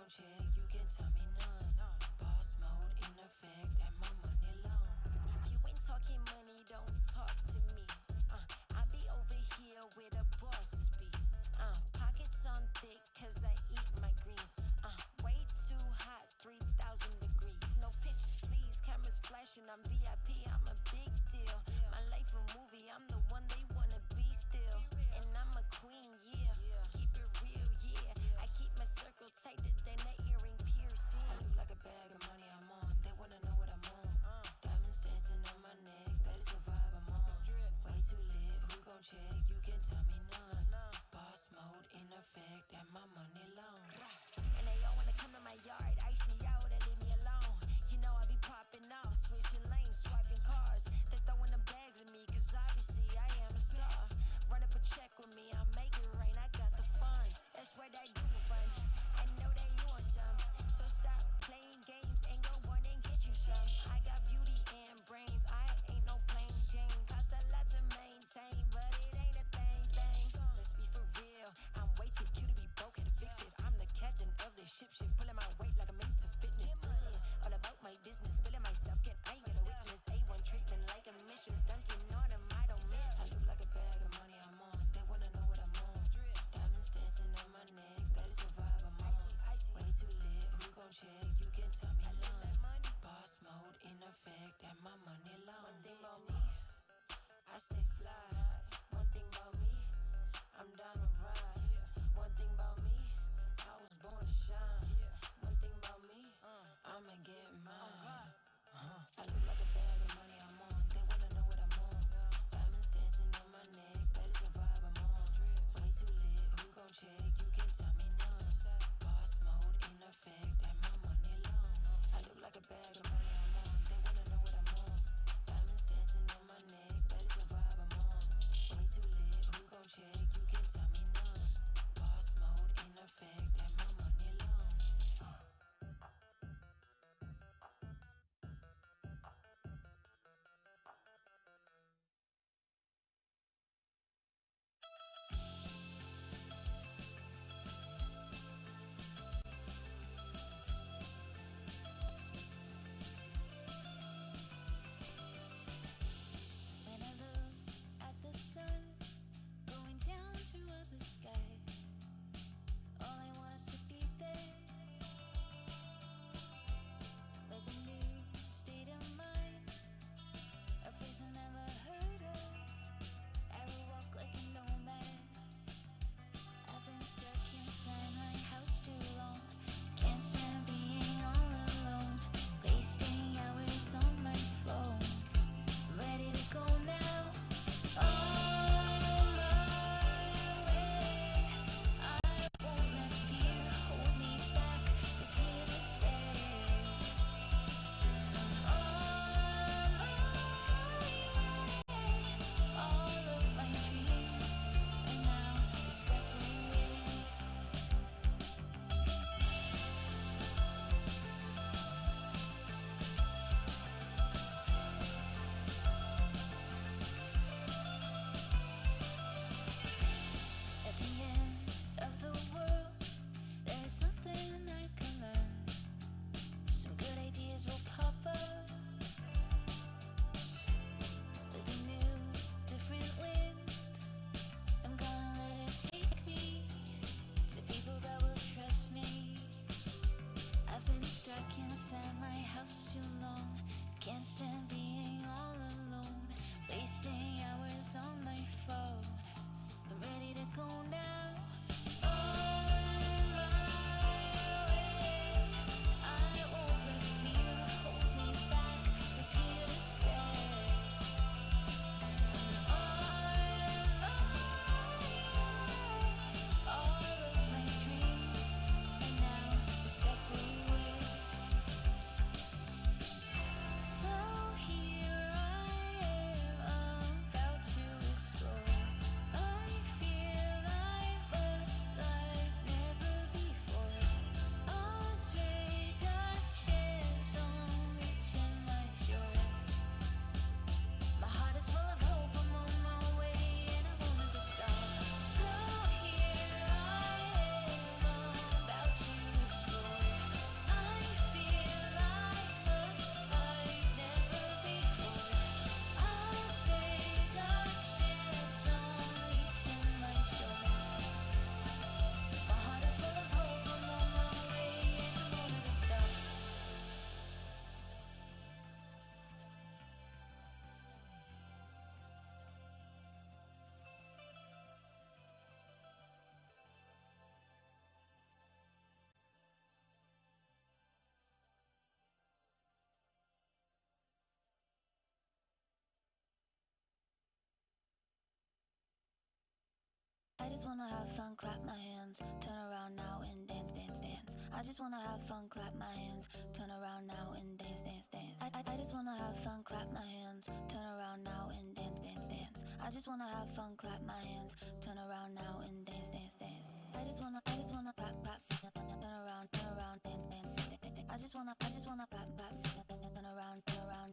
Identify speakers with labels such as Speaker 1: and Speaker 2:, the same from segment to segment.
Speaker 1: gon' check? You can tell me none. Boss mode in effect, and my money long. If you ain't talking money, don't talk to me. I be over here where the bosses be. Pockets on thick, cause I eat my greens. Way too hot, 3,000 degrees. No pictures, please. Cameras flashing, I'm VIP, I'm a big deal. My life a movie, I'm the one they wanna be still. And I'm a queen, yeah. Keep it real, yeah. I keep my circle tighter than an earring piercing. I look like a bag of money I'm on. They wanna know what I'm on. Diamonds dancing on my neck, that is the vibe I'm on. Way too lit, who gon' check? You can tell me none. Boss mode in effect, and my money long. And they all wanna come to my yard, ice me out and leave me alone. You know I be popping off, switching lanes, swiping cars. They throwing them bags at me, cause obviously I am a star. Run up a check with me, I'll make it rain, I got the funds. That's what I do for fun. I know that you want some, so stop playing games and go on and get you some. I got beauty and brains, I ain't no plain Jane. Cost a lot to maintain, but it ain't a thing. Let's be for real, I'm way too cute to be broke, had to fix it. I'm the captain of this ship, pulling my weight like I'm into fitness. All about my business, feeling myself, I ain't gonna witness. A1 treatment like a mistress, dunking on them, I don't miss. I look like a bag of money I'm on, they wanna know what I'm on. Diamonds dancing on my neck, that is the vibe I'm on. Way too lit, who gon' check? You can tell me none. Boss mode in effect, and my money long. One thing about me, I stay fly. One thing about me, I'm down to ride. One thing about me, I was born to shine. One thing about me, I'ma get mine. I look like a bag of money I'm on. They wanna know what I'm on. Diamonds dancing on my neck, that is the vibe I'm on. Way too lit, who gon' check? You can tell me none. Boss mode in effect, and my money long. I look like a bag of money I'm on. They wanna know what I'm on. Diamonds dancing on my neck, that is the vibe I'm on. Way too lit, who gon' check? You can tell me none. Boss mode in effect, and my money long.
Speaker 2: When I look at the sun going down toward the sky, all I want is to be there with a new state of mind, a place I've never heard of. I will walk like a nomad. I've been stuck inside my house too long. Can't stand being all alone, wasting hours on my phone. Ready to go now. On my way. I won't let fear hold me back. It's here to stay. On my way. All of my dreams are now a step away. At the end of the world, there is something I can learn. Some good ideas will pop up with a new, different wind. I'm gonna let it take me to people that will trust me. I've been stuck inside my house too long. Can't stand being all alone, wasting hours on my phone. I'm ready to go now. On my way. I won't let fear hold me back. It's here to stay. On my way. All of my dreams are now a step away. So here I am, about to explore. just wanna have fun, clap my hands, turn around now and dance, dance, dance. I just wanna have fun, clap my hands, turn around now and dance, dance, dance. I just wanna have fun, clap my hands, turn around now and dance, dance, dance. I just wanna have fun, clap my hands, turn around now and dance, dance, dance. I just wanna clap, clap, turn around, dance, dance, dance. I just wanna clap, clap, turn around,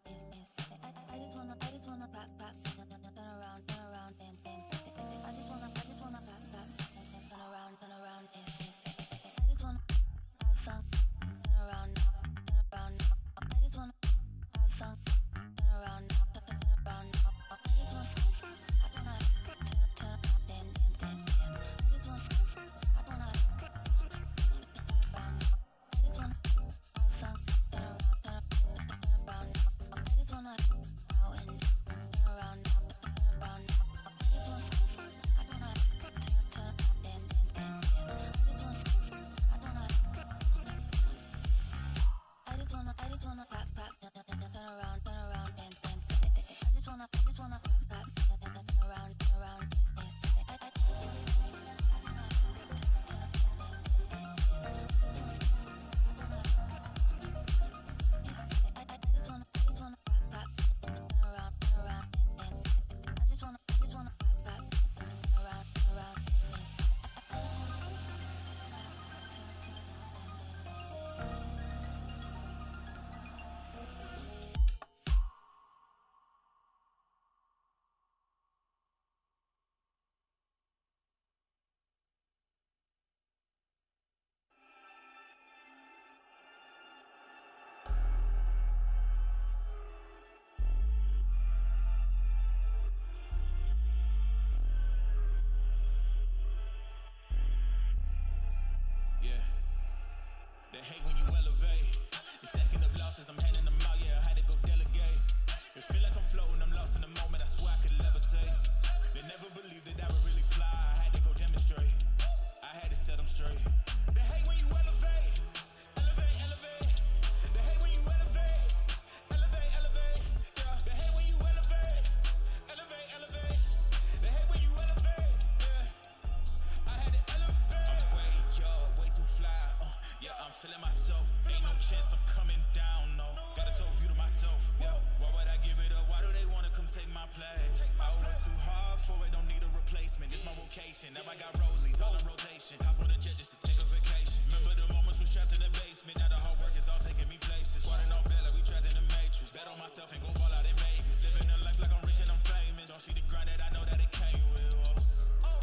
Speaker 2: dance, dance, dance. I just wanna clap, clap, turn around, dance, dance, dance. I just wanna clap, clap, turn around, dance, dance, dance. I just wanna have fun, turn around now, turn around now. I just wanna have fun, turn around now, turn around now. I just wanna turn around, dance, dance, dance. I just wanna turn around now. I just wanna have fun, turn around now. I just wanna now and turn around now, turn around now. I just wanna turn around, dance, dance, dance. I just wanna clap, clap, turn around, dance, dance, dance. I just wanna clap, clap, turn around, dance, dance, dance. I just wanna clap, clap, turn around, dance, dance. I just wanna clap, clap, turn around, dance, dance.
Speaker 1: Yeah, they hate when you elevate. They stacking up losses, I'm handing them out, yeah, I had to go delegate. It feel like I'm floating, I'm lost in the moment, I swear I could levitate. They never believed that I would really fly, I had to go demonstrate. I had to set them straight. They hate when you elevate, elevate, elevate. They hate when you elevate, elevate, elevate. Yeah, they hate when you elevate, elevate, elevate. They hate when you elevate, yeah. I had to elevate. I'm way too fly. Yeah, I'm feeling myself. Ain't no chance I'm coming down, no. Got a soul view to myself. Yeah, why would I give it up? Why do they wanna come take my place? I work too hard for it, don't need a replacement. This my vocation. Now I got rollies all in rotation. Hop on a jet just to take a vacation. Remember the moments was trapped in the basement. Now the hard work is all taking me places. Water on bed like we trapped in the matrix. Bet on myself and go ball out in Vegas. Living a life like I'm rich and I'm famous. Don't see the grind that I know that it came with. Oh,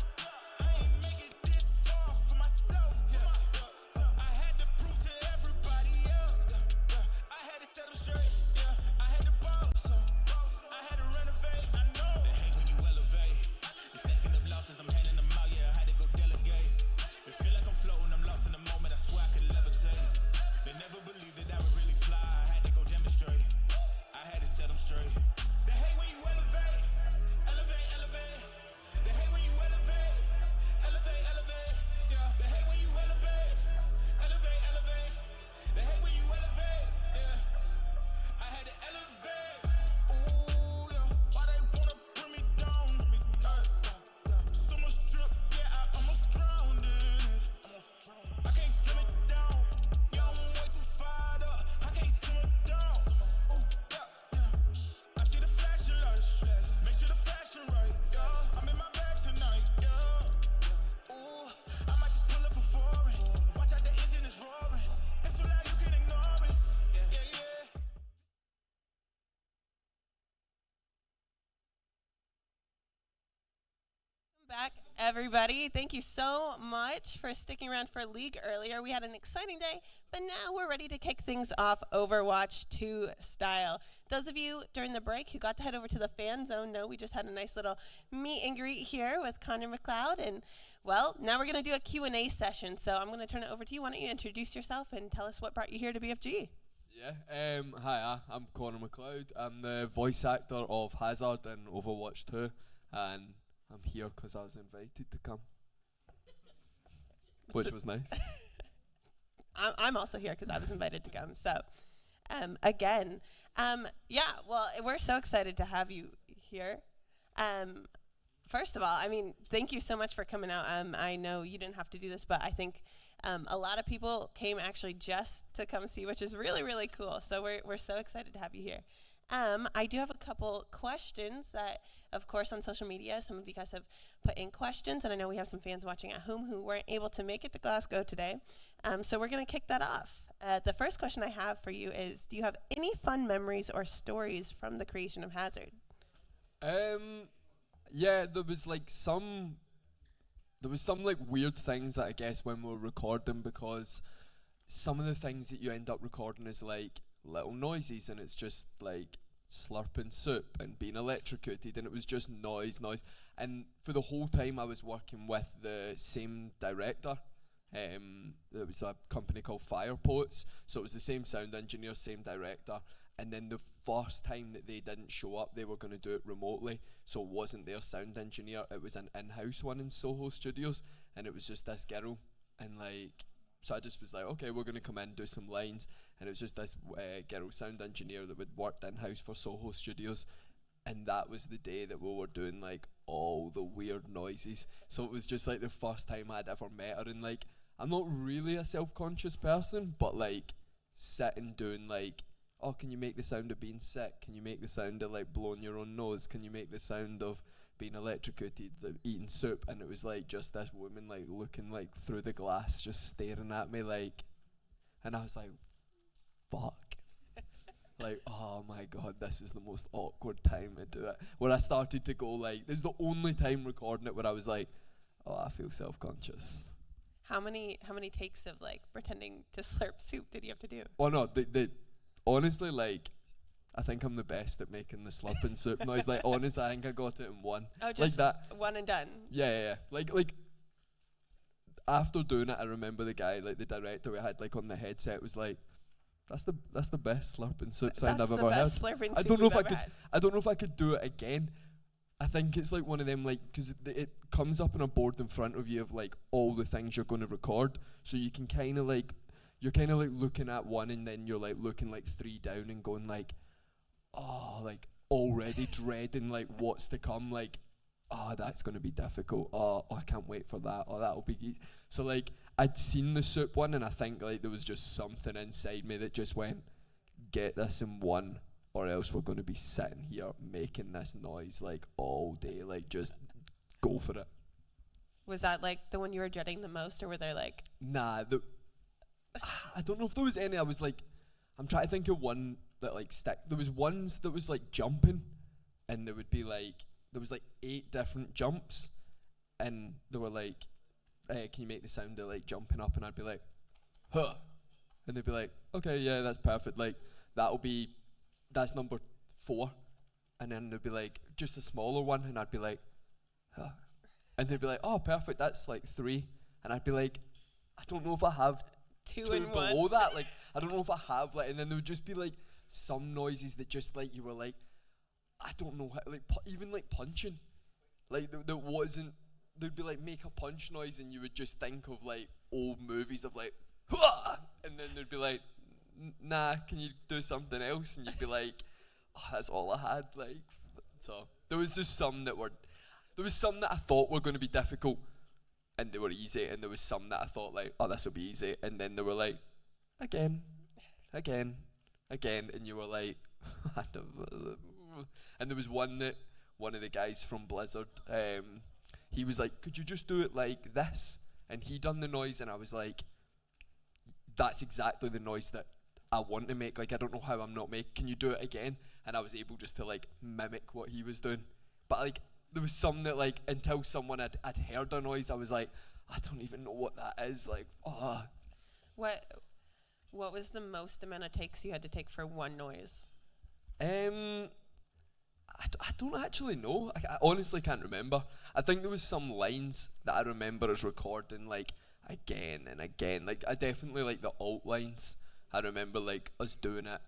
Speaker 1: I ain't make it this far for myself. I had to prove to everybody else. I had to set them straight. I had to boss. I had to renovate. I know they hate when you elevate. They stacking up losses, I'm handing them out. Yeah, I had to go delegate. It feel like I'm floating, I'm lost in the moment. I swear I could levitate. They never believed that I would really fly. I had to go demonstrate. I had to set them straight. They hate when you elevate, elevate, elevate. They hate when you elevate, elevate, elevate. Yeah, they hate when you elevate, elevate, elevate. They hate when you elevate. Yeah, I had to elevate. Ooh, yeah. Why they wanna bring me down? So much drip, yeah, I almost drowned in it. I can't dim it down. Yeah, I'm way too fired up. I can't simmer down. Ooh, yeah. I see the flashing lights. Make sure the fashion right. Yeah, I'm in my bag tonight. Yeah. Ooh, I might just pull up a foreign. Watch out, the engine is roaring. It's too loud, you can ignore it. Yeah, yeah.
Speaker 3: Back, everybody. Thank you so much for sticking around for League earlier. We had an exciting day, but now we're ready to kick things off Overwatch 2 style. Those of you during the break who got to head over to the fan zone know we just had a nice little meet and greet here with Connor McLeod. And, well, now we're going to do a Q&A session. So I'm going to turn it over to you. Why don't you introduce yourself and tell us what brought you here to BFG?
Speaker 4: Yeah, hi, I'm Connor McLeod. I'm the voice actor of Hazard in Overwatch 2, and I'm here because I was invited to come, which was nice.
Speaker 3: I'm also here because I was invited to come. So, again, yeah, well, we're so excited to have you here. First of all, I mean, thank you so much for coming out. I know you didn't have to do this, but I think a lot of people came actually just to come see, which is really, really cool. So we're so excited to have you here. I do have a couple questions that, of course, on social media, some of you guys have put in questions, and I know we have some fans watching at home who weren't able to make it to Glasgow today. So we're going to kick that off. The first question I have for you is, do you have any fun memories or stories from the creation of Hazard?
Speaker 4: Yeah, there was some like weird things that I guess when we were recording, because some of the things that you end up recording is like little noises, and it's just like slurping soup and being electrocuted, and it was just noise. And for the whole time I was working with the same director. There was a company called Firepots, so it was the same sound engineer, same director. And then the first time that they didn't show up, they were going to do it remotely, so it wasn't their sound engineer, it was an in-house one in Soho Studios, and it was just this girl. And like, so I just was like, okay, we're going to come in and do some lines, and it was just this girl sound engineer that would worked in-house for Soho Studios. And that was the day that we were doing like all the weird noises. So it was just like the first time I'd ever met her, and like, I'm not really a self-conscious person, but like sitting doing like, oh, can you make the sound of being sick? Can you make the sound of like blowing your own nose? Can you make the sound of being electrocuted, like, eating soup? And it was like just this woman like looking like through the glass, just staring at me like, and I was like, fuck. Like, oh my god, this is the most awkward time to do it. Where I started to go like, this is the only time recording it where I was like, oh, I feel self-conscious.
Speaker 3: How many takes of like pretending to slurp soup did you have to do?
Speaker 4: Oh no, they honestly, like, I think I'm the best at making the slurping soup noise. Like, honestly, I think I got it in one.
Speaker 3: Oh, just
Speaker 4: like that.
Speaker 3: one and done.
Speaker 4: Yeah. Like after doing it, I remember the guy, like the director we had like on the headset was like, that's the best slurping soup sound I've ever heard. I don't know if I could do it again. I think it's like one of them, like, because it comes up on a board in front of you of like all the things you're going to record, so you can kind of like, you're kind of like looking at one, and then you're like looking like three down and going like, oh, like already dreading like what's to come, like, oh, that's going to be difficult, oh, I can't wait for that, oh, that'll be so like, I'd seen the soup one, and I think like there was just something inside me that just went, get this in one, or else we're going to be sitting here making this noise like all day, like just go for it.
Speaker 3: Was that like the one you were dreading the most, or were there like?
Speaker 4: Nah, I don't know if there was any. I was like, I'm trying to think of one that like sticks. There was ones that was like jumping, and there would be like, there was like 8 different jumps, and they were like, can you make the sound of like jumping up? And I'd be like, huh, and they'd be like, okay, yeah, that's perfect. Like that's number 4, and then they'd be like, just a smaller one, and I'd be like, huh, and they'd be like, oh, perfect, that's like 3, and I'd be like, I don't know if I have
Speaker 3: two
Speaker 4: below
Speaker 3: one.
Speaker 4: that, like, I don't know if I have, like, and then there would just be like some noises that just like, you were like, I don't know how, like, even like punching, like there wasn't, there'd be like, make a punch noise, and you would just think of like old movies of like, Hua! And then there'd be like, nah, can you do something else? And you'd be like, oh, that's all I had, like. So there was just some that I thought were going to be difficult, and they were easy, and there was some that I thought like, oh, this will be easy, and then they were like, again, and you were like, and there was one of the guys from Blizzard, he was like, could you just do it like this? And he done the noise, and I was like, that's exactly the noise that I want to make. Like, I don't know how I'm not making. Can you do it again? And I was able just to like mimic what he was doing. But like, there was some that like, until someone had heard a noise, I was like, I don't even know what that is. Like, oh.
Speaker 3: What was the most amount of takes you had to take for one noise?
Speaker 4: I don't actually know. I honestly can't remember. I think there was some lines that I remember us recording like again and again. Like, I definitely like the alt lines. I remember like us doing it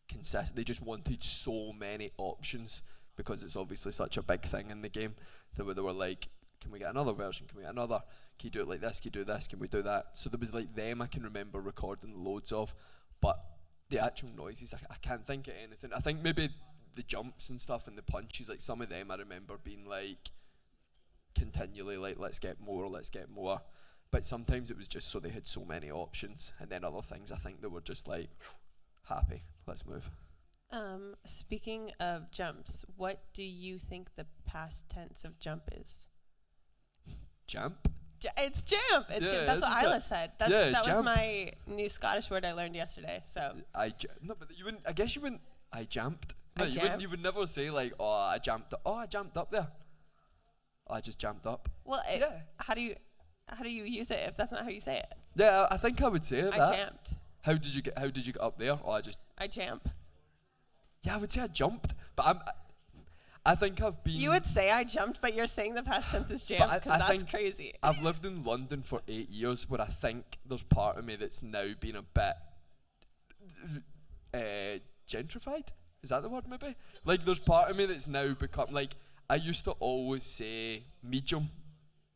Speaker 4: consistent. They just wanted so many options because it's obviously such a big thing in the game. They were like, can we get another version? Can we get another? Can you do it like this? Can you do this? Can we do that? So there was like them I can remember recording loads of, but the actual noises, I can't think of anything. I think maybe the jumps and stuff and the punches, like some of them I remember being like, continually like, let's get more. But sometimes it was just so they had so many options, and then other things I think they were just like, happy, let's move.
Speaker 3: Speaking of jumps, what do you think the past tense of jump is?
Speaker 4: Jump?
Speaker 3: It's jamp. It's
Speaker 4: Yeah,
Speaker 3: that's what
Speaker 4: isn't it?
Speaker 3: Isla said. That was
Speaker 4: Jamp.
Speaker 3: my new Scottish word I learned yesterday. So
Speaker 4: No, but you wouldn't. I guess you wouldn't. I jumped.
Speaker 3: I
Speaker 4: No, you
Speaker 3: jamp?
Speaker 4: wouldn't. You would never say like, oh, I jumped. Oh, I jumped up there. Oh, I just jumped up.
Speaker 3: well,
Speaker 4: Yeah.
Speaker 3: how do you use it if that's not how you say it?
Speaker 4: Yeah, I think I would say it.
Speaker 3: I
Speaker 4: that.
Speaker 3: jamped.
Speaker 4: How did you get up there? Oh,
Speaker 3: I jamp.
Speaker 4: Yeah, I would say I jumped, but I think I've been.
Speaker 3: You would say I jumped, but you're saying the past tense is
Speaker 4: But
Speaker 3: jamp
Speaker 4: I
Speaker 3: because that's
Speaker 4: think
Speaker 3: crazy.
Speaker 4: I've lived in London for 8 years, where I think there's part of me that's now been a bit gentrified. Is that the word? Maybe. Like, there's part of me that's now become like, I used to always say medium,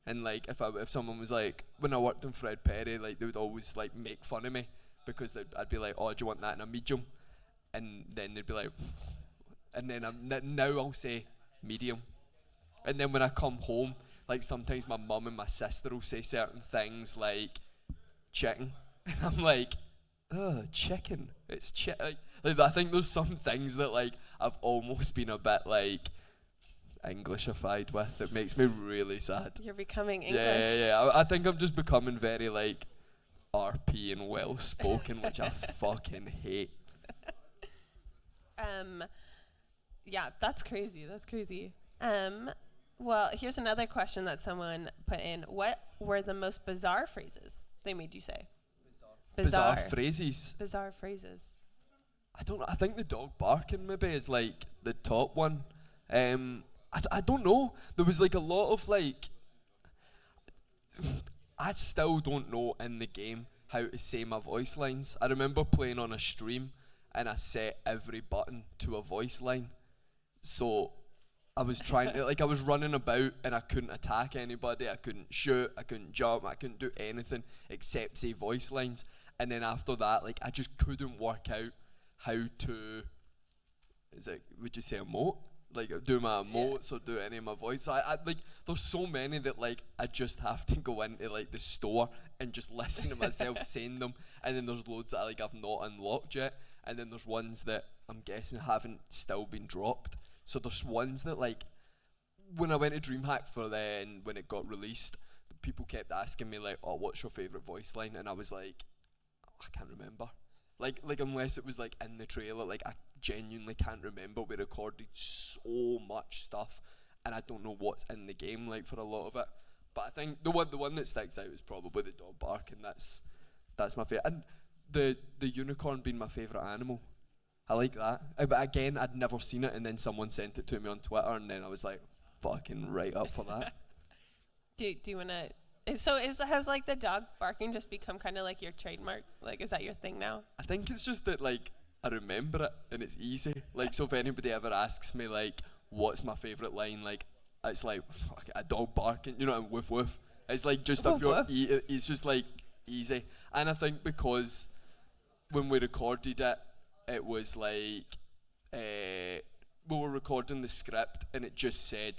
Speaker 4: and like if someone was like, when I worked in Fred Perry, like they would always like make fun of me because I'd be like, oh, do you want that in a medium? And then they'd be like, and then now I'll say medium. And then when I come home, like sometimes my mum and my sister will say certain things like chicken, and I'm like, oh, chicken. It's chicken. Like, I think there's some things that like I've almost been a bit like Englishified with. It makes me really sad.
Speaker 3: You're becoming English.
Speaker 4: Yeah. I think I'm just becoming very like RP and well spoken, which I fucking hate.
Speaker 3: Yeah, that's crazy. That's crazy. Well, here's another question that someone put in. What were the most bizarre phrases they made you say?
Speaker 4: Bizarre phrases.
Speaker 3: Bizarre phrases.
Speaker 4: I don't know. I think the dog barking maybe is like the top one. I don't know. There was like a lot of like. I still don't know in the game how to say my voice lines. I remember playing on a stream and I set every button to a voice line. So I was trying to, like, I was running about and I couldn't attack anybody. I couldn't shoot. I couldn't jump. I couldn't do anything except say voice lines. And then after that, like, I just couldn't work out how to, would you say emote? Like, do my emotes or do any of my voice. So I like, there's so many that, like, I just have to go into, like, the store and just listen to myself saying them. And then there's loads that, like, I've not unlocked yet. And then there's ones that I'm guessing haven't still been dropped. So there's ones that, like, when I went to DreamHack for then, when it got released, people kept asking me, like, oh, what's your favourite voice line? And I was like, oh, I can't remember. Like unless it was, like, in the trailer, like, I genuinely can't remember. We recorded so much stuff, and I don't know what's in the game, like, for a lot of it. But I think the one that sticks out is probably the dog bark, and that's my favourite. And the unicorn being my favourite animal. I like that. But again, I'd never seen it, and then someone sent it to me on Twitter, and then I was like, fucking right up for that.
Speaker 3: Do you wanna? Has like the dog barking just become kind of like your trademark? Like, is that your thing now?
Speaker 4: I think it's just that, like, I remember it, and it's easy. Like, so if anybody ever asks me, like, what's my favourite line, like, it's like, fuck, a dog barking, you know, and woof woof. It's like just up your, it's just like easy. And I think because when we recorded it, it was like, we were recording the script and it just said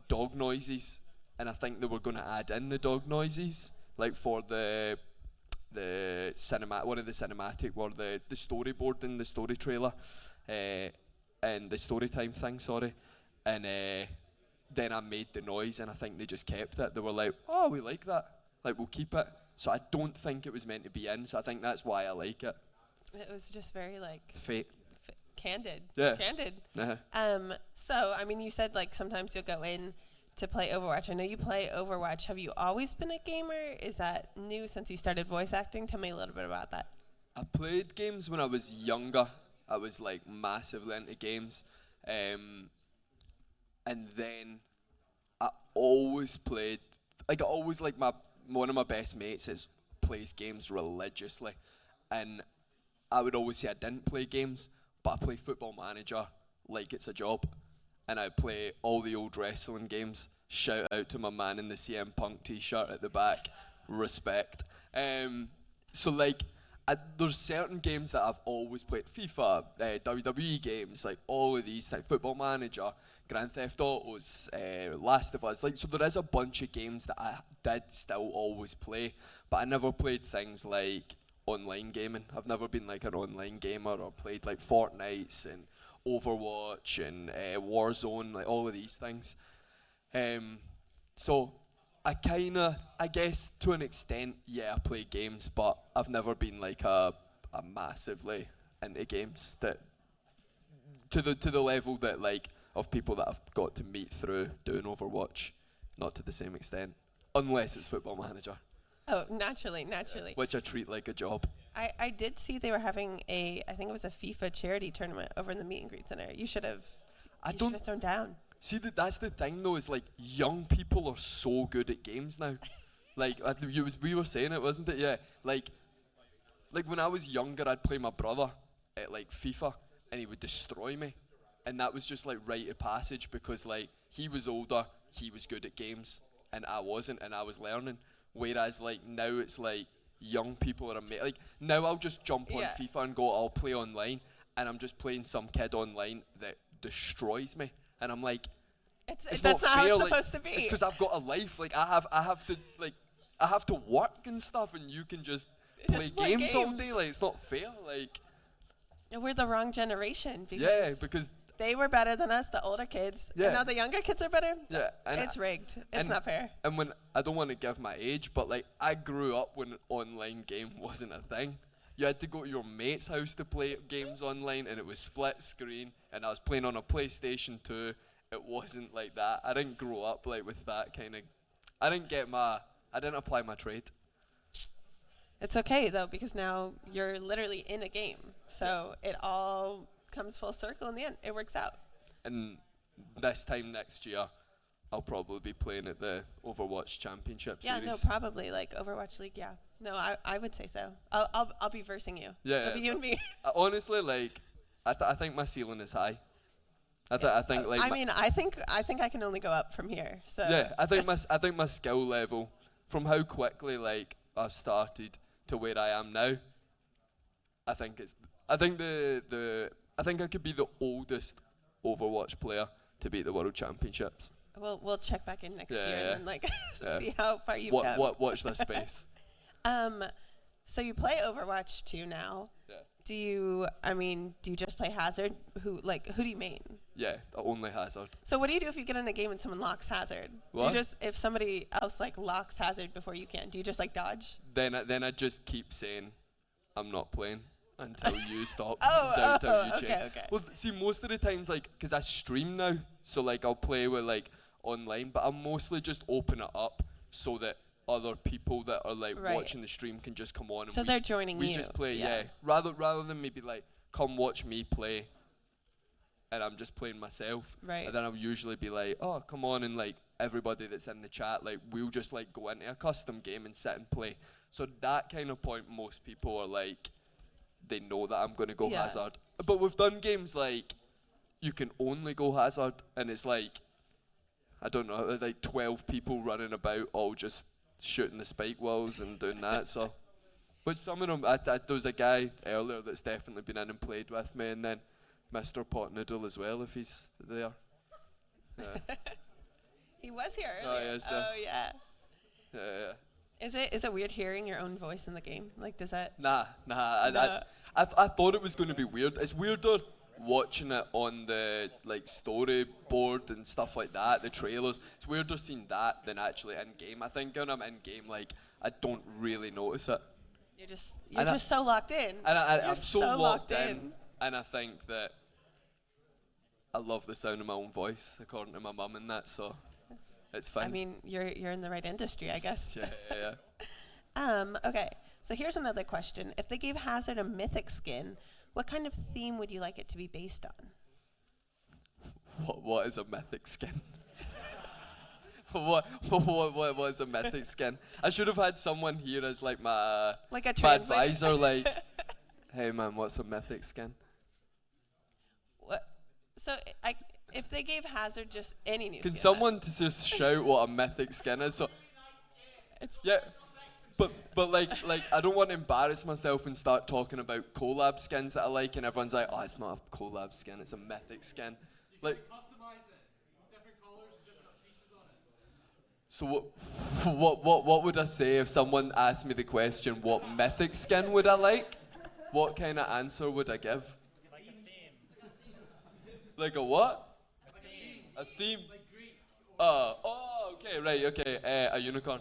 Speaker 4: dog noises, and I think they were going to add in the dog noises, like for the one of the cinematic, or the storyboard in the story trailer, and the story time thing, sorry. And then I made the noise, and I think they just kept it. They were like, oh, we like that, like, we'll keep it. So I don't think it was meant to be in, so I think that's why I like it.
Speaker 3: It was just very like
Speaker 4: Fate.
Speaker 3: Candid.
Speaker 4: Yeah.
Speaker 3: Candid.
Speaker 4: Uh-huh.
Speaker 3: So I mean, you said like sometimes you'll go in to play Overwatch. I know you play Overwatch. Have you always been a gamer? Is that new since you started voice acting? Tell me a little bit about that.
Speaker 4: I played games when I was younger. I was like massively into games. And then I always played, like, one of my best mates plays games religiously. And I would always say I didn't play games, but I play Football Manager like it's a job. And I play all the old wrestling games. Shout out to my man in the CM Punk t-shirt at the back. Respect. So, like, there's certain games that I've always played. FIFA, WWE games, like all of these, like Football Manager, Grand Theft Autos, Last of Us. Like, so there is a bunch of games that I did still always play, but I never played things like online gaming. I've never been like an online gamer or played like Fortnite and Overwatch and Warzone, like all of these things. So I guess to an extent, yeah, I play games, but I've never been like a massively into games that to the level that like of people that I've got to meet through doing Overwatch, not to the same extent, unless it's Football Manager,
Speaker 3: Oh, naturally.
Speaker 4: which I treat like a job.
Speaker 3: I did see they were having I think it was a FIFA charity tournament over in the meet and greet center. You should have thrown down.
Speaker 4: See, that's the thing though, is like young people are so good at games now. Like we were saying it, wasn't it? Yeah. Like when I was younger, I'd play my brother at like FIFA, and he would destroy me, and that was just like rite of passage because like he was older, he was good at games, and I wasn't, and I was learning. Whereas like now it's like young people are amazing. Like now I'll just jump on FIFA and go, I'll play online, and I'm just playing some kid online that destroys me, and I'm like,
Speaker 3: That's
Speaker 4: not
Speaker 3: not how
Speaker 4: fair.
Speaker 3: it's
Speaker 4: Like,
Speaker 3: supposed to be.
Speaker 4: it's because I've got a life. Like I have to work and stuff, and you can just play games all day. Like it's not fair. Like
Speaker 3: We're the wrong generation because
Speaker 4: yeah, because
Speaker 3: they were better than us, the older kids,
Speaker 4: Yeah.
Speaker 3: and now the younger kids are better.
Speaker 4: yeah, and
Speaker 3: It's rigged. It's
Speaker 4: and-
Speaker 3: not fair.
Speaker 4: And when I don't want to give my age, but like I grew up when an online game wasn't a thing. You had to go to your mate's house to play games online, and it was split screen, and I was playing on a PlayStation 2. It wasn't like that. I didn't grow up like with that kind of. I didn't apply my trade.
Speaker 3: It's okay though because now you're literally in a game, so it all comes full circle in the end. It works out.
Speaker 4: And this time next year, I'll probably be playing at the Overwatch Championship
Speaker 3: Yeah,
Speaker 4: series.
Speaker 3: no, probably like Overwatch League. Yeah, no, I would say so. I'll be versing you.
Speaker 4: Yeah,
Speaker 3: It'll be you and me.
Speaker 4: Honestly, like I think my ceiling is high. I think like
Speaker 3: I think I can only go up from here. So
Speaker 4: yeah, I think my skill level from how quickly like I've started to where I am now. I think I think I could be the oldest Overwatch player to be at the World Championships.
Speaker 3: we'll check back in next year
Speaker 4: Yeah.
Speaker 3: and then like
Speaker 4: Yeah.
Speaker 3: see how far you've come.
Speaker 4: Watch this space.
Speaker 3: So you play Overwatch 2 now.
Speaker 4: Yeah.
Speaker 3: Do you just play Hazard? Who do you main?
Speaker 4: Yeah, only Hazard.
Speaker 3: So what do you do if you get in a game and someone locks Hazard? Do
Speaker 4: What?
Speaker 3: you just if somebody else like locks Hazard before you can, do you just like dodge?
Speaker 4: Then I just keep saying, I'm not playing until you stop.
Speaker 3: Oh,
Speaker 4: until you change.
Speaker 3: okay.
Speaker 4: Well, see, most of the times, like, because I stream now, so like I'll play with like online, but I'll mostly just open it up so that other people that are like
Speaker 3: Right.
Speaker 4: watching the stream can just come on. And
Speaker 3: So they're joining
Speaker 4: we
Speaker 3: you.
Speaker 4: just play,
Speaker 3: Yeah.
Speaker 4: yeah. Rather than maybe like come watch me play, and I'm just playing myself.
Speaker 3: Right.
Speaker 4: And then I'll usually be like, oh, come on, and like everybody that's in the chat, like we'll just like go into a custom game and sit and play. So that kind of point, most people are like, they know that I'm going to go
Speaker 3: Yeah.
Speaker 4: Hazard. But we've done games like you can only go Hazard, and it's like, I don't know, like 12 people running about all just shooting the spike walls and doing that. So, but some of them, there was a guy earlier that's definitely been in and played with me, and then Mr. Pot Noodle as well if he's there. Yeah.
Speaker 3: He was here
Speaker 4: Oh,
Speaker 3: earlier.
Speaker 4: he is there.
Speaker 3: Oh yeah.
Speaker 4: Yeah.
Speaker 3: Is it weird hearing your own voice in the game? Like does that
Speaker 4: Nah. I thought it was going to be weird. It's weirder watching it on the like storyboard and stuff like that, the trailers. It's weirder seeing that than actually in game. I think when I'm in game, like I don't really notice it.
Speaker 3: you're just
Speaker 4: And I-
Speaker 3: so locked in.
Speaker 4: And
Speaker 3: You're
Speaker 4: I'm so
Speaker 3: so
Speaker 4: locked
Speaker 3: locked
Speaker 4: in,
Speaker 3: in.
Speaker 4: and I think that I love the sound of my own voice, according to my mum and that. So it's fine.
Speaker 3: I mean, you're in the right industry, I guess.
Speaker 4: yeah.
Speaker 3: Okay. So here's another question. If they gave Hazard a mythic skin, what kind of theme would you like it to be based on?
Speaker 4: What is a mythic skin? what is a mythic skin? I should have had someone here as like my
Speaker 3: Like a
Speaker 4: my
Speaker 3: translator?
Speaker 4: advisor. Like, hey man, what's a mythic skin?
Speaker 3: What? So if they gave Hazard just any new
Speaker 4: Can
Speaker 3: skin,
Speaker 4: someone just shout what a mythic skin is? So
Speaker 3: It's
Speaker 4: yeah, But like I don't want to embarrass myself and start talking about collab skins that I like, and everyone's like, oh, it's not a collab skin, it's a mythic skin. Like,
Speaker 5: Customize it. Different colors, different pieces on it.
Speaker 4: so what would I say if someone asked me the question, what mythic skin would I like? What kind of answer would I give?
Speaker 5: Like a theme.
Speaker 4: Like a what?
Speaker 5: A theme.
Speaker 4: A theme?
Speaker 5: Like Greek.
Speaker 4: Oh, okay, right, okay. A unicorn.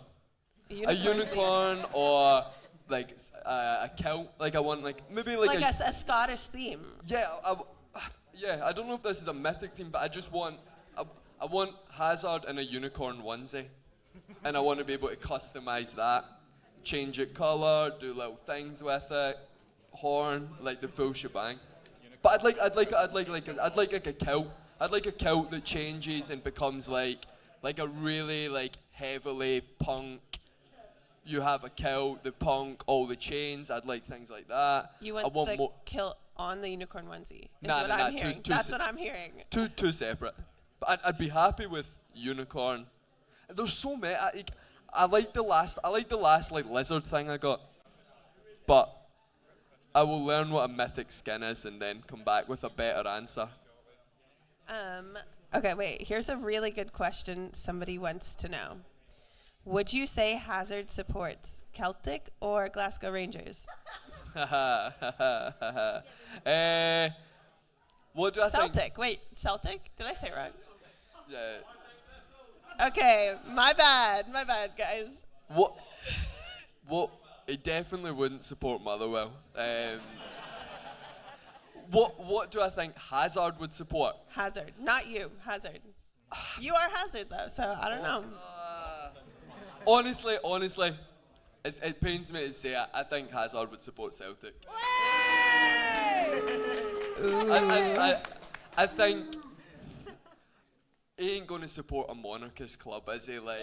Speaker 4: A
Speaker 3: Unicorn.
Speaker 4: unicorn or like a kilt. Like I want like maybe like
Speaker 3: Like a Scottish theme.
Speaker 4: yeah. Yeah, I don't know if this is a mythic theme, but I just want I want Hazard in a unicorn onesie, and I want to be able to customize that, change it color, do little things with it, horn, like the full shebang. But I'd like a kilt. I'd like a kilt that changes and becomes like a really like heavily punk. You have a kilt, the punk, all the chains. I'd like things like that.
Speaker 3: You
Speaker 4: I
Speaker 3: want
Speaker 4: want
Speaker 3: the
Speaker 4: more.
Speaker 3: kilt on the unicorn onesie. Is
Speaker 4: Nah,
Speaker 3: what
Speaker 4: nah,
Speaker 3: I'm
Speaker 4: nah,
Speaker 3: hearing.
Speaker 4: too
Speaker 3: That's
Speaker 4: se-
Speaker 3: what I'm hearing.
Speaker 4: Two separate. But I'd be happy with unicorn. And there's so many. I like the last like lizard thing I got. But I will learn what a mythic skin is and then come back with a better answer.
Speaker 3: Okay, wait. Here's a really good question somebody wants to know. Would you say Hazard supports Celtic or Glasgow Rangers?
Speaker 4: What do I think?
Speaker 3: Celtic. Wait, Celtic? Did I say it wrong?
Speaker 4: Yeah.
Speaker 3: Okay, my bad, guys.
Speaker 4: What? He definitely wouldn't support Motherwell. What do I think Hazard would support?
Speaker 3: Hazard, not you. Hazard. You are Hazard though, so I don't know.
Speaker 4: Honestly, it pains me to say it. I think Hazard would support Celtic. I think he ain't going to support a monarchist club, is he? Like,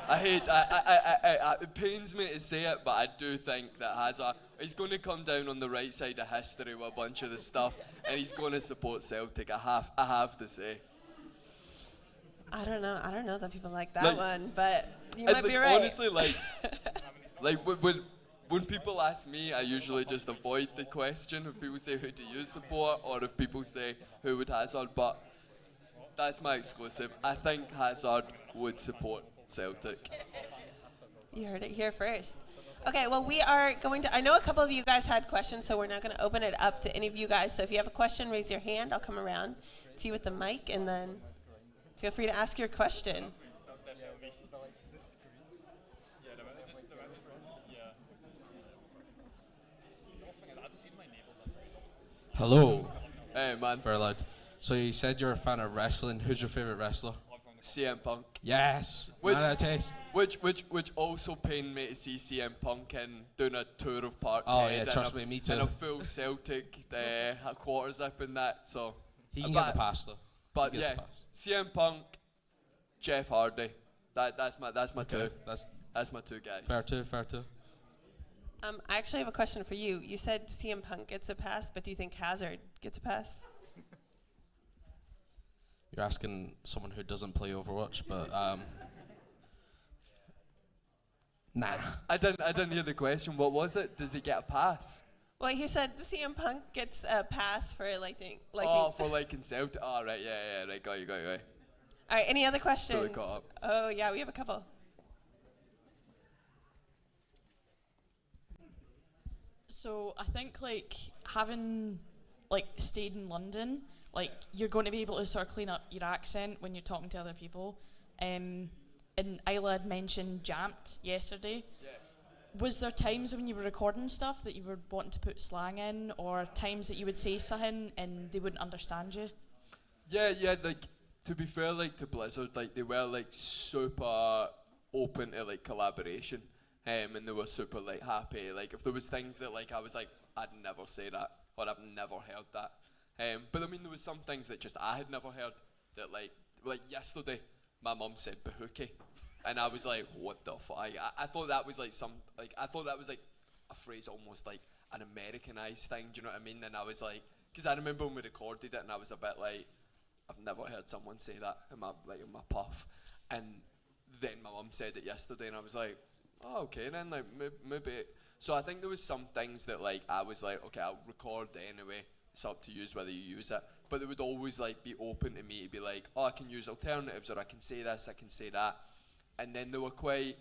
Speaker 4: it pains me to say it, but I do think that Hazard, he's going to come down on the right side of history with a bunch of the stuff, and he's going to support Celtic. I have to say.
Speaker 3: I don't know that people like that
Speaker 4: Like-
Speaker 3: one, but you
Speaker 4: And,
Speaker 3: might
Speaker 4: like,
Speaker 3: be right.
Speaker 4: honestly, like when people ask me, I usually just avoid the question if people say who do you support or if people say who would Hazard, but that's my exclusive. I think Hazard would support Celtic.
Speaker 3: You heard it here first. Okay, well, we are going to, I know a couple of you guys had questions, so we're not going to open it up to any of you guys. So if you have a question, raise your hand. I'll come around to you with the mic, and then feel free to ask your question.
Speaker 6: Hello,
Speaker 4: Hey man,
Speaker 6: very loud. So you said you're a fan of wrestling. Who's your favorite wrestler?
Speaker 4: CM Punk.
Speaker 6: Yes.
Speaker 4: Which-
Speaker 6: 9 out of 10.
Speaker 4: Which also pained me to see CM Punk in doing a tour of Parkhead.
Speaker 6: Oh, yeah,
Speaker 4: and
Speaker 6: trust me, me too.
Speaker 4: And a full Celtic quarter zip in that. So,
Speaker 6: He can
Speaker 4: but-
Speaker 6: get the pass though.
Speaker 4: But
Speaker 6: He gets
Speaker 4: yeah,
Speaker 6: the pass.
Speaker 4: CM Punk, Jeff Hardy. That's my two.
Speaker 6: Okay, that's
Speaker 4: That's my two guys.
Speaker 6: fair too. Fair too.
Speaker 3: I actually have a question for you. You said CM Punk gets a pass, but do you think Hazard gets a pass?
Speaker 6: You're asking someone who doesn't play Overwatch, but nah.
Speaker 4: I didn't hear the question. What was it? Does he get a pass?
Speaker 3: Well, he said CM Punk gets a pass for liking.
Speaker 4: Oh, for liking Celtic. Oh, right, yeah, right. Got you.
Speaker 3: All right, any other questions?
Speaker 4: Fully caught up.
Speaker 3: Oh, yeah, we have a couple.
Speaker 7: So I think like having like stayed in London, like you're going to be able to sort of clean up your accent when you're talking to other people. And Isla had mentioned jamped yesterday.
Speaker 4: Yeah.
Speaker 7: Was there times when you were recording stuff that you were wanting to put slang in, or times that you would say something and they wouldn't understand you?
Speaker 4: Yeah. Like to be fair, like to Blizzard, like they were like super open to like collaboration, and they were super like happy. Like if there was things that like I was like I'd never say that or I've never heard that. But I mean there was some things that just I had never heard that like yesterday my mum said bahookie. And I was like, what the fuck? I thought that was like a phrase almost like an Americanized thing, do you know what I mean? And I was like, because I remember when we recorded it and I was a bit like, I've never heard someone say that in my puff. And then my mum said it yesterday and I was like, oh, okay, then like maybe. So I think there was some things that like I was like, okay, I'll record anyway. It's up to you whether you use it. But they would always like be open to me to be like, oh, I can use alternatives, or I can say this, I can say that. And then they were quite.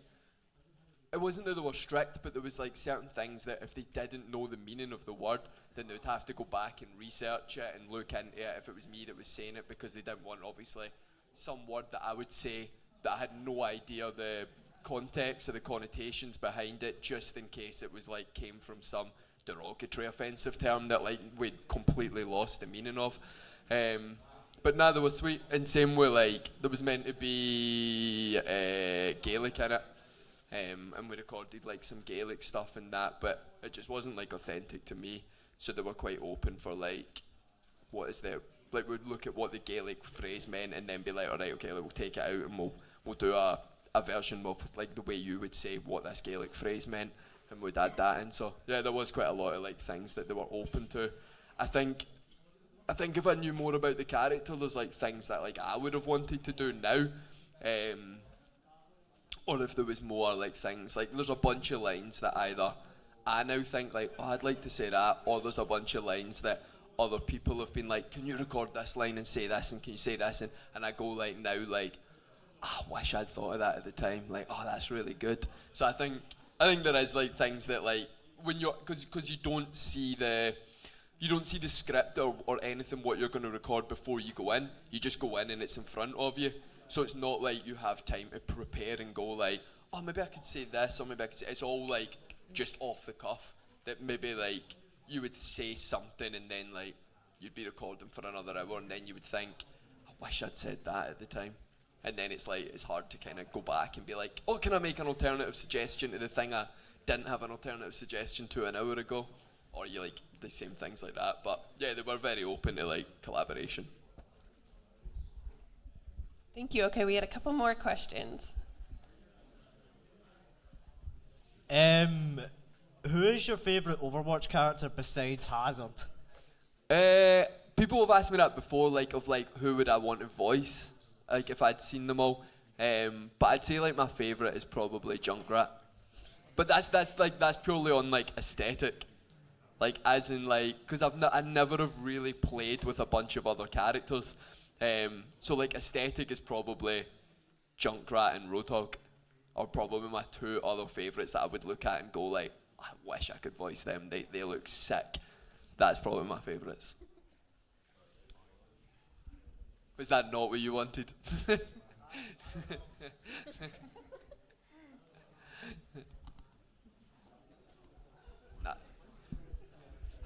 Speaker 4: It wasn't that they were strict, but there was like certain things that if they didn't know the meaning of the word, then they would have to go back and research it and look into it if it was me that was saying it, because they didn't want obviously some word that I would say that I had no idea the context or the connotations behind it, just in case it was like came from some derogatory offensive term that like we'd completely lost the meaning of. But nah, they were sweet, and same with like there was meant to be Gaelic in it. And we recorded like some Gaelic stuff and that, but it just wasn't like authentic to me, so they were quite open for like what is there, like we'd look at what the Gaelic phrase meant and then be like, alright, okay, like, we'll take it out and we'll do a version of like the way you would say what this Gaelic phrase meant, and we'd add that in. So yeah, there was quite a lot of like things that they were open to. I think if I knew more about the character, there's like things that like I would have wanted to do now, or if there was more like things like there's a bunch of lines that either I now think like, oh, I'd like to say that, or there's a bunch of lines that other people have been like, can you record this line and say this, and can you say this, and I go like now like, I wish I'd thought of that at the time, like, oh, that's really good. So I think there is like things that like when you're because you don't see the script or anything what you're going to record before you go in. You just go in and it's in front of you. So it's not like you have time to prepare and go like, oh, maybe I could say this, or maybe I could say. It's all like just off the cuff. That maybe like you would say something and then like you'd be recording for another hour and then you would think, I wish I'd said that at the time. And then it's like it's hard to kind of go back and be like, oh, can I make an alternative suggestion to the thing I didn't have an alternative suggestion to an hour ago? Or you like the same things like that. But yeah, they were very open to like collaboration.
Speaker 3: Thank you. Okay, we had a couple more questions.
Speaker 8: Who is your favourite Overwatch character besides Hazard?
Speaker 4: People have asked me that before, like of like who would I want to voice, like if I'd seen them all. But I'd say like my favourite is probably Junkrat. But that's purely on like aesthetic, like as in like because I never have really played with a bunch of other characters. So like aesthetic is probably Junkrat and Roadhog are probably my two other favourites that I would look at and go like, I wish I could voice them. They look sick. That's probably my favourites. Was that not what you wanted? Nah.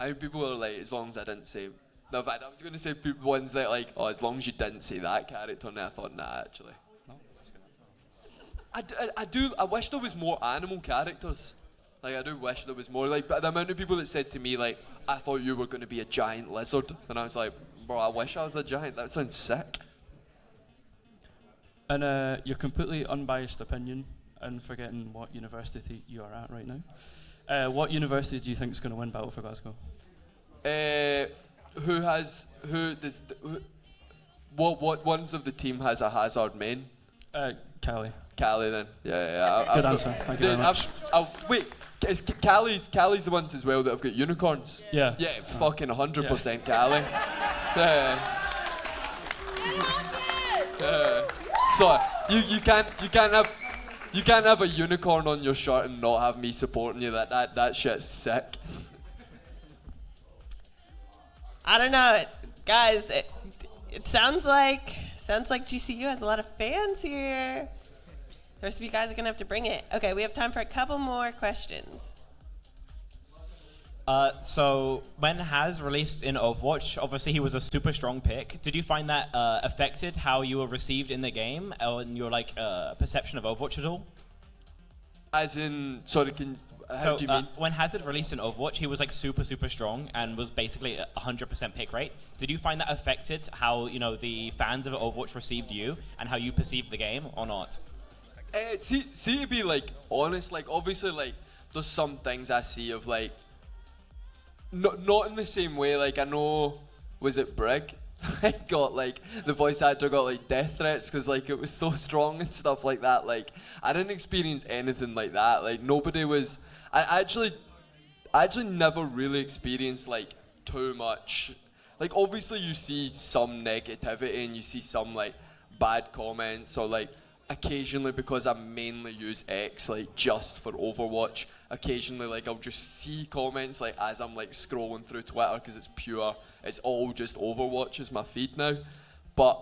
Speaker 4: I mean, people are like, as long as I didn't say. No, in fact, I was going to say ones that like, oh, as long as you didn't say that character, and I thought, nah, actually. No, I wish there was more animal characters. Like, I do wish there was more. Like, but the amount of people that said to me, like, I thought you were going to be a giant lizard, and I was like, bro, I wish I was a giant. That sounds sick.
Speaker 9: And your completely unbiased opinion, and forgetting what university you are at right now. What university do you think is going to win Battle for Glasgow?
Speaker 4: What ones of the team has a Hazard main?
Speaker 9: Cali.
Speaker 4: Cali then. Yeah.
Speaker 9: Good answer. Thank you very much.
Speaker 4: Wait, is Cali's the ones as well that have got unicorns?
Speaker 9: Yeah.
Speaker 4: Yeah, fucking 100% Cali. So you can't have a unicorn on your shirt and not have me supporting you. That shit's sick.
Speaker 3: I don't know, guys. It sounds like GCU has a lot of fans here. The rest of you guys are gonna have to bring it. Okay, we have time for a couple more questions.
Speaker 10: So when Haz released in Overwatch, obviously he was a super strong pick. Did you find that affected how you were received in the game and your like perception of Overwatch at all?
Speaker 4: As in, sorry, how do you mean?
Speaker 10: When Hazard released in Overwatch, he was like super strong and was basically a 100% pick rate. Did you find that affected how the fans of Overwatch received you and how you perceived the game or not?
Speaker 4: See to be like honest, like obviously like there's some things I see of like not in the same way. Like I know, was it Brig? I got like the voice actor got like death threats because like it was so strong and stuff like that. Like I didn't experience anything like that. Like nobody was. I actually never really experienced like too much. Like obviously you see some negativity and you see some like bad comments or like occasionally, because I mainly use X like just for Overwatch, occasionally like I'll just see comments like as I'm like scrolling through Twitter because it's all just Overwatch is my feed now. But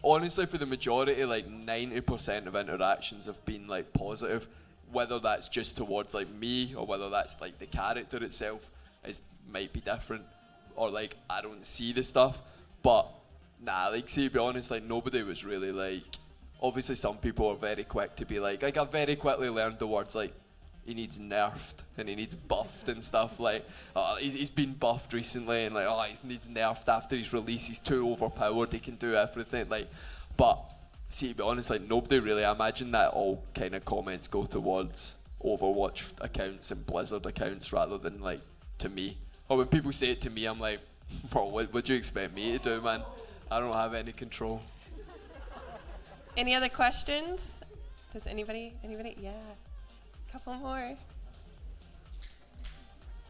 Speaker 4: honestly for the majority, like 90% of interactions have been like positive, whether that's just towards like me or whether that's like the character itself might be different, or like I don't see the stuff. But nah, like see, to be honest, like nobody was really like. Obviously, some people are very quick to be like I very quickly learned the words like he needs nerfed and he needs buffed and stuff. Like he's been buffed recently and like he needs nerfed after his release. He's too overpowered. He can do everything. Like, but see, to be honest, like nobody really. I imagine that all kind of comments go towards Overwatch accounts and Blizzard accounts rather than like to me. Or when people say it to me, I'm like, bro, what do you expect me to do, man? I don't have any control.
Speaker 3: Any other questions? Does anybody? Yeah. Couple more.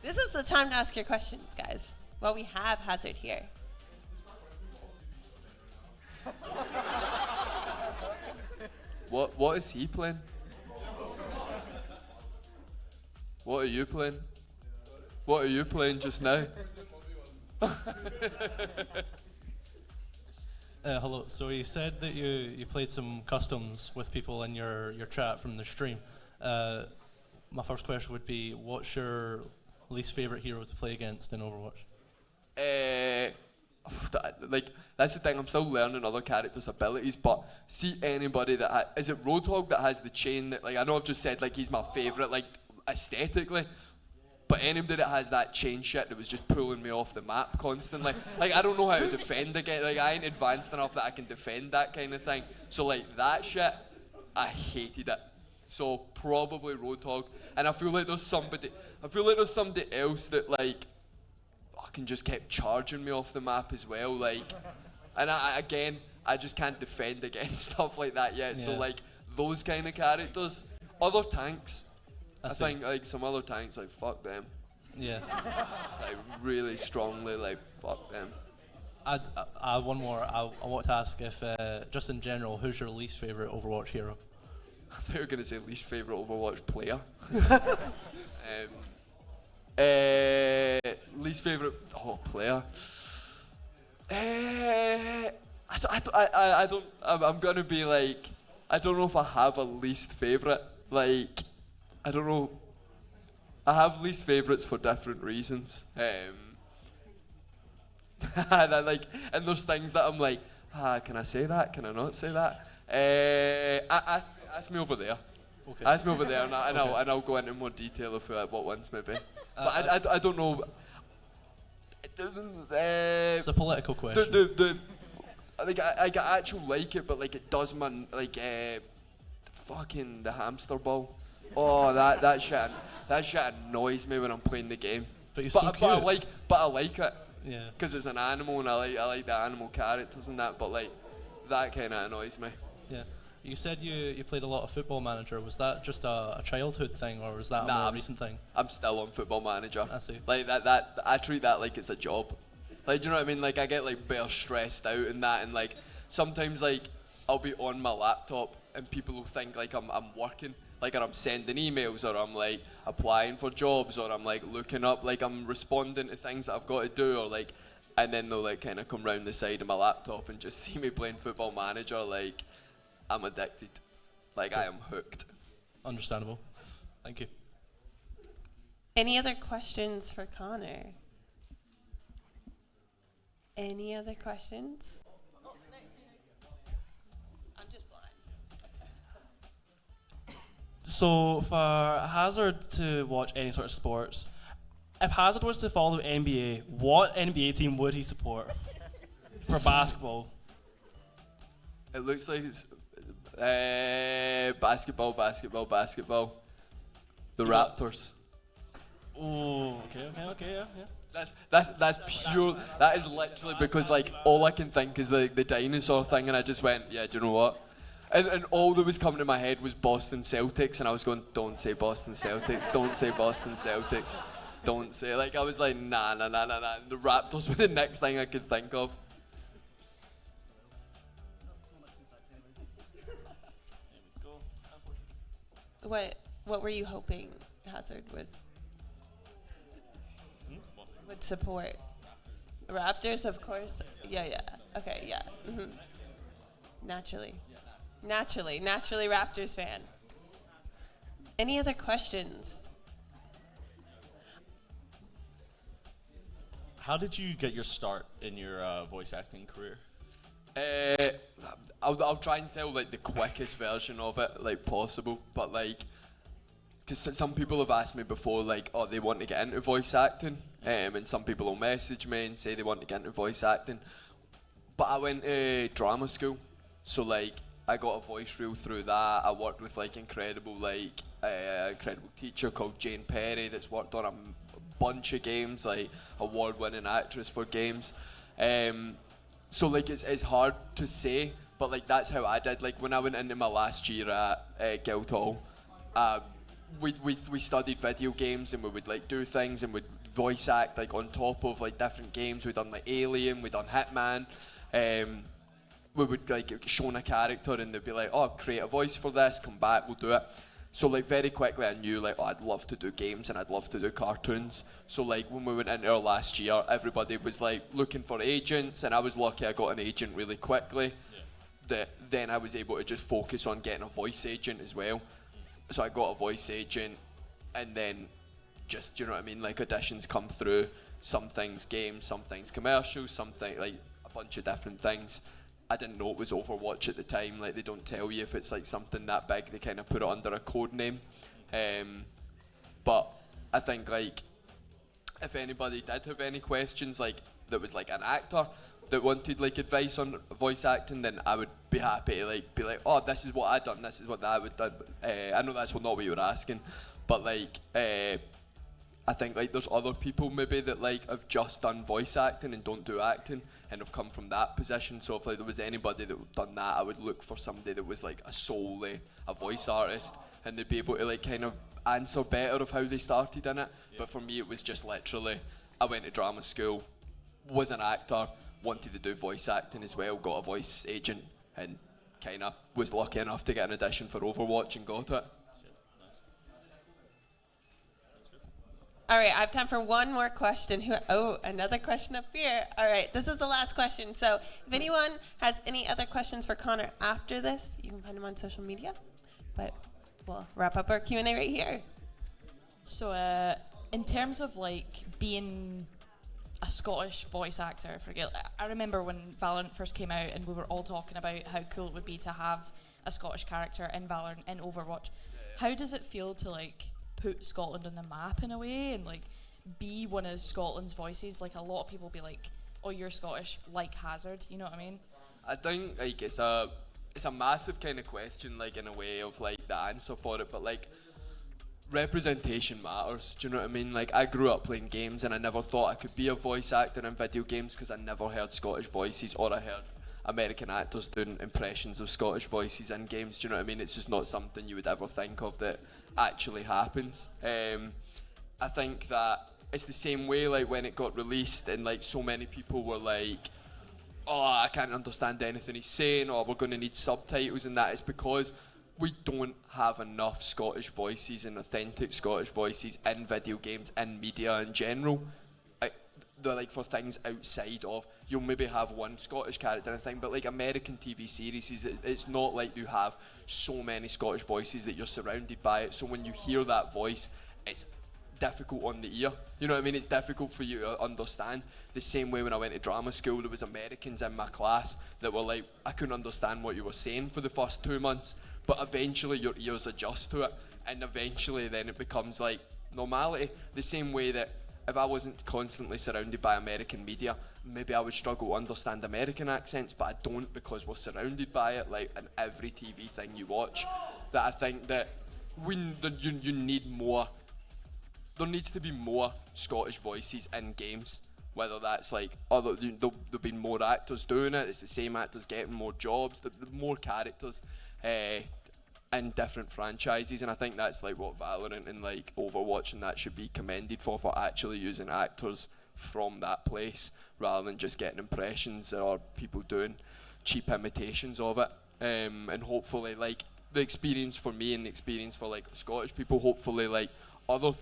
Speaker 3: This is the time to ask your questions, guys. Well, we have Hazard here.
Speaker 4: What is he playing? What are you playing? What are you playing just now?
Speaker 11: Hello. So you said that you played some customs with people in your chat from the stream. My first question would be, what's your least favorite hero to play against in Overwatch?
Speaker 4: Like that's the thing. I'm still learning other characters' abilities, but see anybody that is it Roadhog that has the chain that like I know I've just said like he's my favorite like aesthetically. But anybody that has that chain shit that was just pulling me off the map constantly, like I don't know how to defend again. Like I ain't advanced enough that I can defend that kind of thing. So like that shit, I hated it. So probably Roadhog. And I feel like there's somebody else that like fucking just kept charging me off the map as well. Like, and I just can't defend against stuff like that yet. Yeah. So like those kind of characters, other tanks. I think like some other tanks, like fuck them.
Speaker 11: Yeah.
Speaker 4: Like really strongly, like fuck them.
Speaker 11: I have one more. I want to ask if, just in general, who's your least favorite Overwatch hero?
Speaker 4: I thought you were gonna say least favorite Overwatch player. Least favorite player. I'm gonna be like, I don't know if I have a least favorite. Like. I don't know. I have least favourites for different reasons. And there's things that I'm like, can I say that? Can I not say that? Ask me over there. Okay. Ask me over there, and I'll go into more detail of what ones maybe. But I don't know.
Speaker 11: It's a political question.
Speaker 4: I actually like it, but like it does man like fucking the hamster ball. Oh, that shit annoys me when I'm playing the game.
Speaker 11: But
Speaker 4: I like it.
Speaker 11: Yeah.
Speaker 4: Because it's an animal and I like the animal characters and that. But like, that kind of annoys me.
Speaker 11: Yeah. You said you played a lot of Football Manager. Was that just a childhood thing, or was that a more recent thing?
Speaker 4: I'm still on Football Manager.
Speaker 11: I see.
Speaker 4: Like that I treat that like it's a job. Like, do you know what I mean? Like I get like better stressed out and that, and like sometimes like I'll be on my laptop and people will think like I'm working. Like, or I'm sending emails, or I'm like applying for jobs, or I'm like looking up, like I'm responding to things that I've got to do, or like, and then they'll like kind of come round the side of my laptop and just see me playing Football Manager. Like, I'm addicted. Like, cool. I am hooked.
Speaker 11: Understandable. Thank you.
Speaker 3: Any other questions for Connor? Any other questions?
Speaker 9: So for Hazard to watch any sort of sports, if Hazard was to follow NBA, what NBA team would he support for basketball?
Speaker 4: It looks like it's basketball. The Raptors.
Speaker 9: Oh, okay, yeah.
Speaker 4: That's pure. That is literally because like all I can think is the dinosaur thing, and I just went, yeah. Do you know what? And all that was coming to my head was Boston Celtics, and I was going, don't say Boston Celtics, don't say Boston Celtics, don't say. Like I was like, nah. And the Raptors were the next thing I could think of.
Speaker 3: What were you hoping Hazard would support? Raptors, of course. Yeah. Okay, yeah. Naturally, Raptors fan. Any other questions?
Speaker 12: How did you get your start in your voice acting career?
Speaker 4: I'll try and tell like the quickest version of it like possible, but like, because some people have asked me before like, oh, they want to get into voice acting, and some people will message me and say they want to get into voice acting, but I went to drama school, so like I got a voice reel through that. I worked with like incredible teacher called Jane Perry that's worked on a bunch of games, like award-winning actress for games. So like it's hard to say, but like that's how I did. Like when I went into my last year at Guildhall, we studied video games and we would like do things and we'd voice act like on top of like different games. We'd done like Alien, we'd done Hitman. We would like shown a character and they'd be like, oh, create a voice for this, come back, we'll do it. So like very quickly I knew like, oh, I'd love to do games and I'd love to do cartoons. So like when we went into our last year, everybody was like looking for agents, and I was lucky I got an agent really quickly. That then I was able to just focus on getting a voice agent as well. So I got a voice agent, and then just, you know what I mean, like auditions come through, some things games, some things commercials, something like a bunch of different things. I didn't know it was Overwatch at the time. Like they don't tell you if it's like something that big. They kind of put it under a code name. But I think like if anybody did have any questions, like that was like an actor that wanted like advice on voice acting, then I would be happy to like be like, oh, this is what I done, this is what I would done. I know that's not what you were asking, but like I think like there's other people maybe that like have just done voice acting and don't do acting and have come from that position. So if like there was anybody that had done that, I would look for somebody that was like solely a voice artist, and they'd be able to like kind of answer better of how they started in it. But for me it was just literally, I went to drama school, was an actor, wanted to do voice acting as well, got a voice agent, and kind of was lucky enough to get an audition for Overwatch and got it.
Speaker 3: All right, I have time for one more question. Another question up here. All right, this is the last question. So if anyone has any other questions for Connor after this, you can find him on social media. But we'll wrap up our Q&A right here.
Speaker 7: So in terms of like being a Scottish voice actor for Gaelic, I remember when Valorant first came out and we were all talking about how cool it would be to have a Scottish character in Valorant, in Overwatch. How does it feel to like put Scotland on the map in a way and like be one of Scotland's voices? Like a lot of people be like, oh, you're Scottish, like Hazard, you know what I mean?
Speaker 4: I think like it's a massive kind of question, like in a way of like the answer for it, but like representation matters. Do you know what I mean? Like I grew up playing games and I never thought I could be a voice actor in video games because I never heard Scottish voices, or I heard American actors doing impressions of Scottish voices in games. Do you know what I mean? It's just not something you would ever think of that actually happens. I think that it's the same way like when it got released and like so many people were like, oh, I can't understand anything he's saying, or we're going to need subtitles, and that is because we don't have enough Scottish voices and authentic Scottish voices in video games, in media in general. They're like for things outside of, you'll maybe have one Scottish character and thing, but like American TV series, it's not like you have so many Scottish voices that you're surrounded by it. So when you hear that voice, it's difficult on the ear. You know what I mean? It's difficult for you to understand. The same way when I went to drama school, there was Americans in my class that were like, I couldn't understand what you were saying for the first 2 months, but eventually your ears adjust to it, and eventually then it becomes like normality. The same way that if I wasn't constantly surrounded by American media, maybe I would struggle to understand American accents, but I don't, because we're surrounded by it like in every TV thing you watch. That I think that you need more there needs to be more Scottish voices in games. Whether that's like there've been more actors doing it, it's the same actors getting more jobs, the more characters in different franchises, and I think that's like what Valorant and like Overwatch and that should be commended for actually using actors from that place rather than just getting impressions or people doing cheap imitations of it. And hopefully like the experience for me and the experience for like Scottish people, hopefully like other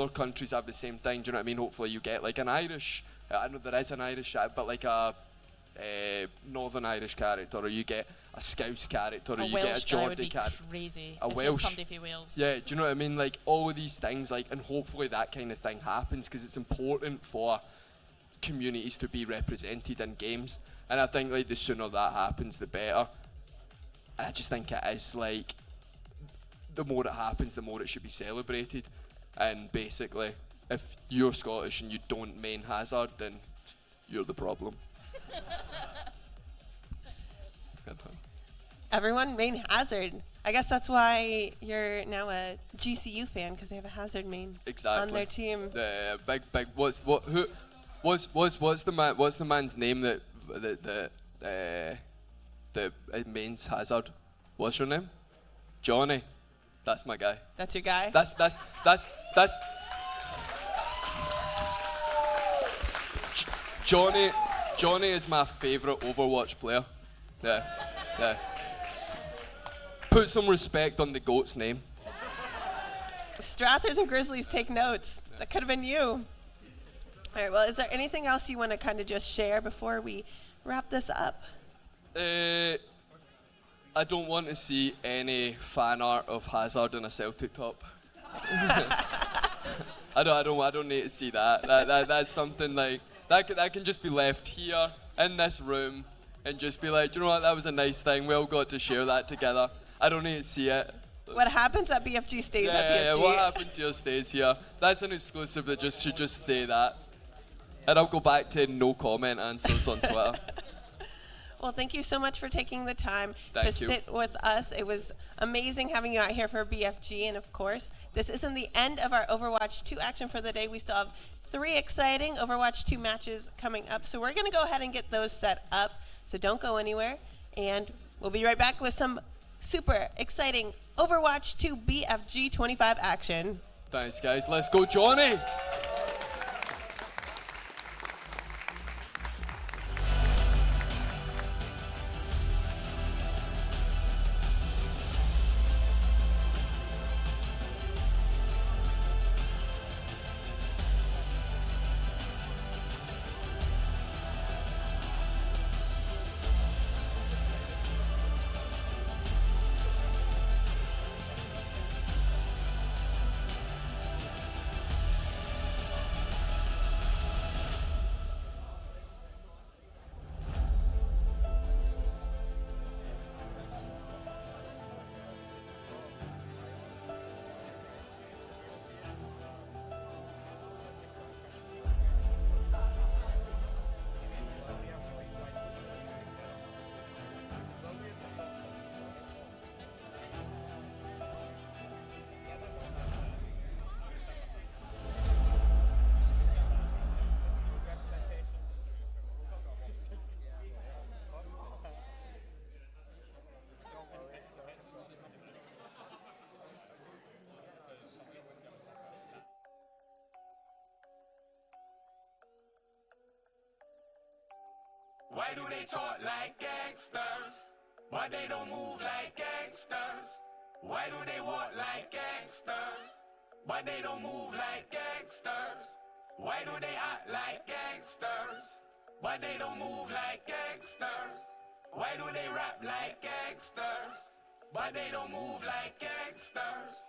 Speaker 4: countries have the same thing. Do you know what I mean? Hopefully you get like an Irish, I know there is an Irish, but like a Northern Irish character, or you get a Scouse character, or you get a Geordie character.
Speaker 7: Crazy.
Speaker 4: A
Speaker 7: if
Speaker 4: Welsh.
Speaker 7: Somebody for Wales.
Speaker 4: Yeah, do you know what I mean? Like all of these things, like, and hopefully that kind of thing happens because it's important for communities to be represented in games. And I think like the sooner that happens, the better. And I just think it is like the more it happens, the more it should be celebrated. And basically, if you're Scottish and you don't main Hazard, then you're the problem.
Speaker 3: Everyone main Hazard. I guess that's why you're now a GCU fan, because they have a Hazard main
Speaker 4: Exactly.
Speaker 3: on their team.
Speaker 4: Big. What's the man's name that mains Hazard? What's your name? Johnny. That's my guy.
Speaker 3: That's your guy?
Speaker 4: That's Johnny is my favourite Overwatch player. Yeah. Put some respect on the GOAT's name.
Speaker 3: Strathers and Grizzlies, take notes. That could have been you. All right, well, is there anything else you want to kind of just share before we wrap this up?
Speaker 4: I don't want to see any fan art of Hazard in a Celtic top. I don't need to see that. That's something like that can just be left here in this room and just be like, do you know what? That was a nice thing. We all got to share that together. I don't need to see it.
Speaker 3: What happens at BFG stays at BFG.
Speaker 4: Yeah, what happens here stays here. That's an exclusive that should just stay that. And I'll go back to no comment answers on Twitter.
Speaker 3: Well, thank you so much for taking the time
Speaker 4: Thank
Speaker 3: to
Speaker 4: you.
Speaker 3: sit with us. It was amazing having you out here for BFG. And of course, this isn't the end of our Overwatch 2 action for the day. We still have 3 exciting Overwatch 2 matches coming up. So we're going to go ahead and get those set up. So don't go anywhere. And we'll be right back with some super exciting Overwatch 2 BFG 25 action.
Speaker 4: Thanks, guys. Let's go, Johnny.
Speaker 13: Why do they talk like gangsters? Why they don't move like gangsters? Why do they walk like gangsters? Why they don't move like gangsters? Why do they act like gangsters? Why they don't move like gangsters? Why do they rap like gangsters? Why they don't move like gangsters?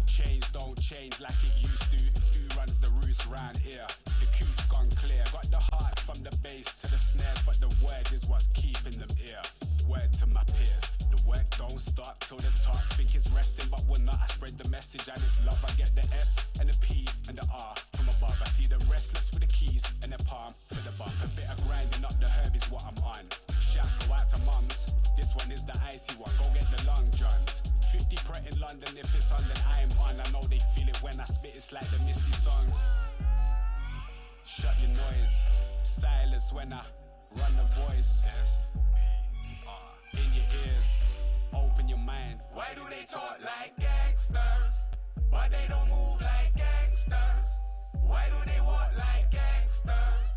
Speaker 13: Change don't change like it used to. Who runs the roost round here? The coop's gone clear. Got the heart from the bass to the snares, but the word is what's keeping them here. Word to my peers. The work don't stop till the top. Think it's resting, but we're not. I spread the message and it's love. I get the S and the P and the R from above. I see the restless with the keys and the palm for the bump. A bit of grinding up the herb is what I'm on. Shouts go out to mums. This one is the icy one. Go get the long johns. 50 Pret in London, if it's on then I'm on. I know but they don't move like gangsters? Why do they walk like gangsters,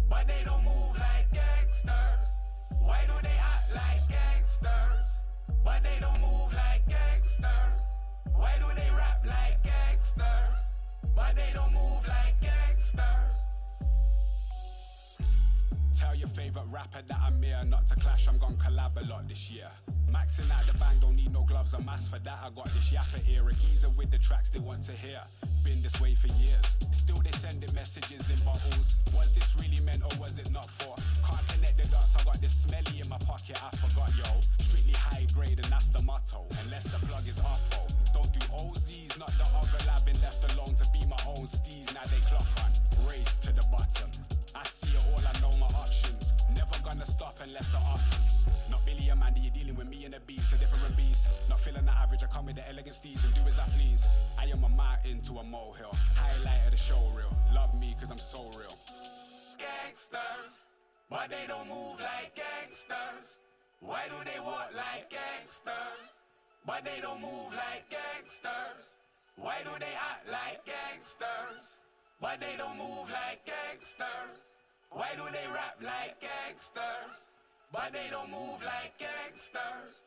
Speaker 13: but they don't move like gangsters? Why do they act like gangsters, but they don't move like gangsters? Why do they rap like gangsters, but they don't move like gangsters? Tell your favorite rapper that I'm here, not to clash, I'm gon' collab a lot this year. Maxing out the bang, don't need no gloves or mask for that. I got this yapper ear, a geezer with the tracks they want to hear. Been this way for years, still they sending messages in bottles. Was this really meant or was it not for? Can't connect the dots, I got this smelly in my pocket, I forgot yo. Strictly high grade and that's the motto, unless the plug is awful. Don't do OZs, not the other lab, been left alone to be my own steez. Now they clock on, race to the bottom. I see it all, I know my options. Never gonna stop unless I often. Not Billy and Mandy, you're dealing with me and a beast, a different beast. Not feeling the average, I come with the elegant steez and do as I please. I am a mountain to a molehill, highlight of the show reel. Love me cause I'm so real. Gangsters, but they don't move like gangsters. Why do they walk like gangsters, but they don't move like gangsters? Why do they act like gangsters, but they don't move like gangsters? Why do they rap like gangsters, but they don't move like gangsters?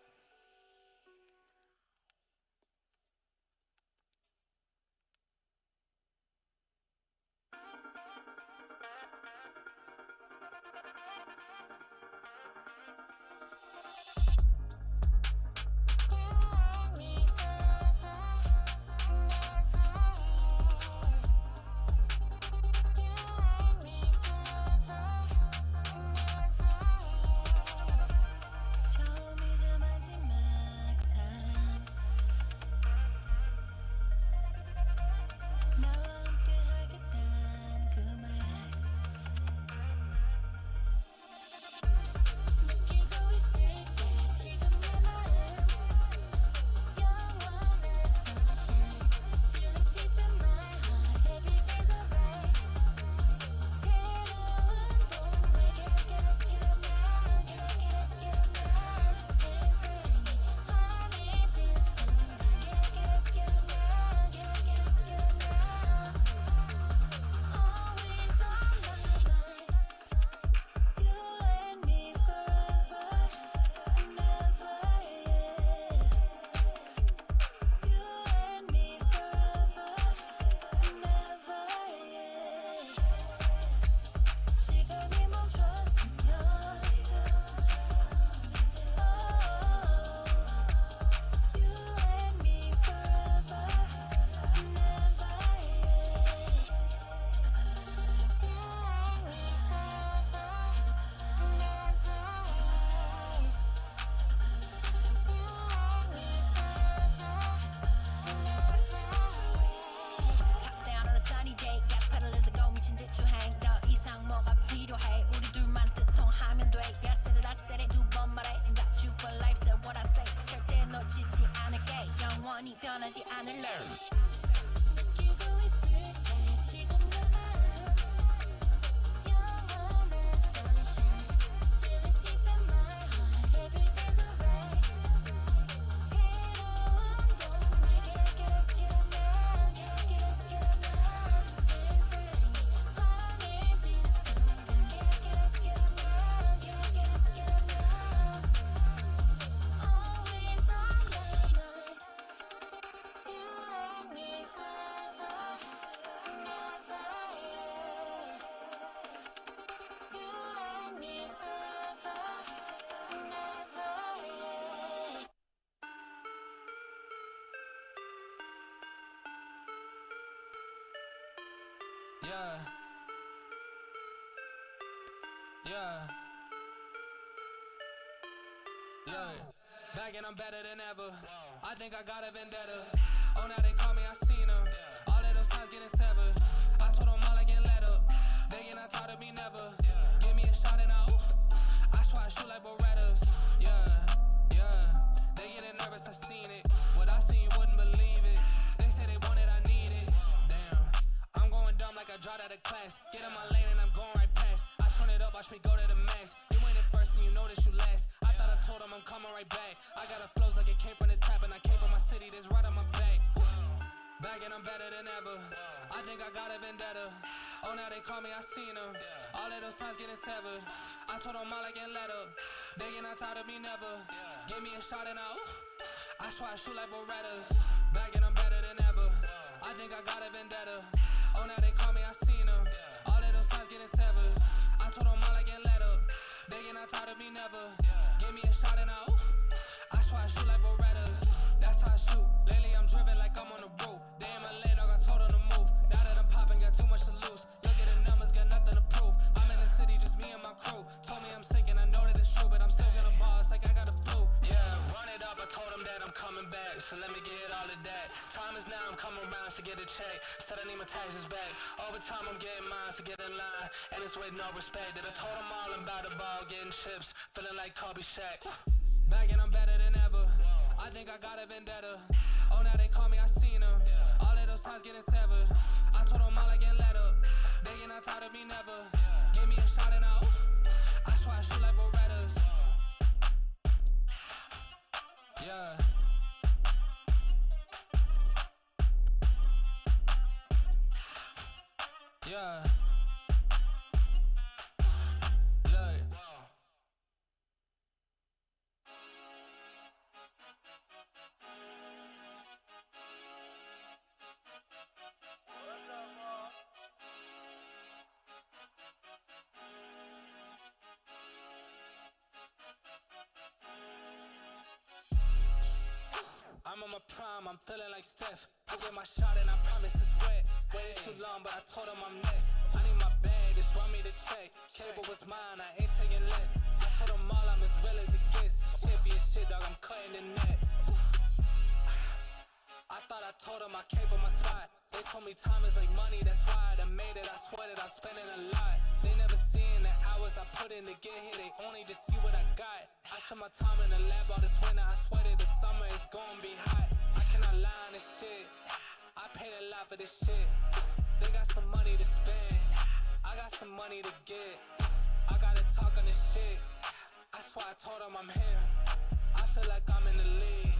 Speaker 13: 변하지 않을래. 느끼고 있을게 지금 내 마음 영원한 sunshine. Feel it deep in my heart. Every day's alright. 새로운 봄을 get up now. Get up now. 세상이 환해진 순간 get up now. Get up now. Always on my mind. You and me forever, never, yeah. You and me forever, never, yeah.
Speaker 14: Yeah. Yeah. Look, back and I'm better than ever. I think I got a vendetta. Oh, now they call me, I seen them. All of those times getting severed. I told them all I get let up. Begging, I taught to be never. Give me a shot and I swear I shoot like Berettas. Yeah, yeah. They getting nervous, I seen it. What I seen, you wouldn't believe it. They say they want it, I need it. Damn, I'm going dumb like I dropped out of class. Get in my lane and I'm going right past. I turn it up, watch me go to the max. You ain't it first and you know that you last. I thought I told them I'm coming right back. I got a flows like it came from the tap and I came from my city, this right on my back. Oof. Back and I'm better than ever. I think I got a vendetta. Oh, now they call me, I seen them. All of those times getting severed. I told them all I can let up. They get not tired of me never. Give me a shot and I swear I shoot like Berettas. Back and I'm better than ever. I think I got a vendetta. Oh, now they call me, I seen them. All of those times getting severed. I told them all I can let up. They get not tired of me never. Give me a shot and I swear I shoot like Berettas. That's how I shoot. Lately I'm driven like I'm on the road. They in my lane, dog, I told them to move. Now that I'm popping, got too much to lose. Look at the numbers, got nothing to prove. I'm in the city, just me and my crew. Told me I'm sick and I know that it's true, but I'm still gonna ball. It's like I got a flu. Yeah, run it up, I told them that I'm coming back. So let me get all of that. Time is now, I'm coming around to get a check. Said I need my taxes back. Over time, I'm getting mine to get in line. And it's with no respect. That I told them all about the ball, getting chips. Feeling like Kobe Shaq. Back and I'm better than ever. I think I got a vendetta. Oh, now they call me, I seen them. All of those times getting severed. I told them all I can let up. They get not tired of me never. Give me a shot and I swear I shoot like Berettas. Yeah. Yeah. Look. I'm on my prime, I'm feeling like Steph. I get my shot and I promise it's wet. Waited too long, but I told him I'm next. I need my bag, just run me the check. Cable was mine, I ain't taking less. I told them all I'm as real as it gets. Shit be a shit, dog, I'm cutting the net. I thought I told them I came for my spot. They told me time is like money, that's why I done made it. I swear that I'm spending a lot. They never seen the hours I put in to get here. They only just see what I got. I spent my time in the lab all this winter. I swear that the summer is gonna be hot. I cannot lie on this shit. I paid a lot for this shit. They got some money to spend. I got some money to get. I gotta talk on this shit. I swear I told them I'm here. I feel like I'm in the league.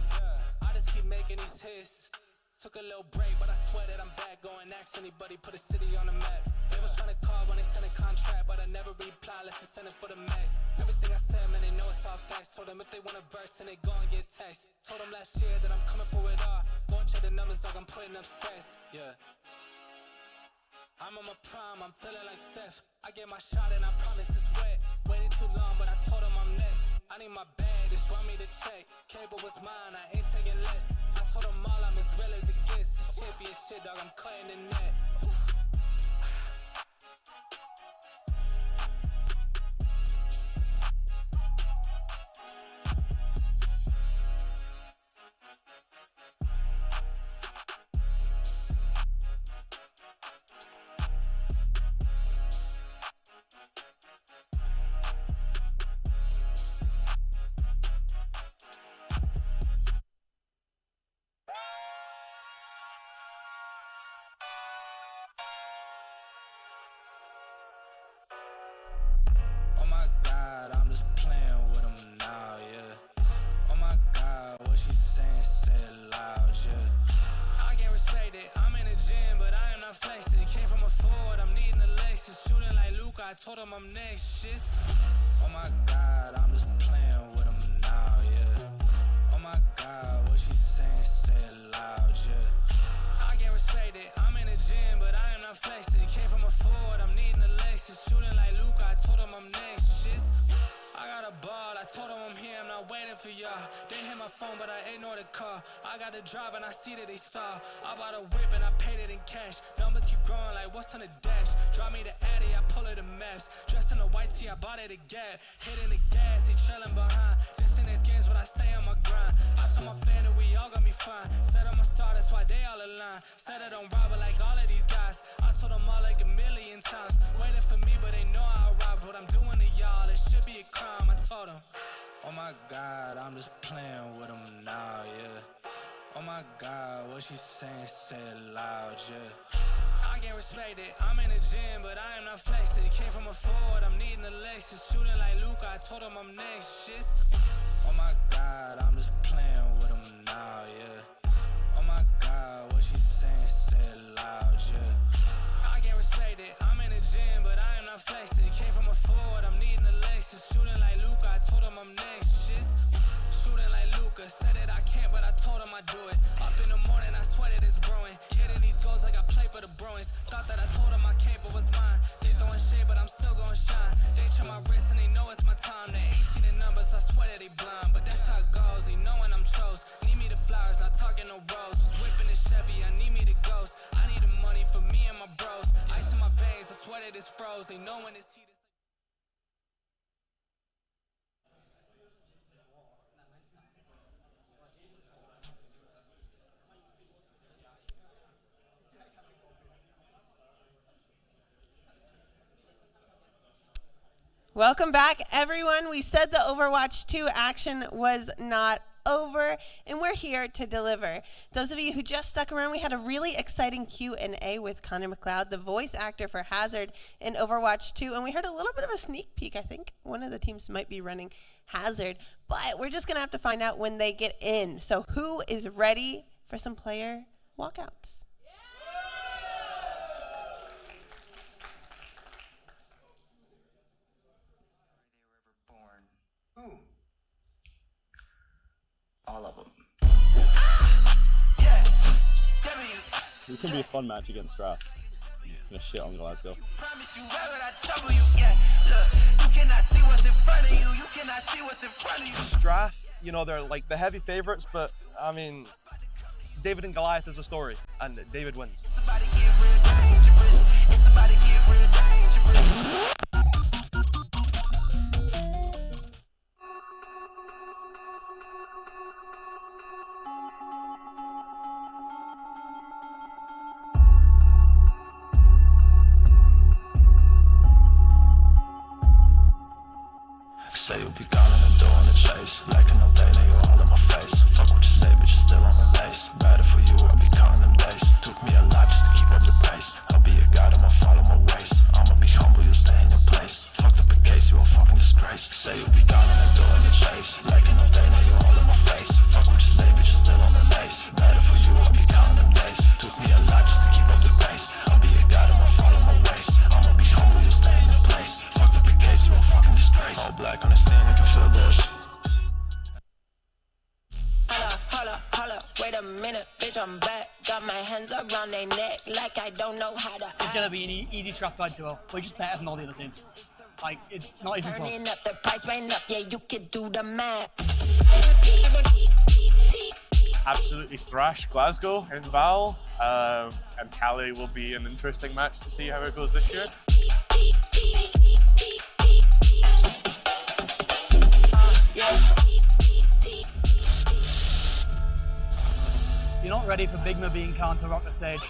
Speaker 14: I just keep making these hits. Took a little break, but I swear that I'm back. Go and ask anybody, put a city on the map. They was trying to call when they sent a contract, but I never reply unless they send it for the max. Everything I said, man, they know it's all facts. Told them if they want a verse, and they go and get text. Told them last year that I'm coming for it all. Go and check the numbers, dog, I'm putting up stats. Yeah. I'm on my prime, I'm feeling like Steph. I get my shot and I promise it's wet. Waited too long, but I told them I'm next. I need my bag, just run me the check. Cable was mine, I ain't taking less. I told them all I'm as real as it gets. Shit be a shit, dog, I'm cutting the net. Oh my God, I'm just playing with them now, yeah. Oh my God, what she saying, say it loud, yeah. I can't respect it, I'm in the gym, but I am not flexing. Came from a Ford, I'm needing a Lexus. Shooting like Luke, I told him I'm next, shit. Oh my God, I'm just playing with them now, yeah. Oh my God, what she saying, say it loud, yeah. I can't respect it, I'm in the gym, but I am not flexing. Came from a Ford, I'm needing a Lexus. Shooting like Luke, I told him I'm next, shit. I got a ball, I told him I'm here, I'm not waiting for y'all. They hit my phone, but I ignore the call. I got to drive and I see that they stall. I bought a whip and I paid it in cash. Numbers keep growing like what's on the dash. Drive me to Addy, I pull it the maps. Dressed in a white tee, I bought it a Gap. Hitting the gas, he trailing behind. This in his games, but I stay on my grind. I told my fan that we all got me fine. Said I'm a star, that's why they all align. Said I don't rob it like all of these guys. I told them all like a million times. Waiting for me, but they know I arrived. What I'm doing to y'all, it should be a crime. I told them, oh my God, I'm just playing with them now, yeah. Oh my God, what she saying, say it loud, yeah. I can't respect it, I'm in the gym, but I am not flexing. Came from a Ford, I'm needing a Lexus. Shooting like Luke, I told him I'm next, shit. Oh my God, I'm just playing with them now, yeah. Oh my God, what she saying, that they blind, but that's how it goes. They knowing I'm chose. Need me the flowers, not talking no rose. Whipping the Chevy, I need me the ghost. I need the money for me and my bros. Ice in my veins, I swear that it's froze. They know when it's heat.
Speaker 3: Welcome back, everyone. We said the Overwatch 2 action was not over, and we're here to deliver. Those of you who just stuck around, we had a really exciting Q&A with Connor McLeod, the voice actor for Hazard in Overwatch 2, and we heard a little bit of a sneak peek. I think one of the teams might be running Hazard, but we're just going to have to find out when they get in. So who is ready for some player walkouts?
Speaker 12: All of them. This is going to be a fun match against Strath. I'm going to shit on Glasgow.
Speaker 15: Strath, you know, they're like the heavy favourites, but I mean, David and Goliath is a story, and David wins.
Speaker 16: Say you'll be gone in the door in the chase. Like an day, now you're all in my face. Fuck what you say, but you're still on the base. Better for you, I'll be counting them days. Took me a lot just to keep up the pace. I'll be a god, I'ma follow my ways. I'ma be humble, you'll stay in your place. Fucked up a case, you a fucking disgrace. Say you'll be gone in the door in the chase. Like an day, now you're all in my face. Fuck what you say, but you're still on the base. Better for you, I'll be counting them days. Took me a lot just to keep up the pace. I'll be a god, I'ma follow my ways. I'ma be humble, you'll stay in your place. Fucked up a case, you a fucking disgrace. All black on the scene, I can feel this.
Speaker 1: Holla, wait a minute, bitch, I'm back. Got my hands around their neck like I don't know how to act.
Speaker 17: It's gonna be an easy Strathclyde duo. We're just better than all the other teams. Like, it's not even close.
Speaker 1: Turning up the price right up, yeah, you can do the math.
Speaker 18: Absolutely thrash Glasgow in Val, and Cali will be an interesting match to see how it goes this year.
Speaker 17: You're not ready for Big Mabine Khan to rock the stage.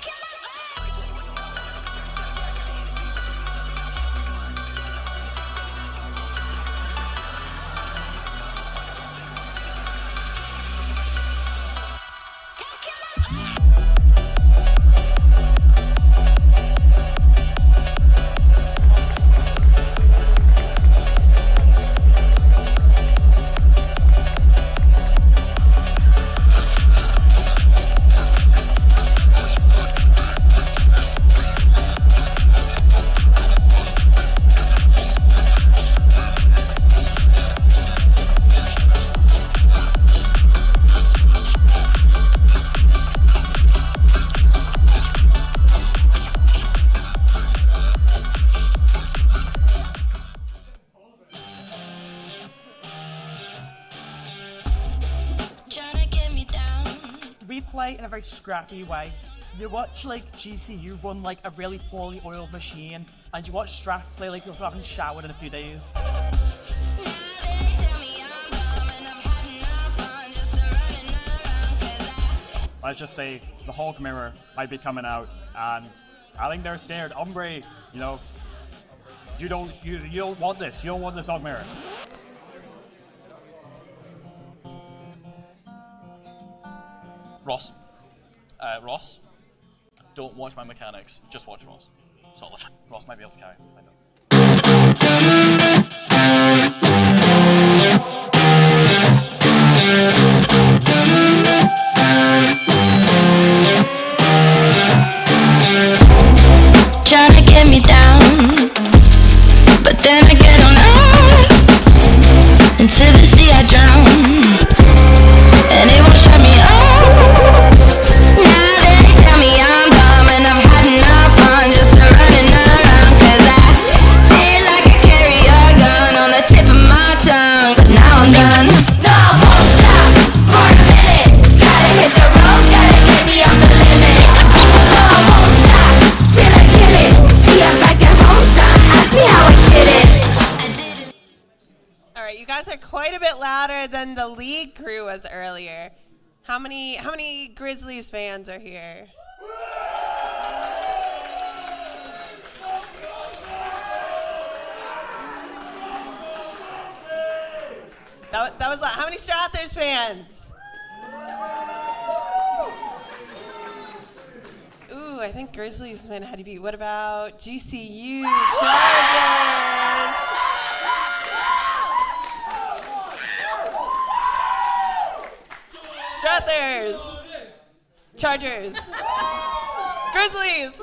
Speaker 17: We play in a very scrappy way. You watch like GCU run like a really poorly oiled machine, and you watch Strath play like you haven't showered in a few days.
Speaker 19: Let's just say the Hulk mirror might be coming out, and I think they're scared. Ombre, you know, you don't want this. You don't want this Hulk mirror.
Speaker 9: Ross, don't watch my mechanics, just watch Ross. Solid. Ross might be able to carry. We'll find out.
Speaker 2: Tryna get me down, but then I get on up. Into the sea I drown, and it won't shut me up. Now they tell me I'm dumb and I've had enough fun just running around, 'cause I London. No, I won't stop for a minute. Gotta hit the road, gotta get beyond the limit. No, I won't stop till I kill it. See, I'm back at home, son. Ask me how I did it.
Speaker 3: All right, you guys are quite a bit louder than the league crew was earlier. How many Grizzlies fans are here? That was how many Strathers fans? Ooh, I think Grizzlies win ahead of you. What about GCU Chargers? Strathers, Chargers, Grizzlies.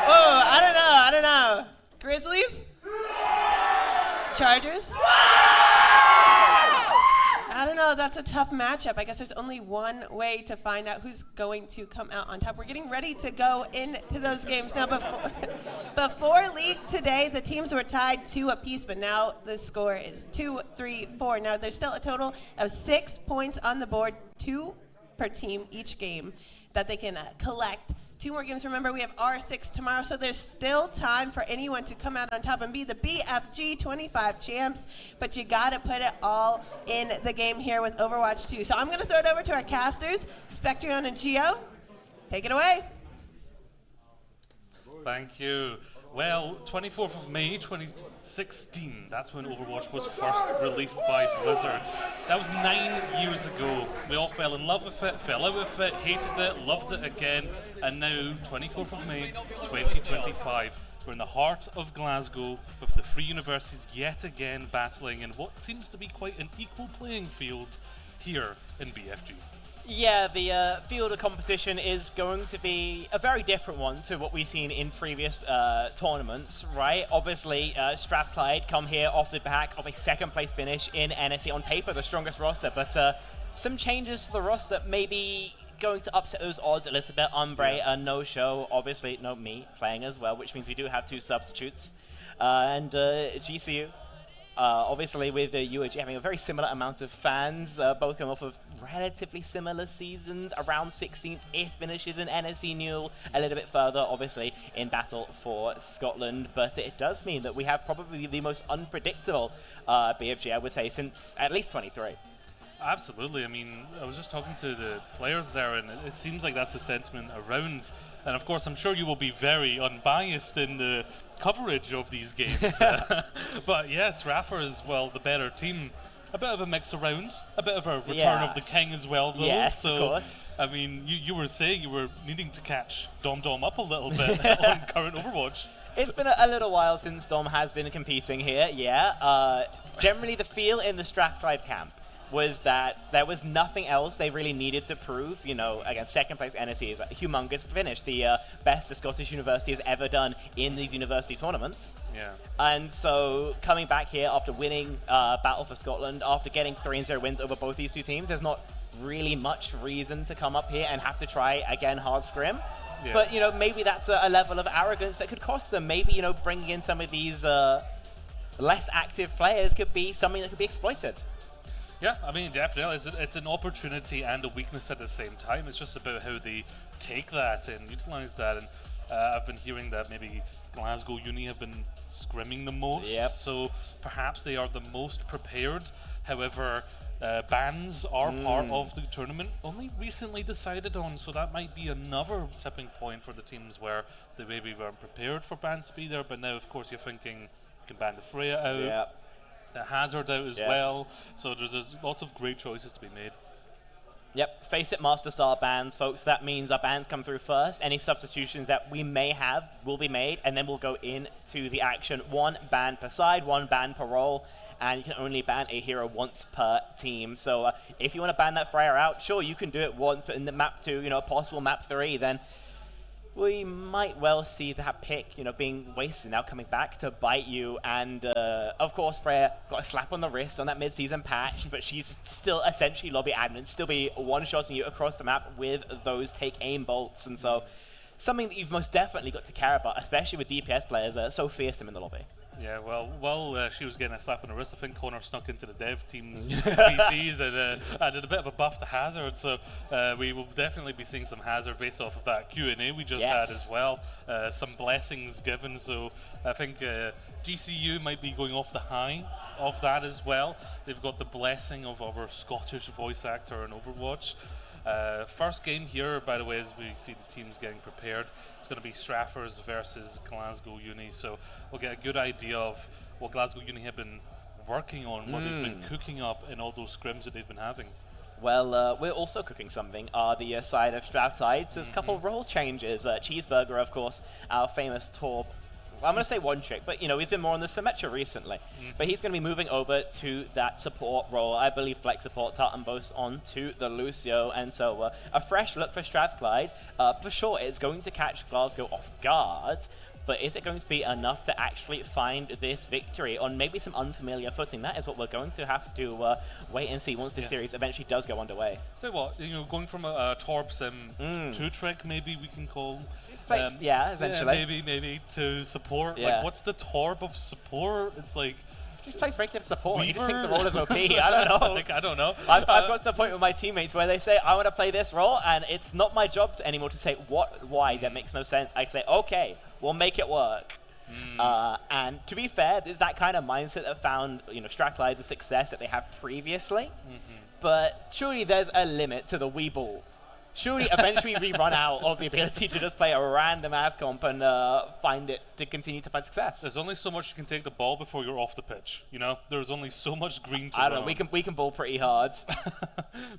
Speaker 3: Oh, I don't know. Grizzlies, Chargers. I don't know, that's a tough matchup. I guess there's only one way to find out who's going to come out on top. We're getting ready to go into those games now. Before league today, the teams were tied 2 apiece, but now the score is 2-3-4. Now there's still a total of 6 points on the board, 2 per team each game that they can collect. 2 more games. Remember, we have R6 tomorrow, so there's still time for anyone to come out on top and be the BFG 25 champs, but you got to put it all in the game here with Overwatch 2. So I'm going to throw it over to our casters, Spectrion and Gio. Take it away.
Speaker 20: Thank you. Well, 24th of May 2016, that's when Overwatch was first released by Blizzard. That was 9 years ago. We all fell in love with it, fell out with it, hated it, loved it again, and now, 24th of May 2025, we're in the heart of Glasgow with the three universities yet again battling in what seems to be quite an equal playing field here in BFG.
Speaker 10: Yeah, the field of competition is going to be a very different one to what we've seen in previous tournaments, right? Obviously, Strathclyde come here off the back of a second place finish in NSE, on paper the strongest roster, but some changes to the roster may be going to upset those odds a little bit. Umbre, no-show, obviously, no, me playing as well, which means we do have 2 substitutes. And GCU. Obviously, with UAG having a very similar amount of fans, both come off of relatively similar seasons, around 16th, 8th finishes in NSE Newell, a little bit further, obviously, in battle for Scotland. But it does mean that we have probably the most unpredictable BFG, I would say, since at least 23.
Speaker 20: Absolutely. I mean, I was just talking to the players there, and it seems like that's the sentiment around. And of course, I'm sure you will be very unbiased in the coverage of these games. But yes, Rafa is, well, the better team. A bit of a mix around, a bit of a return of the king as well, though.
Speaker 10: Yes,
Speaker 20: so,
Speaker 10: of course.
Speaker 20: I mean, you were saying you were needing to catch Dom up a little bit on current Overwatch.
Speaker 10: It's been a little while since Dom has been competing here, yeah. Generally, the feel in the Strathclyde camp was that there was nothing else they really needed to prove. You know, again, second place NSE is a humongous finish, the best the Scottish University has ever done in these university tournaments.
Speaker 20: Yeah.
Speaker 10: And so coming back here after winning Battle for Scotland, after getting 3-0 wins over both these two teams, there's not really much reason to come up here and have to try again hard scrim. Yeah. But, you know, maybe that's a level of arrogance that could cost them. Maybe, you know, bringing in some of these less active players could be something that could be exploited.
Speaker 20: Yeah, I mean, definitely. It's an opportunity and a weakness at the same time. It's just about how they take that and utilize that. And I've been hearing that maybe Glasgow Uni have been scrimming the most.
Speaker 10: Yep.
Speaker 20: So perhaps they are the most prepared. However, bans are part of the tournament only recently decided on. So that might be another tipping point for the teams where they maybe weren't prepared for bans to be there. But now, of course, you're thinking you can ban the Freya out.
Speaker 10: Yep.
Speaker 20: The Hazard out as well, so there's lots of great choices to be made.
Speaker 10: Yep, face it, Master Star bans, folks. That means our bans come through first. Any substitutions that we may have will be made, and then we'll go into the action. 1 ban per side, 1 ban per role, and you can only ban a hero once per team. So if you want to ban that Freya out, sure, you can do it once, but in the map 2, you know, possible map 3, then we might well see that pick, you know, being wasted now, coming back to bite you. And of course, Freya got a slap on the wrist on that mid-season patch, but she's still essentially lobby admin, still be one-shotting you across the map with those take aim bolts. And so something that you've most definitely got to care about, especially with DPS players that are so fearsome in the lobby.
Speaker 20: Yeah, well, while she was getting a slap on the wrist, I think Connor snuck into the dev team's PCs and added a bit of a buff to Hazard. So we will definitely be seeing some Hazard based off of that Q&A we just had as well. Some blessings given. So I think GCU might be going off the high of that as well. They've got the blessing of our Scottish voice actor in Overwatch. First game here, by the way, as we see the teams getting prepared, it's going to be Straffers versus Glasgow Uni, so we'll get a good idea of what Glasgow Uni have been working on, what they've been cooking up in all those scrims that they've been having.
Speaker 10: Well, we're also cooking something on the side of Strathclyde. So there's a couple of role changes. Cheeseburger, of course, our famous Torb. I'm going to say one trick, but he's been more on the Symmetra recently. But he's going to be moving over to that support role. I believe flex support Tartanbos onto the Lucio, and so a fresh look for Strathclyde. For sure, it's going to catch Glasgow off guard. But is it going to be enough to actually find this victory on maybe some unfamiliar footing? That is what we're going to have to wait and see once this series eventually does go underway.
Speaker 20: Tell you what, going from a Torb Sim 2 trick, maybe we can call.
Speaker 10: Essentially.
Speaker 20: Maybe to support.
Speaker 10: Yeah.
Speaker 20: Like, what's the Torb of support? It's like.
Speaker 10: Just play regular support.
Speaker 20: Weaver?
Speaker 10: He just thinks the role is OP. I don't know.
Speaker 20: I don't know.
Speaker 10: I've got to the point with my teammates where they say, I want to play this role, and it's not my job anymore to say why, that makes no sense. I say, okay, we'll make it work. And to be fair, there's that kind of mindset that found Strathclyde the success that they have previously. But surely there's a limit to the Weeble. Surely eventually we run out of the ability to just play a random ass comp and find it to continue to find success.
Speaker 20: There's only so much you can take the ball before you're off the pitch. There's only so much green to
Speaker 10: I don't
Speaker 20: run.
Speaker 10: know. We can ball pretty hard.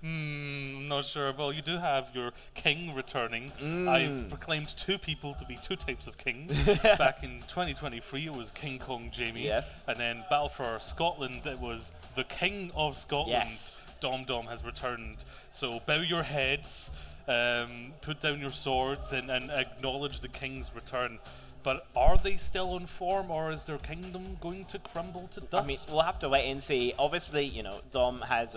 Speaker 20: Not sure. Well, you do have your king returning. I've proclaimed 2 people to be 2 types of kings. Back in 2023, it was King Kong Jamie.
Speaker 10: Yes.
Speaker 20: And then Battle for Scotland, it was the King of Scotland.
Speaker 10: Yes.
Speaker 20: Dom has returned. So bow your heads, put down your swords, and acknowledge the king's return. But are they still on form, or is their kingdom going to crumble to dust?
Speaker 10: I mean, we'll have to wait and see. Obviously, Dom has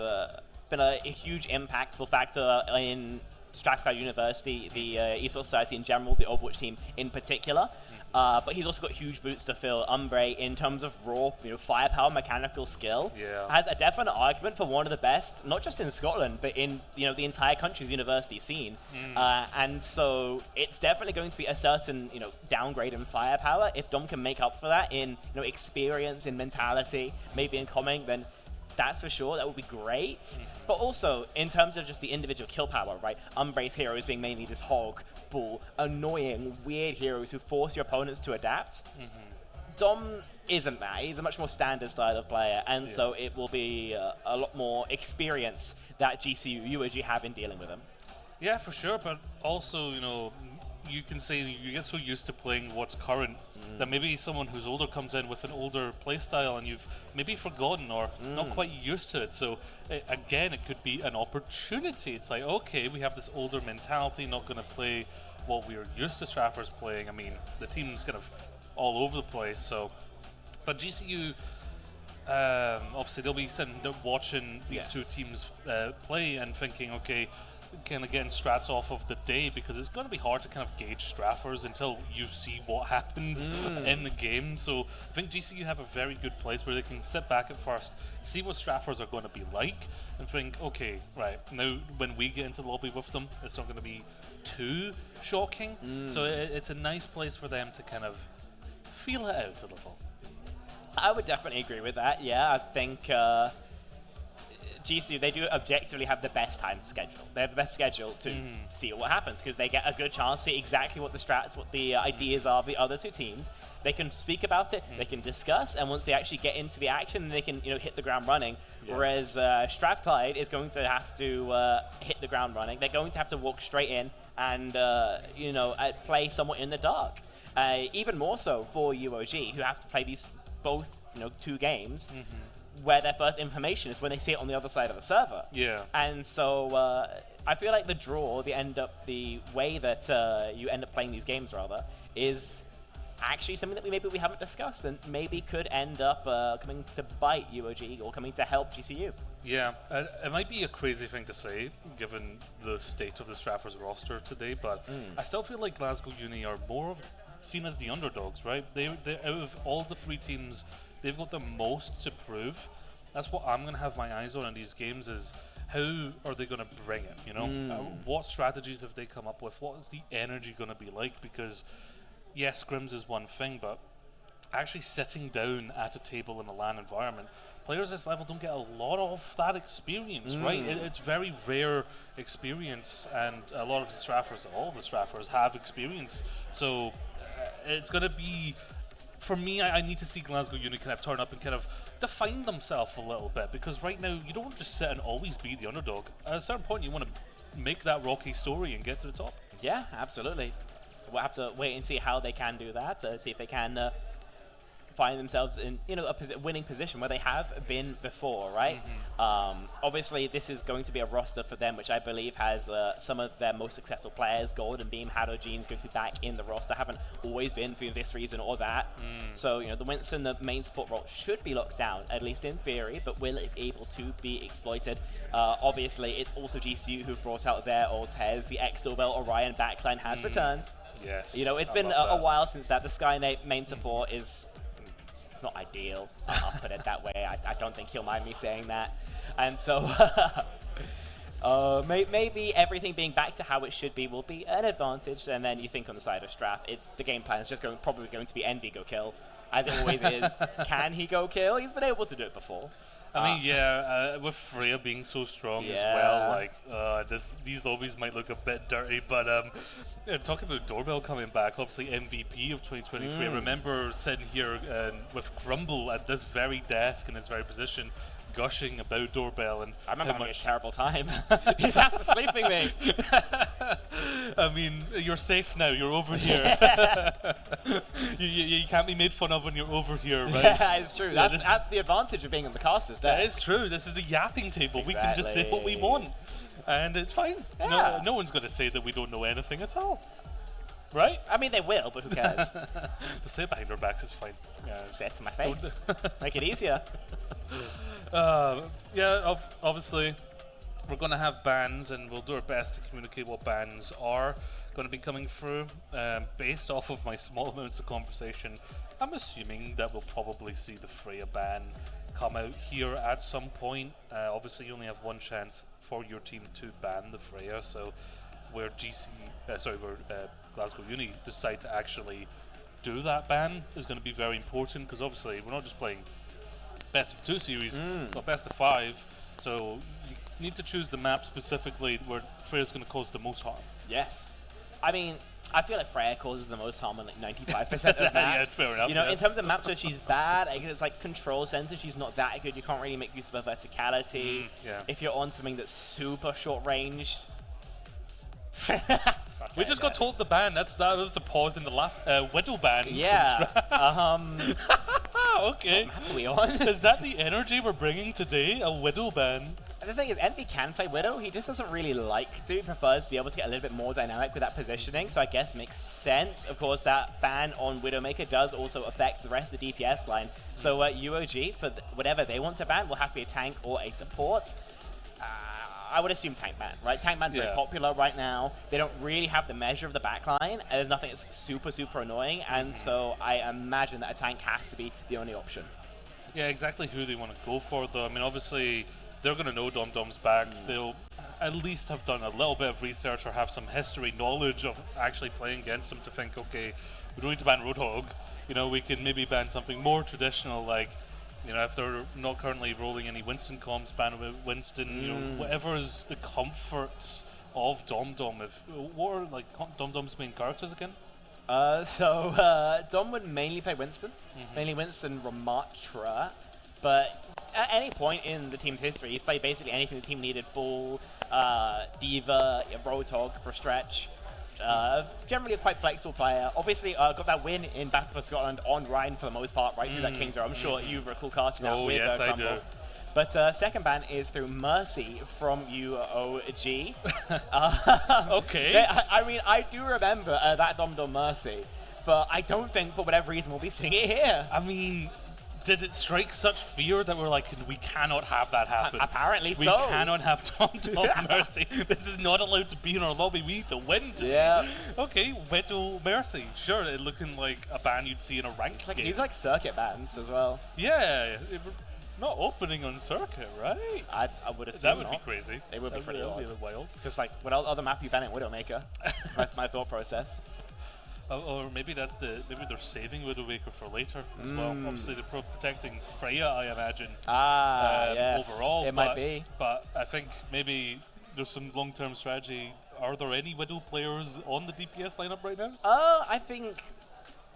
Speaker 10: been a huge impactful factor in Strathclyde University, the esports society in general, the Overwatch team in particular. But he's also got huge boots to fill. Umbre, in terms of raw, firepower, mechanical skill, has a definite argument for one of the best, not just in Scotland, but in the entire country's university scene. And so it's definitely going to be a certain downgrade in firepower. If Dom can make up for that in experience, in mentality, maybe in coming, then that's for sure. That would be great. But also, in terms of just the individual kill power, right? Umbre's heroes being mainly this hog, bull, annoying, weird heroes who force your opponents to adapt. Dom isn't that. He's a much more standard style of player, and so it will be a lot more experience that GCU UOG have in dealing with him.
Speaker 20: Yeah, for sure. But also, you can say you get so used to playing what's current that maybe someone who's older comes in with an older playstyle and you've maybe forgotten or not quite used to it. So again, it could be an opportunity. It's like, okay, we have this older mentality, not going to play what we are used to Straffers playing. I mean, the team's kind of all over the place. So, but GCU, obviously, they'll be sitting watching these 2 teams play and thinking, okay, kind of getting strats off of the day, because it's going to be hard to kind of gauge Straffers until you see what happens in the game. So I think GCU have a very good place where they can sit back at first, see what Straffers are going to be like, and think, okay, right, now when we get into the lobby with them, it's not going to be too shocking. So it's a nice place for them to kind of feel it out a little.
Speaker 10: I would definitely agree with that. Yeah, I think GCU, they do objectively have the best time schedule. They have the best schedule to see what happens, because they get a good chance to see exactly what the strats, what the ideas are of the other 2 teams. They can speak about it, they can discuss, and once they actually get into the action, they can hit the ground running. Whereas Strathclyde is going to have to hit the ground running. They're going to have to walk straight in and play somewhat in the dark. Even more so for UOG, who have to play these both 2 games. Where their first information is when they see it on the other side of the server.
Speaker 20: Yeah.
Speaker 10: And so I feel like the way that you end up playing these games, rather, is actually something that we haven't discussed and maybe could end up coming to bite UOG or coming to help GCU.
Speaker 20: Yeah, it might be a crazy thing to say, given the state of the Straffers roster today, but I still feel like Glasgow Uni are more of seen as the underdogs, right? They out of all the 3 teams, they've got the most to prove. That's what I'm going to have my eyes on in these games is how are they going to bring it, you know? What strategies have they come up with? What is the energy going to be like? Because, yes, scrims is one thing, but actually sitting down at a table in a LAN environment, players this level don't get a lot of that experience, right? It's very rare experience, and a lot of the Straffers, all the Straffers have experience. So it's going to be, for me, I need to see Glasgow Uni kind of turn up and kind of define themselves a little bit, because right now you don't just sit and always be the underdog. At a certain point you want to make that rocky story and get to the top.
Speaker 10: Yeah, absolutely. We'll have to wait and see how they can do that, see if they can find themselves in a winning position where they have been before, right? Obviously, this is going to be a roster for them, which I believe has some of their most successful players. Golden Beam, Hado Gene's going to be back in the roster. Haven't always been for this reason or that. So, the Winston, the main support role, should be locked down, at least in theory, but will it be able to be exploited? Obviously, it's also GCU who've brought out their Ortez. The ex-Doorbell Orion backline has returned.
Speaker 20: Yes.
Speaker 10: It's been a while since that. The Skynet main support is not ideal. I'll put it that way. I don't think he'll mind me saying that. And so maybe everything being back to how it should be will be an advantage. And then you think on the side of Straff, the game plan is just probably going to be Envy go kill, as it always is. Can he go kill? He's been able to do it before.
Speaker 20: I mean, with Freya being so strong as well, like these lobbies might look a bit dirty, but talking about Doorbell coming back, obviously MVP of 2023. I remember sitting here with Grumble at this very desk in this very position, gushing about Doorbell, and
Speaker 10: I remember having a terrible time. His ass was sleeping me.
Speaker 20: I mean, you're safe now. You're over here. you can't be made fun of when you're over here, right?
Speaker 10: Yeah, it's true. That's the advantage of being on the casters desk.
Speaker 20: That is true. This is the yapping table. We can just say what we want, and it's fine.
Speaker 10: Yeah.
Speaker 20: No one's going to say that we don't know anything at all. Right?
Speaker 10: I mean, they will, but who cares?
Speaker 20: To say it behind our backs is fine.
Speaker 10: Say it to my face. Make it easier.
Speaker 20: Obviously, we're going to have bans, and we'll do our best to communicate what bans are going to be coming through. Based off of my small amounts of conversation, I'm assuming that we'll probably see the Freya ban come out here at some point. Obviously, you only have one chance for your team to ban the Freya, so where Glasgow Uni decide to actually do that ban is going to be very important, because obviously we're not just playing best of 2 series, but best of 5, so you need to choose the map specifically where Freya's going to cause the most harm.
Speaker 10: Yes. I mean, I feel like Freya causes the most harm on like 95% of maps.
Speaker 20: Yeah, fair enough.
Speaker 10: In terms of maps where she's bad, it's like control center, she's not that good. You can't really make use of her verticality. If you're on something that's super short range.
Speaker 20: We just got told the ban. That was the pause in the laugh. Widow ban.
Speaker 10: Yeah.
Speaker 20: Okay.
Speaker 10: What map are we on?
Speaker 20: Is that the energy we're bringing today? A Widow ban.
Speaker 10: And the thing is, Envy can play Widow. He just doesn't really like to. He prefers to be able to get a little bit more dynamic with that positioning. So I guess makes sense. Of course, that ban on Widowmaker does also affect the rest of the DPS line. So UOG, for whatever they want to ban, will have to be a tank or a support. I would assume tank ban, right? Tank ban's very popular right now. They don't really have the measure of the backline, and there's nothing that's super, super annoying, and so I imagine that a tank has to be the only option.
Speaker 20: Yeah, exactly who they want to go for, though. I mean, obviously, they're going to know Domdom's back. They'll at least have done a little bit of research or have some history knowledge of actually playing against him to think, okay, we don't need to ban Roadhog. We can maybe ban something more traditional, like, if they're not currently rolling any Winston comps, ban Winston, whatever is the comforts of Domdom. What are Domdom's main characters again?
Speaker 10: Dom would mainly play Winston, mainly Winston Ramatra, but at any point in the team's history, he's played basically anything the team needed: Bull, Diva, Roadhog for stretch. Generally a quite flexible player. Obviously, got that win in Battle for Scotland on Rhine for the most part, right through that King's Row. I'm sure you recall casting that with
Speaker 20: yes, I
Speaker 10: Grumble.
Speaker 20: do.
Speaker 10: But second ban is through Mercy from UOG.
Speaker 20: Okay.
Speaker 10: I mean, I do remember that Domdom Mercy, but I don't think for whatever reason we'll be seeing it here.
Speaker 20: I mean, did it strike such fear that we're like, we cannot have that happen?
Speaker 10: Apparently
Speaker 20: we
Speaker 10: so.
Speaker 20: cannot have Tom Mercy. This is not allowed to be in our lobby. We need to win.
Speaker 10: Yeah.
Speaker 20: Okay, Widow Mercy. Sure, it looking like a ban you'd see in a ranked game.
Speaker 10: He's like circuit bans as well.
Speaker 20: Yeah, not opening on circuit, right?
Speaker 10: I would assume
Speaker 20: that would
Speaker 10: not.
Speaker 20: be crazy.
Speaker 10: It would be pretty
Speaker 20: That would
Speaker 10: odd.
Speaker 20: be wild.
Speaker 10: Because like, what other map you ban in Widowmaker? That's my thought process.
Speaker 20: Or maybe maybe they're saving Widowmaker for later as well. Obviously, they're protecting Freya, I imagine.
Speaker 10: Yes.
Speaker 20: Overall,
Speaker 10: It might be.
Speaker 20: But I think maybe there's some long-term strategy. Are there any Widow players on the DPS lineup right now?
Speaker 10: I think,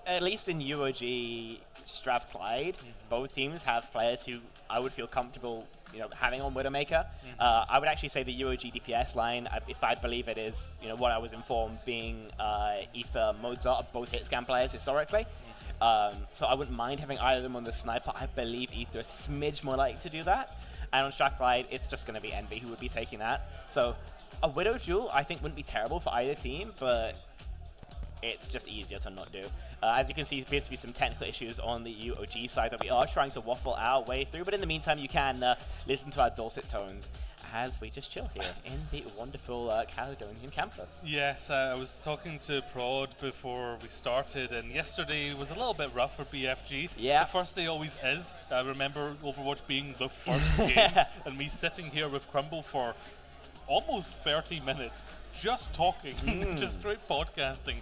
Speaker 10: at least in UOG Strathclyde, both teams have players who I would feel comfortable, having on Widowmaker. I would actually say the UOG DPS line, if I believe it is, what I was informed, being Aether, Mozart are both hit scan players historically. So I wouldn't mind having either of them on the sniper. I believe Aether is a smidge more likely to do that. And on Strathclyde, it's just going to be Envy who would be taking that. So a Widow duel, I think, wouldn't be terrible for either team, but it's just easier to not do. As you can see, there appears to be some technical issues on the UOG side that we are trying to waffle our way through, but in the meantime, you can listen to our dulcet tones as we just chill here in the wonderful Caledonian campus.
Speaker 20: Yes, I was talking to Prod before we started, and yesterday was a little bit rough for BFG.
Speaker 10: Yeah.
Speaker 20: The first day always is. I remember Overwatch being the first game, and me sitting here with Crumble for almost 30 minutes, just talking, just straight podcasting.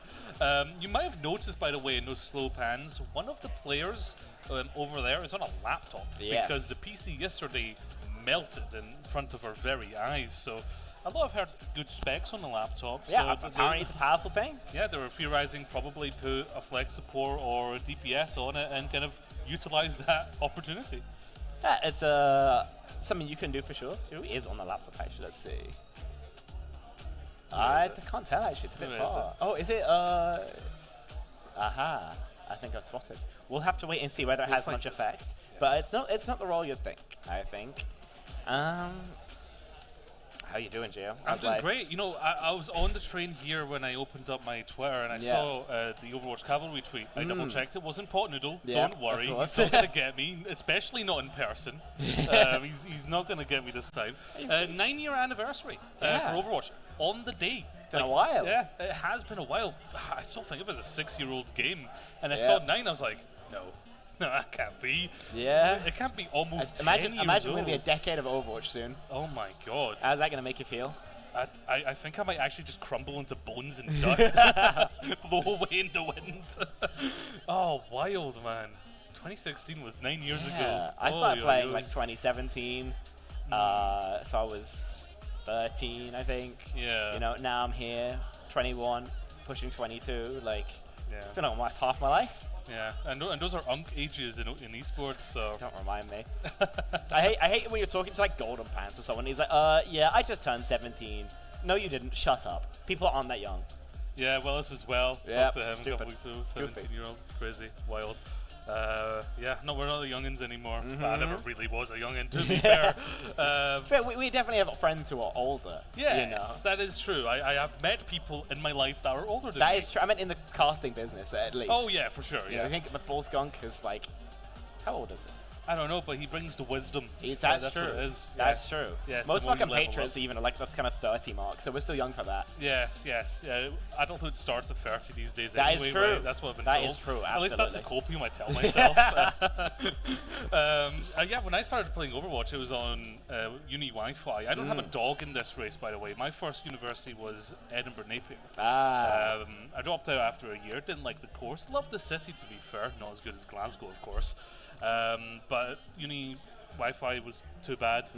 Speaker 20: You might have noticed, by the way, in those slow pans, one of the players over there is on a laptop because the PC yesterday melted in front of our very eyes. So a lot of her good specs on the laptop.
Speaker 10: Yeah,
Speaker 20: so
Speaker 10: apparently it's a powerful thing.
Speaker 20: Yeah, they were theorizing probably put a flex support or a DPS on it and kind of utilize that opportunity.
Speaker 10: Yeah, it's something you can do for sure. Who is on the laptop actually? Let's see. I can't tell actually. It's a bit far. Oh, is it? Aha! I think I've spotted. We'll have to wait and see whether it has much effect. Yes. But it's not. It's not the role you'd think. I think. How you doing, Gio?
Speaker 20: I'm doing great. I was on the train here when I opened up my Twitter and I saw the Overwatch Cavalry tweet. I double checked. It wasn't Pot Noodle.
Speaker 10: Yeah,
Speaker 20: don't worry. He's not going to get me, especially not in person. He's not going to get me this time. 9-year anniversary for Overwatch on the day.
Speaker 10: It's been a while.
Speaker 20: Yeah, it has been a while. I still think of it as a 6-year-old game. And I saw 9, I was like, no, that can't be.
Speaker 10: Yeah.
Speaker 20: It can't be almost 10
Speaker 10: Imagine
Speaker 20: years
Speaker 10: we're
Speaker 20: old.
Speaker 10: going to be a decade of Overwatch soon.
Speaker 20: Oh my god.
Speaker 10: How's that going to make you feel?
Speaker 20: I think I might actually just crumble into bones and dust. Blow away in the wind. Oh, wild, man. 2016 was 9 years ago.
Speaker 10: I started playing like 2017. So I was 13, I think.
Speaker 20: Yeah.
Speaker 10: Now I'm here, 21, pushing 22. Like,
Speaker 20: yeah.
Speaker 10: it's been almost half my life.
Speaker 20: Yeah, and those are ages in esports, so...
Speaker 10: Don't remind me. I hate when you're talking to like Golden Pants or someone. He's like, yeah, I just turned 17. No, you didn't. Shut up. People aren't that young.
Speaker 20: Yeah, Willis as well.
Speaker 10: Yeah,
Speaker 20: Talked to him a couple weeks ago. 17-year-old, crazy, wild. Yeah, no, we're not the youngins anymore. I never really was a youngin, to be fair.
Speaker 10: We definitely have friends who are older.
Speaker 20: Yes, that is true. I have met people in my life that are older than me.
Speaker 10: That is true. I meant in the casting business, at least.
Speaker 20: Oh, yeah, for sure, yeah.
Speaker 10: I think the Bull Skunk is like, how old is he?
Speaker 20: I don't know, but he brings the wisdom.
Speaker 10: That's
Speaker 20: true.
Speaker 10: What it is.
Speaker 20: Yeah.
Speaker 10: That's true.
Speaker 20: Yes,
Speaker 10: most of our compatriots even are like the kind of 30 mark, so we're still young for that.
Speaker 20: Yes. Yeah, adulthood starts at 30 these days
Speaker 10: that
Speaker 20: anyway.
Speaker 10: Is true.
Speaker 20: Right? That's what I've been
Speaker 10: told.
Speaker 20: told.
Speaker 10: That is true, absolutely.
Speaker 20: At least that's a copium I tell myself. Yeah, when I started playing Overwatch, it was on uni Wi-Fi. I don't have a dog in this race, by the way. My first university was Edinburgh Napier. I dropped out after a year, didn't like the course. Loved the city, to be fair. Not as good as Glasgow, of course. But uni Wi-Fi was too bad.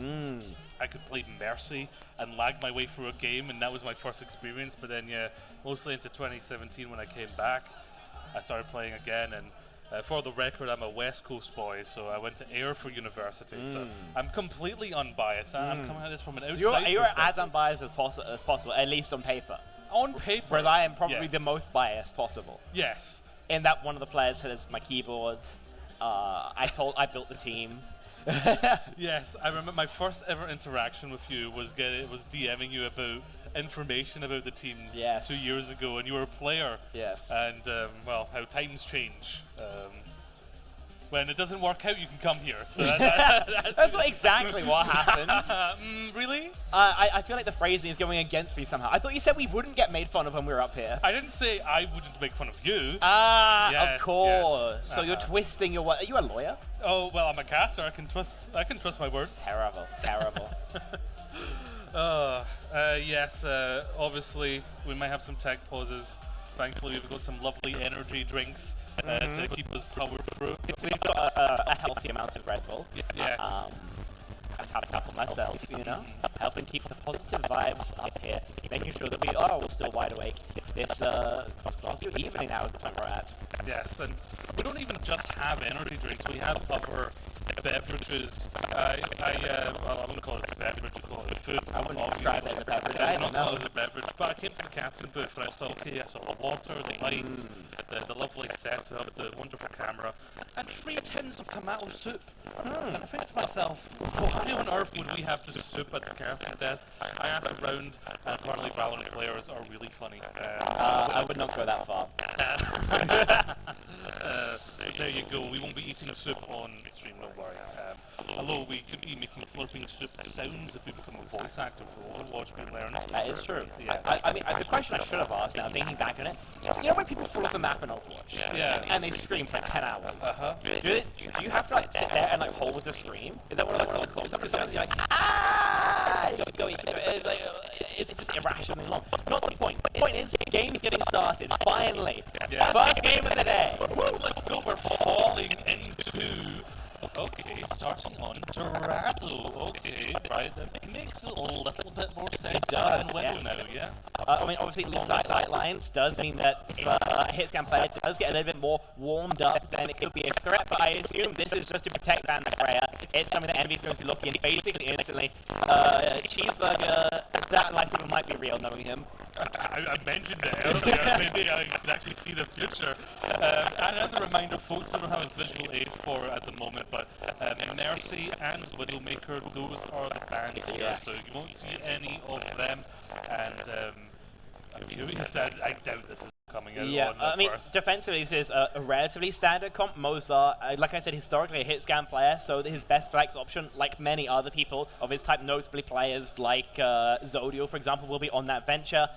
Speaker 20: I could play Mercy and lag my way through a game, and that was my first experience. But then, yeah, mostly into 2017 when I came back, I started playing again. And for the record, I'm a West Coast boy, so I went to Ayr for university. So I'm completely unbiased. I'm coming at this from an outside
Speaker 10: perspective. You're
Speaker 20: perspective.
Speaker 10: as unbiased as possible, at least on paper.
Speaker 20: On paper.
Speaker 10: Whereas I am probably the most biased possible.
Speaker 20: Yes.
Speaker 10: In that one of the players has my keyboards. I built the team.
Speaker 20: Yes, I remember my first ever interaction with you was DMing you about information about the teams 2 years ago, and you were a player.
Speaker 10: Yes.
Speaker 20: And well, how times change. when it doesn't work out, you can come here. So
Speaker 10: that's not exactly what happens.
Speaker 20: Really?
Speaker 10: I feel like the phrasing is going against me somehow. I thought you said we wouldn't get made fun of when we were up here.
Speaker 20: I didn't say I wouldn't make fun of you.
Speaker 10: Of
Speaker 20: Yes,
Speaker 10: course.
Speaker 20: yes.
Speaker 10: So you're twisting your word. Are you a lawyer?
Speaker 20: Oh well, I'm a caster. I can trust my words.
Speaker 10: Terrible, terrible.
Speaker 20: Yes. Obviously, we might have some tech pauses. Thankfully, we've got some lovely energy drinks to keep us powered through.
Speaker 10: We've got a healthy amount of Red Bull.
Speaker 20: Yes.
Speaker 10: I've had a couple myself, you know, helping keep the positive vibes up here, making sure that we are all still wide awake. It's Glasgow evening now at the time we're at.
Speaker 20: Yes, and we don't even just have energy drinks. We have other beverages. Well, I wouldn't call it a beverage. I call it a food.
Speaker 10: I wouldn't describe it as a beverage.
Speaker 20: I don't call it as a beverage. But I came to the casting booth and I saw the water, the lights, the lovely setup, the wonderful camera, and 3 tins of tomato soup. And I think to myself, why on earth would we have just soup at the casting desk? I asked around, and apparently Valorant players are really funny.
Speaker 10: I would not go that far.
Speaker 20: There you go. We won't be eating soup on stream, don't worry. Although we could be making slurping soup sounds if we become a voice actor for Overwatch, we learn.
Speaker 10: That is true.
Speaker 20: Yeah.
Speaker 10: I mean, the question I should have asked, now thinking back on it, you know when people fall off the map in Overwatch?
Speaker 20: Yeah.
Speaker 10: And they scream for 10 hours? Do you have to like sit there and like hold the scream? Is that one of the calls? Because sometimes you're like, ah! It's like, it's just irrationally long. Not the point. The point is, game's getting started. Finally.
Speaker 20: Yes.
Speaker 10: First game of the day.
Speaker 20: Let's go. We're falling into. Okay, starting on Dorado. Okay, right. That makes a little bit more sense.
Speaker 10: It does,
Speaker 20: than
Speaker 10: yes.
Speaker 20: now, yeah.
Speaker 10: I mean, obviously, longer sight lines does mean that if a hit scan player does get a little bit more warmed up, then it could be a threat. But I assume this is just to protect Van Freya. It's something that Envy's going to be looking basically instantly. Cheeseburger, that likelihood might be real, knowing him.
Speaker 20: I mentioned it earlier. Maybe I can actually see the future. And as a reminder, folks, we don't have a visual aid for at the moment, but Mercy and Widowmaker, those are the bands here, so you won't see any of them. And I doubt this is coming out on the
Speaker 10: I mean,
Speaker 20: first.
Speaker 10: defensively, this is a relatively standard comp. Mozart, like I said, historically a hit scan player, so his best flex option, like many other people of his type, notably players like Zodio, for example, will be on that venture.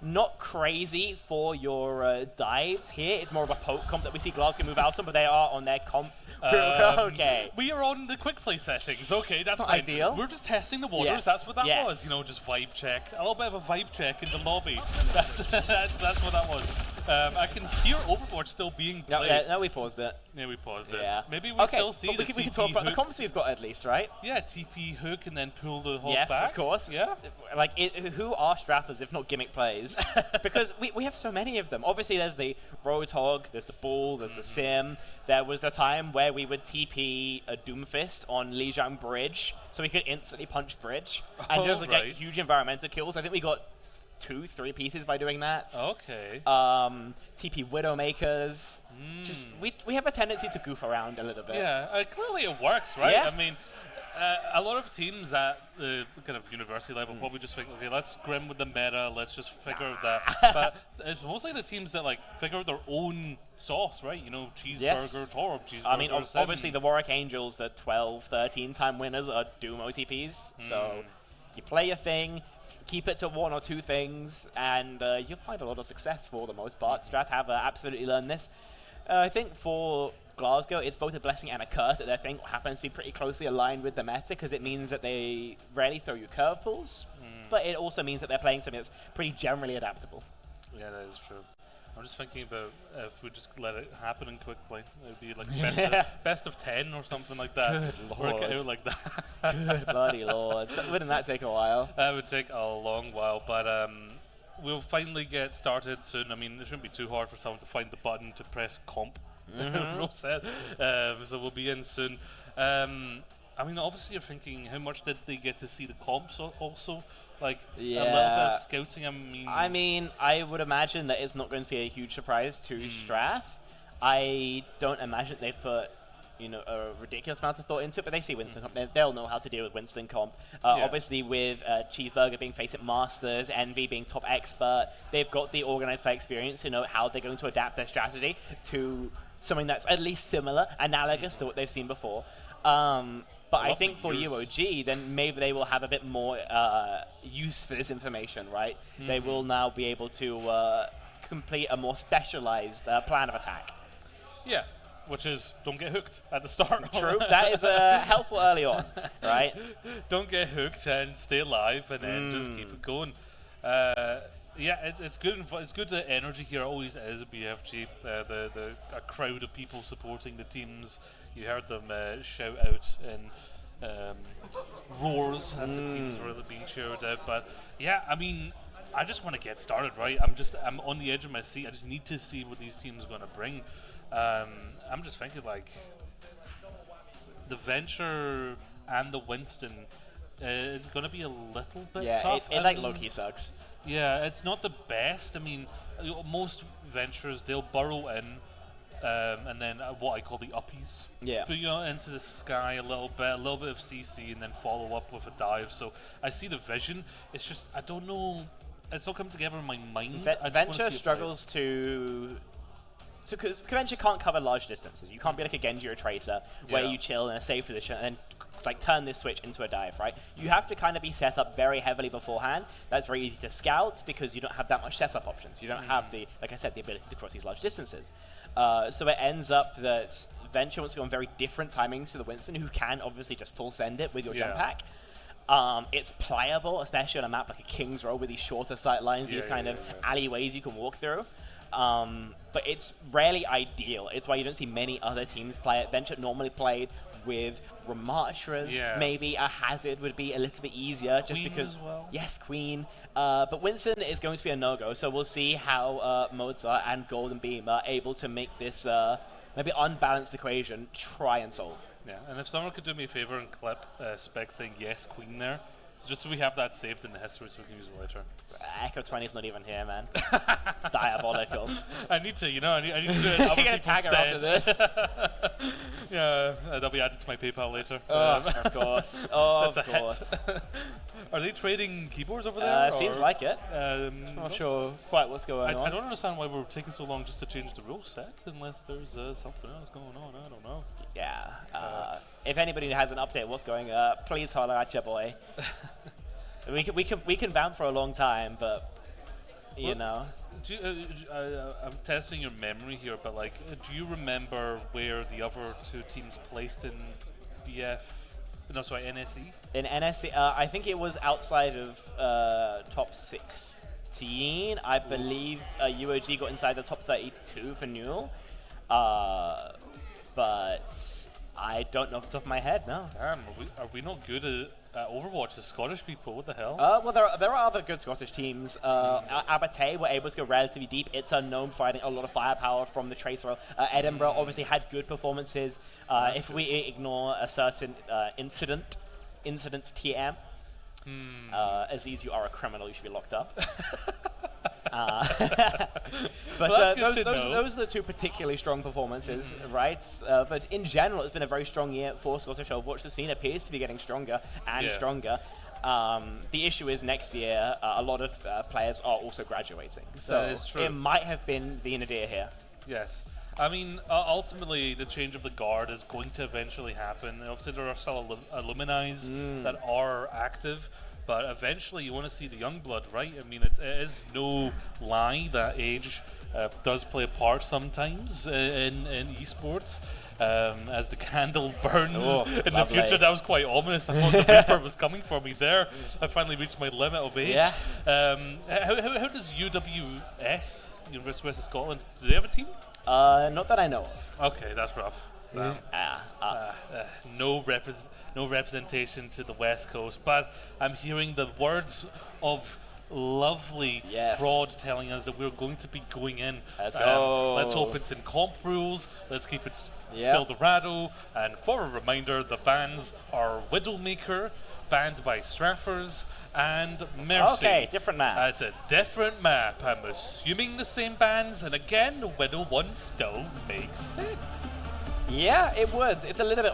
Speaker 10: Not crazy for your dives here. It's more of a poke comp that we see Glasgow move out on, but they are on their comp. Okay.
Speaker 20: We are on the quick play settings. Okay, that's
Speaker 10: not
Speaker 20: fine.
Speaker 10: ideal.
Speaker 20: We're just testing the waters.
Speaker 10: Yes.
Speaker 20: That's what that
Speaker 10: Yes.
Speaker 20: was. You know, just vibe check. A little bit of a vibe check in the lobby. That's what that was. I can hear Overwatch still being played.
Speaker 10: No, we paused it.
Speaker 20: Yeah, we paused it.
Speaker 10: Yeah.
Speaker 20: Maybe we
Speaker 10: Okay,
Speaker 20: still see
Speaker 10: but
Speaker 20: the
Speaker 10: we can
Speaker 20: TP
Speaker 10: talk about the
Speaker 20: hook.
Speaker 10: comps we've got at least, right?
Speaker 20: Yeah, TP hook and then pull the hog
Speaker 10: Yes,
Speaker 20: back.
Speaker 10: of course.
Speaker 20: Yeah.
Speaker 10: Like, who are Straffers if not gimmick plays? Because we have so many of them. Obviously, there's the Roadhog, there's the Bull, there's the Sim. There was the time where we would TP a Doomfist on Lijiang Bridge, so we could instantly punch Bridge and just like,
Speaker 20: right.
Speaker 10: get huge environmental kills. I think we got 2-3 pieces by doing that.
Speaker 20: Okay.
Speaker 10: TP Widowmakers. Just we have a tendency to goof around a little bit.
Speaker 20: Yeah, clearly it works, right?
Speaker 10: Yeah.
Speaker 20: I mean, a lot of teams at the kind of university level probably just think, okay, let's scrim with the meta, let's just figure out that. But it's mostly the teams that like figure out their own sauce, right? You know, cheeseburger, Torb, cheeseburger.
Speaker 10: I mean, obviously the Warwick Angels, the 12, 13 time winners are Doom OTPs. So you play your thing, keep it to 1 or 2 things, and you'll find a lot of success for the most part. Strath have absolutely learned this. I think for Glasgow, it's both a blessing and a curse that their thing happens to be pretty closely aligned with the meta, because it means that they rarely throw you curveballs, but it also means that they're playing something that's pretty generally adaptable.
Speaker 20: Yeah, that is true. I'm just thinking about if we just let it happen in quick play, it would be like best of 10 or something like that.
Speaker 10: Good
Speaker 20: Work it
Speaker 10: lord.
Speaker 20: out like that.
Speaker 10: Good bloody lord. Wouldn't that take a while?
Speaker 20: That would take a long while, but we'll finally get started soon. I mean, it shouldn't be too hard for someone to find the button to press comp. Real set. So we'll be in soon. I mean, obviously you're thinking, how much did they get to see the comps also? Like, a little bit of scouting,
Speaker 10: I mean, I would imagine that it's not going to be a huge surprise to Strath. I don't imagine they've put, you know, a ridiculous amount of thought into it, but they see Winston comp. They'll know how to deal with Winston comp. Obviously, with Cheeseburger being face at Masters, Envy being top expert, they've got the organized play experience to know how they're going to adapt their strategy to something that's at least similar, analogous to what they've seen before. But I think for UOG, then maybe they will have a bit more use for this information, right? They will now be able to complete a more specialized plan of attack.
Speaker 20: Yeah, which is don't get hooked at the start.
Speaker 10: True, that is helpful early on, right?
Speaker 20: Don't get hooked and stay alive, and then just keep it going. Yeah, it's good. It's good. The energy here always is at BFG. A crowd of people supporting the teams. You heard them shout out and roars as the teams were being cheered out. But yeah, I mean, I just want to get started, right? I'm on the edge of my seat. I just need to see what these teams are going to bring. I'm just thinking like the Venture and the Winston is going to be a little bit tough.
Speaker 10: Yeah, it like low-key sucks.
Speaker 20: Yeah, it's not the best. I mean, most Ventures, they'll burrow in and then what I call the uppies.
Speaker 10: Yeah.
Speaker 20: Put you into the sky a little bit of CC, and then follow up with a dive. So I see the vision. It's just, I don't know. It's not coming together in my mind.
Speaker 10: Venture struggles to... So, because Venture can't cover large distances. You can't be like a Genji or a Tracer where you chill in a safe position and then like turn this switch into a dive, right? You have to kind of be set up very heavily beforehand. That's very easy to scout because you don't have that much setup options. You don't have the, like I said, the ability to cross these large distances. So it ends up that Venture wants to go on very different timings to the Winston, who can obviously just full send it with your jump pack. It's pliable, especially on a map like a King's Row with these shorter sight lines, these kind of alleyways you can walk through. But it's rarely ideal. It's why you don't see many other teams play it. Venture normally played with Ramachras. Maybe a Hazard would be a little bit easier just
Speaker 20: Queen
Speaker 10: because...
Speaker 20: as well.
Speaker 10: Yes, Queen. But Winston is going to be a no-go, so we'll see how Mozart and Golden Beam are able to make this maybe unbalanced equation try and solve.
Speaker 20: Yeah, and if someone could do me a favor and clip Spec saying yes, Queen there, so just so we have that saved in the history so we can use it later.
Speaker 10: Echo 20's not even here, man. It's diabolical.
Speaker 20: I need to, I need to do it.
Speaker 10: You're gonna tag her after this?
Speaker 20: Yeah, that'll be added to my PayPal later.
Speaker 10: Of course. Of course.
Speaker 20: Are they trading keyboards over there?
Speaker 10: Seems like it.
Speaker 20: Not
Speaker 10: sure quite what's going on.
Speaker 20: I don't understand why we're taking so long just to change the rule set, unless there's something else going on. I don't know.
Speaker 10: Yeah. If anybody has an update, what's going on? Please holler at your boy. we can vamp for a long time, but you know.
Speaker 20: I'm testing your memory here, but like, do you remember where the other two teams placed in BF? No, sorry, NSE.
Speaker 10: In NSE, I think it was outside of top 16. I believe UOG got inside the top 32 for Newell. But I don't know off the top of my head, no.
Speaker 20: Damn, are we not good at Overwatch as Scottish people? What the hell?
Speaker 10: Well, there are other good Scottish teams. Abate were able to go relatively deep. It's unknown, providing a lot of firepower from the Tracer. Edinburgh obviously had good performances. If we ignore a certain incidents TM, Aziz, you are a criminal. You should be locked up. But those are the two particularly strong performances, right? But in general, it's been a very strong year for Scottish Overwatch. The scene appears to be getting stronger and stronger. The issue is next year, a lot of players are also graduating. So
Speaker 20: that is true.
Speaker 10: It might have been the nadir here.
Speaker 20: Yes. I mean, ultimately, the change of the guard is going to eventually happen. Obviously, there are still alumni's that are active. But eventually, you want to see the young blood, right? I mean, it is no lie that age does play a part sometimes in esports. As the candle burns in the future, that was quite ominous. I thought the Reaper was coming for me there. I finally reached my limit of age.
Speaker 10: Yeah.
Speaker 20: How does UWS, University of West Scotland, do they have a team?
Speaker 10: Not that I know of.
Speaker 20: Okay, that's rough. No representation to the West Coast, but I'm hearing the words of lovely Broad telling us that we're going to be going in.
Speaker 10: Let's go.
Speaker 20: Let's hope it's in comp rules. Let's keep it still Dorado. And for a reminder, the bans are Widowmaker, banned by Straffers, and Mercy.
Speaker 10: Okay, different map.
Speaker 20: It's a different map. I'm assuming the same bans, and again, Widow 1 still makes sense.
Speaker 10: Yeah, it would. It's a little bit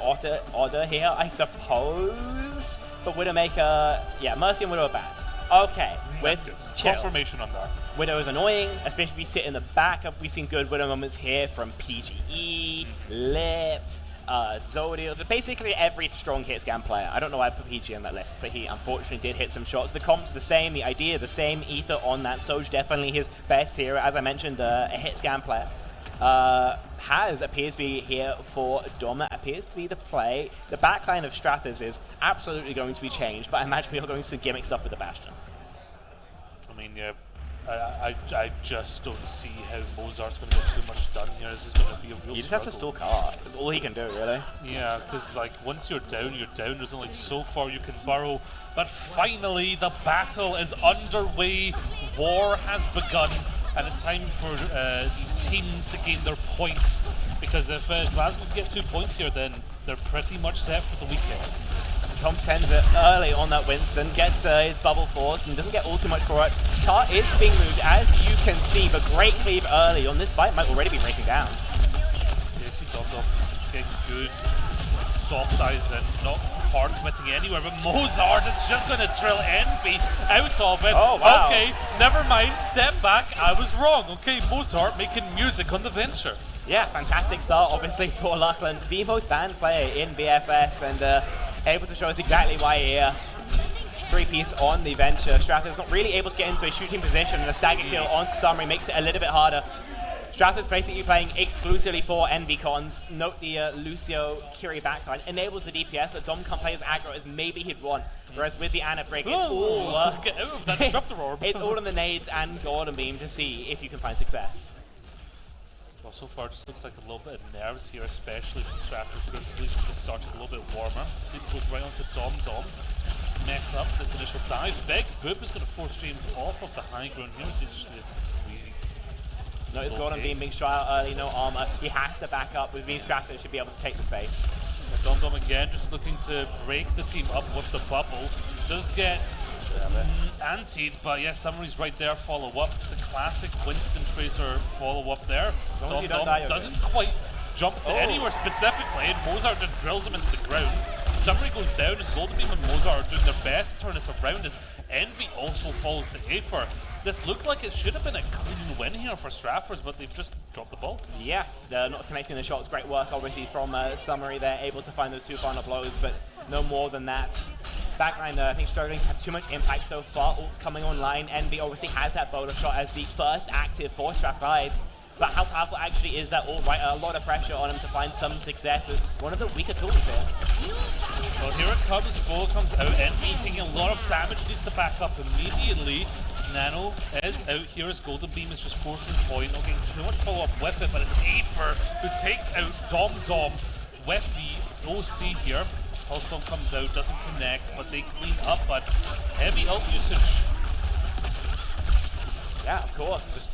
Speaker 10: odder here, I suppose. But Widowmaker, Mercy and Widow are banned. Okay, With
Speaker 20: That's good.
Speaker 10: chill.
Speaker 20: Confirmation on that.
Speaker 10: Widow is annoying, especially if you sit in the back. We've seen good Widow moments here from PGE, Lip, Zodiel, basically every strong hit scan player. I don't know why I put PG on that list, but he unfortunately did hit some shots. The comp's the same, the idea the same, Ether on that. Soj definitely his best hero, as I mentioned, a hit scan player. Has appears to be here for Dom. That appears to be the play. The backline of Strathers is absolutely going to be changed, but I imagine we are going to gimmick stuff with the Bastion.
Speaker 20: I mean, yeah, I just don't see how Mozart's going to get too much done here. This is going to be a real
Speaker 10: He just has to
Speaker 20: struggle.
Speaker 10: stalk hard. That's all he can do, really.
Speaker 20: Yeah, because like once you're down, you're down. There's only so far you can burrow. But finally, the battle is underway. War has begun, and it's time for these teams to gain their points. Because if Glasgow can get 2 points here, then they're pretty much set for the weekend.
Speaker 10: Tom sends it early on that Winston, gets his bubble force and doesn't get all too much for it. Tar is being moved, as you can see, but great cleave early on this fight might already be breaking down.
Speaker 20: Yes, he getting good soft eyes and not hard committing anywhere, but Mozart is just going to drill Envy out of it.
Speaker 10: Oh, wow.
Speaker 20: Okay, never mind, step back, I was wrong. Okay, Mozart making music on the venture.
Speaker 10: Yeah, fantastic start, obviously, for Lachlan, the most banned player in BFS, and able to show us exactly why here. 3-piece on the venture. Strathers not really able to get into a shooting position, and the stagger kill onto Summary makes it a little bit harder. Strathers basically playing exclusively for Envy cons. Note the Lucio Curie backline enables the DPS, but Dom can't play as aggro as maybe he'd want. Whereas with the Ana break, it's all
Speaker 20: get out of that disruptor orb.
Speaker 10: It's all on the nades and Golden Beam to see if you can find success.
Speaker 20: Well, so far it just looks like a little bit of nerves here, especially from Strathers. Grizzlies just started a little bit warmer. Seems goes right onto Dom. Mess up this initial dive. Big Boop is going to force James off of the high ground here. He's really
Speaker 10: no, it's Golden Beam being shot out early, no armor. He has to back up. With being Strathers should be able to take the space.
Speaker 20: Dom again just looking to break the team up with the bubble. Does get antied, but yeah, Summary's right there, follow up. It's a classic Winston Tracer follow up there. Dom doesn't quite jump to anywhere specifically, and Mozart just drills him into the ground. Summary goes down, and Golden Beam and Mozart are doing their best to turn this around as Envy also falls to Aether. This looked like it should have been a clean win here for Strathers, but they've just dropped the ball.
Speaker 10: Yes, they're not connecting the shots. Great work obviously from Summary. They're able to find those 2 final blows, but no more than that. Backline, I think struggling to have too much impact so far. Ult's coming online. Envy obviously has that boulder shot as the first active for Strathclyde. But how powerful actually is that ult, right? A lot of pressure on him to find some success with one of the weaker tools here.
Speaker 20: Well, here it comes. Ball comes out. Envy taking a lot of damage, needs to back up immediately. Nano is out here as Golden Beam is just forcing point, not getting too much follow-up with it, but it's Aether who takes out Dom with the OC here. Pulse Bomb comes out, doesn't connect, but they clean up, but heavy ult usage.
Speaker 10: Yeah, of course.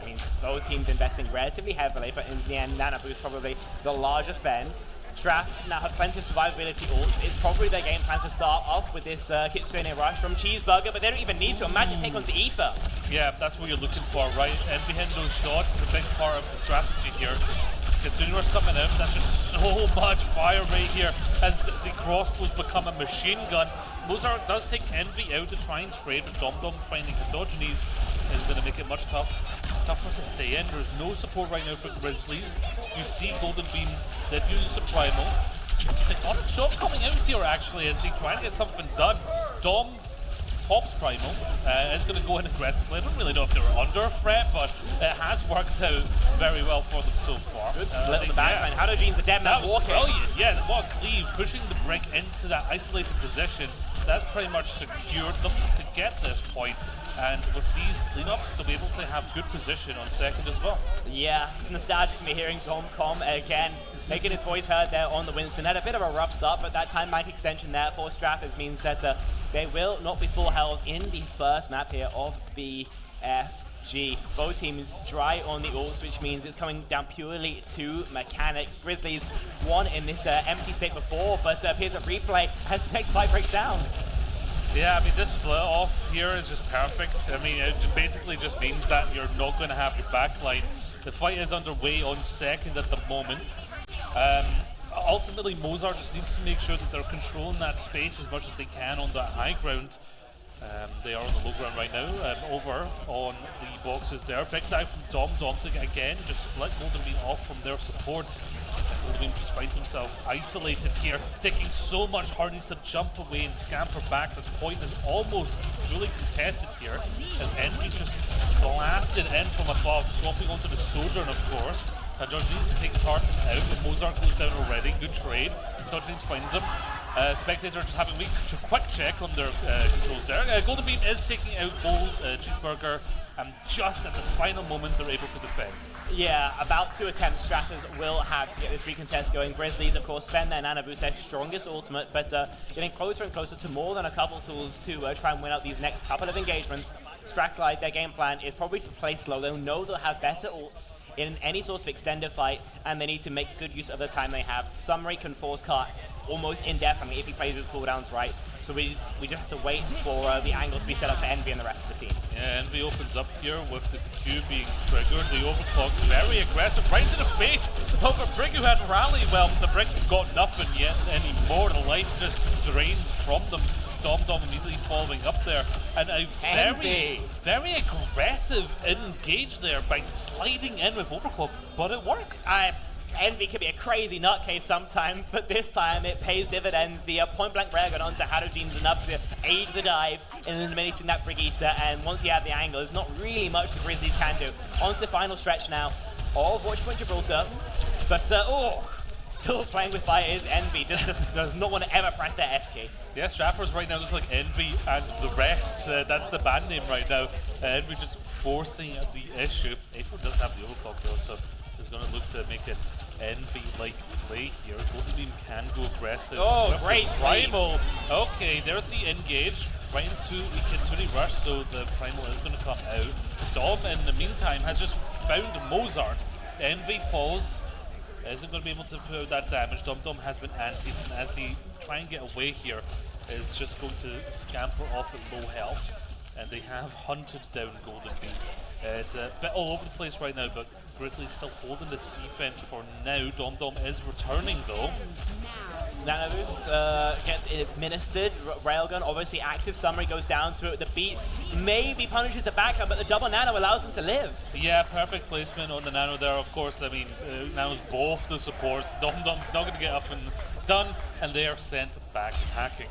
Speaker 10: I mean, both teams investing relatively heavily, but in the end, Nana Boost probably the largest spend. Strath now have plenty of survivability ults. It's probably their game plan to start off with this Kitsune Rush from Cheeseburger, but they don't even need to. Imagine pick onto Aether.
Speaker 20: Yeah, that's what you're looking for, right? And behind those shots is a big part of the strategy here. Kitsune Rush coming out, that's just so much fire right here as the crossbows become a machine gun. Mozart does take Envy out to try and trade, but Dom finding Endogenes is going to make it much tougher to stay in. There's no support right now for Grizzlies. You see Golden Beam did use the Primal. They got a shot coming out here actually as they try to get something done. Dom pops Primal, is going to go in aggressively. I don't really know if they were under threat, but it has worked out very well for them so far.
Speaker 10: Good split on the backline. How do Jeans the dead man walking?
Speaker 20: Brilliant, yeah, what a cleave, pushing the brick into that isolated position. That's pretty much secured them to get this point. And with these cleanups, they'll be able to have good position on second as well.
Speaker 10: Yeah, it's nostalgic for me hearing Dom come again, making his voice heard there on the Winston. Had a bit of a rough start, but that time bank extension there for Strathers means that they will not be full health in the first map here of BFG. Both teams dry on the ults, which means it's coming down purely to mechanics. Grizzlies won in this empty state before, but appears a replay as the next fight breaks down.
Speaker 20: Yeah, I mean, this split off here is just perfect. I mean, it basically just means that you're not going to have your backline. The fight is underway on second at the moment. Ultimately, Mozart just needs to make sure that they're controlling that space as much as they can on the high ground. They are on the low ground right now. Over on the boxes there. Big dive from Dom. Dom to again just split Golden Beam off from their supports. And Golden Beam just finds himself isolated here, taking so much hard. Needs to jump away and scamper back. This point is almost fully contested here as Envy just blasted in from above, swapping onto the Sojourn, of course. Georgines takes Tartan out, but Mozart goes down already. Good trade. Georgines finds him. Spectator just having a quick check on their controls there. Golden Beam is taking out Gold Cheeseburger, and just at the final moment they're able to defend.
Speaker 10: Yeah, about 2 attempts Stratters will have to get this recontest going. Grizzlies, of course, spend their Nana Boost, their strongest ultimate, but getting closer and closer to more than a couple tools to try and win out these next couple of engagements. Strathclyde, their game plan is probably to play slow. They'll know they'll have better ults in any sort of extended fight, and they need to make good use of the time they have. Summary can force Cart almost indefinitely if he plays his cooldowns right. So we just have to wait for the angle to be set up for Envy and the rest of the team.
Speaker 20: Yeah, Envy opens up here with the Q being triggered. The overclock very aggressive, right to the face of a Brig who had rally. Well, the Brig got nothing yet anymore. The life just drains from them. Dom immediately following up there, and a very aggressive engage there by sliding in with overclock, but it worked.
Speaker 10: Envy can be a crazy nutcase sometimes, but this time it pays dividends. The point-blank railgun onto Hadoujen's enough to aid the dive in eliminating that Brigitte, and once you have the angle, there's not really much the Grizzlies can do. On to the final stretch now of Watchpoint Gibraltar, but still playing with fire is Envy. Just does not want to ever press their S key.
Speaker 20: Yeah, Strappers right now looks like Envy and the rest. That's the band name right now. Envy just forcing the issue. April does have the overclock though, so he's going to look to make it Envy-like play here. Golden Beam can go aggressive.
Speaker 10: Oh, great
Speaker 20: Primal. Okay, there's the engage. Right into the Kitsune Rush, so the Primal is going to come out. Dom, in the meantime, has just found Mozart. Envy falls. Isn't going to be able to put out that damage. Dom has been antied, and as they try and get away here, is just going to scamper off at low health. And they have hunted down Golden Beam. It's a bit all over the place right now, but Grizzlies still holding this defense for now. Dom is returning though.
Speaker 10: Nana Boost gets administered. Railgun, obviously active. Summary goes down to it. The beat maybe punishes the backhand, but the double Nano allows them to live.
Speaker 20: Yeah, perfect placement on the Nano there, of course. I mean, Nano's both the supports. Dom's not going to get up and done, and they are sent back packing.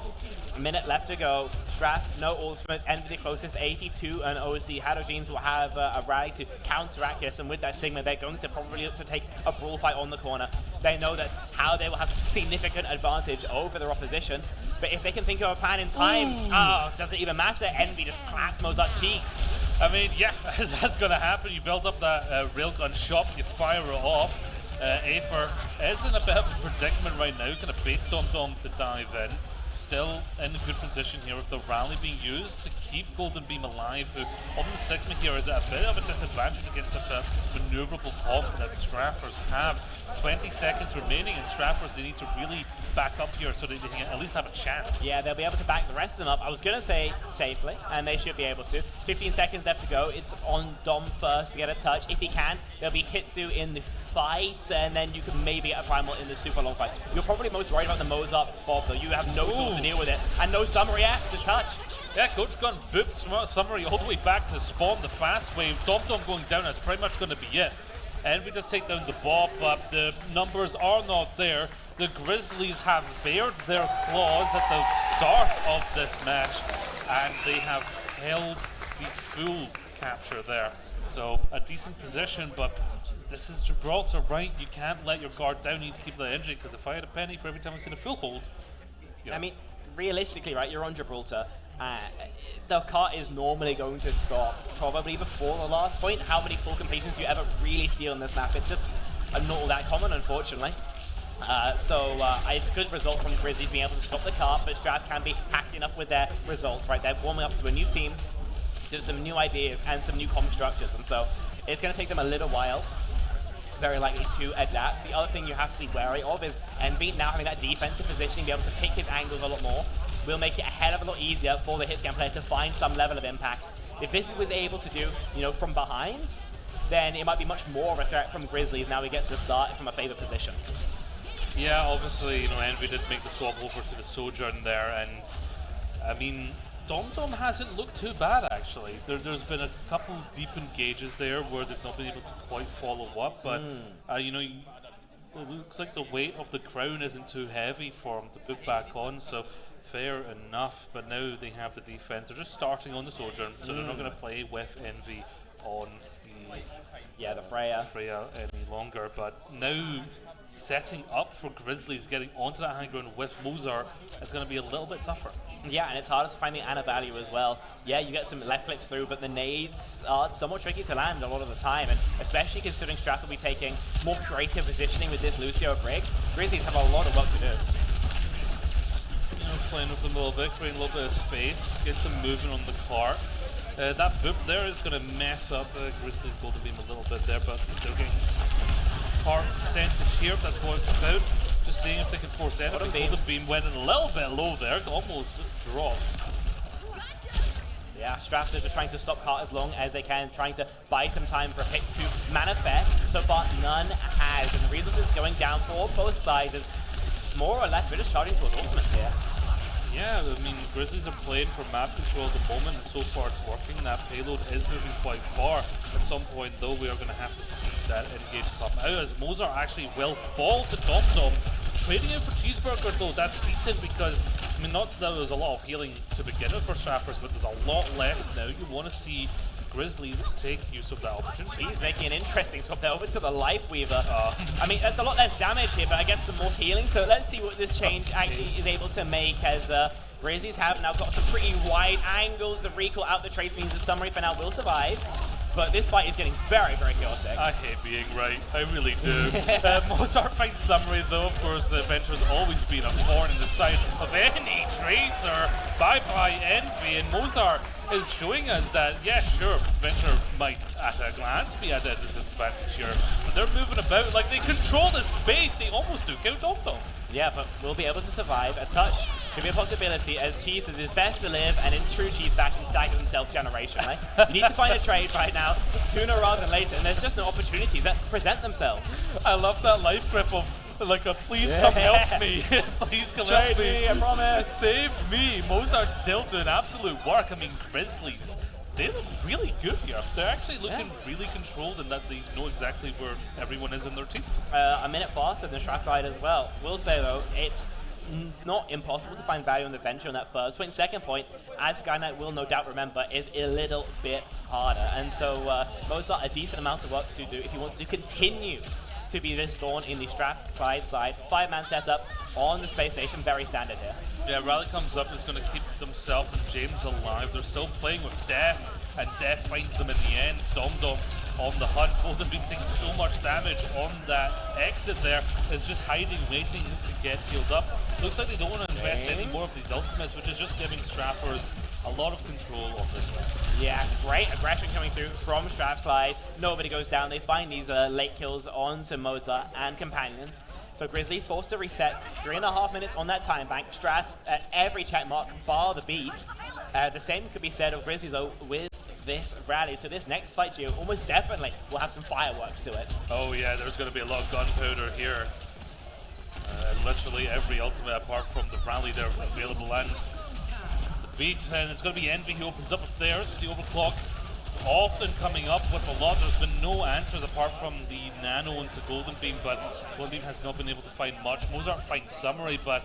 Speaker 10: A minute left to go. Strat, no ultimates, Envy the closest, 82, and OC. Hadoujen's will have a rally to counteract this, and with that Sigma, they're going to probably look to take a brawl fight on the corner. They know that's how they will have significant advantage over their opposition, but if they can think of a plan in time, doesn't even matter. Envy just claps Mozart's cheeks.
Speaker 20: I mean, yeah, that's going to happen. You build up that railgun shot, you fire it off. Aether is in a bit of a predicament right now, kind of bait Dom to dive in. Still in a good position here with the rally being used to keep Golden Beam alive, who on the Sigma here is at a bit of a disadvantage against such a maneuverable comp that Straffers have. 20 seconds remaining, and Straffers, they need to really back up here so that they can at least have a chance.
Speaker 10: Yeah, they'll be able to back the rest of them up. I was going to say safely, and they should be able to. 15 seconds left to go. It's on Dom first to get a touch. If he can, there'll be Kitsu in the fight, and then you can maybe get a Primal in the super long fight. You're probably most worried about the Mozart Bob, though. You have no tools to deal with it, and no Summary X to touch.
Speaker 20: Yeah, Coach Gun booped Summary all the way back to spawn the fast wave. Dom going down, that's pretty much going to be it. And we just take down the Bob, but the numbers are not there. The Grizzlies have bared their claws at the start of this match, and they have held the full capture there. So a decent position, but this is Gibraltar, right? You can't let your guard down. You need to keep that energy, because if I had a penny for every time I see the full hold,
Speaker 10: I mean, realistically, right, you're on Gibraltar. The cart is normally going to stop probably before the last point. How many full completions do you ever really see on this map? It's just not all that common, unfortunately. It's a good result from Grizzlies being able to stop the cart, but Strat can be hacked enough with their results, right? They're warming up to a new team, to some new ideas and some new comp structures, and so it's going to take them a little while, very likely, to adapt. The other thing you have to be wary of is Envy now having that defensive positioning, be able to pick his angles a lot more, will make it a hell of a lot easier for the hitscan player to find some level of impact. If this was able to do, from behind, then it might be much more of a threat from Grizzlies now he gets to start from a favored position.
Speaker 20: Yeah, obviously, Envy did make the swap over to the Sojourn there, and I mean, Dom hasn't looked too bad, actually. There's been a couple deep engages there where they've not been able to quite follow up, but it looks like the weight of the crown isn't too heavy for him to put back on, so fair enough. But now they have the defense. They're just starting on the Sojourn, so they're not going to play with Envy on
Speaker 10: the Freya
Speaker 20: any longer. But now setting up for Grizzlies getting onto that high ground with Mozart is going to be a little bit tougher.
Speaker 10: Yeah, and it's harder to find the Ana value as well. Yeah, you get some left clicks through, but the nades are somewhat tricky to land a lot of the time, and especially considering Strath will be taking more creative positioning with this Lucio Brig, Grizzlies have a lot of work to do.
Speaker 20: Playing with them a little bit, creating a little bit of space, get some movement on the cart. That boop there is going to mess up Grizzlies Golden Beam a little bit there, but they're getting cart percentage here. That's what it's about. Just seeing if they can force anything. Golden Beam went a little bit low there, almost dropped.
Speaker 10: Yeah, Strath are just trying to stop cart as long as they can, trying to buy some time for a pick to manifest. So far, none has, and the reason it's going down for both sides is more or less we're just charging towards ultimates here.
Speaker 20: Yeah, I mean, Grizzlies are playing for map control at the moment, and so far it's working. That payload is moving quite far. At some point, though, we are going to have to see that engage come out, as Mozart actually will fall to Dom. Trading in for Cheeseburger, though, that's decent because, I mean, not that there was a lot of healing to begin with for Straffers, but there's a lot less now. You want to see Grizzlies take use of that opportunity.
Speaker 10: He's making an interesting swap there over to the Life Weaver. I mean, that's a lot less damage here, but I guess the more healing. So let's see what this change actually is able to make, as Grizzlies have now got some pretty wide angles. The recall out the trace means the summary for now will survive. But this fight is getting very, very chaotic.
Speaker 20: I hate being right. I really do. Mozart finds summary, though. Of course, Venture's always been a thorn in the side of any Tracer. Bye-bye Envy. And Mozart is showing us that, yeah, sure, Venture might, at a glance, be at a disadvantage here. But they're moving about like they control the space. They almost do kill Dom.
Speaker 10: Yeah, but we'll be able to survive. A touch could be a possibility, as Cheese is his best to live, and in true Cheese fashion, stagger himself generationally. You need to find a trade right now, sooner rather than later, and there's just no opportunities that present themselves.
Speaker 20: I love that life grip of, like, a please come help me. Please come help me.
Speaker 10: I promise.
Speaker 20: Save me. Mozart's still doing absolute work. I mean, Grizzlies, they look really good here. They're actually looking really controlled in that they know exactly where everyone is in their team.
Speaker 10: A minute faster than Strathclyde as well. Will say, though, it's not impossible to find value in the Venture on that first point. Second point, as Skyknight will no doubt remember, is a little bit harder. And so Mozart a decent amount of work to do if he wants to continue to be this thorn in the Strathclyde side. 5-man setup on the space station, very standard here.
Speaker 20: Yeah, Rally comes up and is going to keep themselves and James alive. They're still playing with Death, and Death finds them in the end. Dom on the hunt. Golden Beam taking so much damage on that exit there. Is just hiding, waiting to get healed up. Looks like they don't want to invest any more of these ultimates, which is just giving Straffers a lot of control on this one.
Speaker 10: Yeah, great aggression coming through from Strathclyde. Nobody goes down. They find these late kills onto Mozart and companions. So Grizzly forced to reset. 3.5 minutes on that time bank. Strath at every check mark, bar the beat. The same could be said of Grizzlies though with this rally. So this next fight, Gio, almost definitely will have some fireworks to it.
Speaker 20: Oh yeah, there's going to be a lot of gunpowder here. Literally every ultimate apart from the rally there available, and the beats, and it's going to be Envy who opens up with theirs. The overclock often coming up with a lot. There's been no answers apart from the nano into Golden Beam, but Golden Beam has not been able to find much. Mozart finds summary, but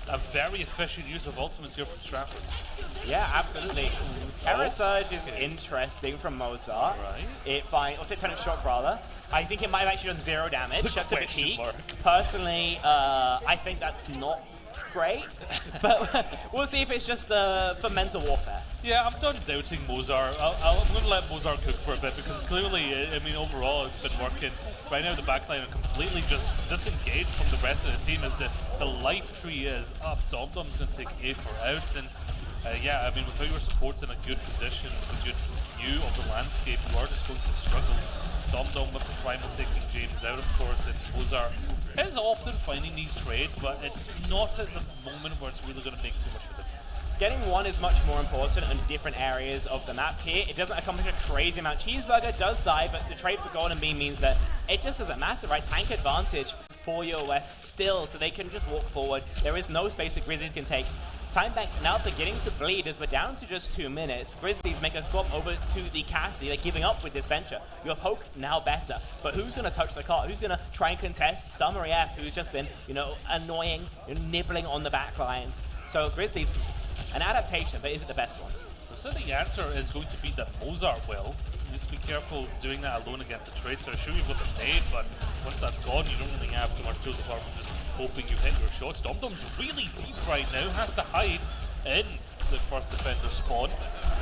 Speaker 20: a very efficient use of ultimates here from Stratford.
Speaker 10: Yeah, absolutely. Terror Surge is interesting from Mozart.
Speaker 20: Right.
Speaker 10: It finds, what's it, turn shock rather. I think it might have actually done 0 damage. That's a bit cheap. Personally, I think that's not great, but we'll see if it's just for mental warfare.
Speaker 20: Yeah, I'm done doubting Mozart. I'm going to let Mozart cook for a bit, because clearly, I mean, overall it's been working. Right now the backline are completely just disengaged from the rest of the team as the life tree is up. Dom's going to take A for out, and yeah, I mean, without your supports in a good position, a good view of the landscape, you are just going to struggle. Dom with the primal taking James out, of course, and Mozart is often finding these trades, but it's not at the moment where it's really going to make too much of a difference.
Speaker 10: Getting one is much more important in different areas of the map here. It doesn't accomplish a crazy amount. Cheeseburger does die, but the trade for Golden Beam means that it just doesn't matter, right? Tank advantage for your West still, so they can just walk forward. There is no space the Grizzlies can take Time bank now beginning to bleed as we're down to just 2 minutes. Grizzlies make a swap over to the Cassie. They're giving up with this venture. Your poke now better, but who's going to touch the cart? Who's going to try and contest Summary F, who's just been, annoying, nibbling on the back line? So Grizzlies, an adaptation, but is it the best one?
Speaker 20: So the answer is going to be that Mozart will. Just be careful doing that alone against a Tracer. Sure, you've got the nade, but once that's gone, you don't really have too much to apart from just hoping you hit your shots. DomDom's really deep right now, has to hide in the first defender spawn.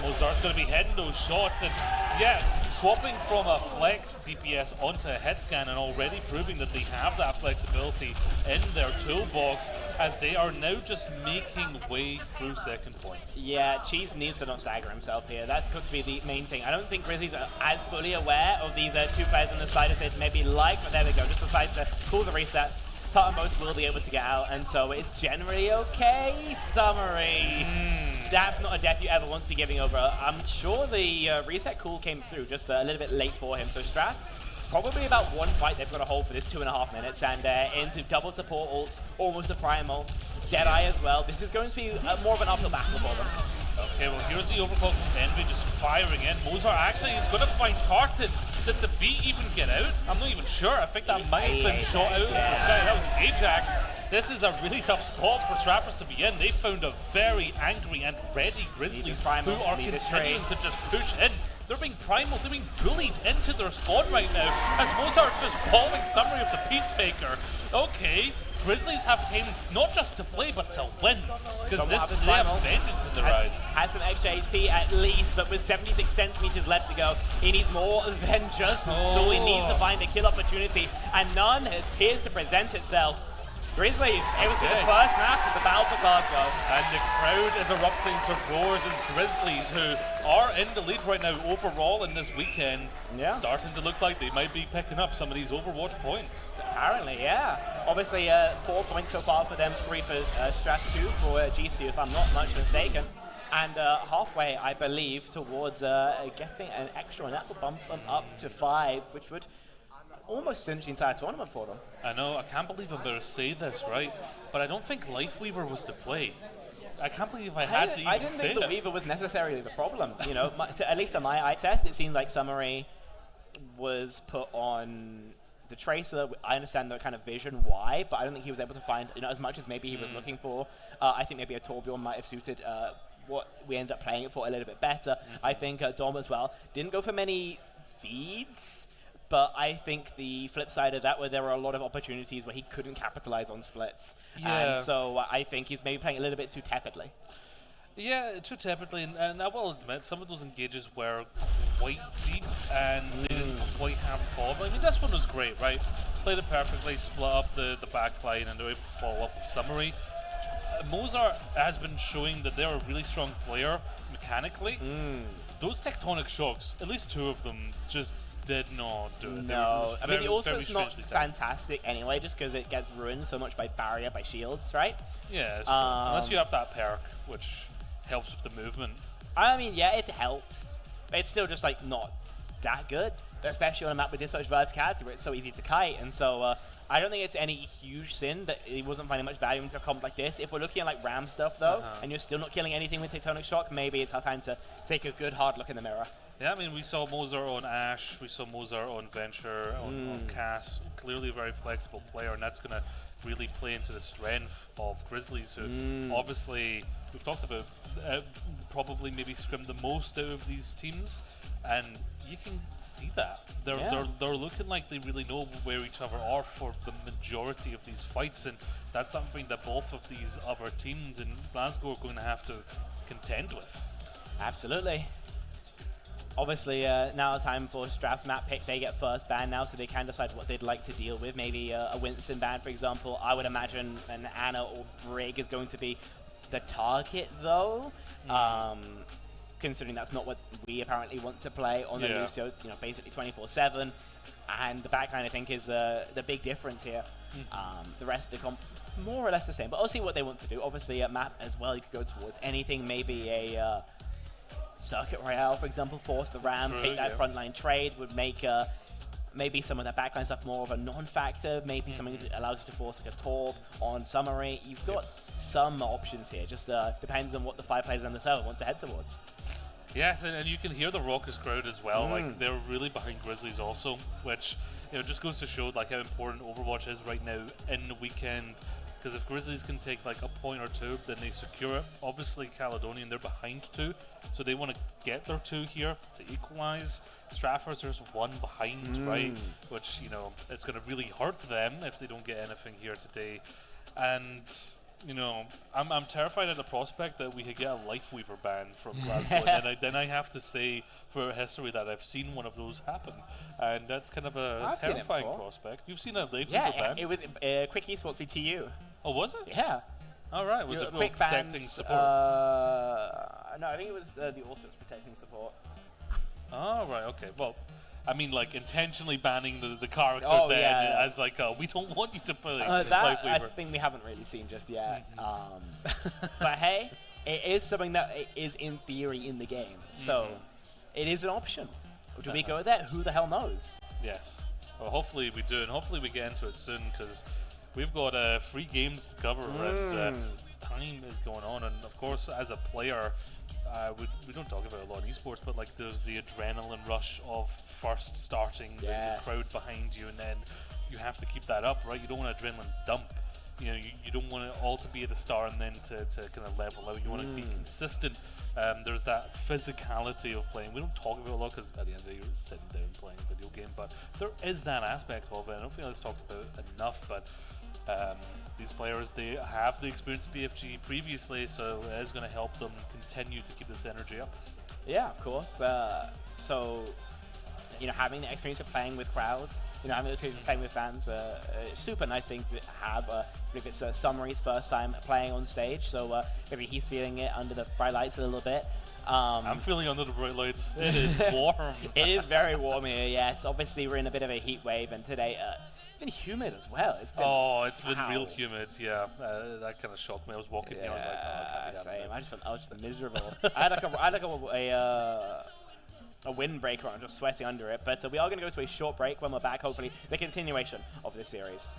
Speaker 20: Mozart's going to be heading those shots, and yeah, swapping from a flex DPS onto a head scan and already proving that they have that flexibility in their toolbox as they are now just making way through second point.
Speaker 10: Yeah, Cheese needs to not stagger himself here. That's going to be the main thing. I don't think Grizzlies are as fully aware of these two players on the side as they'd maybe like, but there we go. Just decides to call the reset. Tartan boats will be able to get out, and so it's generally okay. Summary. That's not a death you ever want to be giving over. I'm sure the reset call came through just a little bit late for him. So Strath, probably about one fight they've got to hold for this 2.5 minutes, and into double support ults, almost a primal. Deadeye as well. This is going to be more of an uphill battle for them.
Speaker 20: Okay, well here's the overclock Envy just firing in. Mozart actually is going to find Tartan. Did the beat even get out? I'm not even sure. I think that might have been shot out of the sky. That was Ajax. This is a really tough spot for Trappers to be in. They found a very angry and ready Grizzlies who are continuing to just push in. They're being primal, they're being bullied into their spawn right now as Mozart just falling Summary of the Peacemaker. Okay, Grizzlies have came not just to play but to win, because they have vengeance in their eyes.
Speaker 10: Has some extra HP at least, but with 76 centimeters left to go, he needs more than just so he needs to find a kill opportunity, and none appears to present itself. Grizzlies able to the first map of the battle for Glasgow.
Speaker 20: And the crowd is erupting to roars as Grizzlies, who are in the lead right now overall in this weekend, starting to look like they might be picking up some of these Overwatch points.
Speaker 10: Apparently, yeah. Obviously, 4 points so far for them, 3 for Strat, 2 for GC, if I'm not much mistaken. And halfway, I believe, towards getting an extra, and that will bump them up to 5, which would almost cinch the entire tournament for them.
Speaker 20: I know, I can't believe I'm about to say this, right? But I don't think Lifeweaver was the play. I can't believe I had to even say
Speaker 10: I didn't think the Weaver was necessarily the problem. At least on my eye test, it seemed like Summary was put on the Tracer. I understand the kind of vision why, but I don't think he was able to find as much as maybe he was looking for. I think maybe a Torbjorn might have suited what we ended up playing it for a little bit better. I think Dom as well didn't go for many feeds. But I think the flip side of that, where there were a lot of opportunities where he couldn't capitalize on splits.
Speaker 20: Yeah.
Speaker 10: And so I think he's maybe playing a little bit too tepidly.
Speaker 20: Yeah, too tepidly, and I will admit, some of those engages were quite deep, and they didn't quite have follow. I mean, this one was great, right? Played it perfectly, split up the back line, and they were able to follow up with Summary. Mozart has been showing that they're a really strong player mechanically. Those tectonic shocks, at least 2 of them, just did not do it.
Speaker 10: No, I mean, the ultimate's not fantastic anyway, just because it gets ruined so much by barrier, by shields, right?
Speaker 20: Yeah, it's true. Unless you have that perk, which helps with the movement.
Speaker 10: I mean, yeah, it helps, but it's still just like not that good, especially on a map with this much verticality where it's so easy to kite. And so I don't think it's any huge sin that he wasn't finding much value into a comp like this. If we're looking at like RAM stuff though, and you're still not killing anything with Tectonic Shock, maybe it's our time to take a good hard look in the mirror.
Speaker 20: Yeah, I mean, we saw Mozart on Ashe, we saw Mozart on Venture, on Cass. Clearly a very flexible player, and that's going to really play into the strength of Grizzlies, who obviously, we've talked about, probably maybe scrimmed the most out of these teams, and you can see that. They're looking like they really know where each other are for the majority of these fights, and that's something that both of these other teams in Glasgow are going to have to contend with.
Speaker 10: Absolutely. Obviously, now time for Strath's map pick. They get first ban now, so they can decide what they'd like to deal with. Maybe a Winston ban, for example. I would imagine an Ana or Brig is going to be the target, though. Considering that's not what we apparently want to play on the Lucio, basically 24/7. And the backline, I think, is the big difference here. The rest of the comp, more or less the same, but I'll see what they want to do. Obviously, a map as well, you could go towards anything, maybe a Circuit Royale, for example, force the Rams, take that frontline trade, would make maybe some of the backline stuff more of a non-factor, maybe something that allows you to force like a torp on summary. You've got some options here, just depends on what the 5 players on the server want to head towards.
Speaker 20: Yes, and you can hear the raucous crowd as well. Like they're really behind Grizzlies also, which just goes to show like how important Overwatch is right now in the weekend. Because if Grizzlies can take like a point or two, then they secure it. Obviously, Caledonian, they're behind 2, so they want to get their 2 here to equalize. Stratford's there's 1 behind, right? Which, it's going to really hurt them if they don't get anything here today. And, I'm terrified at the prospect that we could get a Lifeweaver ban from Glasgow. And then I have to say for history that I've seen one of those happen. And that's kind of a terrifying prospect. You've seen a Lifeweaver ban?
Speaker 10: Yeah, it was Quick Esports v TU.
Speaker 20: Oh, was it?
Speaker 10: Yeah.
Speaker 20: All right. Was it
Speaker 10: quick
Speaker 20: protecting
Speaker 10: bans,
Speaker 20: support?
Speaker 10: No, I think it was the authors protecting support.
Speaker 20: Oh, right. Okay. Well, I mean, like intentionally banning the character as like, we don't want you to play
Speaker 10: that I
Speaker 20: Lifeweaver.
Speaker 10: think we haven't really seen just yet. But hey, it is something that is in theory in the game, so it is an option. Do we go there? Who the hell knows?
Speaker 20: Yes. Well, hopefully we do, and hopefully we get into it soon because we've got 3 games to cover, and time is going on. And of course, as a player, we don't talk about it a lot in esports, but like there's the adrenaline rush of first starting, the crowd behind you, and then you have to keep that up, right? You don't want an adrenaline dump. You don't want it all to be at the start and then to kind of level out. You want to be consistent. There's that physicality of playing. We don't talk about it a lot because at the end of the day you're sitting down playing a video game, but there is that aspect of it. I don't think that's talked about enough, but these players, they have the experience of BFG previously, so it is going to help them continue to keep this energy up.
Speaker 10: Yeah, of course. So, having the experience of playing with crowds, having the experience of playing with fans, a super nice thing to have. If it's Summary's first time playing on stage, so maybe he's feeling it under the bright lights a little bit.
Speaker 20: I'm feeling under the bright lights. It is warm.
Speaker 10: It is very warm here, yes. Obviously, we're in a bit of a heat wave, and today it's been humid as well. It's been
Speaker 20: real humid, yeah. That kind of shocked me. I was walking here, I was like, oh, I can't be
Speaker 10: same. I was just miserable. I had a windbreaker on, just sweating under it. But we are going to go to a short break. When we're back, hopefully, the continuation of this series.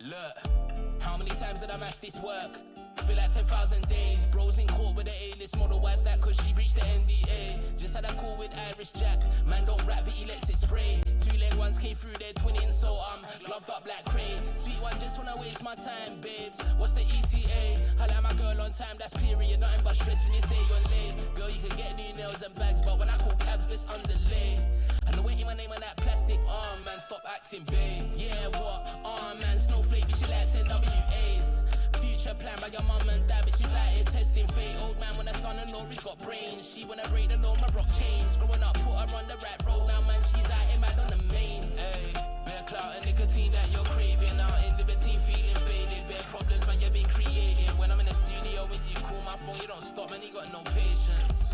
Speaker 14: Look, how many times did I match this work? Feel like 10,000 days. Bros in court with the A-list model. Why's that? Cause she reached the NDA. Just had a call with Irish Jack. Man don't rap, but he lets it spray. 2-leg ones came through, they're twinning, so I'm gloved up like Cray. Sweet one, just wanna waste my time, babes. What's the ETA? I like my girl on time, that's period. Nothing but stress when you say you're late. Girl, you can get new nails and bags, but when I call cabs, bitch, underlay. And the way my name on that plastic, man, stop acting babe. Yeah, what? Man, snowflake, bitch, she likes NWAs. Future plan by your mum and dad, bitch, she's out here testing fate. Old man when her son-in-law, he's got brains. She wanna break the law, my rock chains. Growing up, put her on the right road. Now, man, she's out here mad on the mains. Ayy, bare clout and nicotine that you're craving. Out in libertine, feeling faded. Bare problems, man, you've been creating. When I'm in the studio, when you call my phone, you don't stop, man, you got no patience.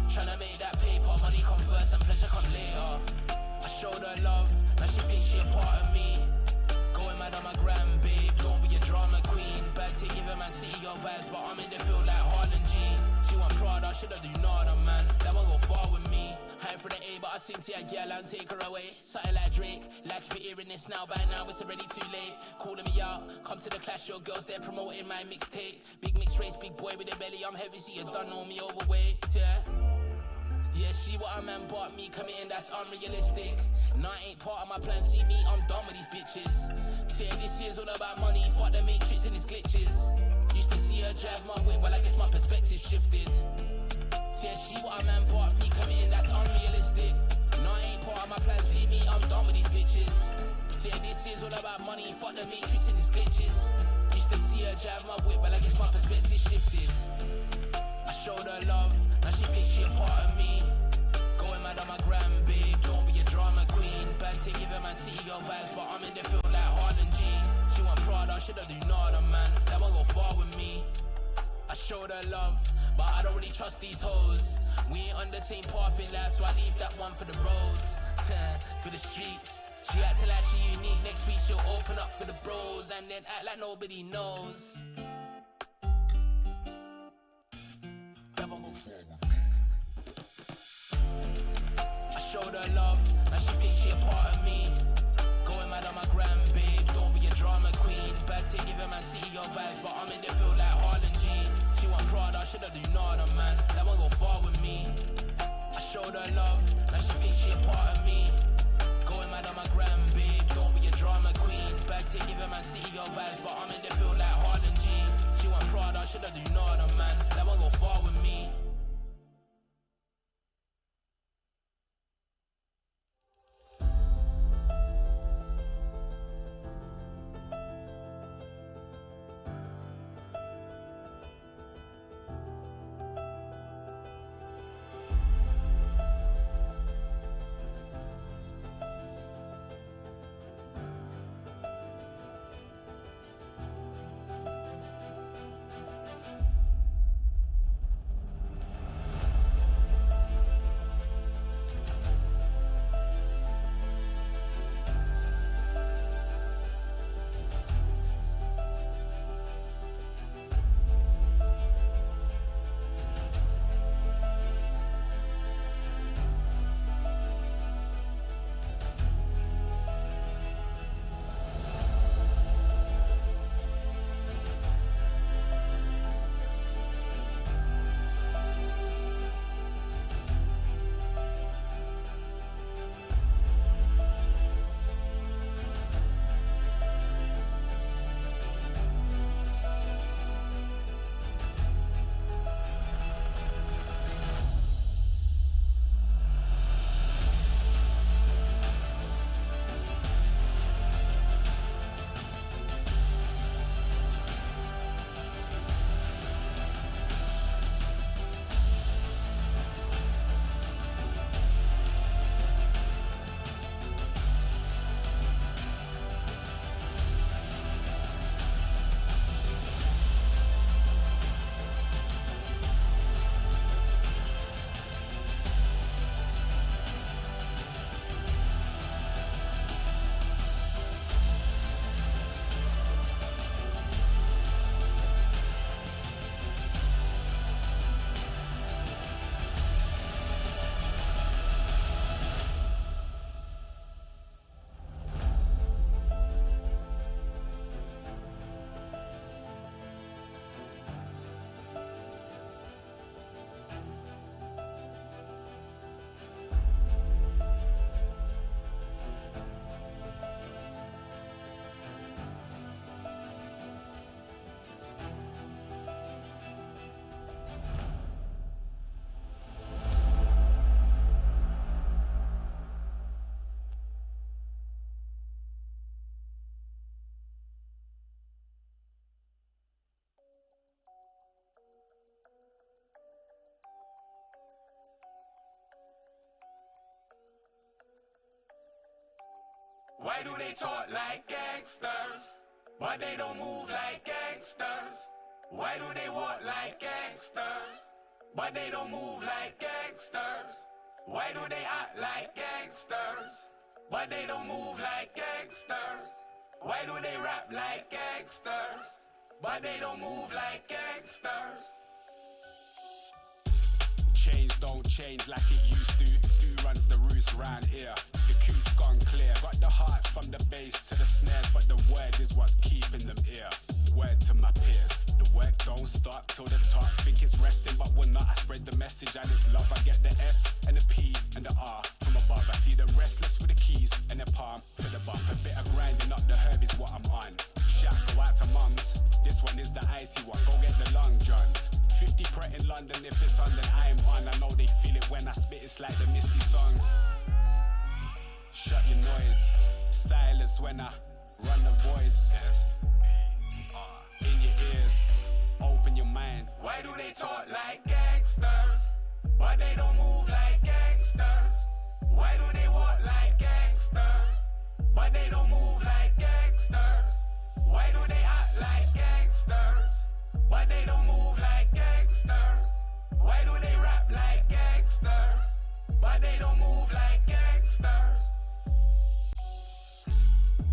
Speaker 14: Tryna make that paper, money come first and pleasure come later. I showed her love, now she thinks she a part of me. Going mad on my gram, babe, don't be a drama queen. Bad to give a man city your vibes, but I'm in the field like Harlan G. She want Prada, shoulda do nada, man. sing to your girl and take her away. Something like Drake, like if you're hearing this now, by now it's already too late. Calling me out, come to the clash, your girls, they're promoting my mixtape. Big mixed race, big boy with a belly, I'm heavy, so you don't know me overweight, yeah. Yeah, she what a man bought me, committing, that's unrealistic. Nah, ain't part of my plan, see me, I'm done with these bitches. Say this year's all about money, fuck the matrix and its glitches. Used to see her drive my whip, well I guess my perspective shifted. Say she what a man bought me, committing, that's unrealistic. Nah, ain't part of my plan, see me, I'm done with these bitches. Say this year's all about money, fuck the matrix and its glitches. Used to see her drive my whip, well I guess my perspective shifted. I showed her love, now she thinks she a part of me. Going mad on my gram, babe, don't be a drama queen. Bad to give a man city girl vibes, but I'm in the field like Harlan G. She want Prada, shoulda do nada, man. That won't go far with me. I showed her love, but I don't really trust these hoes. We ain't on the same path in life, so I leave that one for the roads. For the streets. She acting like she unique, next week she'll open up for the bros, and then act like nobody knows. I showed her love, now she thinks she a part of me. Going mad on my gram, babe, don't be a drama queen. Bad to give a man city girl vibes, but I'm in the field like Harlan G. She want Prada, shoulda do nada, man. That won't go far with me. I showed her love, now she thinks she a part of me. Going mad on my gram, babe, don't be a drama queen. Bad to give a man city girl vibes, but I'm in the field like Harlan G. She want Prada, shoulda do nada, man. That won't go far with me.
Speaker 13: Why do they talk like gangsters, but they don't move like gangsters? Why do they walk like gangsters, but they don't move like gangsters? Why do they act like gangsters, but they don't move like gangsters? Why do they rap like gangsters, but they don't move like gangsters?
Speaker 21: Change don't change like it used to. Who runs the roost
Speaker 13: round here. The coop's gone clear. Got the heart from the bass to the snares, but the word is what's keeping them here. Word to my peers. The work don't stop till the top. Think it's resting, but we're not. I spread the message and it's love. I get the S and the P and the R from above. I see the restless with the keys and the palm for the bump. A bit of grinding up the herb is what I'm on. Shouts go out to mums. This one is the icy one. Go get the long johns. 50 Pret in London. If it's on, then I'm on. I know they feel it when I spit. It's like the Missy song. Shut your noise. Silence when I run the voice. In your ears, open your mind. Why do they talk like gangsters, but they don't move like gangsters? Why do they walk like gangsters, but they don't move like gangsters? Why do they act like gangsters, but they don't move like gangsters? Why do they rap like gangsters, but they don't move like gangsters?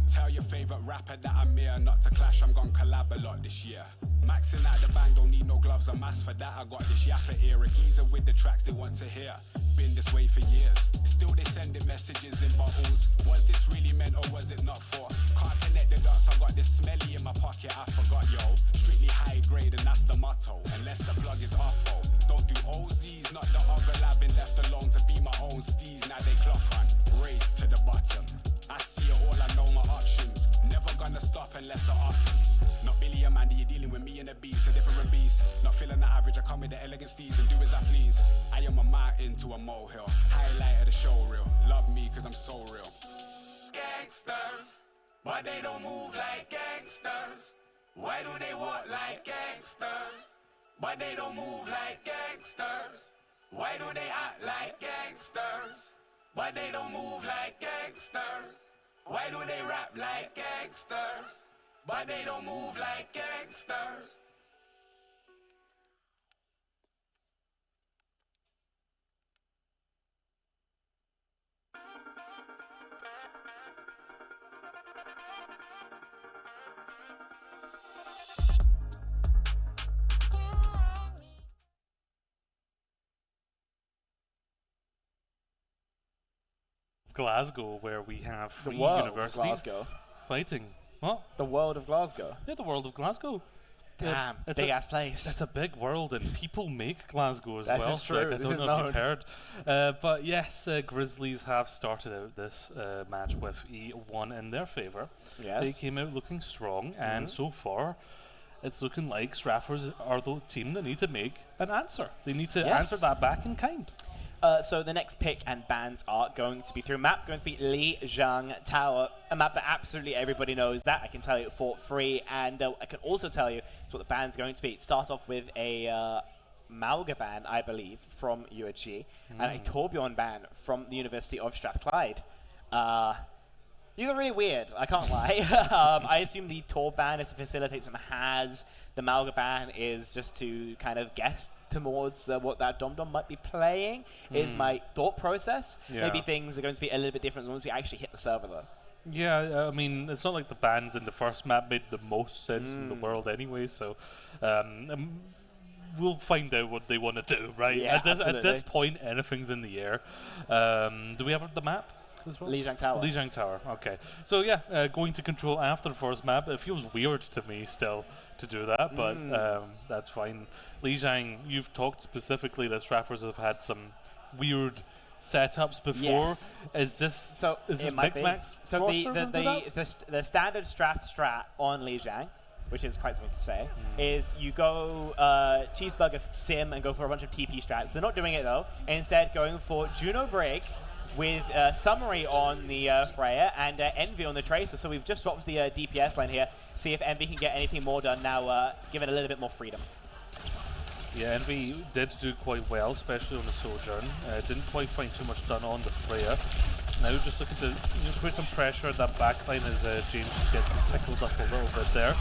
Speaker 13: Tell your favorite rapper that I'm here, not to clash, I'm gon' collab a lot this year. Maxing out the band, don't need no gloves or mask for that. I got this yapper ear, a geezer with the tracks they want to hear. Been this way for years, still they sending messages in bottles. Was this really meant or was it not for? Can't connect the dots, I got this smelly in my pocket, I forgot yo. Strictly high grade and that's the motto, unless the plug is awful. Don't do OZs, not the other lab, been left alone to be my own steez. Now they clock on, race to the bottom. I see it all, I know my options. Never gonna stop unless I often. Not Billy and Mandy, you're dealing with me and the beast, a different beast. Not feeling the average, I come with the elegant steez and do as I please. I am a mountain to a molehill, highlight of the show reel. Love me cause I'm so real. Gangsters, but they don't move like gangsters. Why do they walk like gangsters, but they don't move like gangsters? Why do they act like gangsters, but they don't move like gangsters? Why do they rap like gangsters, but they don't move like gangsters?
Speaker 20: Glasgow, where we have
Speaker 10: The
Speaker 20: three
Speaker 10: world of
Speaker 20: universities
Speaker 10: Glasgow.
Speaker 20: fighting. What?
Speaker 10: The world of Glasgow.
Speaker 20: Yeah, the world of Glasgow.
Speaker 10: Damn,
Speaker 20: It's
Speaker 10: big
Speaker 20: a-
Speaker 10: ass place.
Speaker 20: It's a big world, and people make Glasgow as
Speaker 10: This
Speaker 20: well.
Speaker 10: is true,
Speaker 20: Like, I
Speaker 10: this
Speaker 20: don't
Speaker 10: is
Speaker 20: know if you've
Speaker 10: known.
Speaker 20: heard. But yes, Grizzlies have started out this match with a 1 in their favour.
Speaker 10: Yes.
Speaker 20: They came out looking strong, and
Speaker 10: Mhm.
Speaker 20: so far, it's looking like Straffers are the team that need to make an answer. They need to
Speaker 10: Yes.
Speaker 20: answer that back in kind.
Speaker 10: So the next pick and bands are going to be through a map, going to be Lijiang Tower, a map that absolutely everybody knows that, I can tell you for free, and I can also tell you it's what the band's going to be. Start off with a Malga band, I believe, from UHG, and a Torbjorn band from the University of Strathclyde. These are really weird, I can't lie. I assume the Tor band is to facilitate some has. The Malga band is just to kind of guess towards what that Dom-Dom might be playing, is my thought process.
Speaker 20: Yeah.
Speaker 10: Maybe things are going to be a little bit different once we actually hit the server, though.
Speaker 20: Yeah, I mean, it's not like the bands in the first map made the most sense in the world anyway, so we'll find out what they want to do, right?
Speaker 10: Yeah,
Speaker 20: at this
Speaker 10: absolutely.
Speaker 20: point, anything's in the air. Do we have the map as well?
Speaker 10: Lijiang Tower.
Speaker 20: Lijiang Tower, okay. So yeah, going to control after the first map, it feels weird to me still to do that, but that's fine. Lijiang, you've talked specifically that Straffers have had some weird setups before.
Speaker 10: Yes.
Speaker 20: Is this
Speaker 10: It might
Speaker 20: Mix
Speaker 10: be.
Speaker 20: Max?
Speaker 10: So
Speaker 20: roster gonna do that?
Speaker 10: the standard strat on Lijiang, which is quite something to say, is you go cheeseburger sim and go for a bunch of TP strats. They're not doing it though. Instead, going for Juno Break with Summary on the Freya and Envy on the Tracer. So we've just swapped the DPS line here. See if Envy can get anything more done now, give it a little bit more freedom.
Speaker 20: Yeah, Envy did do quite well, especially on the Sojourn. Didn't quite find too much done on the Freya. Now just looking to put some pressure at that backline as James gets tickled up a little bit there.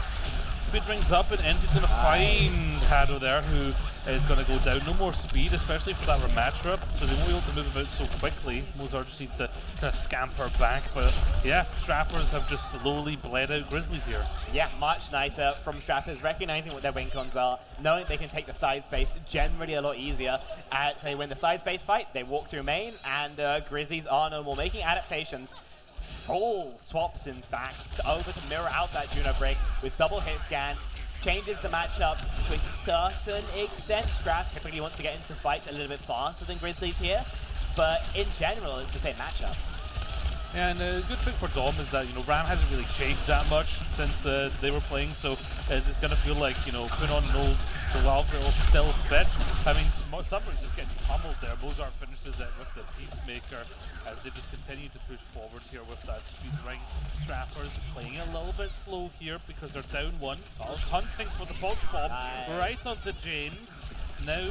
Speaker 20: speed rings up, and Envy's going to find Hado there, who is going to go down. No more speed, especially for that rematcher up, so they won't be able to move about so quickly. Mozart just needs to kind of scamper back, but yeah, Straffers have just slowly bled out Grizzlies here.
Speaker 10: Yeah, much nicer from Straffers, recognizing what their win cons are, knowing they can take the side space generally a lot easier. So they win the side space fight, they walk through main, and Grizzlies are no more making adaptations. Full swaps, in fact, over to mirror out that Juno break with double hit scan. Changes the matchup to a certain extent. Straff typically wants to get into fights a little bit faster than Grizzlies here, but in general, it's the same matchup.
Speaker 20: Yeah, and a good thing for Dom is that, Ram hasn't really changed that much since they were playing, so it's going to feel like, put on an old stealth bet. I mean, Summer's just getting pummeled there. Mozart finishes it with the Peacemaker as they just continue to push forward here with that speed ring. Straffers playing a little bit slow here because they're down one. Hunting for the pulse bomb right onto James. Now,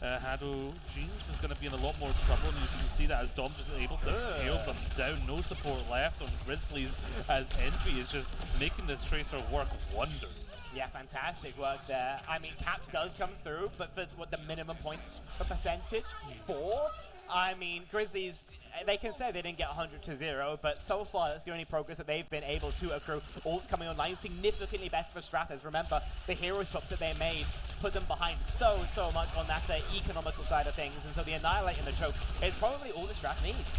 Speaker 20: Hado Jeans is going to be in a lot more trouble, and you can see that as Dom is able to tail them down. No support left on Grizzlies as Envy is just making this Tracer work wonders.
Speaker 10: Yeah, fantastic work there. I mean, Caps does come through, but for what the minimum points per percentage? 4? I mean, Grizzlies, they can say they didn't get 100 to 0, but so far that's the only progress that they've been able to accrue. Ults coming online significantly better for Straffers. Remember, the hero swaps that they made put them behind so much on that economical side of things, and so the Annihilate and the Choke is probably all that Straff needs.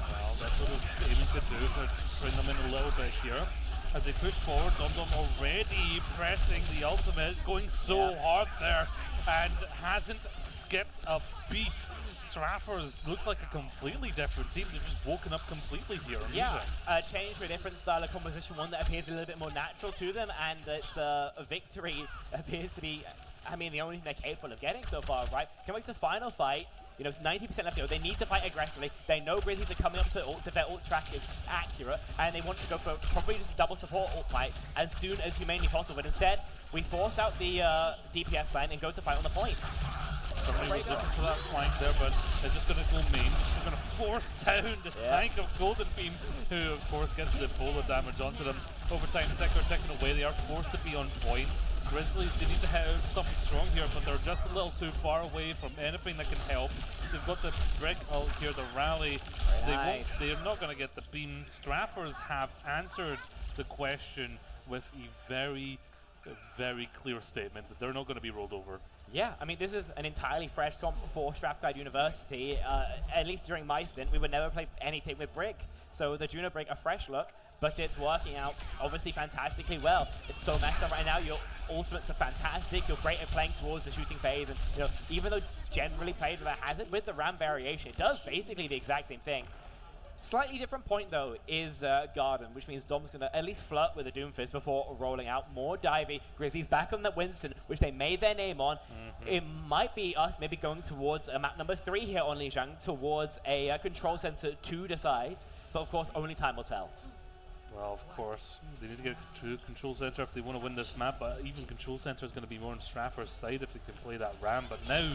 Speaker 20: Well, that's what he's aiming to do, to bring them in a little bit here. As they push forward, Dom already pressing the ultimate, going so hard there, and hasn't skipped a beat. Straffers look like a completely different team. They've just woken up completely here.
Speaker 10: Yeah, change for a different style of composition, one that appears a little bit more natural to them, and its a victory appears to be, I mean, the only thing they're capable of getting so far, right? Coming to the final fight, 90% left to go. They need to fight aggressively. They know Grizzlies are coming up to the ults if their ult track is accurate, and they want to go for probably just a double support ult fight as soon as humanly possible. But instead, we force out the DPS line and go to fight on the point.
Speaker 20: Somebody was looking for that flank there, but they're just going to go main. They're going to force down the tank of Golden Beam, who of course gets the polar damage onto them. Over time, ticking away, they are forced to be on point. Grizzlies, they need to hit out something strong here, but they're just a little too far away from anything that can help. They've got the Brick ult here, the rally. They're not going to get the beam. Straffers have answered the question with a very clear statement that they're not going to be rolled over.
Speaker 10: Yeah, I mean, this is an entirely fresh comp for Strathclyde University. At least during my stint, we would never play anything with Brick. So the Juno Brick, a fresh look, but it's working out obviously fantastically well. It's so messed up right now. Your ultimates are fantastic. You're great at playing towards the shooting phase, and even though generally played with a hazard, with the Ram variation, it does basically the exact same thing. Slightly different point though is Garden, which means Dom's going to at least flirt with the Doomfist before rolling out more divey. Grizzlies back on that Winston, which they made their name on. It might be us maybe going towards map number 3 here on Lijiang, towards a control center to decide, but of course only time will tell.
Speaker 20: Well, of course, they need to get to control center if they want to win this map, but even control center is going to be more on Straffer's side if they can play that Ram. But now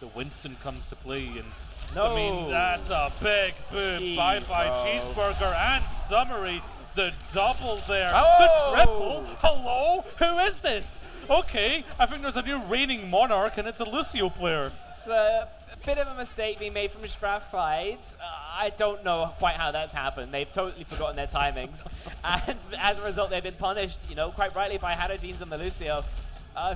Speaker 20: the Winston comes to play, and I mean, that's a big boom. Bye-bye Cheeseburger and Summary. The double there. The triple. Hello? Who is this? Okay, I think there's a new reigning monarch, and it's a Lucio player.
Speaker 10: It's a bit of a mistake being made from Strathclyde. I don't know quite how that's happened. They've totally forgotten their timings. And as a result, they've been punished, quite rightly by Haddojeans and the Lucio.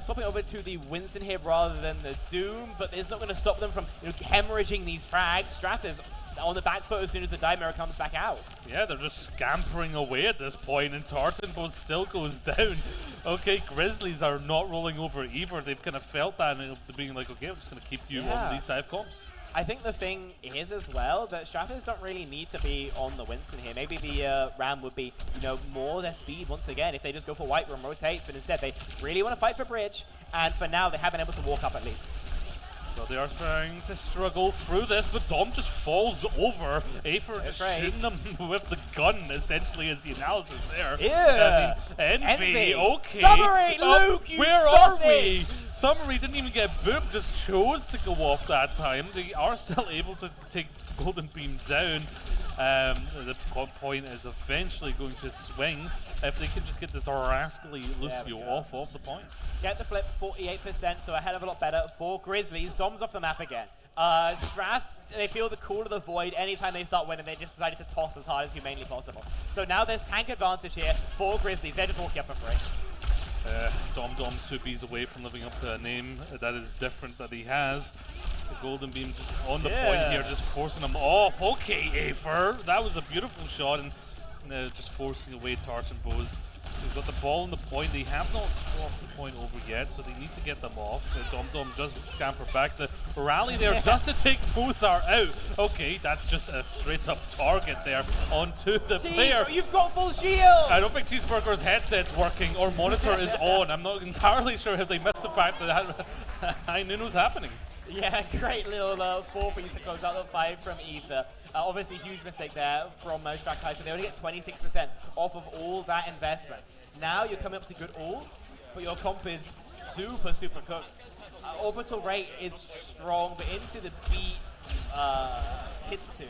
Speaker 10: Swapping over to the Winston here rather than the Doom, but it's not going to stop them from hemorrhaging these frags. Strath is on the back foot as soon as the Die Mirror comes back out.
Speaker 20: Yeah, they're just scampering away at this point, and Tartanbow still goes down. Okay, Grizzlies are not rolling over either. They've kind of felt that, and they're being like, okay, I'm just going to keep you on these type comps.
Speaker 10: I think the thing is as well that Strathers don't really need to be on the Winston here. Maybe the Ram would be, more their speed once again if they just go for White Room rotates, but instead they really want to fight for Bridge, and for now they haven't been able to walk up at least.
Speaker 20: So they are trying to struggle through this, but Dom just falls over. Afer just shooting them with the gun, essentially, as the analysis there.
Speaker 10: Yeah.
Speaker 20: Envy. Okay.
Speaker 10: Summary, Luke, you
Speaker 20: where
Speaker 10: sausage.
Speaker 20: Are we? Summary didn't even get boomed, just chose to go off that time. They are still able to take Golden Beam down. The point is eventually going to swing if they can just get this rascally Lucio off of the point.
Speaker 10: Get the flip, 48%, so a hell of a lot better for Grizzlies. Dom's off the map again. Strath, they feel the call of the void. Anytime they start winning, they just decided to toss as hard as humanly possible. So now there's tank advantage here for Grizzlies. They're just walking up for free.
Speaker 20: Dom's 2 Bs away from living up to a name that is different that he has. The Golden Beam just on the point here, just forcing him off. Okay, Afer, that was a beautiful shot, and just forcing away Tartan Bows. They've got the ball on the point. They have not crossed the point over yet, so they need to get them off. Dom does scamper back. The rally there just to take Mozart out. Okay, that's just a straight-up target there onto the player.
Speaker 10: You've got full shield!
Speaker 20: I don't think Cheeseburger's headset's working or monitor is on. I'm not entirely sure if they missed the fact that I knew what was happening.
Speaker 10: Yeah, great little 4-piece that goes out of 5 from Ether. Obviously, huge mistake there from Strathclyde, so they only get 26% off of all that investment. Now you're coming up to good ults, but your comp is super, super cooked. Orbital rate is strong, but into the beat Kitsu,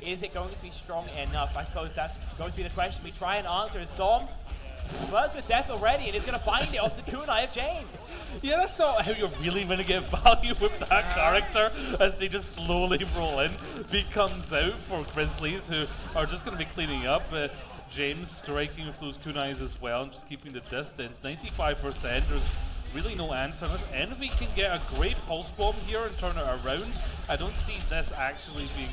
Speaker 10: is it going to be strong enough? I suppose that's going to be the question we try and answer. Is Dom first with death already, and he's going to bind it off the kunai of James.
Speaker 20: Yeah, that's not how you're really going to get value with that character as they just slowly roll in. B comes out for Grizzlies, who are just going to be cleaning up. James striking with those kunais as well and just keeping the distance. 95%, there's really no answer unless Envy can get a great pulse bomb here and turn it around. I don't see this actually being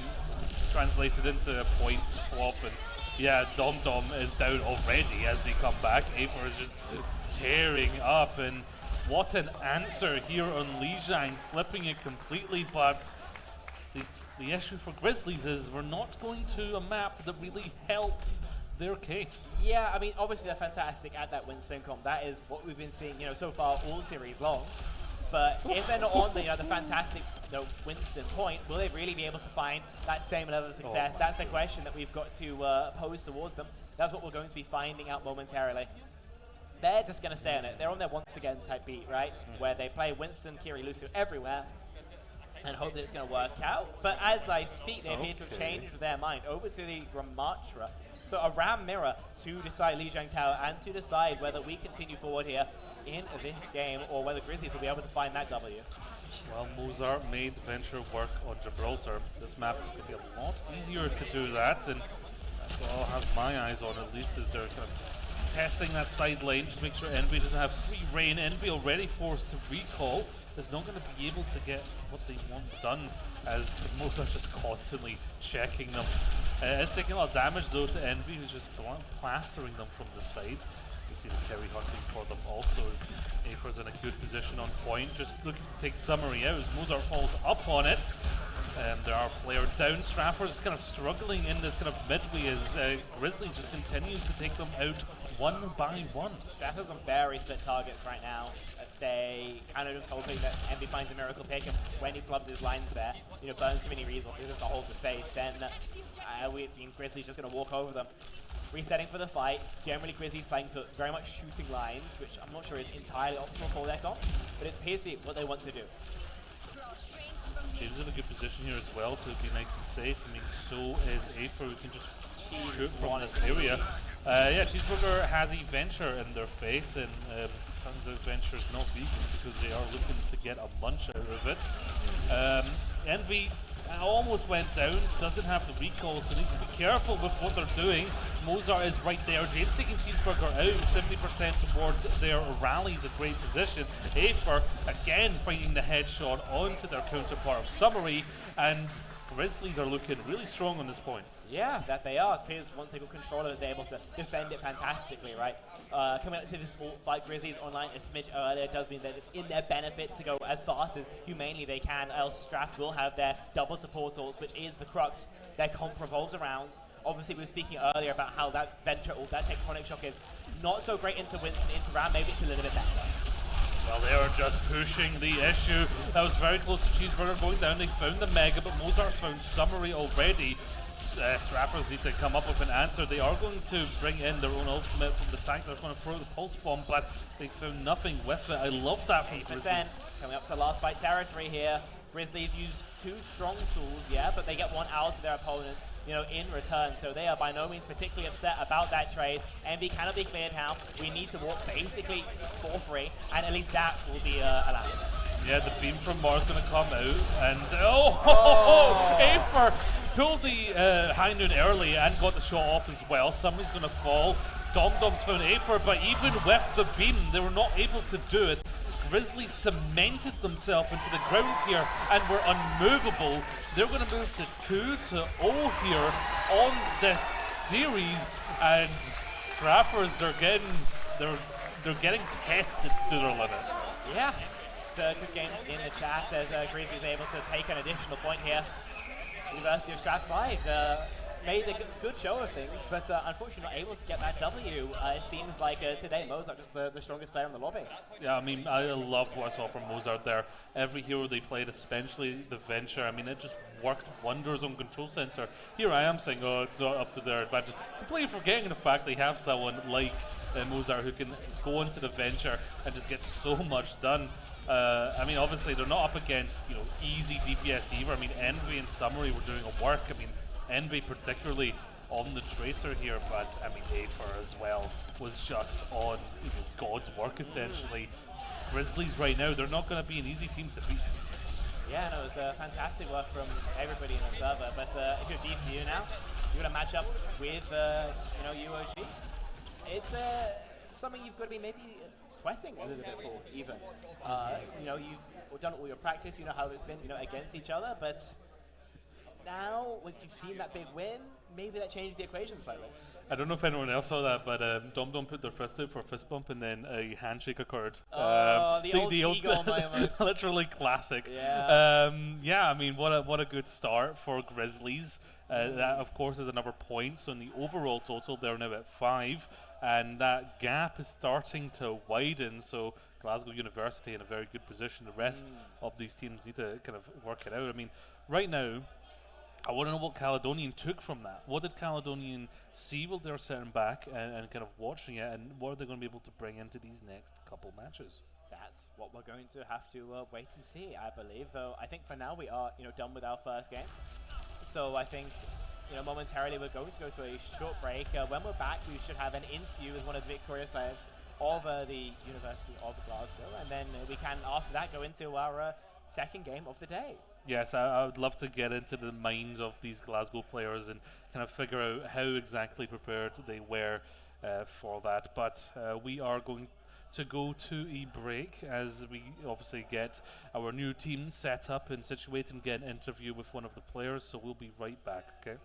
Speaker 20: translated into a point swap. And yeah, Dom is down already as they come back. Afer is just tearing up, and what an answer here on Lijiang, flipping it completely. But the issue for Grizzlies is we're not going to a map that really helps their case.
Speaker 10: Yeah, I mean, obviously they're fantastic at that Winston comp. That is what we've been seeing, so far all series long. But if they're not on the fantastic Winston point, will they really be able to find that same level of success? That's the question that we've got to pose towards them. That's what we're going to be finding out momentarily. They're just going to stay on it. They're on their once again type beat, right? Where they play Winston, Kiri, Lucio everywhere and hope that it's going to work out. But as I speak, they appear to have changed their mind over to the Ramatra. So a Ram Mirror to decide Lijiang Tower and to decide whether we continue forward here in this game or whether Grizzlies will be able to find that W.
Speaker 20: Well, Mozart made Venture work on Gibraltar. This map could be a lot easier to do that, and that's what I'll have my eyes on at least, is they're kind of testing that side lane just to make sure Envy doesn't have free reign. Envy already forced to recall, is not going to be able to get what they want done, as Mozart just constantly checking them. It's taking a lot of damage though to Envy, who's just plastering them from the side. You see the carry hunting for them also, as Afer's in a good position on point, just looking to take Summary out as Mozart falls up on it. There are player down. Straffer's kind of struggling in this kind of midway as Grizzlies just continues to take them out one by one.
Speaker 10: Straffer's on very split targets right now. They kind of just hoping that Envy finds a miracle pick, and when he flubs his lines there, burns too many resources just to hold the space, then Grizzlies just going to walk over them. Resetting for the fight. Generally, Grizzlies playing for very much shooting lines, which I'm not sure is entirely optimal for their comp, but it appears to be what they want to do.
Speaker 20: James in a good position here as well to be nice and safe. I mean, so is Afer, who can just shoot from this area. Yeah, Cheeseburger has a Venture in their face, and turns out Venture is not vegan because they are looking to get a munch out of it. Envy almost went down, doesn't have the recall, so needs to be careful with what they're doing. Mozart is right there. James taking Cheeseburger out, 70% towards their rallies, a great position. Afer again finding the headshot onto their counterpart of Summary, and Grizzlies are looking really strong on this point.
Speaker 10: Yeah, that they are, because once they got control of it, they're able to defend it fantastically, right? Coming up to this fight, Grizzlies online a smidge earlier does mean that it's in their benefit to go as fast as humanely they can, else Strath will have their double support ults, which is the crux their comp revolves around. Obviously, we were speaking earlier about how that Venture ult, that Tectonic Shock is not so great into Winston, into Ram, maybe it's a little bit better.
Speaker 20: Well, they are just pushing the issue. That was very close to Cheeseburger going down. They found the Mega, but Mozart found Summary already. Strappers need to come up with an answer. They are going to bring in their own ultimate from the tank. They're going to throw the Pulse Bomb, but they found nothing with it. I love that from
Speaker 10: 8%
Speaker 20: Grizzlies.
Speaker 10: coming up to last fight territory here. Grizzlies use two strong tools, yeah, but they get one out of their opponents. in return. So they are by no means particularly upset about that trade. Envy cannot be cleared now. We need to walk basically for free, and at least that will be allowed.
Speaker 20: Yeah, the beam from Mars going to come out, and Afer pulled the high noon early and got the shot off as well. Somebody's going to fall. Domdom's found Afer, but even with the beam, they were not able to do it. Grizzlies cemented themselves into the ground here and were unmovable. They're going to move to 2-0 here on this series, and Scrappers are getting tested to their limit.
Speaker 10: Yeah. Good games in the chat as Grizzlies able to take an additional point here. University of Strathclyde made a good show of things, but unfortunately not able to get that W. It seems like today Mozart just the strongest player in the lobby.
Speaker 20: Yeah, I mean, I loved what I saw from Mozart there. Every hero they played, especially the Venture, I mean, it just worked wonders on Control Center. Here I am saying, oh, it's not up to their advantage. Completely forgetting the fact they have someone like Mozart who can go into the Venture and just get so much done. I mean, obviously they're not up against easy DPS either. I mean, Envy and Summary were doing a work. I mean, Envy particularly on the Tracer here, but I mean, Afer as well was just on God's work essentially. Grizzlies right now, they're not going to be an easy team to beat.
Speaker 10: Yeah, no, it was fantastic work from everybody in the server. But if you're DCU now, you're going to match up with UOG. It's something you've got to be maybe sweating a little bit for, even. You've done all your practice, you know how it's been, against each other, but now, when you've seen that big win, maybe that changed the equation slightly.
Speaker 20: I don't know if anyone else saw that, but Dom put their fist out for a fist bump, and then a handshake occurred.
Speaker 10: The old seagull moment.
Speaker 20: Literally classic.
Speaker 10: Yeah.
Speaker 20: I mean, what a good start for Grizzlies. That, of course, is another point. So in the overall total, they're now at 5, and that gap is starting to widen. So Glasgow University in a very good position. The rest of these teams need to kind of work it out. I mean, right now, I want to know what Caledonian took from that. What did Caledonian see while they were sitting back and kind of watching it, and what are they going to be able to bring into these next couple matches?
Speaker 10: That's what we're going to have to wait and see, I believe. Though I think for now we are, done with our first game. So I think, momentarily we're going to go to a short break. When we're back, we should have an interview with one of the victorious players of the University of Glasgow, and then we can, after that, go into our second game of the day.
Speaker 20: Yes, I would love to get into the minds of these Glasgow players and kind of figure out how exactly prepared they were for that. But we are going to go to a break as we obviously get our new team set up and situated and get an interview with one of the players. So we'll be right back, okay?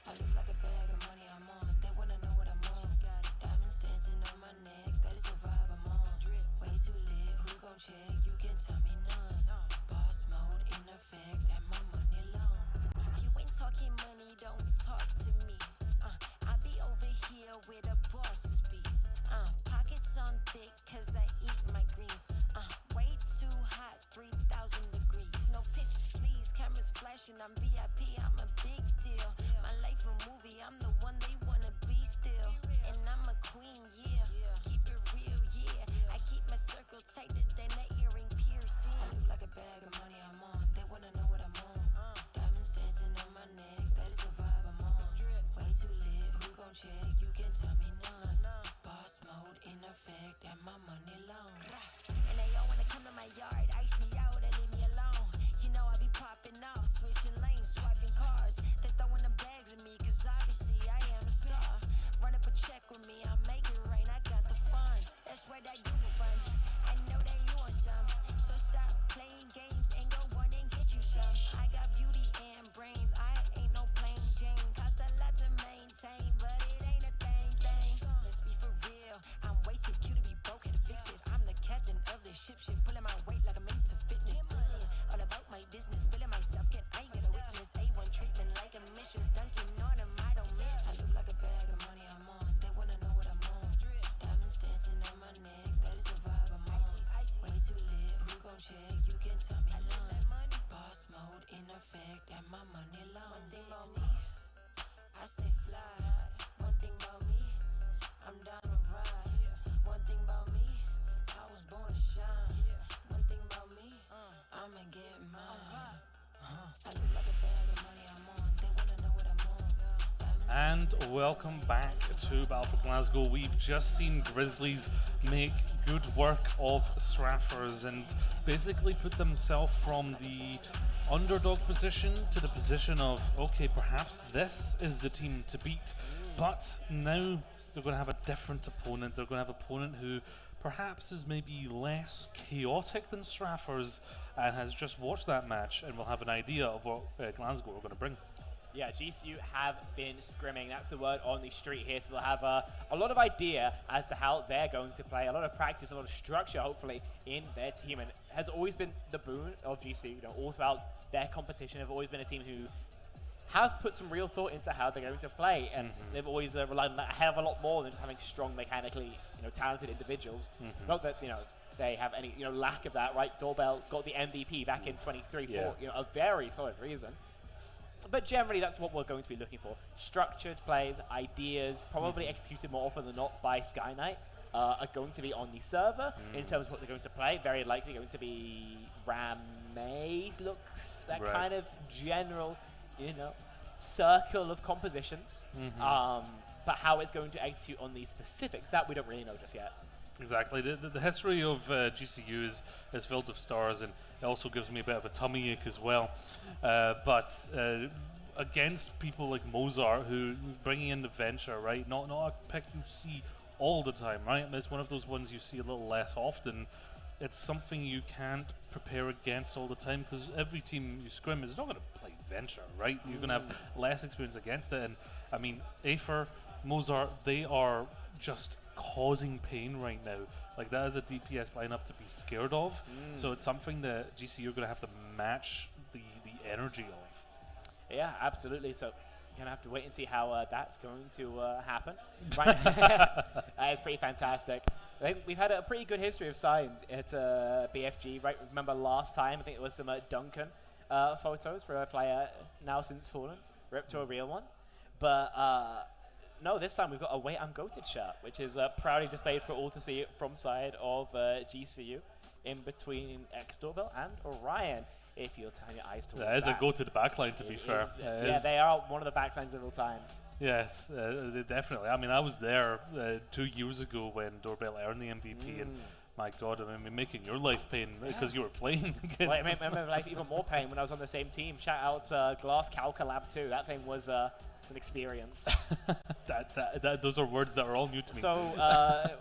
Speaker 1: I look like a bag of money I'm on. They wanna know what I'm on. Diamonds dancing on my neck, that is the vibe I'm on. Way too lit, who gon' check? You can tell me none. Boss mode in effect, and my money long. If you ain't talking money, don't talk to me. I be over here where the bosses be. Pockets on thick, cause I eat my greens. Way too hot, 3,000 degrees. No pictures, please. Cameras flashing, I'm VIP, I'm a big deal. My life a movie, I'm the one they wanna be still. And I'm a queen, yeah. Keep it real, yeah. I keep my circle tighter than an earring piercing. I look like a bag of money I'm on. They wanna know what I'm on. Diamonds dancing on my neck, that is the vibe I'm on. Way too lit, who gon' check? You can tell me none. Boss mode in effect, and my money long. And they all wanna come to my yard, ice me out and leave me alone. You know I be popping off, switching lanes, swiping cars. They throwing them bags at me, cause obviously I am a star. Run up a check with me, I'll make it rain, I got the funds. That's what I do for fun. I know that you want some, so stop playing games and go run and get you some. I got beauty and brains, I ain't no plain Jane. Cost a lot to maintain, but it ain't a thing. Let's be for real, I'm way too cute to be broken to fix it. I'm the captain of the ship, pulling my weight like I'm into fitness. All about my business, feeling myself, can I get a witness? A1 treatment like a mistress, dunking on them, I don't miss. I look like a bag of money I'm on, they wanna know what I'm on. Diamonds dancing on my neck, that is the vibe I'm on. Way too lit, who gon' check? You can tell me none. Boss mode in effect, and my money long. One thing about me, I stay fly. One thing about me, I'm down to ride. One thing about me, I was born to shine. One thing about me, I'ma get mine. I look like a bag of money I'm on. They wanna know what I'm on.
Speaker 20: And welcome back to Battle for Glasgow. We've just seen Grizzlies make good work of Straffers and basically put themselves from the underdog position to the position of, okay, perhaps this is the team to beat. But now they're going to have a different opponent. They're going to have an opponent who perhaps is maybe less chaotic than Straffers and has just watched that match and will have an idea of what Glasgow are going to bring.
Speaker 10: Yeah, GCU have been scrimming. That's the word on the street here. So they'll have a lot of idea as to how they're going to play, a lot of practice, a lot of structure, hopefully, in their team. And it has always been the boon of GCU. You know, all throughout their competition, have always been a team who have put some real thought into how they're going to play, and they've always relied on that a hell of a lot more than just having strong, mechanically, talented individuals. Not that they have any lack of that, right? Doorbell got the MVP back in 23 for a very solid reason. But generally, that's what we're going to be looking for. Structured plays, ideas, probably executed more often than not by Sky Knight, are going to be on the server in terms of what they're going to play. Very likely going to be Ramay looks, that kind of general, circle of compositions. But how it's going to execute on these specifics, that we don't really know just yet.
Speaker 20: Exactly. The history of GCU is filled with stars, and it also gives me a bit of a tummy ache as well. But against people like Mozart, who bringing in the venture, right? Not a pick you see all the time, right? It's one of those ones you see a little less often. It's something you can't prepare against all the time, because every team you scrim is not going to play venture, right? You're going to have less experience against it. And I mean, Aether, Mozart, they are just causing pain right now. Like, that is a DPS lineup to be scared of. So it's something that GCU are going to have to match the energy of.
Speaker 10: Yeah, absolutely. So you're going to have to wait and see how that's going to happen. Right? It's pretty fantastic. I think we've had a pretty good history of signs at BFG, right? Remember last time, I think it was some Duncan photos for a player now since fallen, ripped to a real one. But no, this time we've got a Wait I'm Goated shirt, which is proudly displayed for all to see from side of GCU, in between X-Doorbell and Orion, if you'll turn your eyes towards that.
Speaker 20: That is a Goated backline, to be fair.
Speaker 10: Yeah, they are one of the backlines of all time.
Speaker 20: Yes, definitely. I mean, I was there 2 years ago when Doorbell earned the MVP, and my God, I mean, making your life pain because you were playing against
Speaker 10: well, it made my life even more pain when I was on the same team. Shout out Glass Calca Lab 2. That thing was it's an experience.
Speaker 20: Those are words that are all new to me.
Speaker 10: So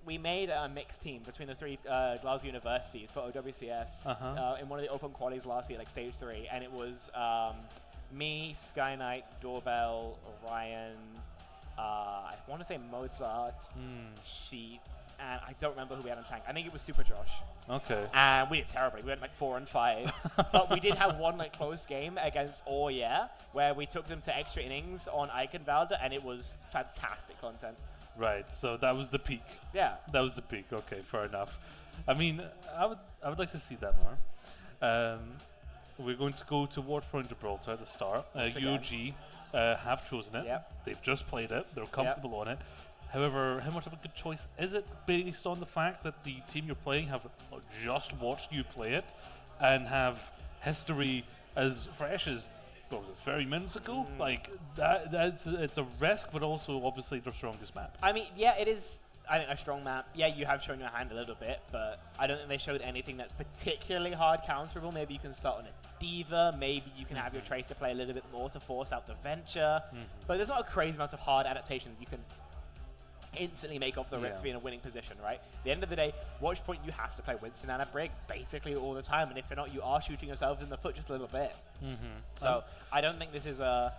Speaker 10: we made a mixed team between the three Glasgow universities for OWCS in one of the open qualies last year, like stage 3, and it was Me, Sky Knight, Doorbell, Orion, I want to say Mozart, Sheep, and I don't remember who we had on tank. I think it was Super Josh.
Speaker 20: Okay.
Speaker 10: And we did terribly. We went like 4 and 5. But we did have one like close game against Oh Yeah, where we took them to extra innings on Eichenwalde, and it was fantastic content.
Speaker 20: Right. So that was the peak.
Speaker 10: Yeah.
Speaker 20: That was the peak. Okay, fair enough. I mean, I would like to see that more. We're going to go to Watchpoint Gibraltar at the start. UOG have chosen it.
Speaker 10: Yep.
Speaker 20: They've just played it. They're comfortable on it. However, how much of a good choice is it based on the fact that the team you're playing have just watched you play it and have history as fresh as what was it, 30 minutes ago? Like it's a risk, but also obviously their strongest map.
Speaker 10: I mean, yeah, it is. I think a strong map. Yeah, you have shown your hand a little bit, but I don't think they showed anything that's particularly hard counterable. Maybe you can start on a Diva. Maybe you can have your Tracer play a little bit more to force out the Venture. But there's not a crazy amount of hard adaptations you can instantly make off the rip to be in a winning position, right? At the end of the day, Watchpoint, you have to play Winston and a Brig basically all the time, and if you're not, you are shooting yourselves in the foot just a little bit. So I don't think this is a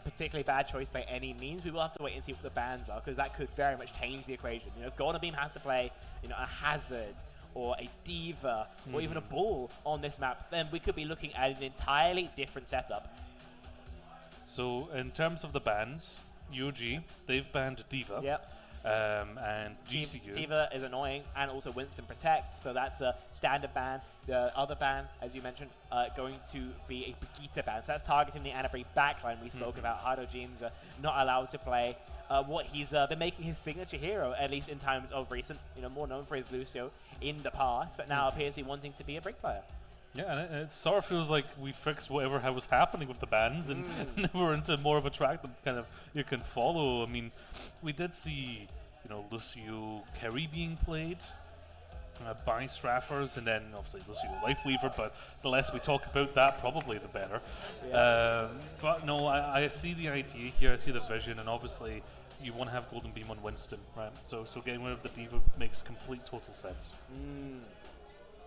Speaker 10: particularly bad choice by any means. We will have to wait and see what the bans are, because that could very much change the equation. You know, if Gordon Beam has to play, you know, a Hazard or a Diva or even a Bull on this map, then we could be looking at an entirely different setup.
Speaker 20: So in terms of the bans, UOG, they've banned Diva.
Speaker 10: Yep.
Speaker 20: And GCU.
Speaker 10: Diva is annoying, and also Winston Protect, so that's a standard ban. The other ban, as you mentioned, going to be a Brigitte ban. So that's targeting the Annabrie backline we spoke about. Hardogene's not allowed to play what he's been making his signature hero, at least in times of recent, you know, more known for his Lucio in the past, but now appears to be wanting to be a Brig player.
Speaker 20: Yeah, and it sort of feels like we fixed whatever was happening with the bans, and now we're into more of a track that kind of you can follow. I mean, we did see, you know, Lucio Kerry being played by Straffers, and then obviously Lucio Lifeweaver, but the less we talk about that, probably the better.
Speaker 10: Yeah.
Speaker 20: But no, I see the idea here, I see the vision, and obviously you want to have Golden Beam on Winston, right? So getting rid of the Diva makes complete total sense.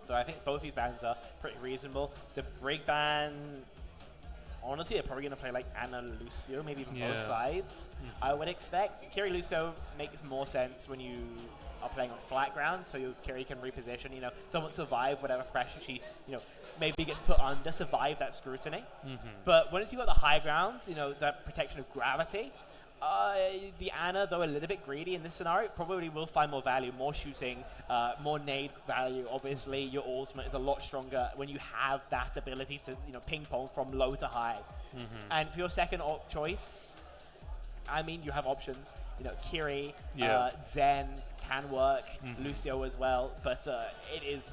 Speaker 10: So I think both these bans are pretty reasonable. The Brig ban, honestly, they're probably going to play like Ana Lucio, maybe even both sides, I would expect. Kiri Lucio makes more sense when you are playing on flat ground, so your Kiri can reposition, you know, somewhat survive whatever pressure she, you know, maybe gets put under, survive that scrutiny. But once you've got the high grounds, you know, that protection of gravity, the Ana, though a little bit greedy in this scenario, probably will find more value, more shooting, more nade value. Obviously, your ultimate is a lot stronger when you have that ability to, you know, ping pong from low to high. And for your second choice, I mean, you have options. You know, Kiri, Zen can work, Lucio as well, but it is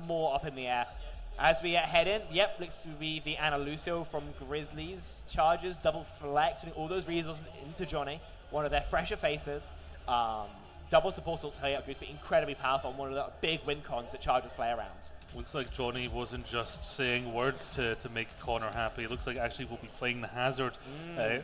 Speaker 10: more up in the air. As we head in, looks to be the Ana Lucio from Grizzlies. Chargers, double flex, putting all those resources into Johnny, one of their fresher faces. Double support will tell you going to be incredibly powerful and one of the big win cons that Chargers play around.
Speaker 20: Looks like Johnny wasn't just saying words to make Connor happy. It looks like actually we'll be playing the Hazard. You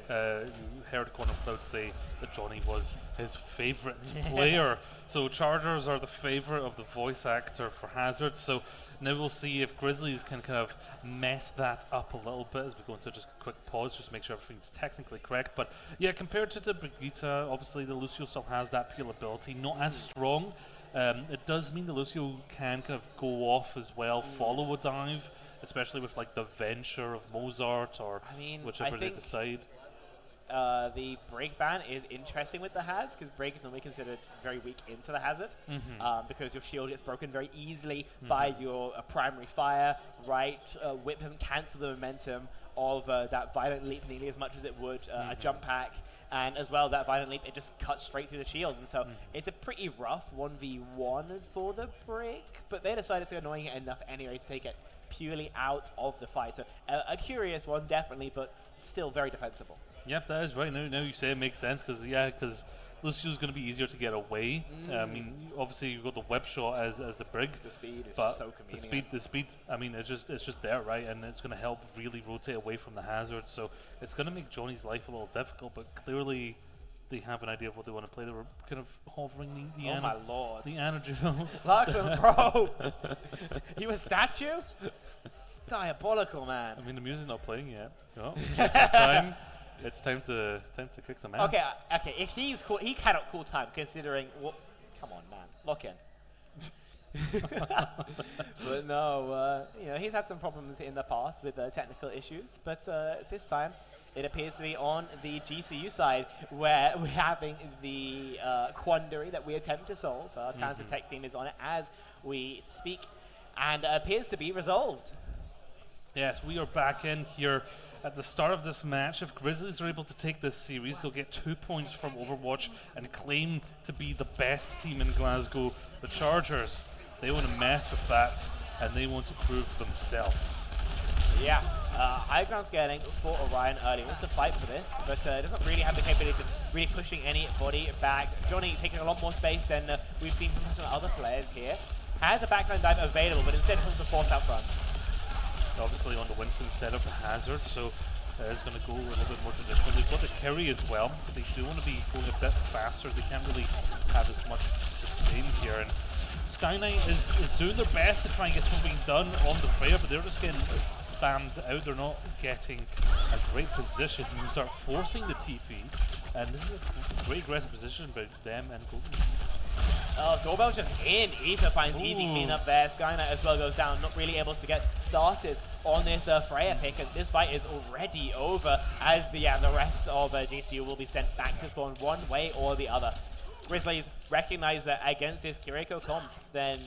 Speaker 20: heard Connor Cloud say that Johnny was his favourite player. So Chargers are the favourite of the voice actor for Hazard. So now we'll see if Grizzlies can kind of mess that up a little bit as we go into just a quick pause, just to make sure everything's technically correct. But yeah, compared to the Brigitte, obviously the Lucio still has that peel ability, not as strong. It does mean the Lucio can kind of go off as well, follow a dive, especially with like the Venture of Mozart or whichever they decide.
Speaker 10: The Brig ban is interesting with the Haz, because Brig is normally considered very weak into the Hazard, because your shield gets broken very easily by your primary fire, right? Whip doesn't cancel the momentum of that Violent Leap nearly as much as it would a Jump Pack, and as well, that Violent Leap, it just cuts straight through the shield, and so it's a pretty rough 1v1 for the Brig, but they decided to annoying it enough anyway to take it purely out of the fight. So a curious one, definitely, but still very defensible.
Speaker 20: Yep, that is right. Now you say it makes sense, because Lucio's going to be easier to get away. I mean, obviously you've got the web shot as the Brig.
Speaker 10: The speed is just so convenient.
Speaker 20: The speed. I mean, it's just there, right? And it's going to help really rotate away from the Hazard. So it's going to make Johnny's life a little difficult. But clearly, they have an idea of what they want to play. They were kind of hovering the
Speaker 10: oh my lord!
Speaker 20: The energy.
Speaker 10: Lachlan, bro, you a statue? diabolical, man.
Speaker 20: I mean, the music's not playing yet. No, time. It's time to kick some ass.
Speaker 10: Okay. If he's cool, he cannot call time considering what. Come on, man. Lock in. But no, he's had some problems in the past with technical issues, but this time it appears to be on the GCU side where we're having the quandary that we attempt to solve. Our talented tech team is on it as we speak, and appears to be resolved.
Speaker 20: Yes, we are back in here at the start of this match. If Grizzlies are able to take this series, they'll get 2 points from Overwatch and claim to be the best team in Glasgow. The Chargers, they want to mess with that, and they want to prove themselves.
Speaker 10: Yeah, high ground scaling for Orion early. Wants to fight for this, but doesn't really have the capability of really pushing anybody back. Johnny taking a lot more space than we've seen from some other players here. Has a backline dive available, but instead comes to force out front.
Speaker 20: Obviously on the Winston setup, Hazard, so it's going to go a little bit more traditional. They've got the carry as well, so they do want to be going a bit faster. They can't really have as much sustain here. And Sky Knight is doing their best to try and get something done on the player, but they're just getting spammed out. They're not getting a great position. You start forcing the TP, and this is a great aggressive position by them and Golden.
Speaker 10: Doorbell's just in. Ether finds easy cleanup there. Skynet as well goes down, not really able to get started on this Freya pick, and this fight is already over as the rest of GCU will be sent back to spawn one way or the other. Grizzlies recognize that against this Kiriko comp, then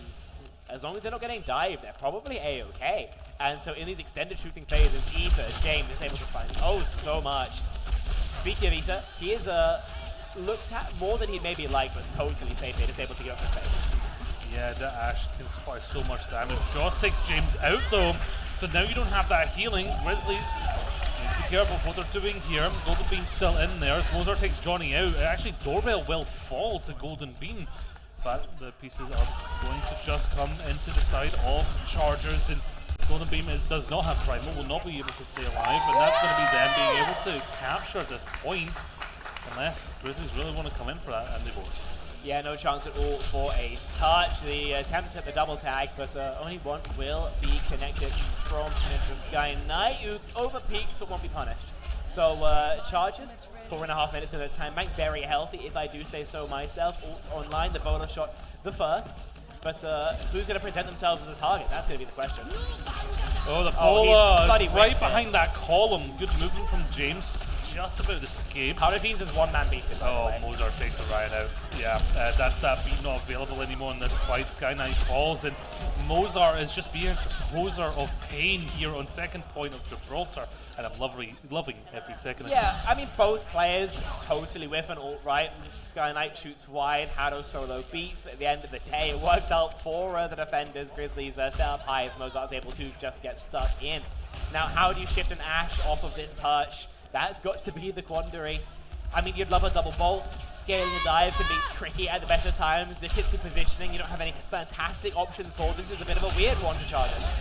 Speaker 10: as long as they're not getting dived, they're probably A-okay. And so in these extended shooting phases, Ether, James is able to find so much. Speaking of Ether, he is looked at more than he'd maybe like, but totally safe here, just able to get up the space.
Speaker 20: Yeah, the Ash can supply so much damage. Joss takes James out though, so now you don't have that healing. Grizzlies, be careful of what they're doing here. Golden Beam still in there. Mozart takes Johnny out. Actually, Doorbell will fall to Golden Beam, but the pieces are going to just come into the side of Chargers, and Golden Beam does not have Primal, will not be able to stay alive, and that's going to be them being able to capture this point. Unless Grizzlies really want to come in for that, and they won't.
Speaker 10: Yeah, no chance at all for a touch. The attempt at the double tag, but only one will be connected from Mr. Sky Knight, who overpeaks but won't be punished. So charges, 4.5 minutes in the time bank, very healthy if I do say so myself. Ults online, the bowler shot the first. But who's going to present themselves as a target? That's going to be the question.
Speaker 20: Oh, the bowler right behind that column. Good movement from James. Just about escaped.
Speaker 10: How Beans is one man beaten.
Speaker 20: Oh, Mozart takes Orion out. Yeah, that's that beat not available anymore in this fight. Sky Knight falls, and Mozart is just being a composer of pain here on second point of Gibraltar, and I'm loving every second.
Speaker 10: Yeah, I mean, both players totally whiff an ult, right? Sky Knight shoots wide, Hado solo beats, but at the end of the day, it works out for the defenders. Grizzlies set up high as Mozart's able to just get stuck in. Now, how do you shift an Ashe off of this perch? That's got to be the quandary. I mean, you'd love a double bolt. Scaling a dive can be tricky at the best of times. The kitsy positioning, you don't have any fantastic options for. This is a bit of a weird one to Chargers.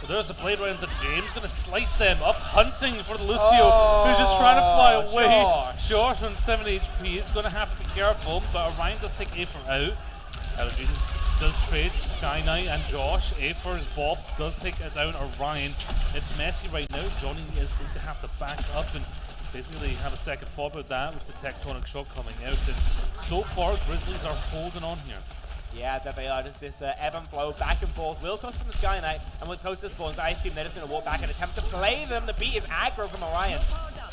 Speaker 20: Well, there's a blade right into James, going to slice them up, hunting for the Lucio, who's just trying to fly away. Josh on 7 HP, it's going to have to be careful, but Orion does take Aether out. James does trade Sky Knight and Josh. Aether's Bob does take down Orion. It's messy right now. Johnny is going to have to back up and basically have a second thought about that with the tectonic shock coming out. And so far, Grizzlies are holding on here.
Speaker 10: Yeah, they are. Just this ebb and flow, back and forth. Will cost them the Sky Knight, and with close to spawns, I assume they're just going to walk back and attempt to play them. The beat is aggro from Orion,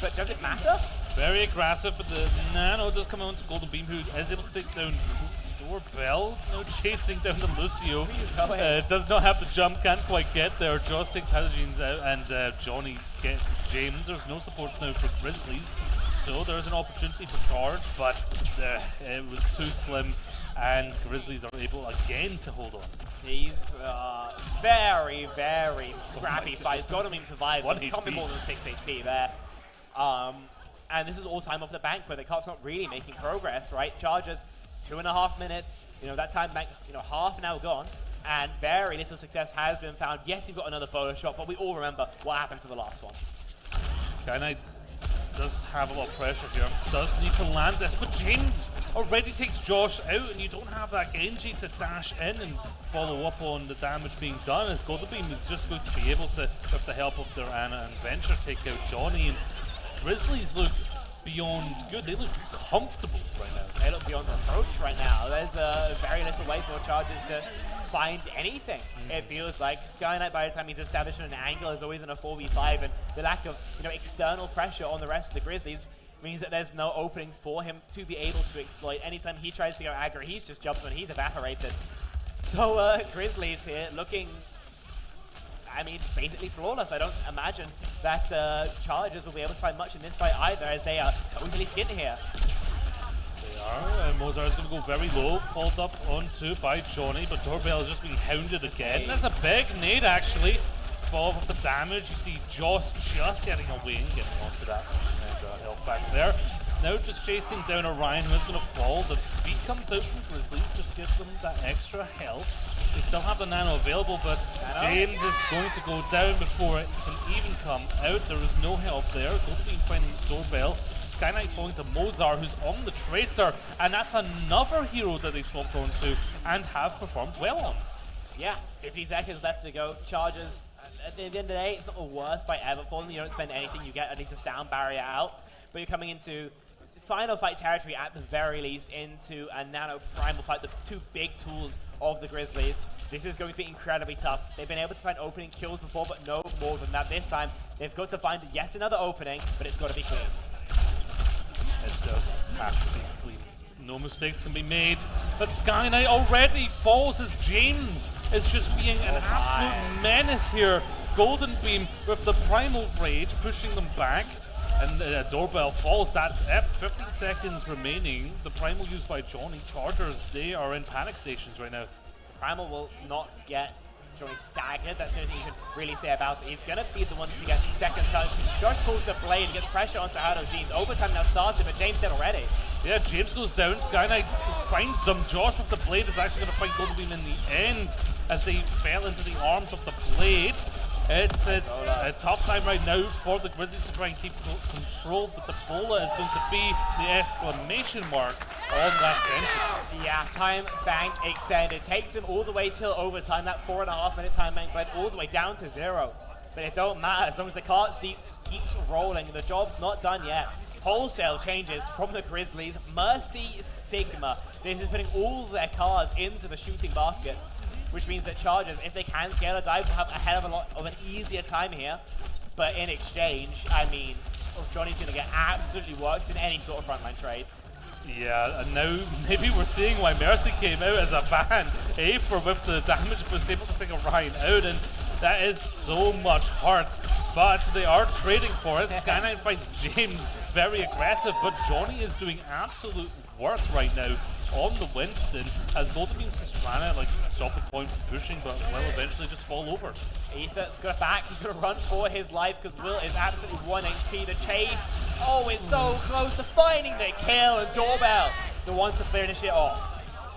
Speaker 10: but does it matter?
Speaker 20: Very aggressive, but the Nano does come on to Golden Beam, who is able to take down Doorbell. No chasing down the Lucio. Does not have the jump, can't quite get there. Joss takes Halogenes out, and Johnny gets James. There's no support now for Grizzlies, so there's an opportunity for charge, but it was too slim, and Grizzlies are able again to hold on.
Speaker 10: These very, very scrappy fights. Golden Beam survives. Can't be more than 6 HP there. And this is all time off the bank where the Cup's not really making progress, right? Chargers, 2.5 minutes. That time bank, half an hour gone. And very little success has been found. Yes, you've got another bowler shot, but we all remember what happened to the last one.
Speaker 20: Sky Knight does have a lot of pressure here. Does need to land this, but James already takes Josh out, and you don't have that Genji to dash in and follow up on the damage being done. As Golden Beam is just going to be able to, with the help of their Ana and Venture, take out Johnny. And Grizzlies look beyond good. They look comfortable right now.
Speaker 10: They look beyond reproach right now. There's very little way for Chargers to find anything. It feels like Sky Knight, by the time he's established an angle, is always in a 4v5, and the lack of external pressure on the rest of the Grizzlies means that there's no openings for him to be able to exploit. Anytime he tries to go aggro, he's just jumped and he's evaporated. So Grizzlies here looking, I mean, basically flawless. I don't imagine that Chargers will be able to find much in this fight either, as they are totally skinned here.
Speaker 20: They are, and Mozart's going to go very low, pulled up onto by Johnny, but Doorbell is just being hounded again. That's a big nade, actually. Follow up with the damage. You see Josh just getting away and getting onto that health back there. Now just chasing down Orion, who is going to fall. The beat comes out from Grizzlies, just gives them that extra health. They still have the nano available, but James is going to go down before it can even come out. There is no help there. Goldbeam finding Doorbell. Sky Knight falling to Mozart, who's on the Tracer, and that's another hero that they swapped onto and have performed well on.
Speaker 10: Yeah, 50 seconds left to go. Chargers, at the end of the day, it's not the worst fight ever for them. You don't spend anything, you get at least a sound barrier out, but you're coming into final fight territory at the very least, into a nano primal fight, the two big tools of the Grizzlies. This is going to be incredibly tough. They've been able to find opening kills before, but no more than that this time. They've got to find yet another opening, but it's got to be clean.
Speaker 20: It does have to be clean. No mistakes can be made. But Sky Knight already falls as James is just being an absolute menace here. Golden Beam with the Primal Rage pushing them back. And Doorbell falls. That's it. 15 seconds remaining. The Primal used by Johnny. Chargers, they are in panic stations right now.
Speaker 10: Primal will not get Johnny staggered. That's the only thing you can really say about it. He's going to be the one to get second touch. Josh pulls the blade and gets pressure onto Hado James. Overtime now started, but James dead already.
Speaker 20: Yeah, James goes down. Sky Knight finds them. Josh with the blade is actually going to find Golden Beam in the end as they fell into the arms of the blade. It's a tough time right now for the Grizzlies to try and keep control, but the bola is going to be the exclamation mark on that sentence.
Speaker 10: Yeah, time bank extended. Takes them all the way till overtime. That 4.5 minute time bank went all the way down to 0. But it don't matter as long as the cart keeps rolling. The job's not done yet. Wholesale changes from the Grizzlies. Mercy Sigma. This is putting all their cards into the shooting basket, which means that Chargers, if they can scale a dive, will have a hell of a lot of an easier time here. But in exchange, I mean, Johnny's going to get absolutely worked in any sort of frontline trade.
Speaker 20: Yeah, and now maybe we're seeing why Mercy came out as a ban. For with the damage, was able to take Orion out, and that is so much heart. But they are trading for it. Sky Knight finds James very aggressive, but Johnny is doing absolute work right now on the Winston, as Golden Beam's just trying to stop the point from pushing, but will eventually just fall over.
Speaker 10: Ethan's got back, he's going to run for his life because Will is absolutely 1 HP to chase. Oh, it's so close to finding the kill, and Doorbell, the one to finish it off.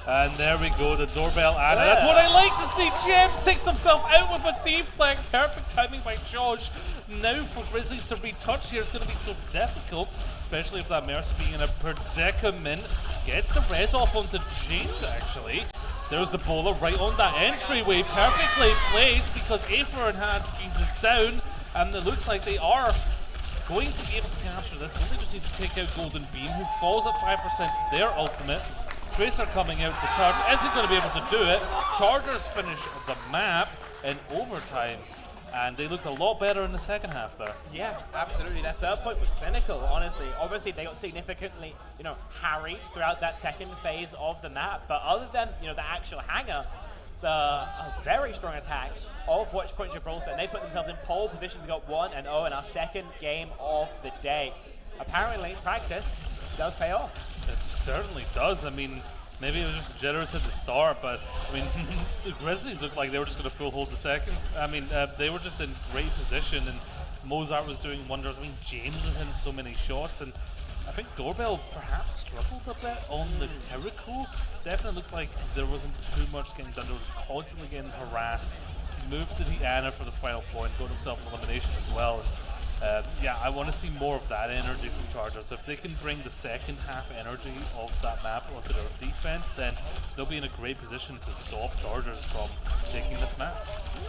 Speaker 20: And there we go, the Doorbell Ana. That's what I like to see. James takes himself out with a deflect. Perfect timing by Josh. Now for Grizzlies to retouch here, it's going to be so difficult, especially if that Mercy being in a predicament. Gets the res off onto James, actually. There's the bowler right on that entryway. Perfectly placed because Aether and had Jesus down, and it looks like they are going to be able to capture this. They just need to take out Golden Beam, who falls at 5% to their ultimate. Tracer coming out to charge, isn't going to be able to do it. Chargers finish the map in overtime, and they looked a lot better in the second half there.
Speaker 10: Yeah, absolutely. That third point was clinical, honestly. Obviously, they got significantly, harried throughout that second phase of the map, but other than, the actual hanger, it's a very strong attack of Watchpoint Gibraltar, and they put themselves in pole position. We got 1-0 in our second game of the day. Apparently, practice does pay off.
Speaker 20: It certainly does. I mean, maybe it was just generous at the start, but I mean, the Grizzlies looked like they were just going to full hold the second. I mean, they were just in great position, and Mozart was doing wonders. I mean, James was hitting so many shots, and I think Doorbell perhaps struggled a bit on the Jericho. Definitely looked like there wasn't too much getting done. They were constantly getting harassed. Moved to the Ana for the final point, got himself an elimination as well. Yeah, I want to see more of that energy from Chargers. If they can bring the second half energy of that map onto their defense, then they'll be in a great position to stop Chargers from taking this map.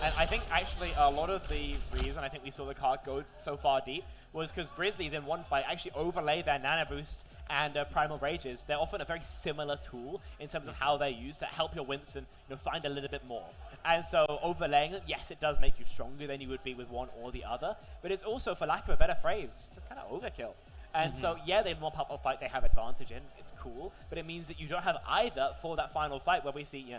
Speaker 10: And I think actually a lot of the reason I think we saw the card go so far deep was because Grizzlies in one fight actually overlay their Nana Boost and Primal Rages. They're often a very similar tool in terms of how they're used to help your Winston find a little bit more. And so overlaying them, yes, it does make you stronger than you would be with one or the other, but it's also, for lack of a better phrase, just kind of overkill. And so, yeah, they have more pop-up fight they have advantage in. It's cool, but it means that you don't have either for that final fight where we see,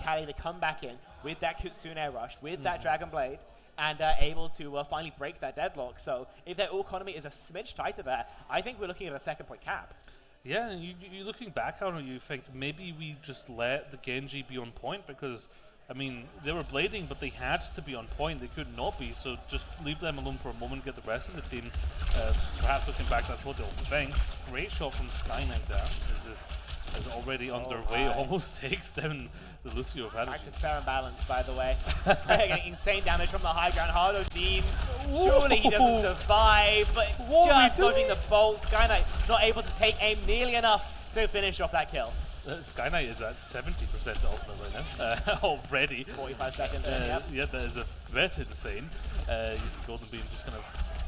Speaker 10: Callie to come back in with that Kitsune Rush, with that Dragon Blade, and able to finally break that deadlock. So if their economy is a smidge tighter there, I think we're looking at a 2-point cap.
Speaker 20: Yeah, and you looking back on it, you think maybe we just let the Genji be on point because, I mean, they were blading, but they had to be on point. They could not be, so just leave them alone for a moment, get the rest of the team. Perhaps looking back, that's what they'll think. Great shot from Sky Knight there. Is already underway, almost takes down the Lucio of Energy.
Speaker 10: Practice fair and balanced, by the way. Getting insane damage from the high ground. Hardo Deans, surely he doesn't survive, but just dodging the bolt. Sky Knight not able to take aim nearly enough to finish off that kill.
Speaker 20: Sky Knight is at 70% ultimate right now, already.
Speaker 10: 45 seconds in, yep.
Speaker 20: Yeah, that is a bit insane. You see Golden Beam just kind of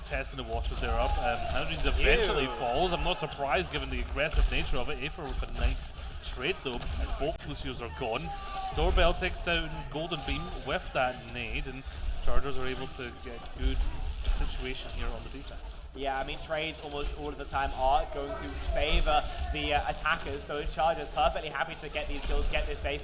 Speaker 20: testing the waters there up. Hydrogen's eventually falls. I'm not surprised given the aggressive nature of it. Aether with a nice trade though, as both Lucios are gone. Doorbell takes down Golden Beam with that nade, and Chargers are able to get a good situation here on the defense.
Speaker 10: Yeah, I mean, trades almost all of the time are going to favor the attackers, so Chargers perfectly happy to get these kills, get this base.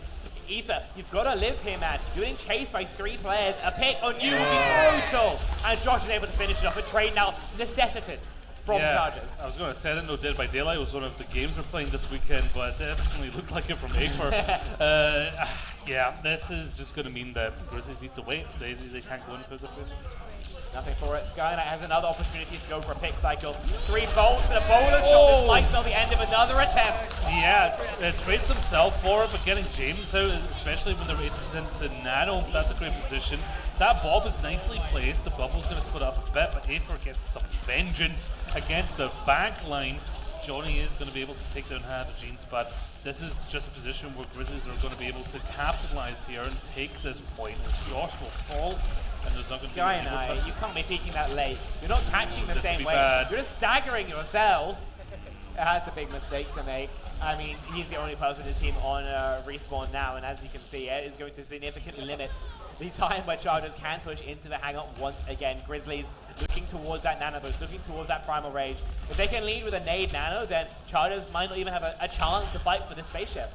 Speaker 10: Aether, you've got to live here, man. You're getting chased by 3 players. A pick on you would be brutal. And Josh is able to finish it off. A trade now necessitated from Chargers.
Speaker 20: I was going to say, I didn't know Dead by Daylight was one of the games we're playing this weekend, but it definitely looked like it from Aether. Yeah, this is just going to mean that Grizzlies need to wait. They can't go in for the first one.
Speaker 10: Nothing for it. Sky Knight has another opportunity to go for a pick cycle. 3 bolts and a bowler shot. This might spell the end of another attempt.
Speaker 20: Yeah, trades himself for it, but getting James out, especially when they're 80% to Nano, that's a great position. That Bob is nicely placed. The bubble's going to split up a bit, but Aether gets some vengeance against the back line. Johnny is going to be able to take down Hadrogens, but this is just a position where Grizzlies are going to be able to capitalize here and take this point. As Josh will fall, and there's not going to be
Speaker 10: Sky Knight, you can't be peeking that late. You're not catching the same way. You're just staggering yourself. That's a big mistake to make. I mean, he's the only person in his team on respawn now, and as you can see, it is going to significantly limit the time where Chargers can push into the hang-up once again. Grizzlies looking towards that Nano Boost, looking towards that Primal Rage. If they can lead with a nade Nano, then Chargers might not even have a chance to fight for this spaceship.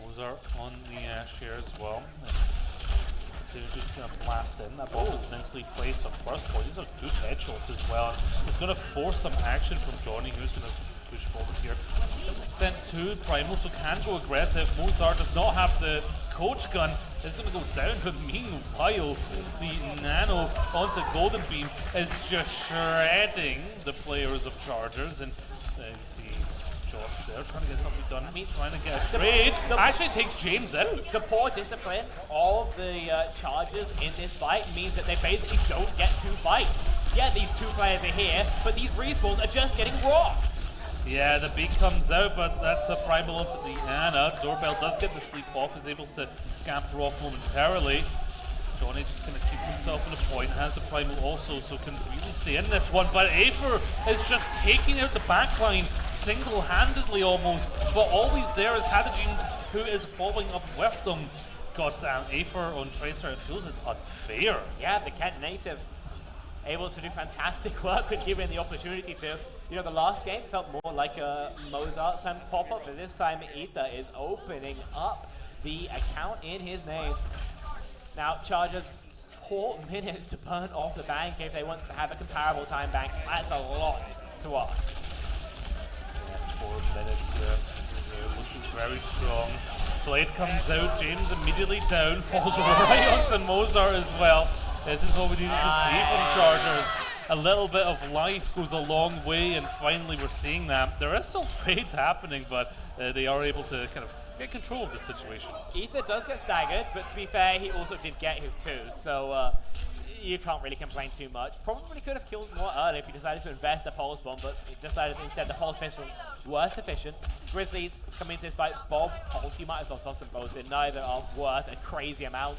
Speaker 20: Mozart on the Ash here as well. They're just going to blast in. That ball is nicely placed on first point. These are good headshots as well. It's going to force some action from Johnny, who's going to push forward here. Sent 2 Primal, so can go aggressive. Mozart does not have the coach gun. It's going to go down, but meanwhile, the Nano onto Golden Beam is just shredding the players of Chargers. And you see Josh there trying to get something done. Trying to get a trade. Actually takes James out.
Speaker 10: The poor discipline of the Chargers in this fight means that they basically don't get 2 fights. Yeah, these 2 players are here, but these respawns are just getting rocked.
Speaker 20: Yeah, the beat comes out, but that's a Primal onto the Ana. Doorbell does get the sleep off, is able to scamper off momentarily. Johnny just going to keep himself in a point, has the Primal also, so can really stay in this one. But Aether is just taking out the backline single-handedly almost, but always there is Hadrogens, who is following up with them. Got Aether on Tracer, it feels it's unfair.
Speaker 10: Yeah, the Kent native able to do fantastic work when given the opportunity to. You know, the last game felt more like a Mozart Slam's pop-up, but this time Aether is opening up the account in his name. Now, Chargers 4 minutes to burn off the bank if they want to have a comparable time bank. That's a lot to ask.
Speaker 20: 4 minutes here. Looking very strong. Blade comes out, James immediately down, falls right onto Mozart as well. This is what we needed to see from Chargers. A little bit of life goes a long way, and finally we're seeing that. There is still trades happening, but they are able to kind of get control of the situation.
Speaker 10: Aether does get staggered, but to be fair, he also did get his 2. So, You can't really complain too much. Probably could have killed more earlier if you decided to invest the pulse bomb, but you decided instead the pulse pistols were sufficient. Grizzlies come into this fight. Bob, pulse, you might as well toss them both in. Neither are worth a crazy amount,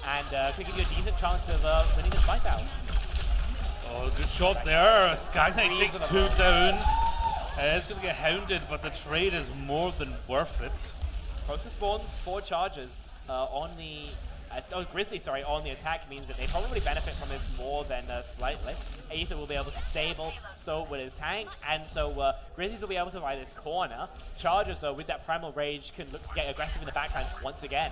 Speaker 10: and could give you a decent chance of winning this fight out.
Speaker 20: Oh, good shot there. Sky Knight takes 2 down. It's going to get hounded, but the trade is more than worth it.
Speaker 10: Process spawns 4 charges on the Grizzly, on the attack means that they probably benefit from this more than slightly. Aether will be able to stable, so will his tank, and so Grizzlies will be able to ride this corner. Chargers, though, with that Primal Rage, can look to get aggressive in the backhand once again.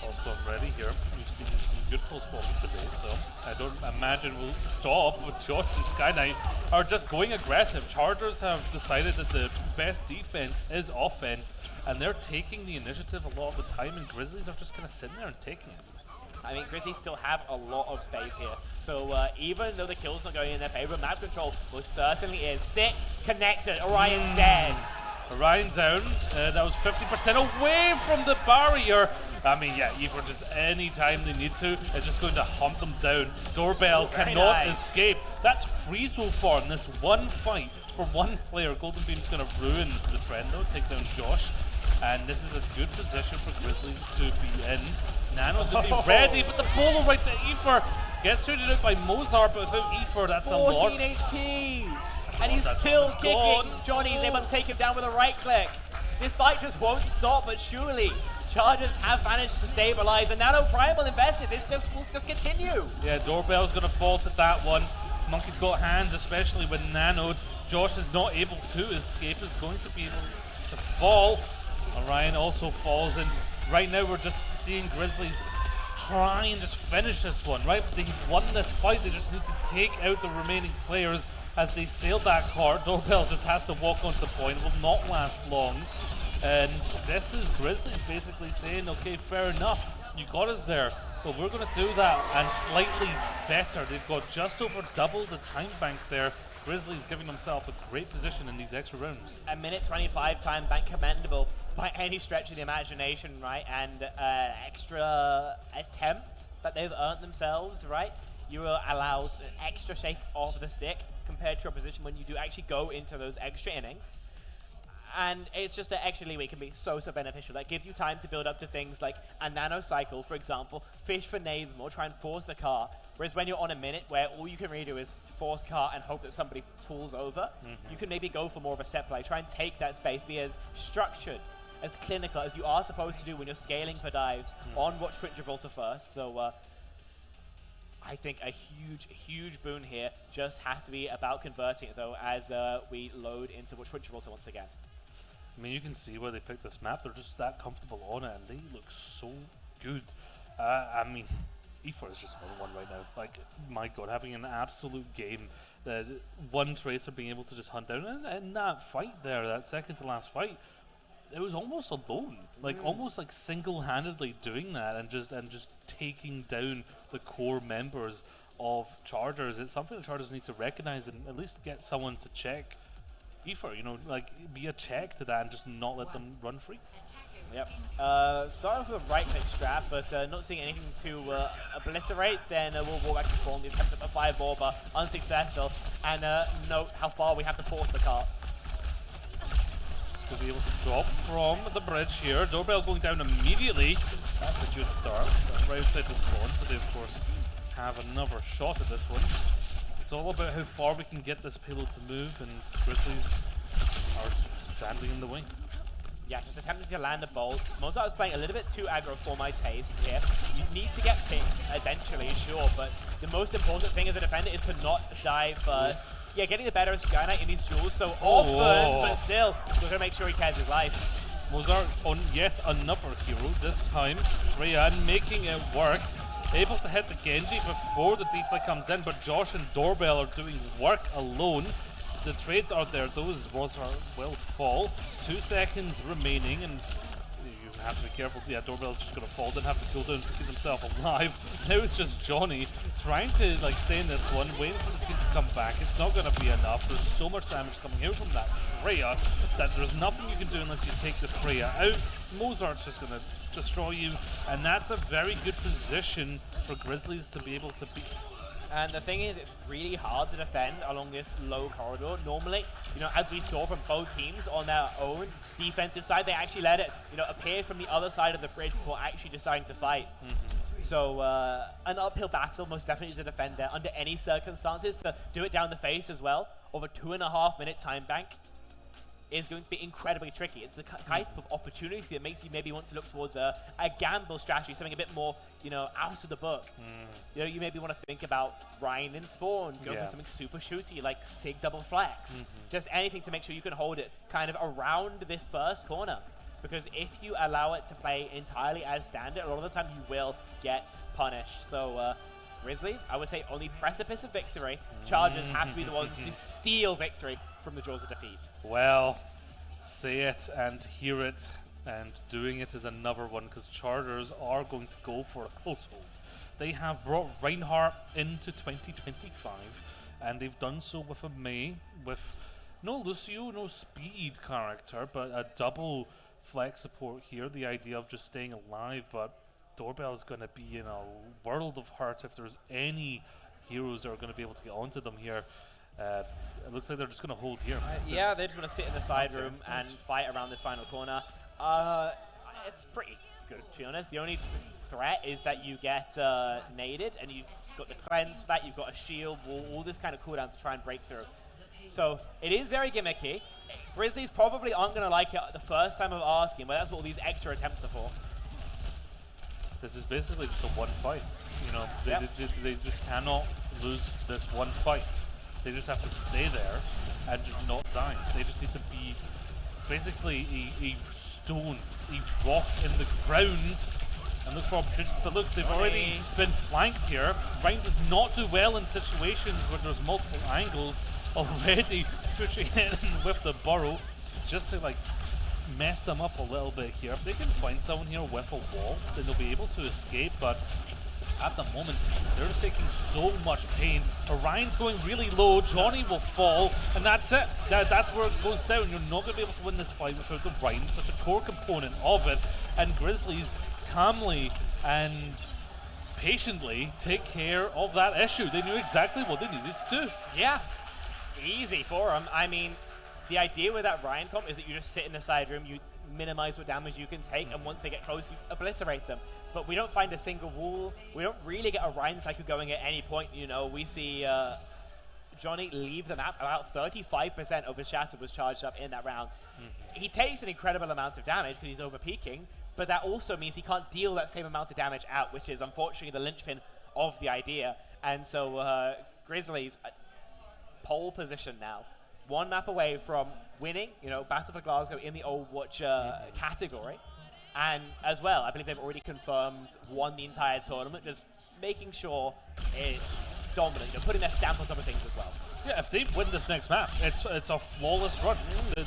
Speaker 20: Pulse bomb ready here. We've seen some good pulse bombs today, so I don't imagine we'll stop. But Josh and Sky Knight are just going aggressive. Chargers have decided that the best defense is offense, and they're taking the initiative a lot of the time, and Grizzlies are just kind of sitting there and taking it.
Speaker 10: I mean, Grizzlies still have a lot of space here. So even though the kill's not going in their favor, map control certainly is. Stick connected. Orion dead.
Speaker 20: Orion down. That was 50% away from the barrier. I mean, yeah, Evo just any time they need to, is just going to hunt them down. Doorbell cannot escape. That's free so far in this one fight for one player. Golden Beam's going to ruin the trend though, take down Josh. And this is a good position for Grizzlies to be in. Nano's going to be ready, but the polo right to Efer gets traded out by Mozart, but without Efer, that's a loss.
Speaker 10: 14 HP! And he's still kicking. Johnny's able to take him down with a right click. This fight just won't stop, but surely Chargers have managed to stabilize, and Nano Primal invested. This will just continue.
Speaker 20: Yeah, Doorbell's going to fall to that one. Monkey's got hands, especially when Nanoed. Josh is not able to escape, is going to be able to fall. Orion also falls, and right now we're just seeing Grizzlies try and just finish this one, right? They've won this fight, they just need to take out the remaining players as they sail that cart. Doorbell just has to walk onto the point, it will not last long. And this is Grizzlies basically saying, okay, fair enough, you got us there, but we're going to do that and slightly better. They've got just over double the time bank there. Grizzlies giving themselves a great position in these extra rounds.
Speaker 10: A minute 25 time bank commendable by any stretch of the imagination, right? And extra attempt that they've earned themselves, right? You are allowed an extra shake of the stick compared to your position when you do actually go into those extra innings. And it's just that extra leeway can be so beneficial. That gives you time to build up to things like a nanocycle, for example, fish for nades more, try and force the car. Whereas when you're on a minute where all you can really do is force car and hope that somebody falls over, you can maybe go for more of a set play. Try and take that space, be as structured, as clinical as you are supposed to do when you're scaling for dives on Watch Twitch Gibraltar first. So I think a huge boon here just has to be about converting it though as we load into Watch Twitch Gibraltar once again.
Speaker 20: I mean, you can see why they picked this map. They're just that comfortable on it, and they look so good. I mean, E4 is just another one right now. Like, my God, having an absolute game. One Tracer being able to just hunt down. And that fight there, that second to last fight, it was almost alone. Like, almost like single-handedly doing that and just taking down the core members of Chargers. It's something that Chargers need to recognize and at least get someone to check Efer, you know, like be a check to that and just not let them run free.
Speaker 10: Yep. Start off with a right click strap, but not seeing anything to obliterate. Then we'll walk back to spawn. The attempt at a fireball, but unsuccessful. And note how far we have to force the cart.
Speaker 20: To be able to drop from the bridge here. Doorbell going down immediately. That's a good start. Right outside the spawn, so they of course have another shot at this one. It's all about how far we can get this payload to move, and Grizzlies are standing in the way.
Speaker 10: Yeah, just attempting to land a bolt. Mozart is playing a little bit too aggro for my taste here. You need to get picks eventually, sure, but the most important thing as a defender is to not die first. Yeah, getting the better of Sky Knight in these duels so often, but still, we're going to make sure he cares his life.
Speaker 20: Mozart on yet another hero, this time Rayan making it work. Able to hit the Genji before the deflect comes in, but Josh and Doorbell are doing work alone. The trades are there, those Mozart will fall. 2 seconds remaining, and you have to be careful. Yeah, Doorbell's just going to fall. Didn't have the cooldown to keep himself alive. Now it's just Johnny trying to like stay in this one, waiting for the team to come back. It's not going to be enough. There's so much damage coming out from that Freya that there's nothing you can do unless you take the Freya out. Mozart's just going to destroy you, and that's a very good position for Grizzlies to be able to beat.
Speaker 10: And the thing is, it's really hard to defend along this low corridor. Normally, as we saw from both teams on their own defensive side, they actually let it, appear from the other side of the bridge before actually deciding to fight. So an uphill battle, most definitely to defend there under any circumstances. To do it down the face as well, over 2.5 minute time bank, is going to be incredibly tricky. It's the type of opportunity that makes you maybe want to look towards a gamble strategy, something a bit more, out of the book. You maybe want to think about Ryan and Spawn, go for something super shooty like Sig double flex. Just anything to make sure you can hold it kind of around this first corner. Because if you allow it to play entirely as standard, a lot of the time you will get punished. So Grizzlies, I would say, on the precipice of victory. Chargers have to be the ones to steal victory from the jaws of defeat.
Speaker 20: Well, say it and hear it, and doing it is another one, because Chargers are going to go for a close hold. They have brought Reinhardt into 2025, and they've done so with a Mei, with no Lucio, no speed character, but a double flex support here. The idea of just staying alive, but Doorbell is going to be in a world of hurt if there's any heroes that are going to be able to get onto them here. It looks like they're just going to hold here.
Speaker 10: Yeah, they're just going to sit in the side room and fight around this final corner. It's pretty good, to be honest. The only threat is that you get naded, and you've got the cleanse for that, you've got a shield, all this kind of cooldown to try and break through. So it is very gimmicky. Grizzlies probably aren't going to like it the first time of asking, but that's what all these extra attempts are for.
Speaker 20: This is basically just a one fight. They just cannot lose this one fight. They just have to stay there and just not die. They just need to be basically a stone, a rock in the ground, and look for opportunities. But look, they've already been flanked here. Ryan does not do well in situations where there's multiple angles. Already pushing in with the burrow just to mess them up a little bit here. If they can find someone here with a wall, then they'll be able to escape, but at the moment they're just taking so much pain. Orion's going really low, Johnny will fall, and that's it. That's where it goes down. You're not going to be able to win this fight without the Ryan, such a core component of it, and Grizzlies calmly and patiently take care of that issue. They knew exactly what they needed to do.
Speaker 10: Yeah. Easy for them. I mean, the idea with that Ryan comp is that you just sit in the side room, you minimize what damage you can take, and once they get close, you obliterate them. But we don't find a single wall. We don't really get a Ryan cycle going at any point. We see Johnny leave the map. About 35% of his shatter was charged up in that round. He takes an incredible amount of damage because he's over peaking, but that also means he can't deal that same amount of damage out, which is unfortunately the linchpin of the idea. And so Grizzlies, pole position now, one map away from winning, Battle for Glasgow in the Overwatch category. And as well, I believe they've already confirmed won the entire tournament, just making sure it's dominant, putting their stamp on some of things as well.
Speaker 20: Yeah, if they win this next map, it's a flawless run.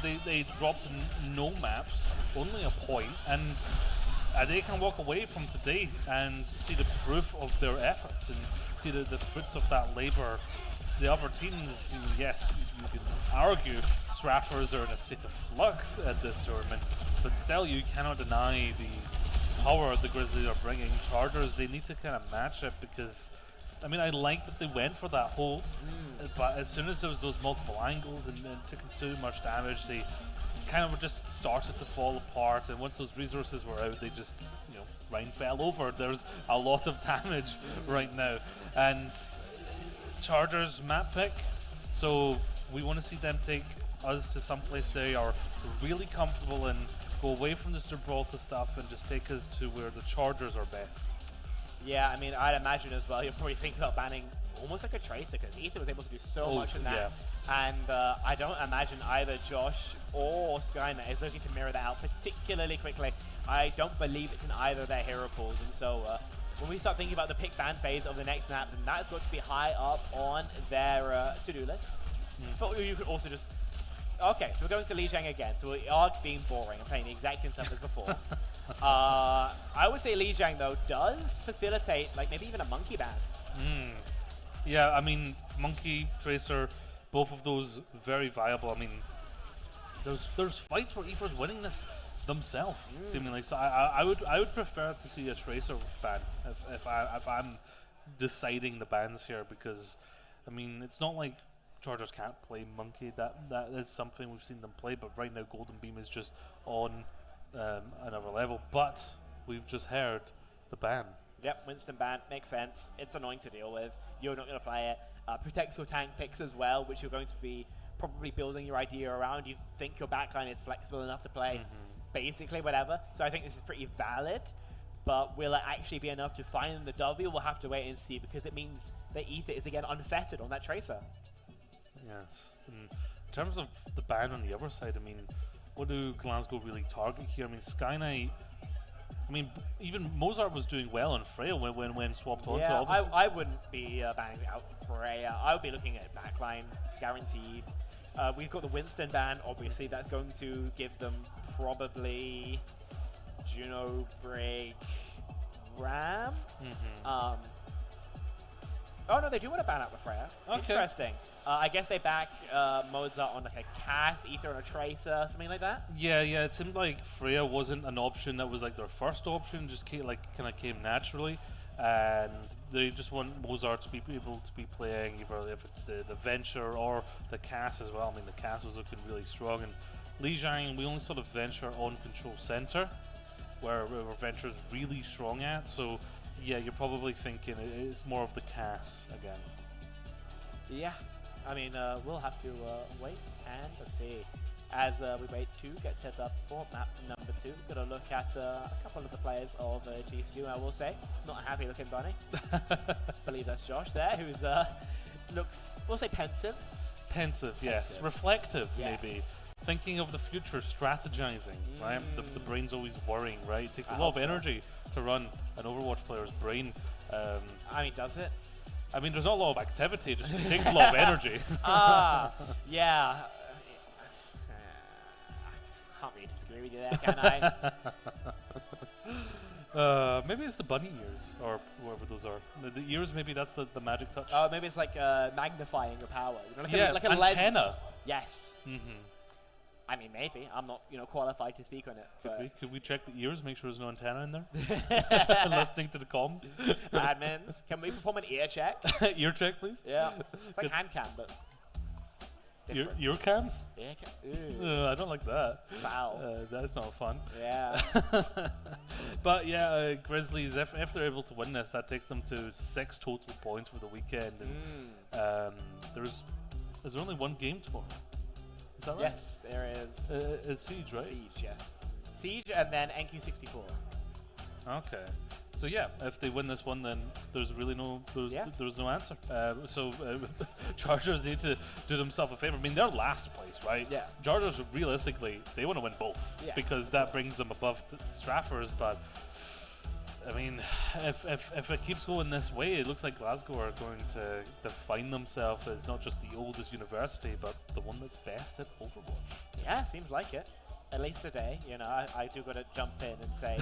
Speaker 20: They dropped no maps, only a point, and they can walk away from today and see the proof of their efforts and see the fruits of that labor. The other teams, yes, you can argue Straffers are in a state of flux at this tournament, but still you cannot deny the power the Grizzlies are bringing. Chargers, they need to kind of match it because, I mean, I like that they went for that hold, but as soon as there was those multiple angles and took too much damage, they kind of just started to fall apart, and once those resources were out, they just, Ryan fell over. There's a lot of damage right now, and Chargers map pick, so we want to see them take us to someplace they are really comfortable in, go away from this Gibraltar stuff and just take us to where the Chargers are best.
Speaker 10: Yeah, I mean, I'd imagine as well, you're probably thinking about banning almost like a Tracer, because Ether was able to do so much in that. Yeah. And I don't imagine either Josh or Skynet is looking to mirror that out particularly quickly. I don't believe it's in either of their hero pools, and so when we start thinking about the pick ban phase of the next map, then that's got to be high up on their to-do list. But you could also just... Okay, so we're going to Lijiang again, so we are being boring and playing the exact same stuff as before. I would say Li Jiang though does facilitate like maybe even a monkey ban.
Speaker 20: Yeah, I mean, Monkey, Tracer, both of those very viable. I mean, there's fights where Aoife's winning this themselves, seemingly. So I would prefer to see a Tracer ban if I'm deciding the bans here, because I mean it's not like Chargers can't play Monkey. That is something we've seen them play, but right now Golden Beam is just on another level. But we've just heard the ban.
Speaker 10: Yep, Winston ban makes sense. It's annoying to deal with. You're not going to play it. Protects your tank picks as well, which you're going to be probably building your idea around. You think your backline is flexible enough to play basically whatever. So I think this is pretty valid. But will it actually be enough to find the W? We'll have to wait and see, because it means that Aoife is again unfettered on that Tracer.
Speaker 20: Yes. In terms of the ban on the other side, I mean, what do Glasgow really target here? I mean, Sky Knight. I mean, even Mozart was doing well on Freya when swapped onto.
Speaker 10: Yeah,
Speaker 20: Obviously.
Speaker 10: I wouldn't be banning out Freya. I would be looking at backline, guaranteed. We've got the Winston ban, obviously. That's going to give them probably Juno, Brig, Ram. Oh no, they do want to ban out with Freya.
Speaker 20: Okay.
Speaker 10: Interesting. I guess they back Mozart on like a Cass, Ether on a Tracer, something like that.
Speaker 20: Yeah, it seemed like Freya wasn't an option that was like their first option, just kind of came naturally, and they just want Mozart to be able to be playing either if it's the Venture or the Cass as well. I mean, the Cass was looking really strong, and Li Jiang, we only saw the Venture on Control Center, where Venture is really strong at, so yeah, you're probably thinking it's more of the Cass again.
Speaker 10: Yeah. I mean, we'll have to wait and see. As we wait to get set up for map number 2, we're going to look at a couple of the players of GCU. I will say, it's not a happy looking bunny. I believe that's Josh there, who's looks, we'll say pensive.
Speaker 20: Pensive, yes. Reflective, maybe. Thinking of the future, strategizing, right? The brain's always worrying, right? It takes a lot of energy to run an Overwatch player's brain.
Speaker 10: I mean, does it?
Speaker 20: I mean, there's not a lot of activity, it just takes a lot of energy.
Speaker 10: Yeah. I can't really disagree with you there, can I?
Speaker 20: Maybe it's the bunny ears, or whatever those are. The ears, maybe that's the magic touch.
Speaker 10: Oh, maybe it's like magnifying your power. You know, like
Speaker 20: like
Speaker 10: a
Speaker 20: antenna.
Speaker 10: lens. Yes. I mean, maybe. I'm not, qualified to speak on it.
Speaker 20: Could we check the ears, make sure there's no antenna in there? Listening to the comms.
Speaker 10: Admins, can we perform an ear check?
Speaker 20: Ear check, please.
Speaker 10: Yeah. It's like hand cam, but
Speaker 20: Ear cam?
Speaker 10: Ear cam.
Speaker 20: I don't like that.
Speaker 10: Foul.
Speaker 20: That's not fun.
Speaker 10: Yeah.
Speaker 20: But yeah, Grizzlies, if they're able to win this, that takes them to 6 total points for the weekend. And is there only one game tomorrow? Is that right?
Speaker 10: Yes, there is.
Speaker 20: It's Siege, right?
Speaker 10: Siege, yes. Siege and then NQ64.
Speaker 20: Okay. So yeah, if they win this one, then there's really there's no answer. So Chargers need to do themselves a favor. I mean, they're last place, right?
Speaker 10: Yeah.
Speaker 20: Chargers, realistically, they want to win both, because that brings them above Straffers. But I mean, if it keeps going this way, it looks like Glasgow are going to define themselves as not just the oldest university, but the one that's best at Overwatch.
Speaker 10: Yeah, seems like it. At least today, I do got to jump in and say,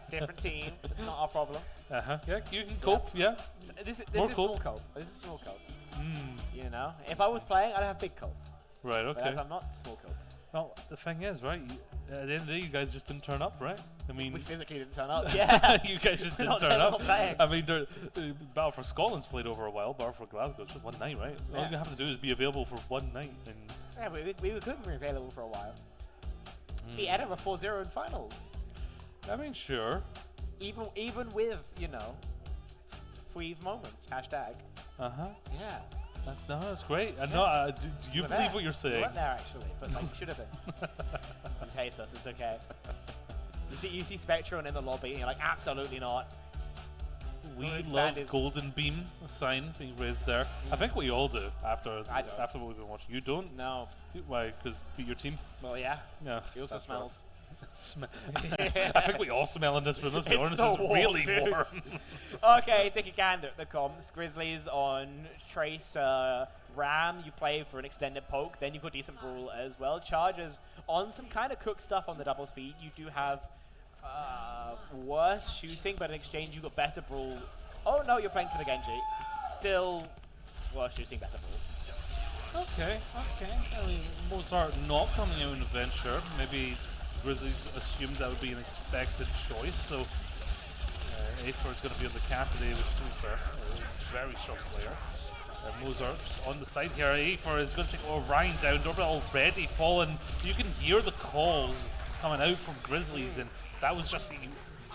Speaker 10: different team, not our problem.
Speaker 20: Yeah, you can cope. Yeah.
Speaker 10: This is small cope. This is small cope. If I was playing, I'd have big cope.
Speaker 20: Right. Okay.
Speaker 10: But as I'm not, small cope.
Speaker 20: Well, the thing is, right? At the end of the day, you guys just didn't turn up, right? I mean,
Speaker 10: we physically didn't turn up. Yeah.
Speaker 20: You guys just didn't turn up. I mean, Battle for Scotland's played over a while. Battle for Glasgow, just one night, right? All you have to do is be available for one night. And
Speaker 10: yeah, we couldn't be available for a while. Beat Edinburgh 4-0 in finals.
Speaker 20: I mean, sure.
Speaker 10: Even with, Freeve moments, hashtag. Yeah.
Speaker 20: That's great. And do you believe what you're saying?
Speaker 10: We weren't there actually, but you should have been. Just hates us, it's okay. You see Spectron in the lobby and you're like, absolutely not.
Speaker 20: We love Golden Beam sign being raised there. I think we all do after what we've been watching. You don't?
Speaker 10: No.
Speaker 20: Why? Because beat your team?
Speaker 10: Well, yeah.
Speaker 20: Yeah.
Speaker 10: He also smells.
Speaker 20: I think we all smell in this room. Let's be honest,
Speaker 10: so
Speaker 20: it's really
Speaker 10: warm.
Speaker 20: warm.
Speaker 10: Okay, take a gander at the comms. Grizzlies on Trace, Ram, you play for an extended poke. Then you've got decent Brawl as well. Chargers on some kind of cook stuff on the double speed. You do have Worse shooting, but in exchange you got better brawl. Oh no, you're playing for the Genji. Still worse shooting, better brawl.
Speaker 20: Okay. I mean, Mozart not coming out in the venture. Maybe Grizzlies assumed that would be an expected choice, so Aether is going to be on the cast today, which is fair. Very strong player. Mozart on the side here. Aether is going to take Orion down. Doorbell already fallen. You can hear the calls coming out from Grizzlies, and that was just a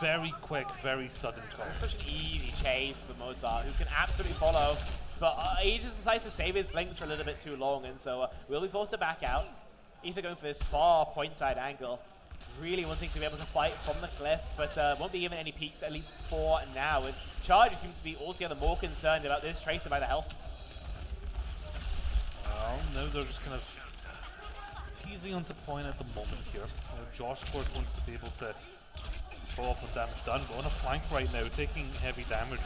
Speaker 20: very quick, very sudden call.
Speaker 10: It's such an easy chase for Mozart, who can absolutely follow. But he just decides to save his blinks for a little bit too long, and so will be forced to back out. Aether going for this far point side angle. Really wanting to be able to fight from the cliff, but won't be given any peeks, at least for now. And Charge seems to be altogether more concerned about this Tracer by the health.
Speaker 20: Well, now they're just kind of teasing onto point at the moment here. Josh, of course, wants to be able to follow up on damage done, but on a flank right now, taking heavy damage.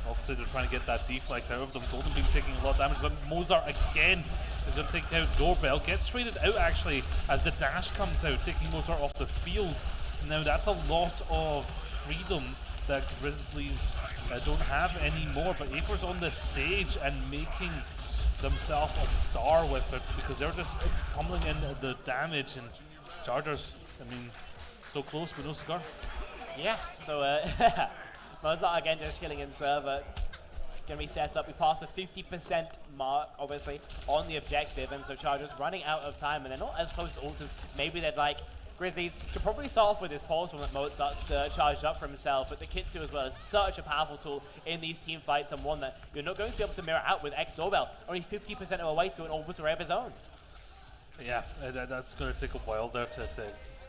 Speaker 20: Obviously, they're trying to get that deflect out of them. Golden Beam taking a lot of damage, but Mozart again is going to take down Doorbell. Gets traded out, actually, as the dash comes out, taking Mozart off the field. Now, that's a lot of freedom that Grizzlies don't have anymore, but Aether's on the stage and making themselves a star with it, because they're just pummeling in the damage, and Chargers, I mean, so close but no cigar.
Speaker 10: Yeah, so Mozart again just killing in server. Gonna be set up. We passed the 50% mark, obviously, on the objective, and so Chargers running out of time, and they're not as close to ult as maybe they'd like. Grizzlies could probably start off with this portal that Mozart's charged up for himself, but the Kitsu as well is such a powerful tool in these team fights, and one that you're not going to be able to mirror out with X Doorbell. Only 50% of the way to an orbital array of his own.
Speaker 20: Yeah, that's going to take a while there to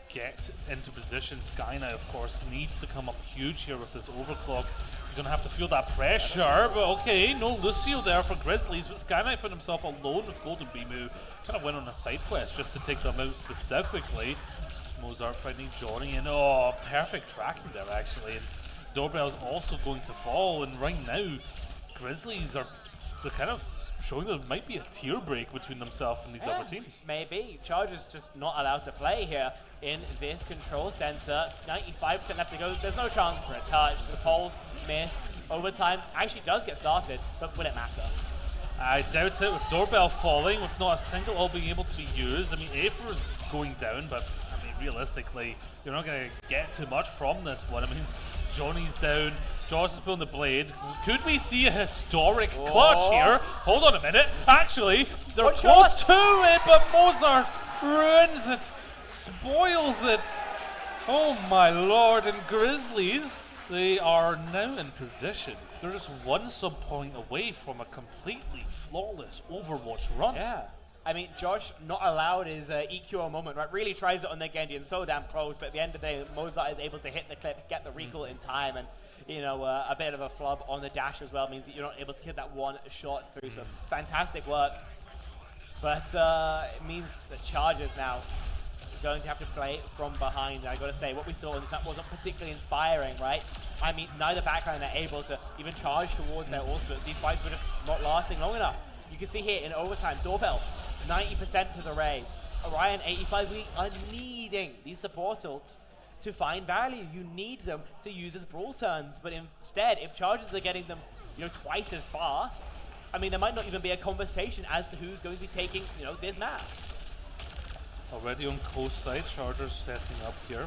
Speaker 20: get into position. Skynet, of course, needs to come up huge here with this overclock. He's going to have to feel that pressure, but okay, no Lucio there for Grizzlies, but Skynet found himself alone with Golden Beam, who kind of went on a side quest just to take them out specifically. Mozart finding Johnny, and oh, perfect tracking there actually. And Doorbell's also going to fall, and right now, Grizzlies are kind of showing there might be a tier break between themselves and these other teams.
Speaker 10: Maybe. Chargers just not allowed to play here in this control center. 95% left to go. There's no chance for a touch. The polls missed. Overtime actually does get started, but will it matter?
Speaker 20: I doubt it, with Doorbell falling, with not a single ult being able to be used. I mean, Aether's going down, but I mean, realistically, you're not going to get too much from this one. I mean, Johnny's down, Josh is pulling the blade. Could we see a historic clutch here? Hold on a minute. Actually, they're close to it, but Mozart ruins it, spoils it. Oh my lord, and Grizzlies, they are now in position. They're just one sub point away from a completely flawless Overwatch run.
Speaker 10: Yeah. I mean, Josh not allowed his EQO moment, right? Really tries it on their Genji and so damn close, but at the end of the day, Mozart is able to hit the clip, get the recall in time, and you know, a bit of a flub on the dash as well means that you're not able to get that one shot through. So fantastic work. But it means the Chargers now are going to have to play from behind. I got to say, what we saw in this wasn't particularly inspiring, right? I mean, neither backline are able to even charge towards their ultimate. These fights were just not lasting long enough. You can see here in overtime, Doorbell 90% to the Ray. Orion 85, we are needing these support ults to find value. You need them to use as brawl turns, but instead, if Chargers are getting them, you know, twice as fast, I mean, there might not even be a conversation as to who's going to be taking, you know, this map.
Speaker 20: Already on coast side, Chargers setting up here.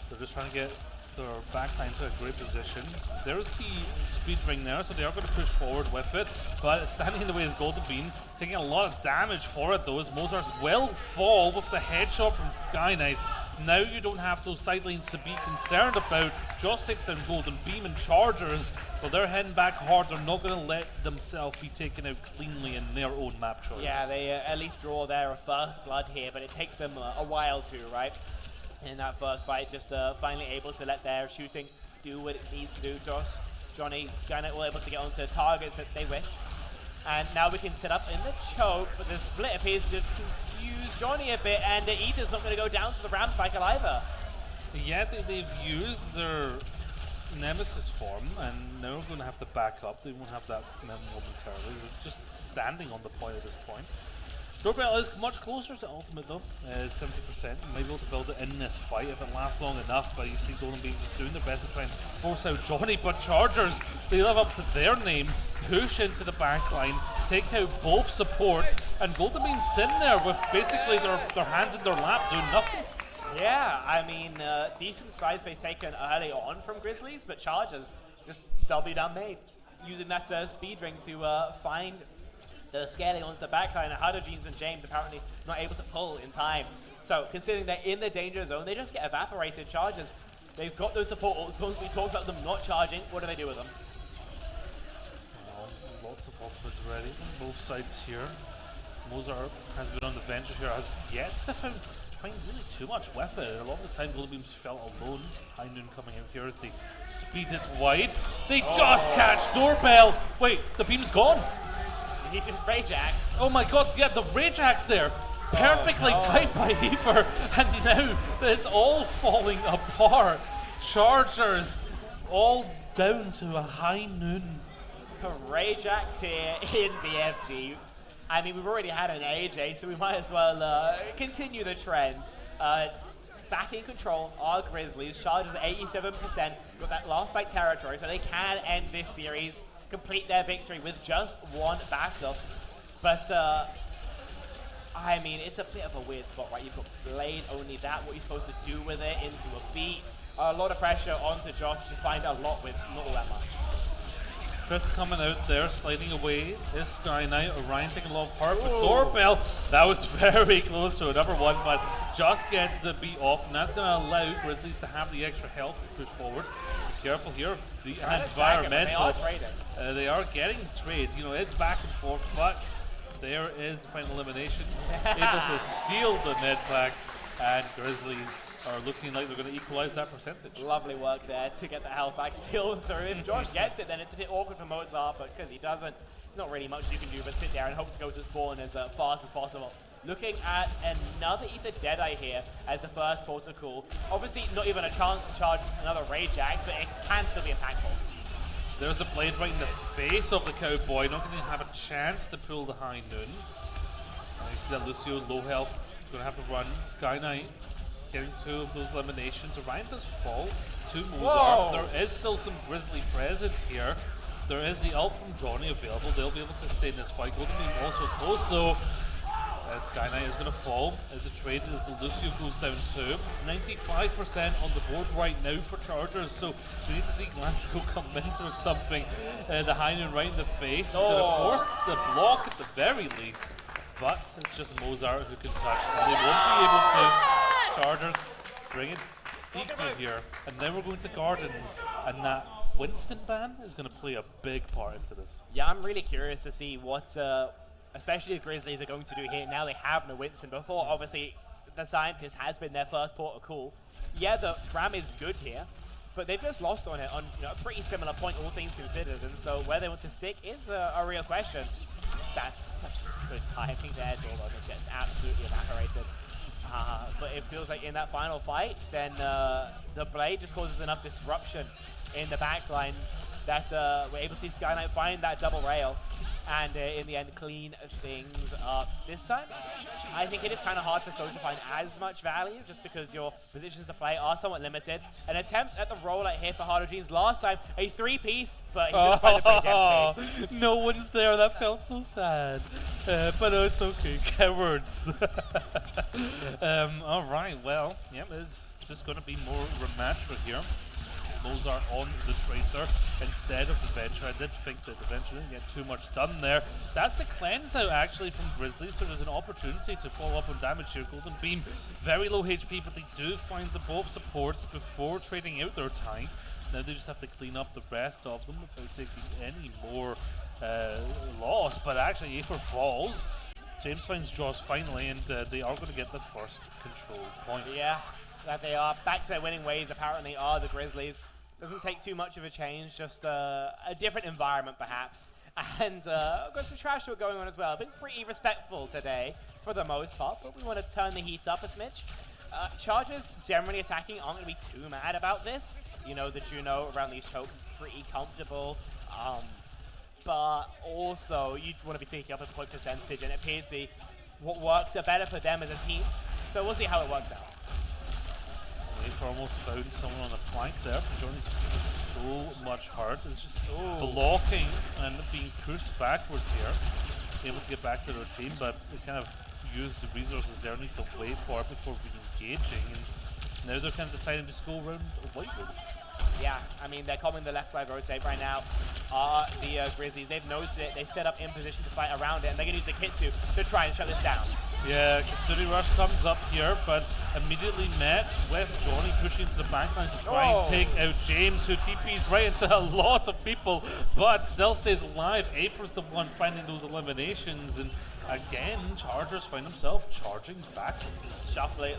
Speaker 20: They're just trying to get their backline to a great position. There's the speed ring there, so they are going to push forward with it, but standing in the way is Golden Beam, taking a lot of damage for it though, as Mozart will fall with the headshot from Sky Knight. Now you don't have those side lanes to be concerned about. Just takes down Golden Beam and Chargers, but they're heading back hard. They're not going to let themselves be taken out cleanly in their own map choice.
Speaker 10: Yeah, they at least draw their first blood here, but it takes them a while to, right? In that first fight, just finally able to let their shooting do what it needs to do. Johnny, Skynet were able to get onto targets that they wish. And now we can set up in the choke, but the split appears to confuse Johnny a bit, and Ether's not going to go down to the Ram cycle either.
Speaker 20: Yeah, they've used their Nemesis form, and now they're going to have to back up. They won't have that momentarily. They're just standing on the point at this point. Doorbell is much closer to ultimate though, 70%. You might be able to build it in this fight if it lasts long enough, but you see Golden Beam just doing their best to try and force out Johnny, but Chargers, they live up to their name, push into the backline, take out both supports, and Golden Beam's sitting there with basically their hands in their lap doing nothing.
Speaker 10: Yeah, I mean, decent side space taken early on from Grizzlies, but Chargers just doubly down made, using that speed ring to find the scaling onto the backline, and Hydrogenes and James apparently not able to pull in time. So considering they're in the danger zone, they just get evaporated. Chargers, they've got those support ults. We talked about them not charging. What do they do with them?
Speaker 20: Well, lots of ultimates ready on both sides here. Mozart has been on the bench here, has yet to find really too much weapon. A lot of the time Golden Beams felt alone. High Noon coming in here as they speed it wide. They just catch Doorbell. Wait, the beam's gone.
Speaker 10: He just Rage Axe.
Speaker 20: Oh my god, yeah, the Rage Axe there. Perfectly timed by Heaver, and now it's all falling apart. Chargers all down to a High Noon.
Speaker 10: Rage Axe here in BFG. I mean, we've already had an AJ, so we might as well continue the trend. Back in control are Grizzlies. Chargers at 87%. Got that last fight territory, so they can end this series, complete their victory with just one battle. But, I mean, it's a bit of a weird spot, right? You've got Blade, only that, what you're supposed to do with it, into a beat. A lot of pressure onto Josh to find a lot with not all that much.
Speaker 20: Chris coming out there, sliding away. This Sky Knight, Orion taking a lot of part, but Doorbell, that was very close to a number one, but just gets the beat off, and that's going to allow Grizzlies to have the extra health to push forward. Be careful here, the environmental. They are getting trades, you know, it's back and forth, but there is the final elimination. Able to steal the net pack, and Grizzlies are looking like they're going to equalize that percentage.
Speaker 10: Lovely work there to get the health back still through. If Josh gets it, then it's a bit awkward for Mozart, but because he doesn't, not really much you can do but sit there and hope to go to spawn as fast as possible. Looking at another Ether Deadeye here as the first portal call. Obviously, not even a chance to charge another Rage Axe, but it can still be impactful.
Speaker 20: There's a Blade right in the face of the Cowboy, not going to have a chance to pull the High Noon. You see that Lucio, low health, going to have to run. Sky Knight getting two of those eliminations. Orion does fall to Mozart. There is still some Grizzly presence here. There is the ult from Johnny available. They'll be able to stay in this fight. Golden Beam also close though. Sky Knight is going to fall as the trade as the Lucio goes down too. 95% on the board right now for Chargers, so we need to see Glasgow come into something. The High Noon right in the face. It's going to force the block at the very least, but it's just Mozart who can touch, and they won't be able to. Chargers bring it equal here, and then we're going to Gardens, and that Winston ban is going to play a big part into this.
Speaker 10: Yeah, I'm really curious to see what, especially the Grizzlies are going to do here. Now they have no Winston. Before, obviously, the Scientist has been their first port of call. Yeah, the Ram is good here, but they've just lost on it on a pretty similar point, all things considered, and so where they want to stick is a real question. That's such good timing there. Doorbell just gets absolutely evaporated. But it feels like in that final fight, then the Blade just causes enough disruption in the backline that we're able to see Sky Knight find that double rail and in the end clean things up. This time, I think it is kind of hard for Soja to find as much value just because your positions to play are somewhat limited. An attempt at the rollout here for Hydrogenes. Last time, a three-piece, but he's going to find the bridge empty.
Speaker 20: No one's there, that felt so sad. But no, it's okay, cowards. Alright, well, yeah, there's just going to be more rematch for here. Mozart on the Tracer instead of the Venture. I did think that the Venture didn't get too much done there. That's a cleanse out actually from Grizzlies, so there's an opportunity to follow up on damage here. Golden Beam, very low HP, but they do find the both supports before trading out their time. Now they just have to clean up the rest of them without taking any more loss, but actually Aether falls. James finds Josh finally, and they are going to get the first control point.
Speaker 10: Yeah, that they are. Back to their winning ways apparently are the Grizzlies. Doesn't take too much of a change, just a different environment perhaps. And got some trash talk going on as well. Been pretty respectful today for the most part, but we want to turn the heat up a smidge. Chargers generally attacking aren't going to be too mad about this. You know, the Juno around these chokes is pretty comfortable. But also, you want to be thinking up a point percentage, and it appears to be what works better for them as a team. So we'll see how it works out.
Speaker 20: They've almost found someone on the flank there. Johnny's so much hurt. It's just blocking and being pushed backwards here. Able to get back to their team, but they kind of used the resources there, need to wait for it before re-engaging, and now they're kind of deciding to just go around lightly.
Speaker 10: Yeah, I mean, they're coming the left side rotate right now. Are the Grizzlies. They've noticed it. They set up in position to fight around it, and they're going to use the Kitsu to try and shut this down.
Speaker 20: Yeah, Kitsune Rush comes up here, but immediately met with Johnny pushing to the backline to try and take out James, who TPs right into a lot of people, but still stays alive. Afer's the one finding those eliminations, and again, Chargers find themselves charging backwards.
Speaker 10: Shuffle is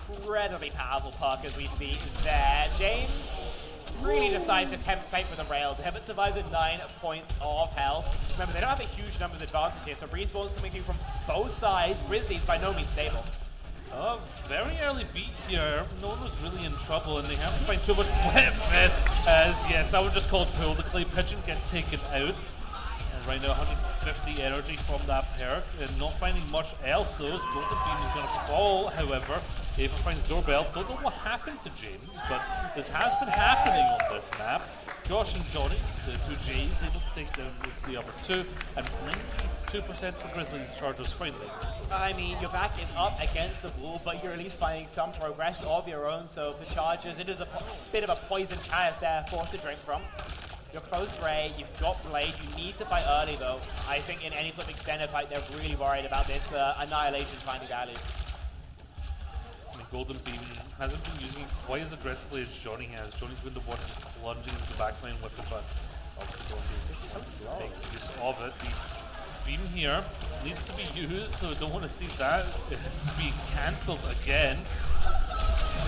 Speaker 10: incredibly powerful perk as we see there. James really decides to tempt fate with a rail. Herbert survives with 9 points of health. Remember, they don't have a huge numbers advantage here, so respawns coming through from both sides. Grizzlies by no means stable.
Speaker 20: Very early beat here. No one was really in trouble, and they have to find too much flip as, yes, someone just called pull. The clay pigeon gets taken out. And right now, 150 energy from that perk, and not finding much else though. Golden Beam is going to fall, however. Ava finds Doorbell. Don't know what happened to James, but this has been happening on this map. Josh and Johnny, the two J's, able to take down the other two, and 92% for Grizzlies Chargers friendly.
Speaker 10: I mean, your back is up against the wall, but you're at least finding some progress of your own. So for Chargers, it is a bit of a poison chalice there for us to drink from. You're close Ray, you've got Blade, you need to fight early though. I think in any sort of extended fight, they're really worried about this Annihilation finding value.
Speaker 20: I mean, Golden Beam hasn't been using it quite as aggressively as Johnny has. Johnny's been the one plunging into the backline with it, but obviously Golden Beam is so slow. Make use of it. The beam here needs to be used, so I don't want to see that being cancelled again.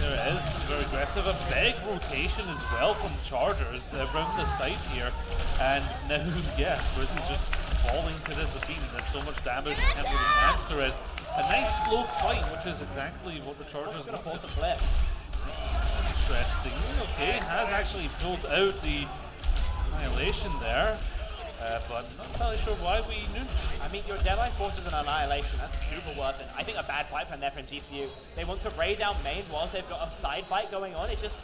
Speaker 20: There it is, very aggressive. A big rotation as well from Chargers around the site here. And now, yeah, Grizzlies just falling to this beam. There's so much damage, they can't really answer it. A nice slow fight, which is exactly what the Chargers
Speaker 10: going to force a flip.
Speaker 20: Interesting. Okay, has actually pulled out the Annihilation there. But not entirely sure why we knew.
Speaker 10: I mean, your Deadeye forces an Annihilation. That's super worth it. I think a bad fight plan there from GCU. They want to raid down main whilst they've got a side fight going on. It's just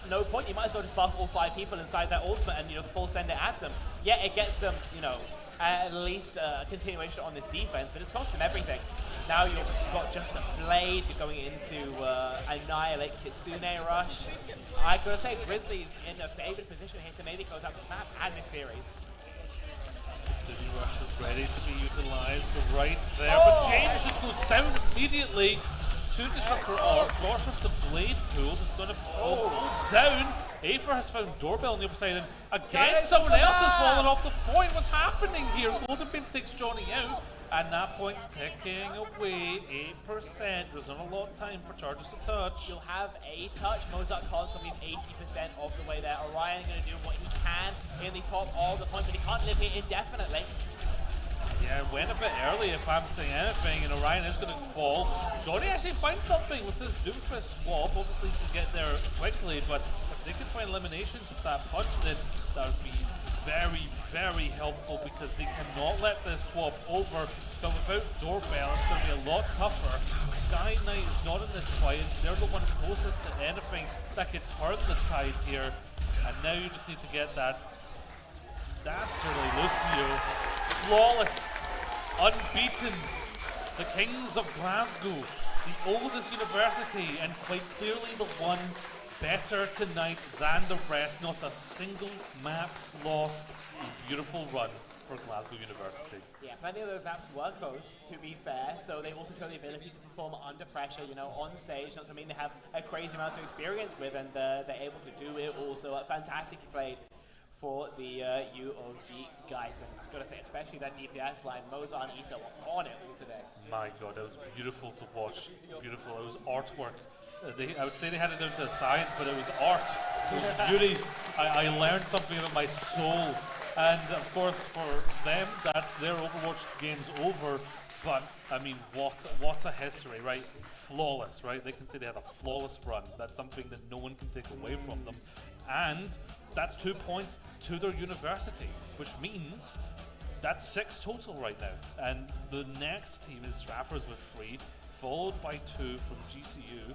Speaker 10: no point. You might as well just buff all 5 people inside that ultimate and, full send it at them. Yeah, it gets them, at least a continuation on this defense, but it's cost them everything. Now you've got just a Blade going into Annihilate Kitsune Rush. I gotta say, Grizzlies in a favored position here to maybe close out this map and this series.
Speaker 20: City Rush is ready to be utilized right there, but James just goes down immediately to Disruptor Orb. Josh with the Blade pool is going to pull down. Afer has found Doorbell on the other side, and again someone else has fallen off the point. What's happening here? Golden Beam takes Johnny out, and that point's ticking away. 8%. There's not a lot of time for Chargers to touch.
Speaker 10: You'll have a touch. Mozart Console is 80% of the way there. Orion going to do what he can in the top of the point, but he can't live here indefinitely.
Speaker 20: Yeah, went a bit early if I'm saying anything, and Orion is going to fall. Johnny actually finds something with this Doomfist swap, obviously to get there quickly, but if they could find eliminations with that punch, then that would be very, very helpful, because they cannot let this swap over. But without Doorbell, it's going to be a lot tougher. Sky Knight is not in this fight. They're the one closest to anything that could turn the tide here. And now you just need to get that dastardly Lucio. Flawless, unbeaten, the Kings of Glasgow, the oldest university, and quite clearly the one better tonight than the rest. Not a single map lost. A beautiful run for Glasgow University.
Speaker 10: Yeah, plenty of those maps were close, to be fair, so they also show the ability to perform under pressure, on stage. That's something they have a crazy amount of experience with, and they're able to do it. Also, fantastically played for the UOG guys. And I've got to say, especially that DPS line, Mozart and Ether were on it all today.
Speaker 20: My God, it was beautiful to watch. Beautiful. It was artwork. I would say they had it down to science, but it was art. It was beauty. I learned something about my soul. And of course, for them, that's their Overwatch game's over. But I mean, what a history, right? Flawless, right? They can say they had a flawless run. That's something that no one can take away from them. And that's 2 points to their university, which means that's 6 total right now. And the next team is Straffers with 3, followed by 2 from GCU.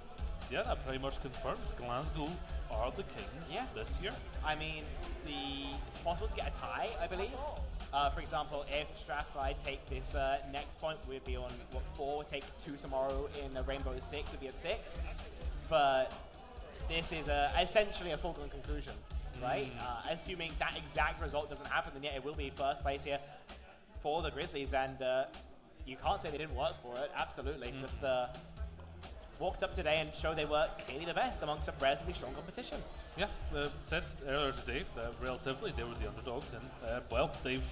Speaker 20: Yeah, that pretty much confirms Glasgow are the kings this year.
Speaker 10: I mean, it's possible to get a tie, I believe. For example, if Strathclyde take this next point, we'd be on 4. Take 2 tomorrow in a Rainbow 6, we'd be at 6. But this is essentially a foregone conclusion, right? Assuming that exact result doesn't happen, then yeah, it will be first place here for the Grizzlies, and you can't say they didn't work for it. Absolutely, just walked up today and showed they were clearly the best amongst a relatively strong competition.
Speaker 20: Yeah, said earlier today that relatively they were the underdogs, and well, they've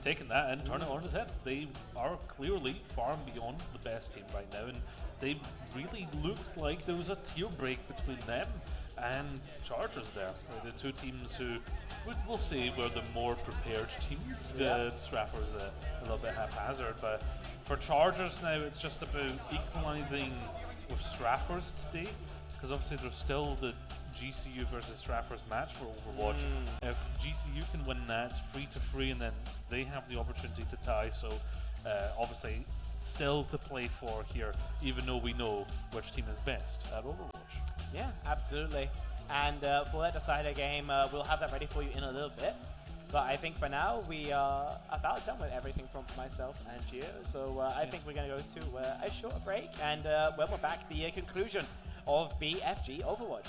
Speaker 20: taken that and turned it on its head. They are clearly far and beyond the best team right now, and they really looked like there was a tier break between them and Chargers there. The two teams who we'll say were the more prepared teams. Strafford's a little bit haphazard, but for Chargers now it's just about equalising with Strafford's today, because obviously there's still the GCU versus Strafford's match for Overwatch. If GCU can win that 3-3, and then they have the opportunity to tie, so obviously still to play for here, even though we know which team is best at Overwatch.
Speaker 10: Yeah, absolutely. And for that decider game, we'll have that ready for you in a little bit. But I think for now, we are about done with everything from myself and Gio. So I think we're going to go to a short break. And when we're back, the conclusion of BFG Overwatch.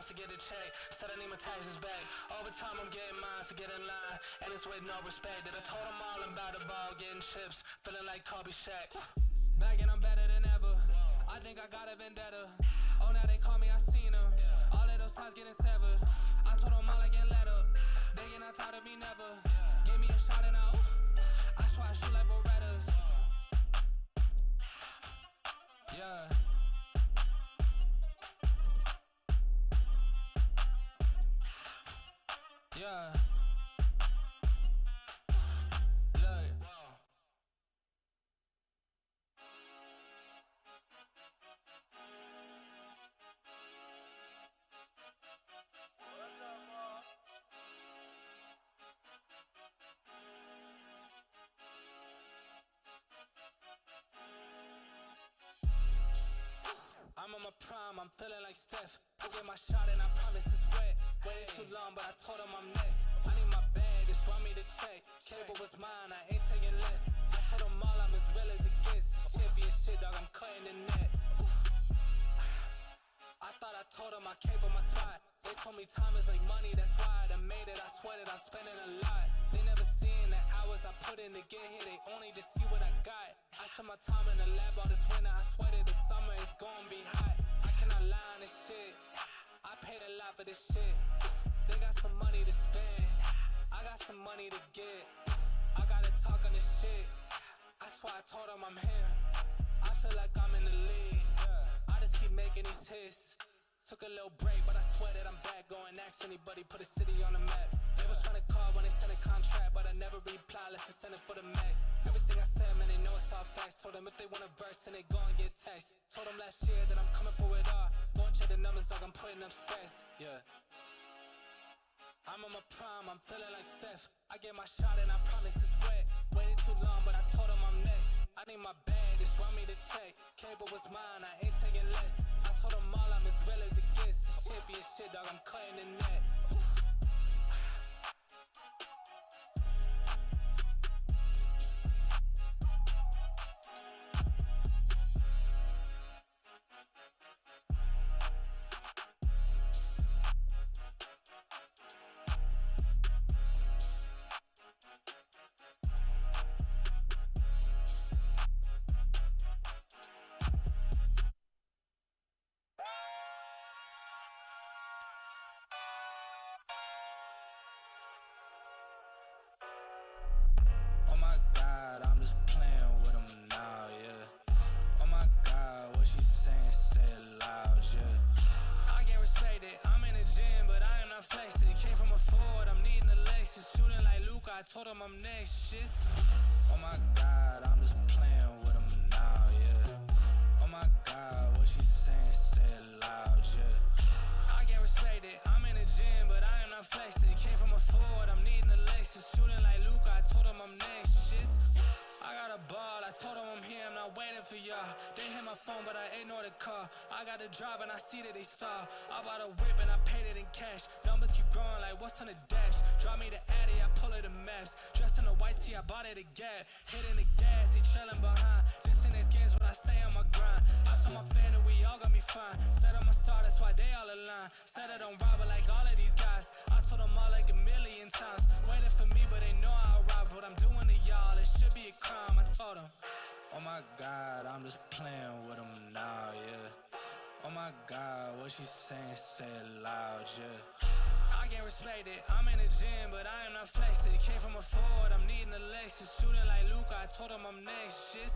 Speaker 14: To get a check, said I need my taxes back. Over time I'm getting mine to get in line, and it's with no respect. That I told them all about the ball, getting chips, feeling like Kobe Shaq. Back and I'm better than ever. I think I got a vendetta. Oh, now they call me, I seen them. All of those times getting severed. I told them all I get let up. They get not tired of me never. Give me a shot and I swear I shoot like Berettas. Yeah. Yeah. Look. I'm on my prime, I'm feeling like Steph. I get my shot and I promise it's wet. Waited too long, but I told him I'm next. I need my bag, just want me to check. Cable was mine, I ain't taking less. I told them all I'm as real as it gets. Shit being shit, dog, I'm cutting the net. I thought I told them I came for my spot. They told me time is like money, that's why I done made it. I sweat it, I'm spending a lot. They never seen the hours I put in to get here. They only to see what I got. I spent my time in the lab all this winter. I sweated the summer, it's gonna be hot. I cannot lie on this shit. I paid a lot for this shit. They got some money to spend. I got some money to get. I gotta talk on this shit. I swear I told them I'm here. I feel like I'm in the league. I just keep making these hits. Took a little break, but I swear that I'm back. Going ask anybody, put a city on the map. They was trying to call when they sent a contract, but I never reply unless they send it for the max. Everything I said, man, they know it's all facts. Told them if they want a verse, and they go and get text. Told them last year that I'm coming for it all. Go and check the numbers, dog, I'm putting up stats. Yeah. I'm on my prime, I'm feeling like Steph. I get my shot and I promise it's wet. Waited too long, but I told them I'm next. I need my bag, just want me to check. Cable was mine, I ain't taking less. I told them all I'm as real as it gets. Shit being shit, dog, I'm cutting the net. I told him I'm next, shit. Oh my God, I'm just playing with him now, yeah. Oh my God, what she saying, say it loud, yeah. I can't respect it, I'm in the gym, but I am not flexing. Came from a Ford, I'm needing a Lexus. Shooting like Luke, I told him I'm next, shit. I got a ball, I told them I'm here, I'm not waiting for y'all. They hit my phone, but I ignore the call. I got to drive and I see that they stall. I bought a whip and I paid it in cash. Numbers keep growing like what's on the dash. Drive me the Addy, I pull it the maps. Dressed in a white tee, I bought it a Gap. Hitting the gas, he trailing behind. This in his games, but I stay on my grind. I told my family we all got me fine. Said I'm a star, that's why they all align. Said I don't rob it like all of these guys. I told them all like a million times. Waiting for me, but they know I'll rob. What I'm doing to y'all, it should be a crime. I told them, oh my God, I'm just playing with them now, yeah. Oh my God, what she saying, say it loud, yeah. I can't respect it, I'm in the gym, but I am not flexing. Came from a Ford, I'm needing a Lexus. Shooting like Luke, I told him I'm next, shit.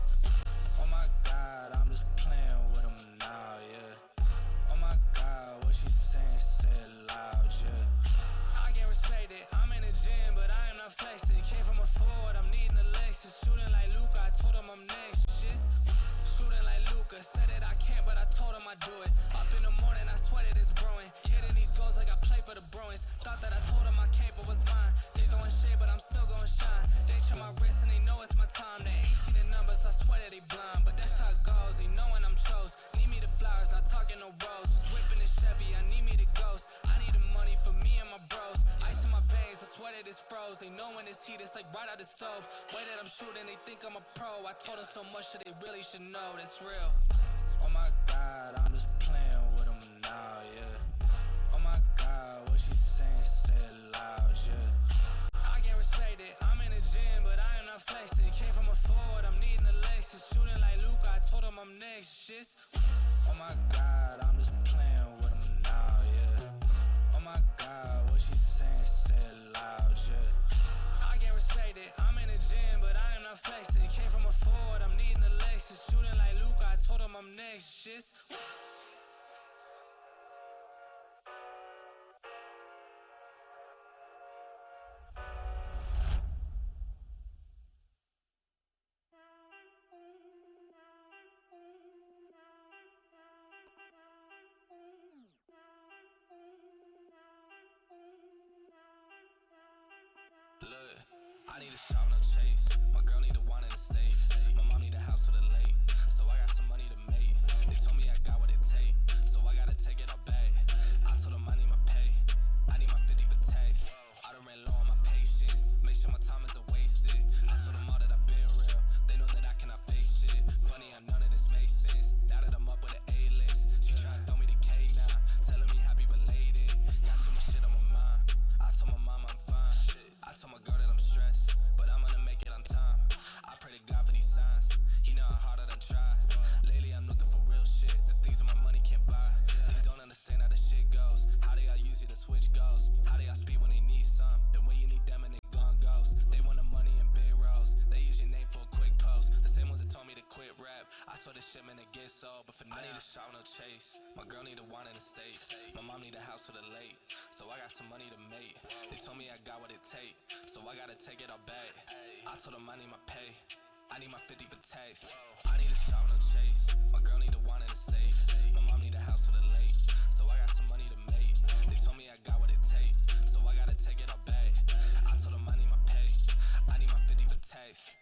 Speaker 14: Oh my God, I'm just playing with them now, yeah. Oh my God, what she saying, say it loud, yeah. I can't respect it, I'm in the gym, but I am not flexing. Came from a Ford, I'm needing a Lexus. Shooting like Luke, I told him I'm next, shit. Shooting like Luca, said that I can't, but I told him I do it. Up in the morning, I sweat it is brewing. Hitting these goals like I play for the Bruins. Thought that I told them my cape was mine. They throwing shade, but I'm still gonna shine. They check my wrist and they know it's my time. They ain't seen the numbers, I swear that they blind. But that's how it goes, they know when I'm chose. Need me the flowers, not talking no rose. Whipping the Chevy, I need me the ghost. I need the money for me and my bros. Ice in my veins, I swear that it's froze. They know when it's heat, it's like right out the stove. Way that I'm shooting, they think I'm a pro. I told them so much that they really should know that's real. Oh my God, I'm just playing with them now, yeah. Oh my God, what she saying, say it loud, yeah. I can't respect it, I'm in the gym, but I am not flexing. Came from a Ford, I'm needing a Lexus. Shooting like Luke, I told him I'm next, shit. Oh my God, I'm just playing with them now, yeah. Oh my God, what she saying, say it loud, yeah. I can't respect it, I'm in the gym, but I am not flexing. Came from a Ford, I'm needing a Lexus. Shooting like Luke, I told him I'm next, shit. Look, I need a shot, no chase. My girl need a wine in the state. My mom need a house for the late. So I got some money to make. They told me I got what it take. So I gotta take it all back. I told them I need my pay. I need my 50 for tax. I done ran low on my patience. Make sure my time isn't wasted. I told them all that I've been real. They know that I cannot face shit. Funny how none of this makes sense. Now that I'm up with an A-list. She try to throw me the K now. Telling me happy belated. Got too much shit on my mind. I told my mom I'm fine. I told my girl that I'm stressed, but I'm gonna make it on time. I pray to God for these signs. He know how hard I done tried. Lately I'm looking for real shit. The things that my money can't buy. They don't understand how the shit goes. How they all use it to switch goals. How they all speed when they need some. Then when you need them and they gone ghost. They want the money in big roles. They use your name for a quick post. The same ones that told me to quit rap. I saw this shit man to get sold, but for now I need a shot, no chase. My girl need a wine in the state. My mom need a house for the late. So I got some money to make. They told me I got what it take. So I gotta take it all back. I told them I need my pay. I need my 50 for tax. I need a shot, no chase. My girl need a wine in the state. My mom need a house for the late. So I got some money to make. They told me I got what it take. So I gotta take it all back. I told them I need my pay. I need my 50 for tax.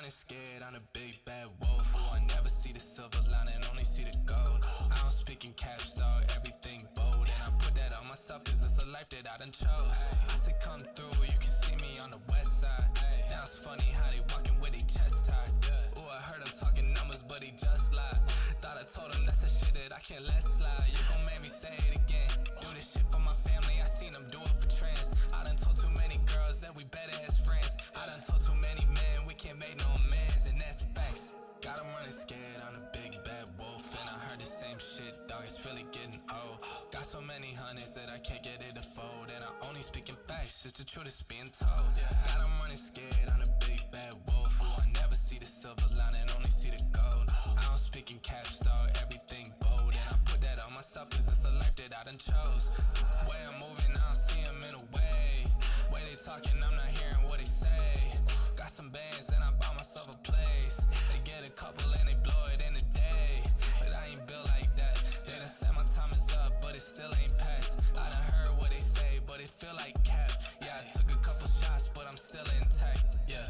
Speaker 14: Scared, I'm a big bad wolf. Oh, I never see the silver lining, only see the gold. I don't speak in caps, dog, everything bold. And I put that on myself, cause it's a life that I done chose. I said come through, you can see me on the west side. Now it's funny how they walking with their chest tied. Oh, I heard him talking numbers, but he just lied. Thought I told him that's the shit that I can't let slide. You gon' make me say it again. Do this shit for my family, I seen them do it for trends. I done told too many girls that we better as friends. I done told too many men we can't make no amends, and that's facts. Got 'em running scared, I'm a big bad wolf. And I heard the same shit, dog, it's really getting old. Got so many hundreds that I can't get it to fold. And I only speaking facts, just the truth is being told. Got 'em running scared, I'm a big bad wolf. Who I never see the silver lining, only see the gold. I don't speak in caps, dog, everything bold. And I put that on myself, cause it's a life that I done chose. Way I'm moving, I don't see him in a way. Way they talking, I'm not hearing what they say. Got some bands, and I bought myself a place. They get a couple and they blow it in a day. But I ain't built like that. They done said my time is up, but it still ain't passed. I done heard what they say, but it feel like cap. Yeah, I took a couple shots, but I'm still intact. Yeah.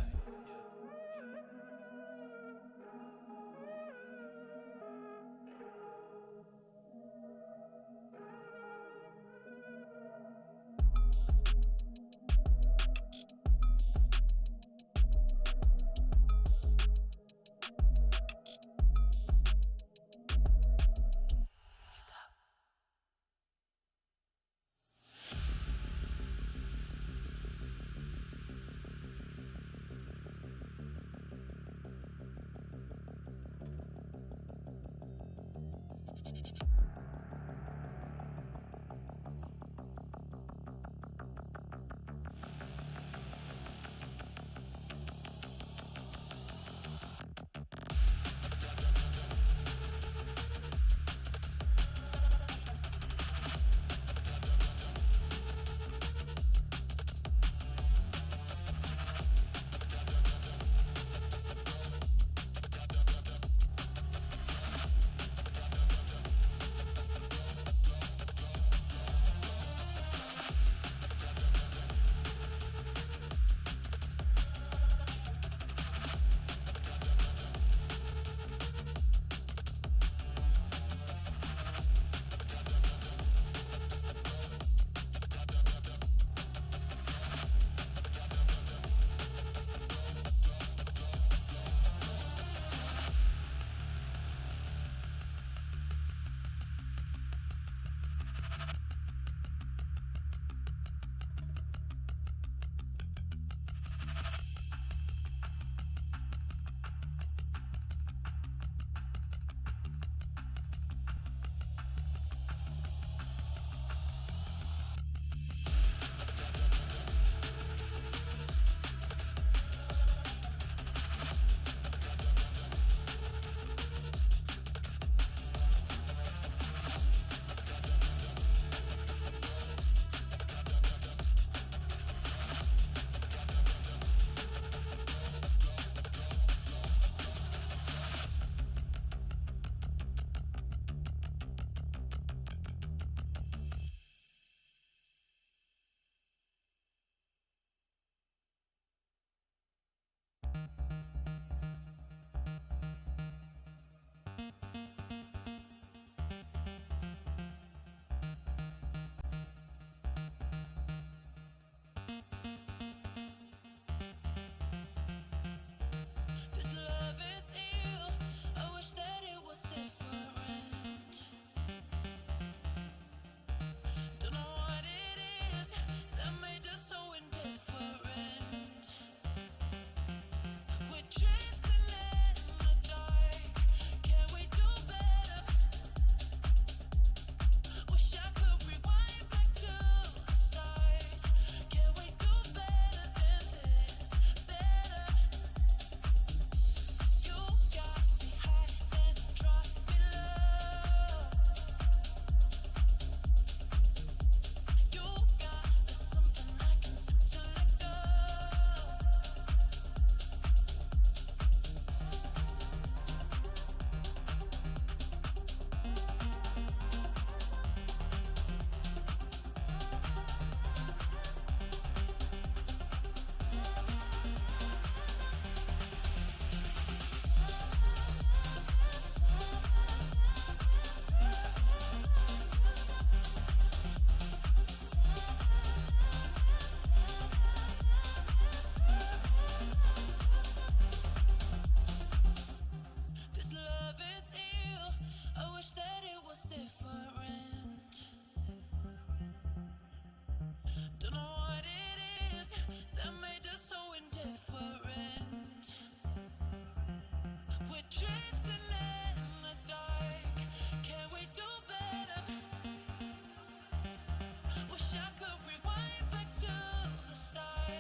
Speaker 1: to the start.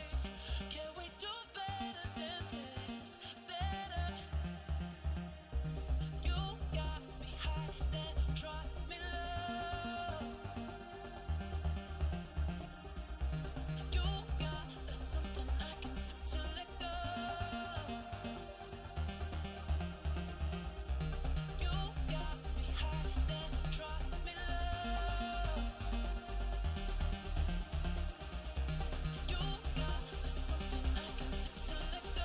Speaker 1: Can we do better than this? Better. You got me high, then drop me low. You got something I can seem to let go. You got me high, then drop me low. You got something I can seem to let go.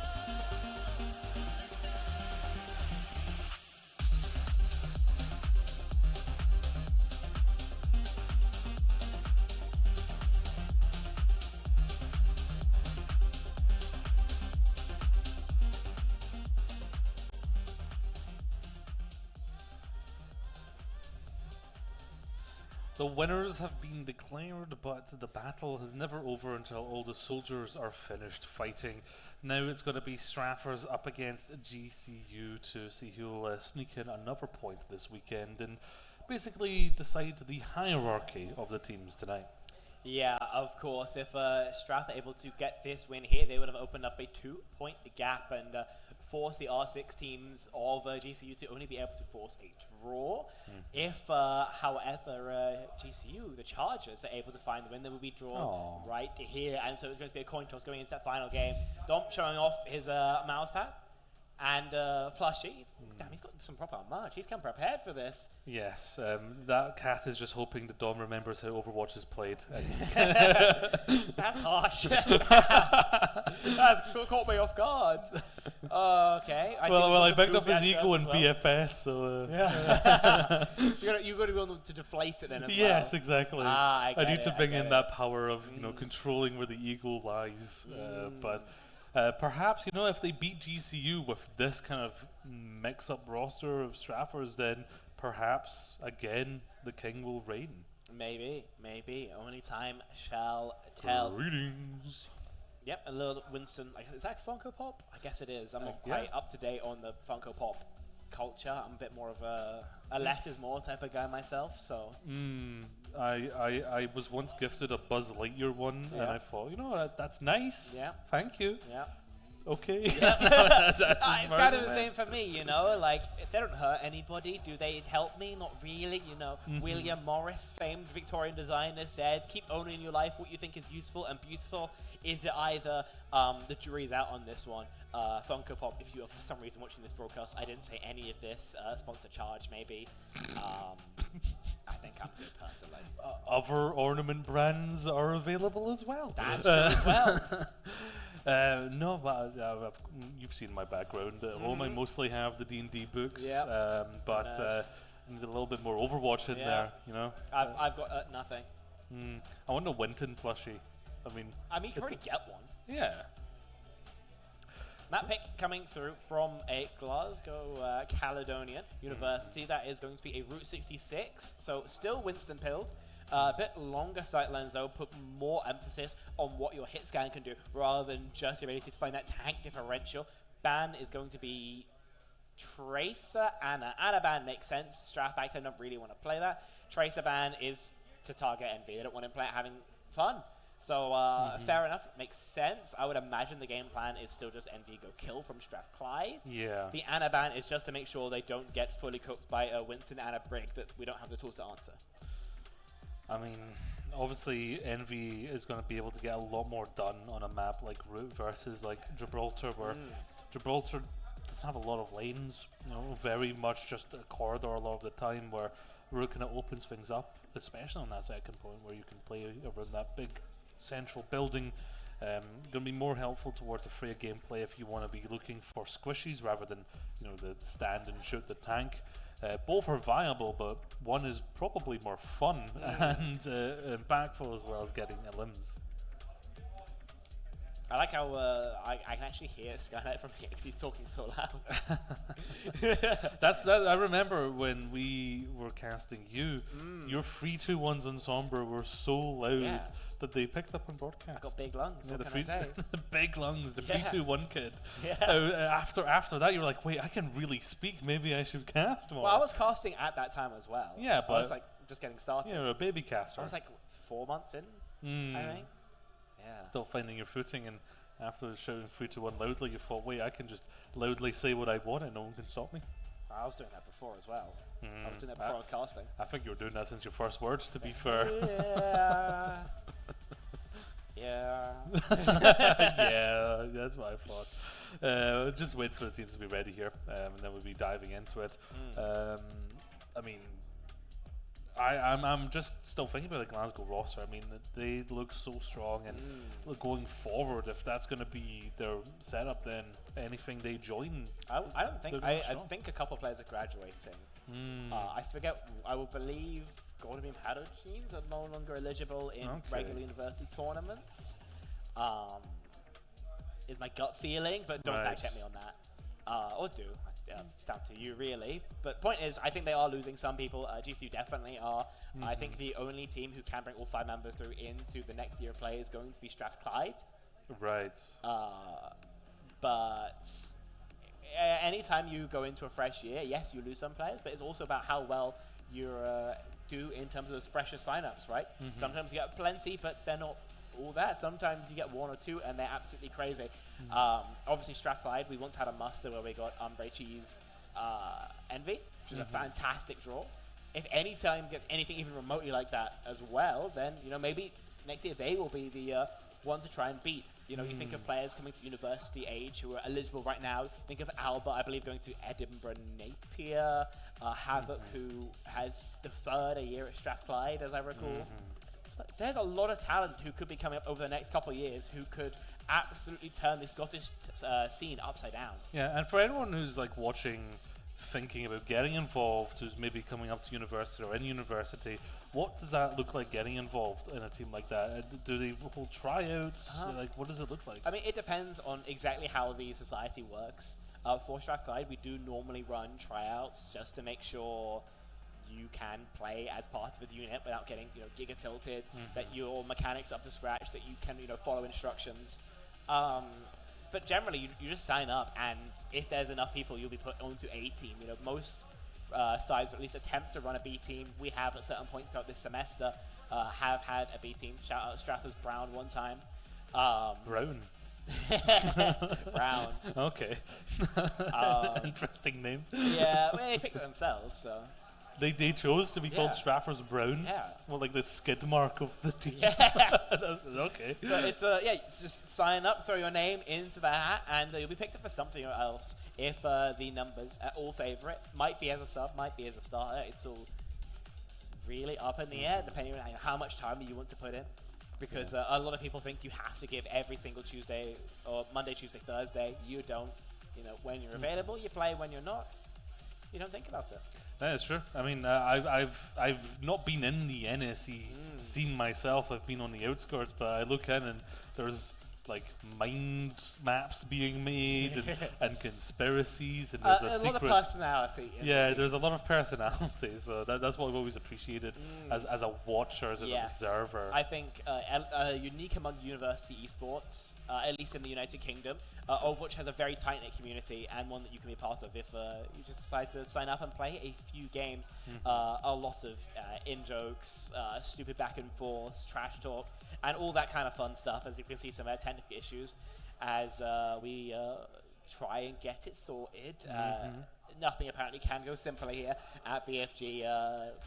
Speaker 20: The winners have been declared, but the battle is never over until all the soldiers are finished fighting. Now it's going to be Straffers up against GCU to see who will sneak in another point this weekend and basically decide the hierarchy of the teams tonight.
Speaker 10: Yeah, of course. If Strath are able to get this win here, they would have opened up a 2-point gap and forced the R6 teams of GCU to only be able to force a draw. If, however, GCU, the Chargers, are able to find the win, there will be draw right here. And so it's going to be a coin toss going into that final game. Dom showing off his mouse pad. And Plushie, damn, he's got some proper merch. He's come prepared for this.
Speaker 20: Yes, that cat is just hoping that Dom remembers how Overwatch is played.
Speaker 10: That's harsh. That's caught me off guard. Okay.
Speaker 20: I picked up his ego in BFS, so...
Speaker 10: Yeah. So you've got to be able to deflate it then as well.
Speaker 20: Yes, exactly.
Speaker 10: I
Speaker 20: need to bring in that power of controlling where the ego lies. But perhaps, if they beat GCU with this kind of mix-up roster of Straffers, then perhaps, again, the king will reign.
Speaker 10: Maybe. Only time shall tell.
Speaker 20: Greetings.
Speaker 10: Yep, a little Winston. Is that Funko Pop? I guess it is. I'm not quite up to date on the Funko Pop culture. I'm a bit more of a less is more type of guy myself, so.
Speaker 20: I was once gifted a Buzz Lightyear one, and I thought, that's nice.
Speaker 10: Yeah.
Speaker 20: Thank you.
Speaker 10: Yeah.
Speaker 20: Okay.
Speaker 10: It's kind of the same for me, like if they don't hurt anybody, do they help me? Not really, William Morris, famed Victorian designer, said, keep owning your life, what you think is useful and beautiful. Is it either, the jury's out on this one, Funko Pop, if you are for some reason watching this broadcast, I didn't say any of this, sponsor charge maybe. I think I'm good personally.
Speaker 20: Other ornament brands are available as well.
Speaker 10: That's true as well.
Speaker 20: No, but you've seen my background. At home, I mostly have the D&D books, but I need a little bit more Overwatch in there,
Speaker 10: I've got nothing.
Speaker 20: I want a Winton plushie. I mean,
Speaker 10: you can already get one.
Speaker 20: Yeah.
Speaker 10: Map pick coming through from a Glasgow Caledonian University. That is going to be a Route 66, so still Winston pilled. A bit longer sight lens though, put more emphasis on what your hit scan can do rather than just your ability to find that tank differential. Ban is going to be Tracer Anna. Anna ban makes sense. Strath back don't really want to play that. Tracer ban is to target Envy. They don't want to play it having fun. So fair enough, makes sense. I would imagine the game plan is still just Envy go kill from Strathclyde.
Speaker 20: Yeah.
Speaker 10: The Anna ban is just to make sure they don't get fully cooked by a Winston Anna Brig that we don't have the tools to answer.
Speaker 20: I mean, obviously Envy is going to be able to get a lot more done on a map like Route versus like Gibraltar, where Gibraltar doesn't have a lot of lanes, very much just a corridor a lot of the time, where Route kind of opens things up, especially on that second point where you can play around that big central building. Going to be more helpful towards the freer gameplay if you want to be looking for squishies rather than the stand and shoot the tank. Both are viable, but one is probably more fun and impactful as well as getting limbs.
Speaker 10: I like how I can actually hear Skylight from here because he's talking so loud.
Speaker 20: I remember when we were casting you, your 3-2-1s on Sombra were so loud that they picked up on broadcast.
Speaker 10: I've got big lungs, what can I say?
Speaker 20: Big lungs, the 3-2-1 kid. After that, you were like, wait, I can really speak, maybe I should cast more.
Speaker 10: Well, I was casting at that time as well.
Speaker 20: Yeah, but
Speaker 10: I was like just getting started.
Speaker 20: You're a baby caster.
Speaker 10: I was like 4 months in, I think. Yeah.
Speaker 20: Still finding your footing, and after shouting 3-1 loudly, you thought, wait, I can just loudly say what I want and no one can stop me.
Speaker 10: I was doing that before as well. I was doing that
Speaker 20: Mm,
Speaker 10: before I was casting.
Speaker 20: I think you were doing that since your first words, to be fair.
Speaker 10: Yeah. Yeah.
Speaker 20: Yeah, that's what I thought. Just wait for the teams to be ready here, and then we'll be diving into it. I mean, I'm just still thinking about the Glasgow roster. I mean, they look so strong, and look, going forward, if that's going to be their setup, then anything they join,
Speaker 10: I don't think.
Speaker 20: they're
Speaker 10: I
Speaker 20: gonna be strong.
Speaker 10: think a couple of players are graduating. I forget. I will believe Golden Beam Paddle Jeans are no longer eligible in regular university tournaments. Is my gut feeling, but don't fact check me on that. Or do. It's down to you, really. But point is, I think they are losing some people. GCU definitely are. I think the only team who can bring all 5 members through into the next year of play is going to be Strathclyde.
Speaker 20: Right.
Speaker 10: But anytime you go into a fresh year, yes, you lose some players, but it's also about how well you do in terms of those fresher signups, right? Sometimes you get plenty, but they're not all there. Sometimes you get 1 or 2, and they're absolutely crazy. Obviously, Strathclyde, we once had a muster where we got Umbre Cheese Envy, which is a fantastic draw. If any team gets anything even remotely like that as well, then maybe next year they will be the one to try and beat. You think of players coming to university age who are eligible right now. Think of Alba, I believe, going to Edinburgh Napier. Havoc, who has deferred a year at Strathclyde, as I recall. There's a lot of talent who could be coming up over the next couple of years who could absolutely turn the Scottish scene upside down.
Speaker 20: Yeah, and for anyone who's like watching, thinking about getting involved, who's maybe coming up to university or in university, what does that look like getting involved in a team like that? Do they hold tryouts? Like, what does it look like?
Speaker 10: I mean, it depends on exactly how the society works. For Strathclyde, we do normally run tryouts just to make sure you can play as part of the unit without getting giga tilted, that your mechanics up to scratch, that you can follow instructions. But generally, you just sign up, and if there's enough people, you'll be put onto a team. Most sides, or at least attempt to run a B team. We have at certain points throughout this semester have had a B team. Shout out Strathers Brown one time.
Speaker 20: Brown.
Speaker 10: Brown.
Speaker 20: Okay. Interesting name.
Speaker 10: Yeah, well, they picked it themselves, so.
Speaker 20: They chose to be called Straffers Brown.
Speaker 10: Yeah.
Speaker 20: Well, like the skid mark of the team.
Speaker 10: Yeah.
Speaker 20: Okay.
Speaker 10: But it's just sign up, throw your name into the hat, and you'll be picked up for something else. If the numbers are all favourite, might be as a sub, might be as a starter. It's all really up in the air, depending on how much time you want to put in. Because a lot of people think you have to give every single Tuesday or Monday, Tuesday, Thursday. You don't. When you're available, you play. When you're not, you don't think about it.
Speaker 20: That is true. I mean, I've not been in the NSE scene myself. I've been on the outskirts, but I look in and there's like mind maps being made and conspiracies, and there's a
Speaker 10: lot of personality.
Speaker 20: There's a lot of personality. So that's what I've always appreciated as a watcher, as an observer.
Speaker 10: I think unique among university esports, at least in the United Kingdom, Overwatch has a very tight-knit community, and one that you can be a part of if you just decide to sign up and play a few games. A lot of in-jokes, stupid back and forth, trash talk, and all that kind of fun stuff. As you can see, some technical issues as we try and get it sorted. Nothing apparently can go simply here at BFG,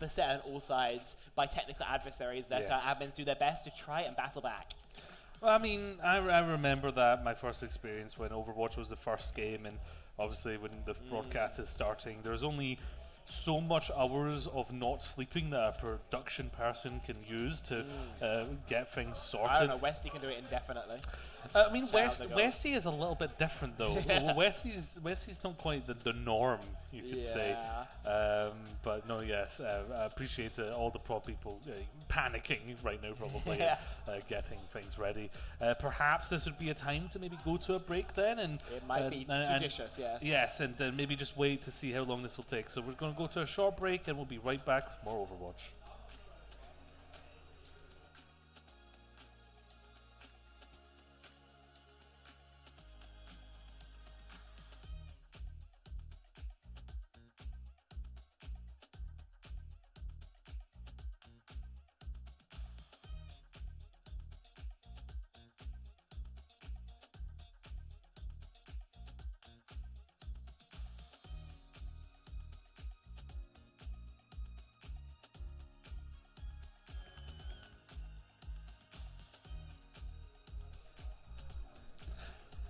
Speaker 10: beset on all sides by technical adversaries that admins do their best to try and battle back.
Speaker 20: Well, I mean, I remember that my first experience when Overwatch was the first game, and obviously when the broadcast is starting, there's only so much hours of not sleeping that a production person can use to get things sorted.
Speaker 10: I don't know, Westy can do it indefinitely.
Speaker 20: I mean, Westy is a little bit different though. Westy's not quite the norm, you could say. But no, yes, I appreciate all the pro people panicking right now, probably getting things ready. Perhaps this would be a time to maybe go to a break then, and
Speaker 10: it might be judicious, yes.
Speaker 20: Yes, and maybe just wait to see how long this will take. So we're going to go to a short break, and we'll be right back with more Overwatch.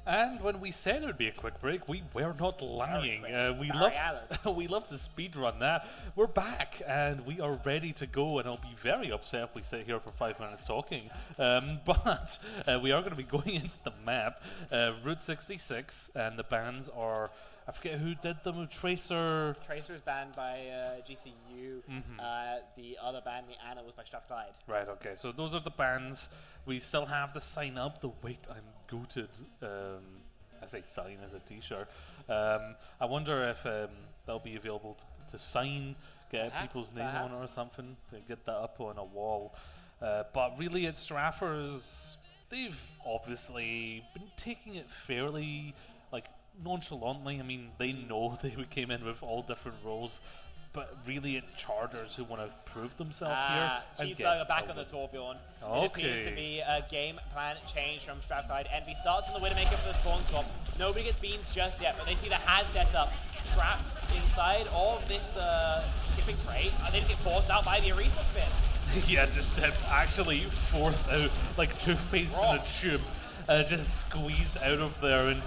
Speaker 20: And when we said it would be a quick break, we were not lying. We love to speed run that. We're back and we are ready to go. And I'll be very upset if we sit here for 5 minutes talking. But we are going to be going into the map, Route 66, and the bands are. I forget who did them.
Speaker 10: Tracer's banned by GCU. The other band, the Anna, was by Strathclyde.
Speaker 20: Right, okay. So those are the bands. We still have to sign up. The wait, I'm goated. I say sign as a t-shirt. I wonder if that'll be available to sign, get people's name on it or something, to get that up on a wall. But really, it's Straffers. They've obviously been taking it fairly, nonchalantly. I mean, they know they came in with all different roles, but really it's Chargers who want to prove themselves here.
Speaker 10: Cheeseburger back on the Torbjorn.
Speaker 20: Okay.
Speaker 10: It appears to be a game plan change from Strathclyde. Envy starts on the Widowmaker for the spawn swap. Nobody gets beans just yet, but they see the Had set up trapped inside of this shipping crate. They just get forced out by the Arisa spin.
Speaker 20: Yeah, just actually forced out like toothpaste in a tube. Just squeezed out of there, and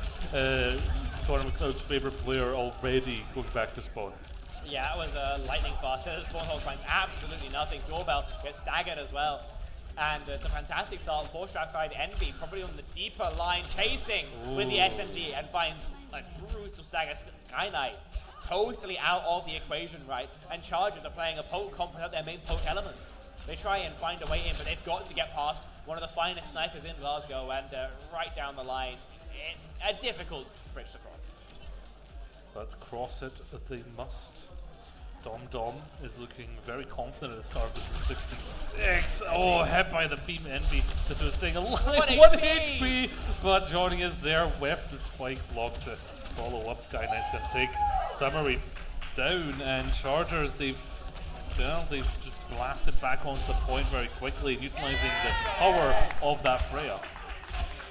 Speaker 20: Tournament Cloud's favourite player already going back to spawn.
Speaker 10: Yeah, that was lightning fast. The spawn hole finds absolutely nothing. Doorbell gets staggered as well. And it's a fantastic start for Strathclyde. Envy probably on the deeper line, chasing with the SMG, and finds a brutal stagger. Sky Knight totally out of the equation, right? And Chargers are playing a poke comp without their main poke elements. They try and find a way in, but they've got to get past one of the finest snipers in Glasgow and right down the line. It's a difficult bridge to cross.
Speaker 20: But cross it they must. Dom is looking very confident at the start of this Route 66. Oh, hit by the beam. Envy just was staying alive. 1 HP! But Johnny is there with the spike block to follow up. Sky Knight's going to take Summary down, and Chargers, they've just blasted back onto point very quickly, utilizing the power of that Freya.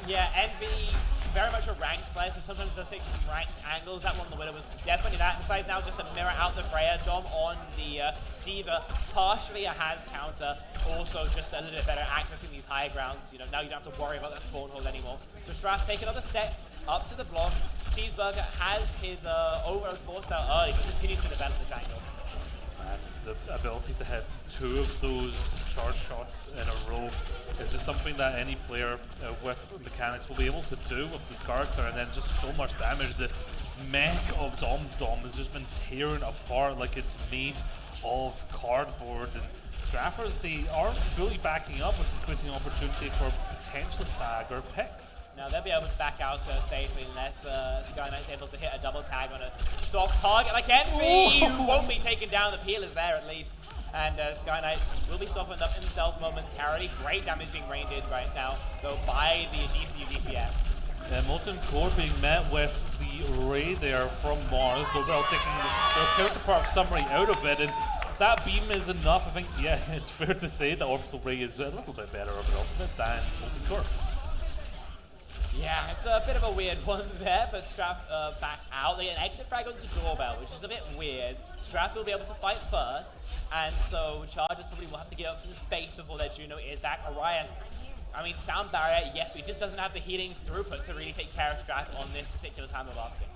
Speaker 10: Yeah, Envy, very much a ranked player, so sometimes they'll take some ranked angles. That one on the Widow was definitely that. Besides now just a mirror out the Freya. Dom on the Diva, partially a has counter, also just a little bit better accessing these high grounds. You know, now you don't have to worry about that spawn hole anymore. So Strath take another step up to the block. Cheeseburger has his overload forced out early, but continues to develop this angle.
Speaker 20: And the ability to hit 2 of those charge shots in a row is just something that any player with mechanics will be able to do with this character, and then just so much damage. The mech of Dom has just been tearing apart like it's made of cardboard, and Straffers, they aren't fully backing up, which is creating an opportunity for potential stagger picks.
Speaker 10: Now they'll be able to back out safely unless Sky Knight's able to hit a double tag on a soft target like Envy, who won't be taken down. The peel is there at least. And Sky Knight will be softened up himself momentarily. Great damage being rained in right now, though, by the GCU DPS.
Speaker 20: Molten Core being met with the Ray there from Mars, but they're taking their counterpart Summary out of it, and that beam is enough. I think, yeah, it's fair to say that Orbital Ray is a little bit better of an ultimate than Molten Core.
Speaker 10: Yeah, it's a bit of a weird one there, but Strath back out. They get an exit frag onto Doorbell, which is a bit weird. Strath will be able to fight first, and so Chargers probably will have to get up to the space before their Juno is back. Orion, I mean, sound barrier, yes, but he just doesn't have the healing throughput to really take care of Strath on this particular time of asking.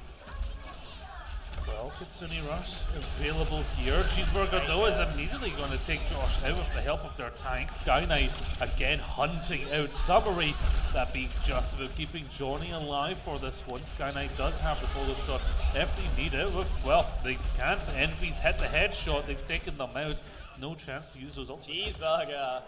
Speaker 20: Well, Kitsune Rush available here. Cheeseburger, though, is immediately going to take Josh out with the help of their tank. Sky Knight again hunting out Summary. That being just about keeping Johnny alive for this one. Sky Knight does have the follow shot if they need it. Well, they can't. Envy's hit the headshot. They've taken them out. No chance to use those ults.
Speaker 10: Cheeseburger.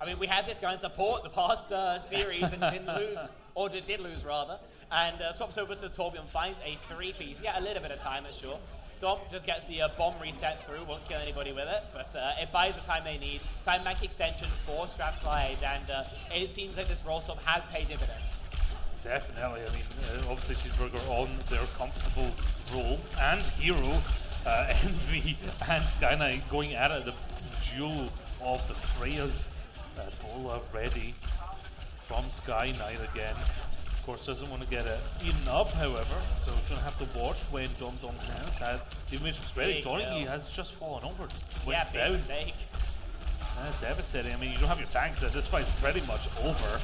Speaker 10: I mean, we had this guy in support the past series and didn't lose, or did lose rather, and swaps over to the Torbjorn, finds a 3-piece. Yeah, a little bit of time, that's sure. Dom just gets the bomb reset through, won't kill anybody with it, but it buys the time they need. Time bank extension for Strathclyde, and it seems like this roll swap has paid dividends.
Speaker 20: Definitely. I mean, obviously Cheeseburger on their comfortable role and hero. Envy and Sky Knight going at it, the duel of the Freyas. Bola ready from Sky Knight again. Of course, doesn't want to get it eaten up, however, so he's going to have to watch when Dom has had the image ready. Johnny has just fallen over.
Speaker 10: Yeah, big mistake.
Speaker 20: Devastating. I mean, you don't have your tanks there. This fight's pretty much over.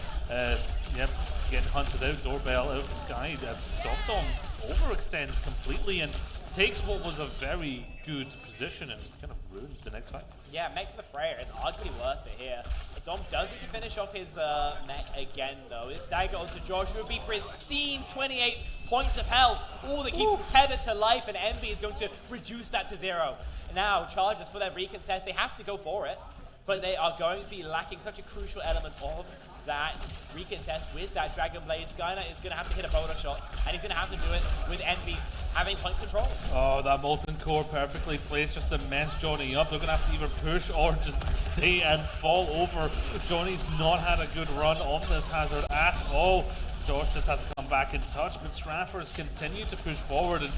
Speaker 20: Yep, getting hunted out. Doorbell out of the sky. Dom overextends completely and takes what was a very good position and kind of ruins the next fight.
Speaker 10: Yeah, mech for the Freya is arguably worth it here. Dom does need to finish off his mech again, though. His dagger onto Joshua would be pristine 28 points of health. All that keeps him tethered to life, and Envy is going to reduce that to 0. Now, Chargers, for their recontest, they have to go for it, but they are going to be lacking such a crucial element of that recontest with that Dragon Blade. Skynet is going to have to hit a boulder shot, and he's going to have to do it with Envy having point control.
Speaker 20: Oh, that Molten Core perfectly placed just to mess Johnny up. They're going to have to either push or just stay and fall over. Johnny's not had a good run on this hazard at all. Josh just has to come back in touch, but Straffers continue to push forward, and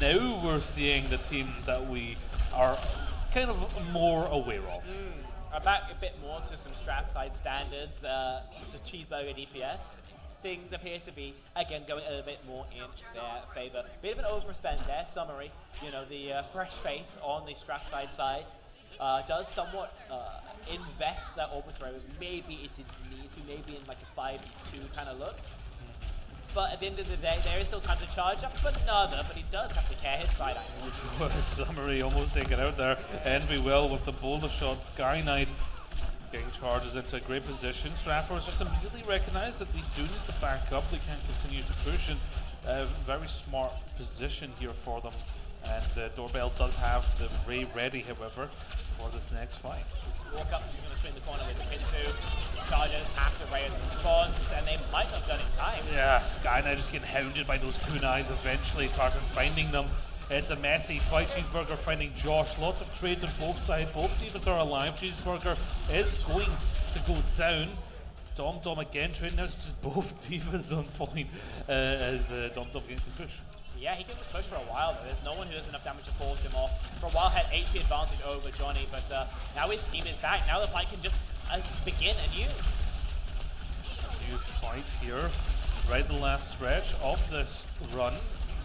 Speaker 20: now we're seeing the team that we are kind of more aware of.
Speaker 10: Back a bit more to some Strathclyde standards, the Cheeseburger DPS. Things appear to be, again, going a little bit more in their favour. Bit of an overspend there, summary. You know, the fresh face on the Strathclyde side does somewhat invest that Orbis Ray. Maybe it didn't need to, maybe in like a 5-2 kind of look. But at the end of the day, there is still time to charge up another, but he does have to care his side angles.
Speaker 20: Summary almost taken out there. Envy well with the boulder shot. Sky Knight getting charges into a great position. Strafford just immediately recognized that they do need to back up. They can't continue to push, and very smart position here for them. And Doorbell does have the Ray ready, however, for this next fight.
Speaker 10: Walk up, he's going to swing the corner with the Pinsu. Chargers have to Ray as a response, and they might not have done it in time.
Speaker 20: Yeah, Skynet just getting hounded by those kunais eventually. Tartan finding them. It's a messy fight. Cheeseburger finding Josh. Lots of trades on both sides. Both divas are alive. Cheeseburger is going to go down. Dom again trading out. Just both divas on point as Dom gets some push.
Speaker 10: Yeah, he can push for a while, though. There's no one who does enough damage to force him off. For a while, had HP advantage over Johnny, but now his team is back. Now the fight can just begin anew.
Speaker 20: New fight here, right the last stretch of this run.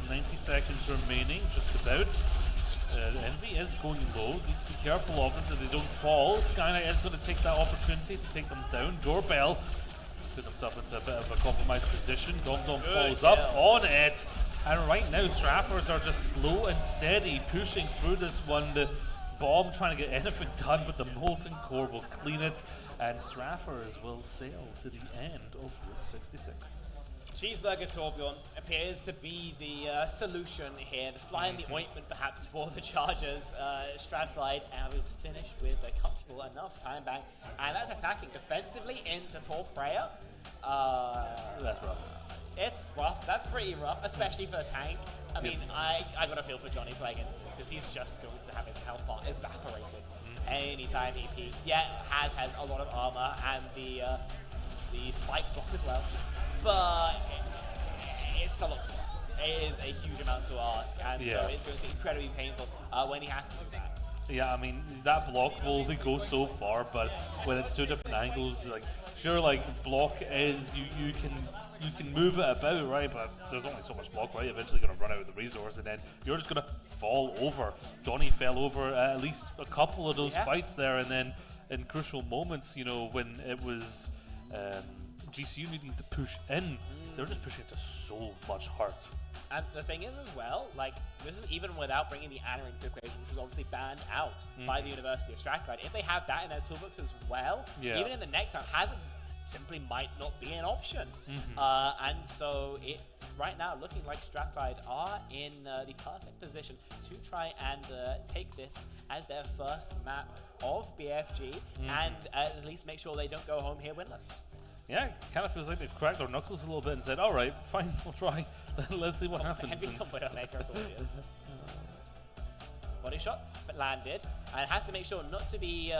Speaker 20: 90 seconds remaining, just about. Envy is going low. Needs to be careful of them so they don't fall. Skynet is going to take that opportunity to take them down. Doorbell put himself into a bit of a compromised position. Dom falls up on it. And right now, Straffers are just slow and steady, pushing through this one. The bomb trying to get anything done, but the Molten Core will clean it. And Straffers will sail to the end of Route 66.
Speaker 10: Cheeseburger Torbjorn appears to be the solution here, the fly in the ointment perhaps for the Chargers. Strathclyde able to finish with a comfortable enough time bank, and that's attacking defensively into Torb Freya.
Speaker 20: That's rough.
Speaker 10: It's rough, that's pretty rough, especially for the tank. I mean, I got a feel for Johnny playing against this because he's just going to have his health bar evaporated anytime he peaks. Yeah, has a lot of armor and the spike block as well. But it's a lot to ask. It is a huge amount to ask, and so it's going to be incredibly painful when he has to do that.
Speaker 20: Yeah, I mean, that block will only go so far, but when it's two different angles, like, sure, like, block is, you can move it about, right, but there's only so much block, right? Eventually going to run out of the resource, and then you're just going to fall over. Johnny fell over at least a couple of those fights there, and then in crucial moments, you know, when it was GCU needing to push in, they're just pushing into so much heart.
Speaker 10: And the thing is as well, like, this is even without bringing the Anna into the equation, which was obviously banned out by the University of Strathclyde. If they have that in their toolbox as well, even in the next round, Hazard simply might not be an option. And so it's right now looking like Strathclyde are in the perfect position to try and take this as their first map of BFG and at least make sure they don't go home here winless.
Speaker 20: Yeah, it kind of feels like they've cracked their knuckles a little bit and said, all right, fine, we'll try. Let's see what happens.
Speaker 10: Henry's on Widowmaker, of course he is. Body shot, but landed. And has to make sure not to be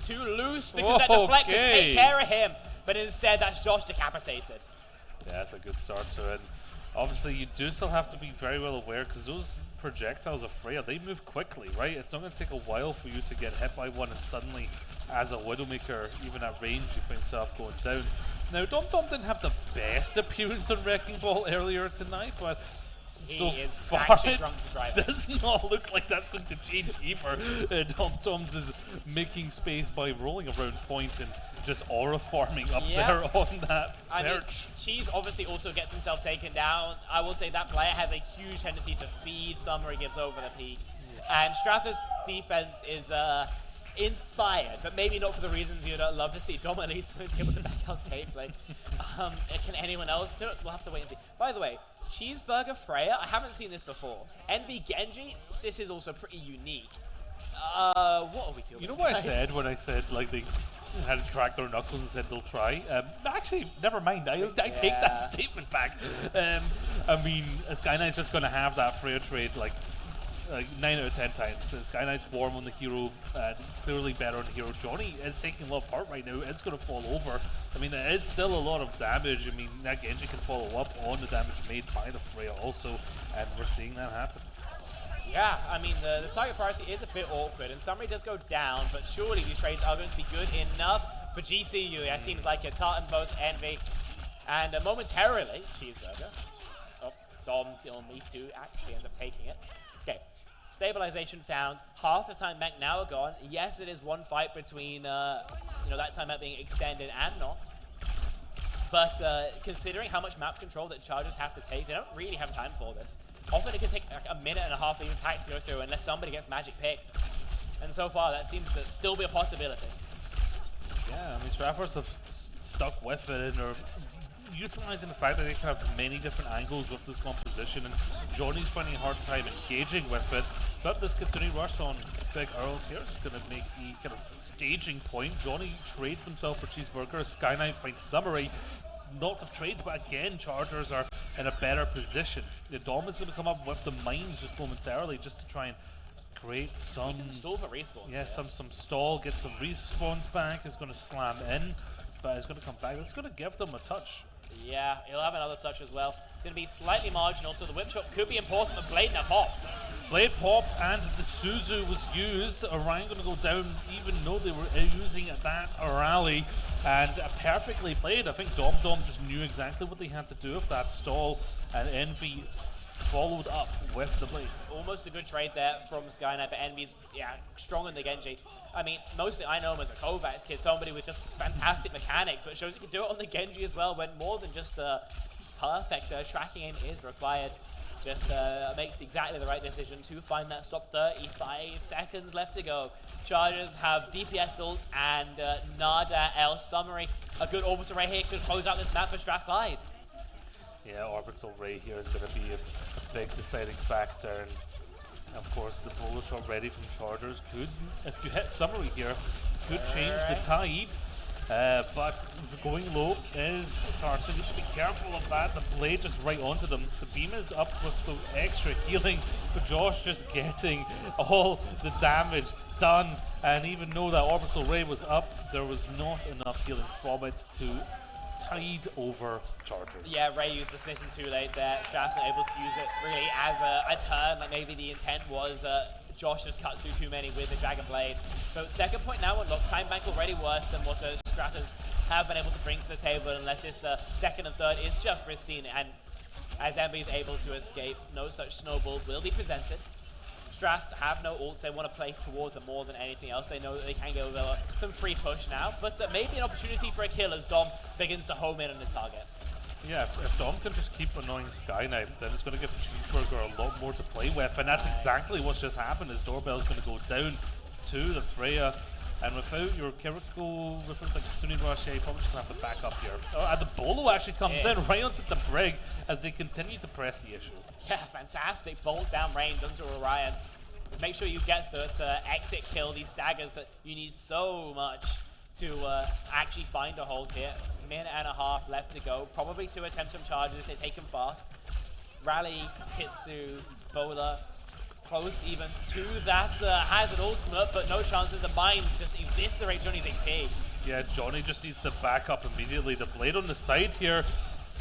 Speaker 10: too loose because that deflect can take care of him. But instead, that's Josh decapitated.
Speaker 20: Yeah, that's a good start to it. Obviously, you do still have to be very well aware because those projectiles of Freya, they move quickly, right? It's not going to take a while for you to get hit by one and suddenly, as a Widowmaker, even at range, you find yourself going down. Now, Dom didn't have the best appearance on Wrecking Ball earlier tonight, but
Speaker 10: He
Speaker 20: so
Speaker 10: is
Speaker 20: far,
Speaker 10: actually
Speaker 20: it
Speaker 10: drunk for driving.
Speaker 20: does not look like that's going to change either. Toms is making space by rolling around point and just aura farming up
Speaker 10: Yeah.
Speaker 20: there on that
Speaker 10: I mean,
Speaker 20: perch.
Speaker 10: Cheese obviously also gets himself taken down. I will say that player has a huge tendency to feed Summer. He gives over the peak. And Straffer's defense is inspired, but maybe not for the reasons you'd love to see. Dom at least was able to back out safely. Can anyone else do it? We'll have to wait and see. By the way, Cheeseburger Freya, I haven't seen this before. NB Genji, this is also pretty unique. What are we doing?
Speaker 20: You know what I
Speaker 10: guys?
Speaker 20: said when I said like they had cracked their knuckles and said they'll try? Actually, never mind. I take that statement back. I mean, Sky Knight's just going to have that Freya trade like 9 out of 10 times. Sky Knight's warm on the hero, clearly better on the hero. Johnny is taking a lot of part right now. It's going to fall over. I mean, it is still a lot of damage. I mean, that Genji can follow up on the damage made by the Freya also, and we're seeing that happen.
Speaker 10: Yeah, I mean, the target priority is a bit awkward, and Summary does go down, but surely these trades are going to be good enough for GCU. It seems like a Tartan Boast Envy, and momentarily, Cheeseburger. Oh, Dom till me too actually ends up taking it. Okay, stabilization found. Half the time mech now are gone. Yes, it is one fight between, that time mech being extended and not. But considering how much map control that Chargers have to take, they don't really have time for this. Often it can take like a minute and a half even attacks to go through unless somebody gets magic picked. And so far that seems to still be a possibility.
Speaker 20: Yeah, I mean, Stratford's have stuck with it and are utilizing the fact that they can have many different angles with this composition, and Johnny's finding a hard time engaging with it. But this continuing rush on Big Earls here is going to make the kind of staging point. Johnny trades himself for Cheeseburger. Sky Knight finds Summary. Lots of trades, but again, Chargers are in a better position. The Dom is going to come up with the mines just momentarily, just to try and create some
Speaker 10: stall for respawns.
Speaker 20: Yeah, some stall, get some respawns back. Is going to slam in, but it's going to come back. It's going to give them a touch.
Speaker 10: Yeah, he'll have another touch as well. It's going to be slightly marginal, so the whip shot could be important, but Blade now popped.
Speaker 20: Blade popped and the Suzu was used. Orion going to go down even though they were using that rally, and perfectly played. I think Dom just knew exactly what they had to do with that stall, and Envy followed up with the Blade.
Speaker 10: Almost a good trade there from Skynet, but Envy's strong in the Genji. I mean, mostly I know him as a Kovacs kid, somebody with just fantastic mechanics, but it shows you can do it on the Genji as well when more than just perfect tracking aim is required. Just makes exactly the right decision to find that stop. 35 seconds left to go. Chargers have DPS ult and Nada L Summary. A good orbital ray here could close out this map for Strathclyde.
Speaker 20: Yeah, orbital ray here is going to be a big deciding factor, and of course the bullet shot ready from Chargers could, if you hit Summary here, could change the tide. But going low is Tartan. Just be careful of that. The Blade just right onto them. The beam is up with the extra healing, but Josh just getting all the damage done. And even though that orbital ray was up, there was not enough healing from it to tide over Chargers.
Speaker 10: Yeah, Ray used the decision too late there. Strath not able to use it really as a turn. Like maybe the intent was Josh just cut through too many with the Dragon Blade. So second point now unlocked. Time bank already worse than what Strathers have been able to bring to the table, unless this second and third is just pristine. And as Emby is able to escape, no such snowball will be presented. Strath have no ults. They want to play towards them more than anything else. They know that they can go some free push now, but maybe an opportunity for a kill as Dom begins to home in on his target.
Speaker 20: Yeah, if Dom can just keep annoying Sky Knight, then it's going to give Cheeseburger a lot more to play with, and that's exactly what's just happened. His doorbell is going to go down to the Freya, and without your Kiriko, without like Sunny Rush, you probably just going to have to back up here. Oh, and the Bolo actually comes in right onto the Brig as they continue to press the issue.
Speaker 10: Yeah, fantastic bolt down range onto Orion. Just make sure you get the exit kill, these staggers that you need so much to actually find a hold here. Minute and a half left to go. Probably 2 attempts from Chargers if they take them fast. Rally, Kitsu, Bola, close even to that. Has an ultimate, but no chances. The mines just eviscerate Johnny's HP.
Speaker 20: Yeah, Johnny just needs to back up immediately. The Blade on the side here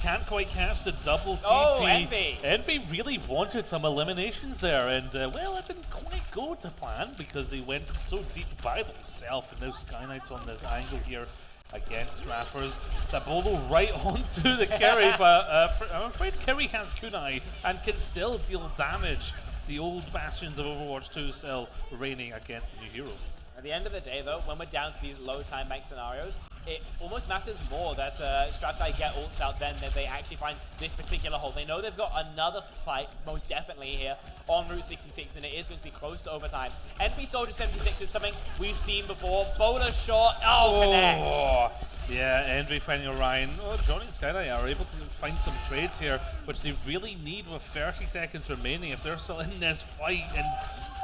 Speaker 20: can't quite catch the double TP.
Speaker 10: Oh, Envy!
Speaker 20: Envy really wanted some eliminations there, and well, it didn't quite go to plan because they went so deep by themselves, and now Sky Knight's on this angle here. against Straffers. That bolo right onto the Kerry, but I'm afraid Kerry has kunai and can still deal damage. The old bastions of Overwatch 2 still reigning against the new hero.
Speaker 10: At the end of the day, though, when we're down to these low time bank scenarios, it almost matters more that Strathguy get ults out than that they actually find this particular hole. They know they've got another fight, most definitely here, on Route 66, and it is going to be close to overtime. NP Soldier 76 is something we've seen before. Bowler shot, connects.
Speaker 20: Yeah, Envy finding Orion. Oh, Johnny and Skydeye are able to find some trades here, which they really need with 30 seconds remaining. If they're still in this fight, and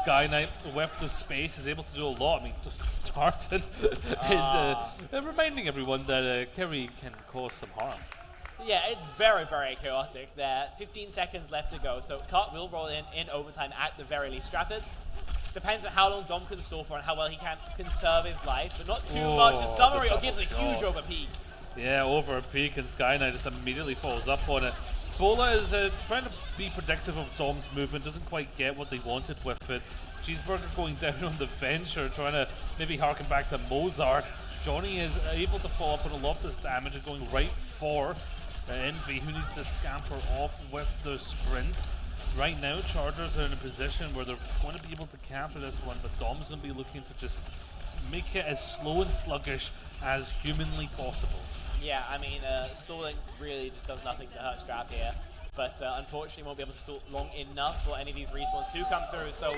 Speaker 20: Sky Knight with the space is able to do a lot. I mean, just Tartan is reminding everyone that Kerry can cause some harm.
Speaker 10: Yeah, it's very, very chaotic there. 15 seconds left to go, so Cart will roll in overtime at the very least. Strathers, depends on how long Dom can stall for and how well he can conserve his life, but not too much. A summary gives a huge over peak.
Speaker 20: Yeah, over a peak, and Sky Knight just immediately falls up on it. Bola is trying to be predictive of Dom's movement, doesn't quite get what they wanted with it. Cheeseburger going down on the Venture, trying to maybe harken back to Mozart. Johnny is able to follow up on a lot of this damage and going right for Envy, who needs to scamper off with the sprint. Right now, Chargers are in a position where they're going to be able to capture this one, but Dom's going to be looking to just make it as slow and sluggish as humanly possible.
Speaker 10: Yeah, I mean, stalling really just does nothing to hurt Strap here, but unfortunately won't be able to stall long enough for any of these respawns to come through. So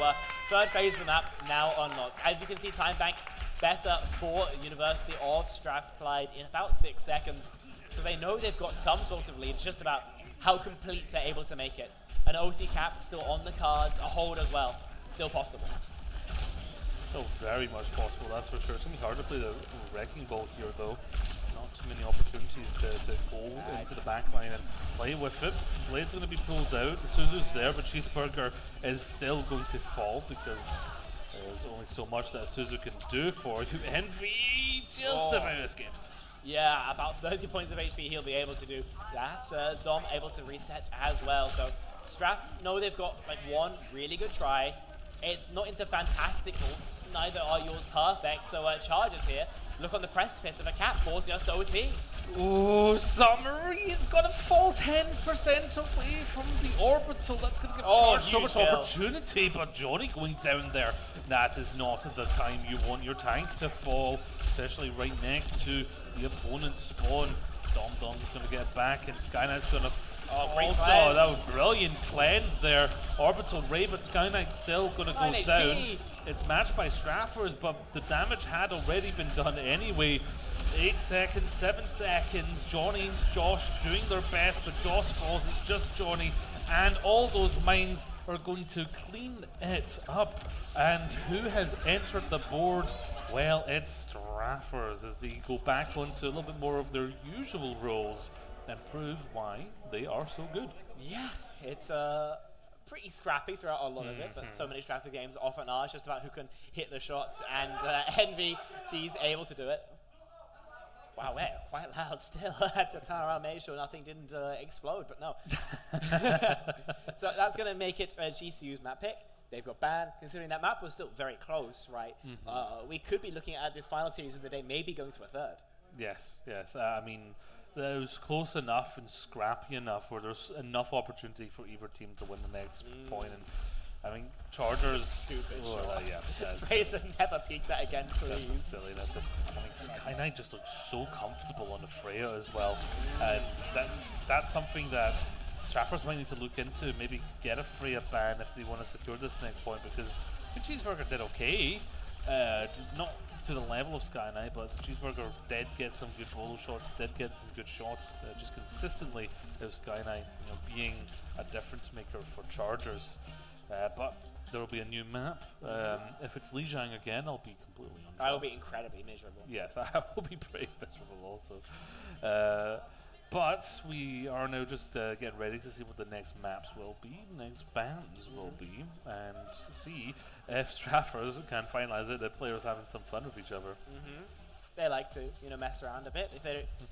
Speaker 10: third phase of the map now unlocked. As you can see, time bank better for University of Strathclyde in about 6 seconds. So they know they've got some sort of lead. It's just about how complete they're able to make it. An OT cap still on the cards, a hold as well, still possible.
Speaker 20: So very much possible, that's for sure. It's going to be hard to play the Wrecking Ball here, though. Not too many opportunities to go into the back line and play with it. Blade's going to be pulled out. Suzu's there, but Cheeseburger is still going to fall because there's only so much that Suzu can do for you. Envy just about escapes.
Speaker 10: Yeah, about 30 points of HP he'll be able to do that. Dom able to reset as well. So Strath know they've got like one really good try. It's not into fantastic ults, neither are yours perfect. So Chargers here look on the precipice of a cap, force just OT.
Speaker 20: Ooh, Summary is going to fall 10% away from the orbital. That's going to give Charge so much opportunity, but Johnny going down there. That is not the time you want your tank to fall, especially right next to the opponent's spawn. Dom is going to get back, and Skynight's going to... that was brilliant cleanse there. Orbital Ray, but Skynight's still going to go down. It's matched by Straffers, but the damage had already been done anyway. 8 seconds, 7 seconds. Josh doing their best, but Josh falls. It's just Johnny, and all those mines are going to clean it up. And who has entered the board? Well, it's Straffers as they go back onto a little bit more of their usual roles and prove why they are so good.
Speaker 10: Yeah, it's pretty scrappy throughout a lot of it, but so many Stratford games often are. It's just about who can hit the shots, and Envy, she's able to do it. Wow, we're quite loud still. At the time I made sure nothing didn't explode, but no. So that's going to make it GCU's map pick. They've got ban. Considering that map was still very close, right? We could be looking at this final series of the day, maybe going to a third.
Speaker 20: Yes. I mean, it was close enough and scrappy enough where there's enough opportunity for either team to win the next point. And I mean, Chargers.
Speaker 10: Stupid.
Speaker 20: Yeah.
Speaker 10: Fraser, never peek that again, please.
Speaker 20: That's silly. I mean, Sky Knight just looks so comfortable on the Freya as well, and that's something that Strappers might need to look into. Maybe get a Freya ban if they want to secure this next point, because Cheeseburger did okay. Not to the level of Sky Knight, but Cheeseburger did get some good bolo shots, did get some good shots, just consistently of Sky Knight, being a difference maker for Chargers. But there will be a new map. If it's Lijiang again, I'll be completely unfair.
Speaker 10: I will be incredibly miserable.
Speaker 20: Yes, I will be pretty miserable also. But we are now just getting ready to see what the next maps will be, next bans will be, and see if Straffers can finalize it, the players having some fun with each other.
Speaker 10: They like to, mess around a bit.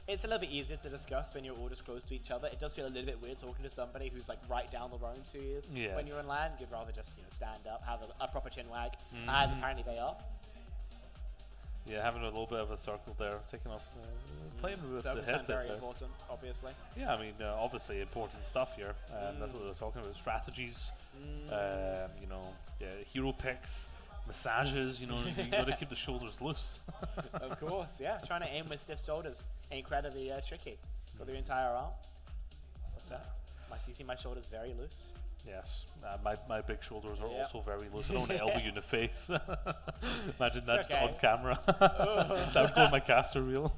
Speaker 10: It's a little bit easier to discuss when you're all just close to each other. It does feel a little bit weird talking to somebody who's like right down the road to you.
Speaker 20: Yes.
Speaker 10: When you're in LAN, you'd rather just stand up, have a proper chin wag, as apparently they are.
Speaker 20: Yeah, having a little bit of a circle there, taking off, playing with
Speaker 10: So
Speaker 20: the
Speaker 10: it's very
Speaker 20: headset there.
Speaker 10: important, obviously.
Speaker 20: Yeah, I mean, obviously important stuff here. That's what we're talking about. Strategies, you know, hero picks, massages, you know, you got to keep the shoulders loose.
Speaker 10: Of course, yeah. Trying to aim with stiff shoulders, incredibly tricky. Got the entire arm. What's that? You see my shoulders very loose?
Speaker 20: Yes, my big shoulders are
Speaker 10: Yep.
Speaker 20: also very loose. I don't want to elbow you in the face. Imagine that just
Speaker 10: okay.
Speaker 20: on camera. That would go in my caster reel.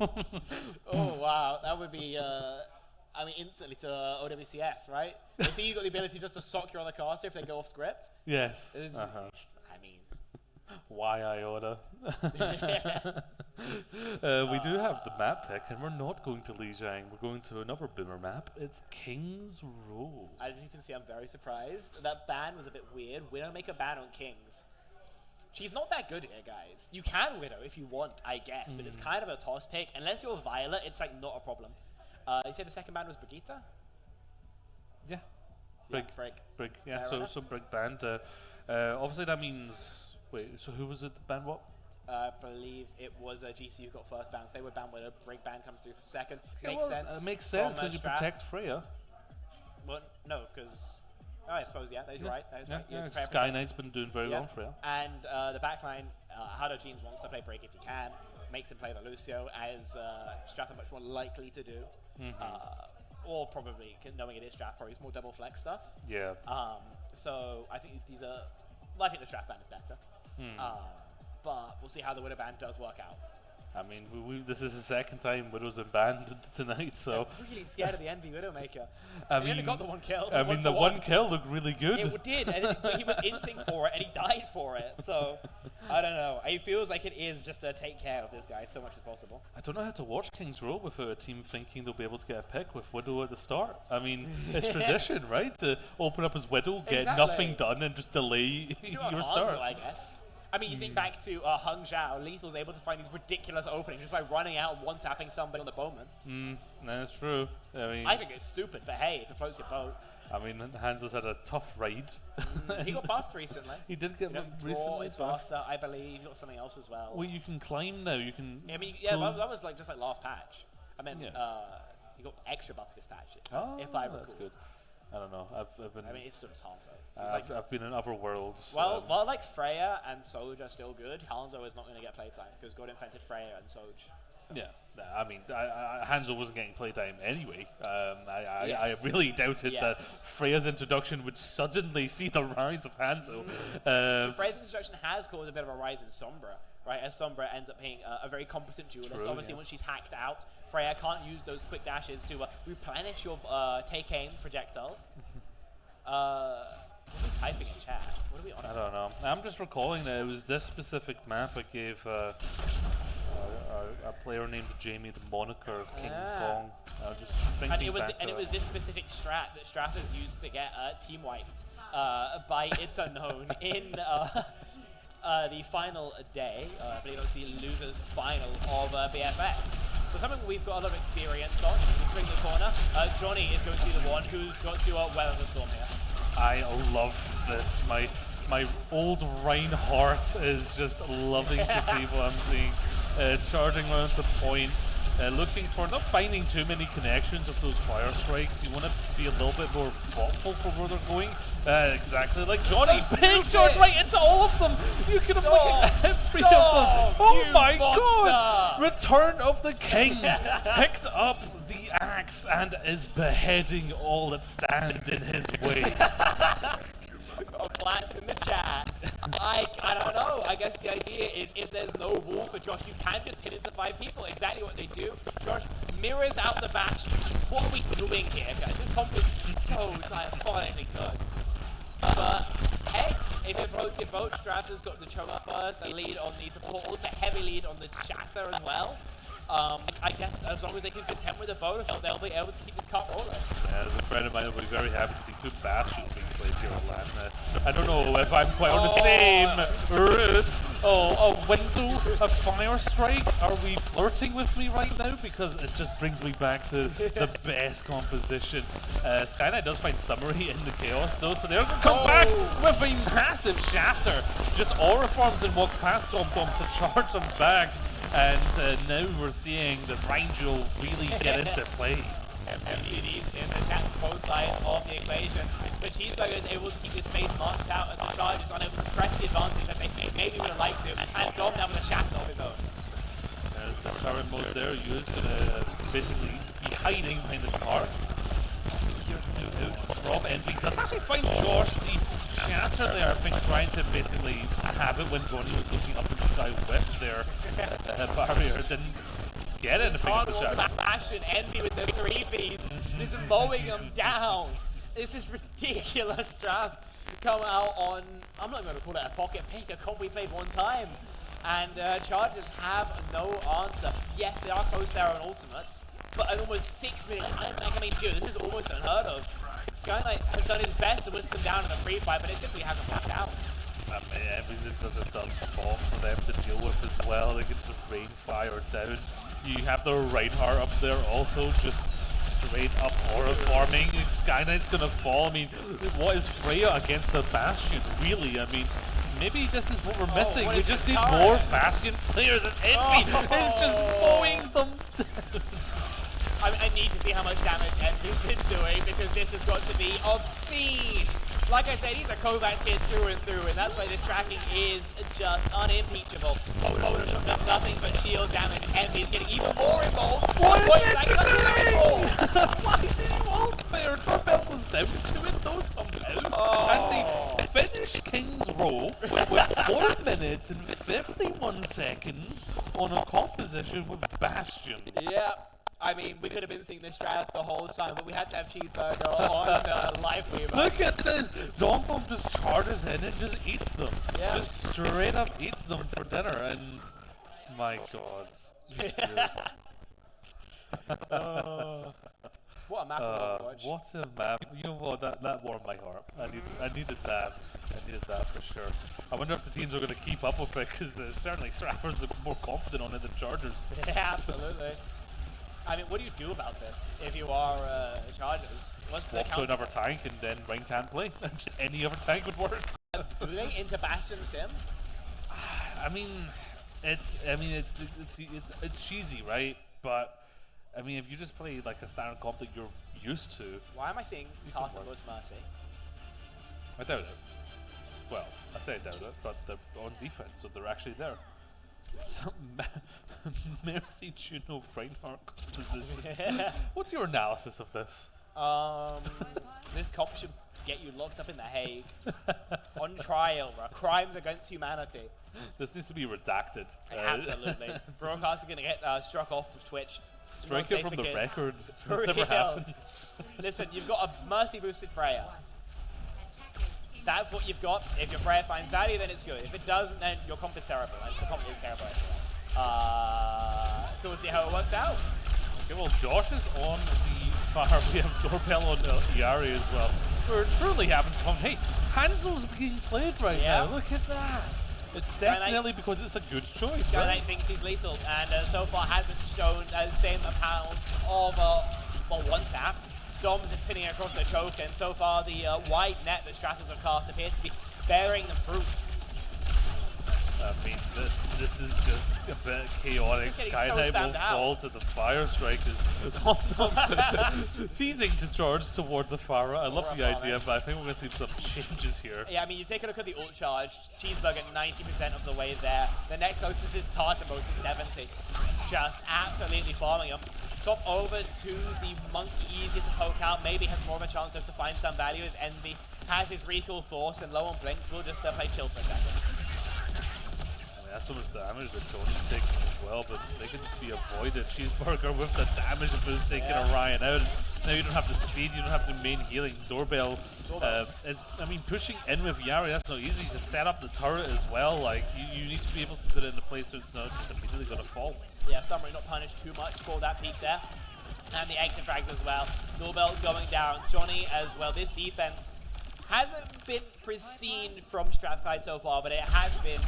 Speaker 10: Oh, wow. That would be, I mean, instantly to OWCS, right? You see, you got the ability just to sock your other caster if they go off script.
Speaker 20: Yes.
Speaker 10: I mean,
Speaker 20: why Iota? We do have the map pick, and we're not going to Lijiang. We're going to another boomer map. It's King's Row.
Speaker 10: as you can see, I'm very surprised. That ban was a bit weird. Widowmaker ban on Kings. She's not that good here, guys. You can Widow if you want, I guess, but it's kind of a toss pick. Unless you're Violet, it's like not a problem. You say the second ban was Brigitte?
Speaker 20: Yeah.
Speaker 10: Brig.
Speaker 20: Brig. Yeah,
Speaker 10: Fair
Speaker 20: so Brig banned. Obviously that means... Wait, so who was it that banned what?
Speaker 10: I believe it was GC who got first ban. So they were banned with a Brig ban comes through for second.
Speaker 20: Yeah,
Speaker 10: Makes
Speaker 20: well,
Speaker 10: sense.
Speaker 20: It makes sense
Speaker 10: From,
Speaker 20: because you
Speaker 10: Strath.
Speaker 20: protect Freya.
Speaker 10: Well, no, because... Oh, I suppose, yeah, that's right. That's right. You have to Freya
Speaker 20: Sky
Speaker 10: protect.
Speaker 20: Knight's been doing very well for Freya.
Speaker 10: And the backline, Hado Jeans wants to play Break if he can. Makes him play the Lucio, as Strath are much more likely to do. Or probably, knowing it is Strath, probably it's more double flex stuff.
Speaker 20: Yeah.
Speaker 10: So I think these are... Well, I think the Strath ban is better. But we'll see how the Widow ban does work out.
Speaker 20: I mean, this is the second time Widow's been banned tonight, so...
Speaker 10: I'm really scared of the Envy Widowmaker.
Speaker 20: I
Speaker 10: He
Speaker 20: mean,
Speaker 10: only got the one kill.
Speaker 20: I mean, the one kill looked really good.
Speaker 10: It did, but he was inting for it, and he died for it. So, I don't know. It feels like it is just to take care of this guy as so much as possible.
Speaker 20: I don't know how to watch King's Row without a team thinking they'll be able to get a pick with Widow at the start. I mean, it's tradition, right? To open up as Widow, get nothing done, and just delay your start.
Speaker 10: Hanzo, I guess. I mean, you think back to Hung Zhao, Lethal's able to find these ridiculous openings just by running out and one-tapping somebody on the Bowman.
Speaker 20: That's true.
Speaker 10: I think it's stupid, but hey, if it floats your boat.
Speaker 20: I mean, Hanzo's had a tough ride.
Speaker 10: He got buffed recently.
Speaker 20: He did get
Speaker 10: recently.
Speaker 20: recently.
Speaker 10: It's faster, I believe. He got something else as well.
Speaker 20: Well, you can climb now. You can.
Speaker 10: I mean, yeah,
Speaker 20: pull-
Speaker 10: that was like just like last patch. I mean, he got extra buff this patch. If I recall.
Speaker 20: That's good. I don't know. I've been.
Speaker 10: I mean, it's still just Hanzo.
Speaker 20: I've been in other worlds.
Speaker 10: Well, like Freya and Soj are still good, Hanzo is not going to get playtime because God invented Freya and Soj. So.
Speaker 20: Yeah, I mean, Hanzo wasn't getting playtime anyway. I
Speaker 10: Yes.
Speaker 20: really doubted that
Speaker 10: Yes.
Speaker 20: Freya's introduction would suddenly see the rise of Hanzo.
Speaker 10: Freya's introduction has caused a bit of a rise in Sombra, right? As Sombra ends up being a very competent duelist.
Speaker 20: True,
Speaker 10: Obviously,
Speaker 20: yeah.
Speaker 10: once she's hacked out, Freya can't use those quick dashes to replenish your take aim projectiles. What are we typing in chat? What are we on?
Speaker 20: I don't know. I'm just recalling that it was this specific map that gave a player named Jamie the moniker of King Kong. Just thinking
Speaker 10: And it was
Speaker 20: back to
Speaker 10: it was this specific strat that Strath has used to get team wiped by It's Unknown in the final day. I believe it was the losers final of BFS. So something we've got a lot of experience on. You can swing the corner. Johnny is going to be the one who's got to weather the storm here.
Speaker 20: I love this. My old Reinhardt is just loving to see what I'm seeing. Charging around the point, looking for not finding too many connections of those fire strikes. You want to be a little bit more thoughtful for where they're going. Exactly like Johnny. Big charge right into all of them. You can have looked at every of them. Oh my god! Return of the King picked up the axe and is beheading all that stand in his way.
Speaker 10: Flats in the chat. I don't know. I guess the idea is if there's no wall for Josh, you can just pin into 5 people. Exactly what they do. Josh mirrors out the bash. What are we doing here, guys? This comp is so diabolically good. But hey, if it votes your vote, Strath has got the Choga first, a lead on the support, also a heavy lead on the chatter as well. I guess as long as they can contend with the vote, they'll be able to keep this cup rolling.
Speaker 20: Yeah, as a friend of mine, I'll be very happy to see 2 bastions being played here on LAN. I don't know if I'm quite on the same route. Oh, a window, a fire strike. Are we flirting with me right now? Because it just brings me back to the best composition. Sky Knight does find Summary in the chaos though, so they're going to come back with a massive shatter. Just aura forms and walks past Tom to charge them back. And now we're seeing the Rigel really get into play.
Speaker 10: MCDs in the chat both sides of the equation. But Cheeseburger is able to keep his space marked out as the charge is unable to press the advantage that they maybe would have liked to, and Dom now with a shatter of his own.
Speaker 20: There's the turret mode there. Yu's gonna basically be hiding behind the cart. Rob Envy does actually find Josh the shatter there. I think trying to basically have it when Johnny was looking up in the sky with their barrier. Didn't get anything of the shatter.
Speaker 10: Bastion, Envy with the 3-piece. This is mowing him down. This is ridiculous. Strap come out on, I'm not going to call it a pocket pick, a comp we played one time. And Chargers have no answer. Yes, they are close there on ultimates, but an almost 6-minute time back. I mean, dude, this is almost unheard of. Sky Knight has done his best to whisk them down in the free fight, but it simply hasn't worked out.
Speaker 20: Everything's such a tough spot for them to deal with as well. They get the rain fire down. You have the Reinhardt up there also, just straight up aura farming. Sky Knight's gonna fall. I mean, what is Freya against the Bastion, really? I mean, maybe this is what we're missing. We just need more Bastion players. It's Envy. It's just mowing them down.
Speaker 10: I need to see how much damage Envy's been doing, because this has got to be obscene. Like I said, he's a Kovacs kid through and through, and that's why this tracking is just unimpeachable. There's nothing but shield damage. Envy is getting even more involved.
Speaker 20: What is Why is he involved there? Doorbell was down to it though somehow. And they finished King's Row with 4 minutes and 51 seconds on a composition with Bastion.
Speaker 10: Yeah. I mean, we could have been seeing this strat the whole time, but we had to have Cheeseburger on live weaver.
Speaker 20: Look at this! Dongbomb just charges in and just eats them.
Speaker 10: Yeah.
Speaker 20: Just straight up eats them for dinner, and my god.
Speaker 10: What a map of Overwatch.
Speaker 20: What a map. You know what, that warmed my heart. I needed that. I needed that for sure. I wonder if the teams are going to keep up with it, because certainly Strafford's more confident on it than Chargers.
Speaker 10: Yeah, absolutely. I mean, what do you do about this if you are Chargers? What's the
Speaker 20: Swap to
Speaker 10: counter?
Speaker 20: another tank and then Rain can't play. Any other tank would work.
Speaker 10: Do they into Bastion Sim?
Speaker 20: I mean, it's cheesy, right? But I mean, if you just play like a standard comp that you're used to.
Speaker 10: Why am I seeing Tartar Bush Mercy?
Speaker 20: I doubt it. Well, I say I doubt it, but they're on defense, so they're actually there. Some Mercy Juno Reinhardt composition.
Speaker 10: Yeah.
Speaker 20: What's your analysis of this?
Speaker 10: This comp should get you locked up in The Hague on trial for crimes against humanity.
Speaker 20: This needs to be redacted.
Speaker 10: Absolutely. Broadcast are going to get struck off with Twitch.
Speaker 20: Strike it from the record.
Speaker 10: For
Speaker 20: This never
Speaker 10: real.
Speaker 20: happened.
Speaker 10: Listen, you've got a Mercy boosted Freya. That's what you've got. If your Freya finds value, then it's good. If it doesn't, then your comp is terrible. And the comp is terrible anyway. So we'll see how it works out.
Speaker 20: Okay, well, Josh is on the far. We have Doorbell on Yari as well. We're truly having some fun. Hey, Hansel's being played right now. Look at that. It's definitely because it's a good choice,
Speaker 10: Sky
Speaker 20: right?
Speaker 10: Knight thinks he's lethal, and so far hasn't shown the same amount of, well, one-taps. Dom's is pinning across the choke, and so far the wide net that Stratos have cast appears to be bearing them fruit.
Speaker 20: I mean, this is just a bit chaotic. Sky Knight will fall to the Fire Strikers. Teasing to charge towards the Pharah. I love the idea, but I think we're going to see some changes here.
Speaker 10: Yeah, I mean, you take a look at the ult charge. Cheeseburger 90% of the way there. The next closest is Tartar mostly 70. Just absolutely farming him. Swap over to the Monkey, easier to poke out. Maybe has more of a chance to find some value as Envy has his recall force and low on blinks. We'll just play chill for a second.
Speaker 20: That's so much damage that Tony's taking as well, but they can just be avoided. Cheeseburger with the damage of both taking Orion out. Now you don't have the speed, you don't have the main healing. Doorbell is, I mean, pushing in with Yari, that's not easy. To set up the turret as well, like, you need to be able to put it in a place so it's not just immediately going to fall.
Speaker 10: Yeah, Summary not punished too much for that peak there. And the exit frags as well. Doorbell going down. Johnny as well. This defense hasn't been pristine from Strathclyde so far, but it has been,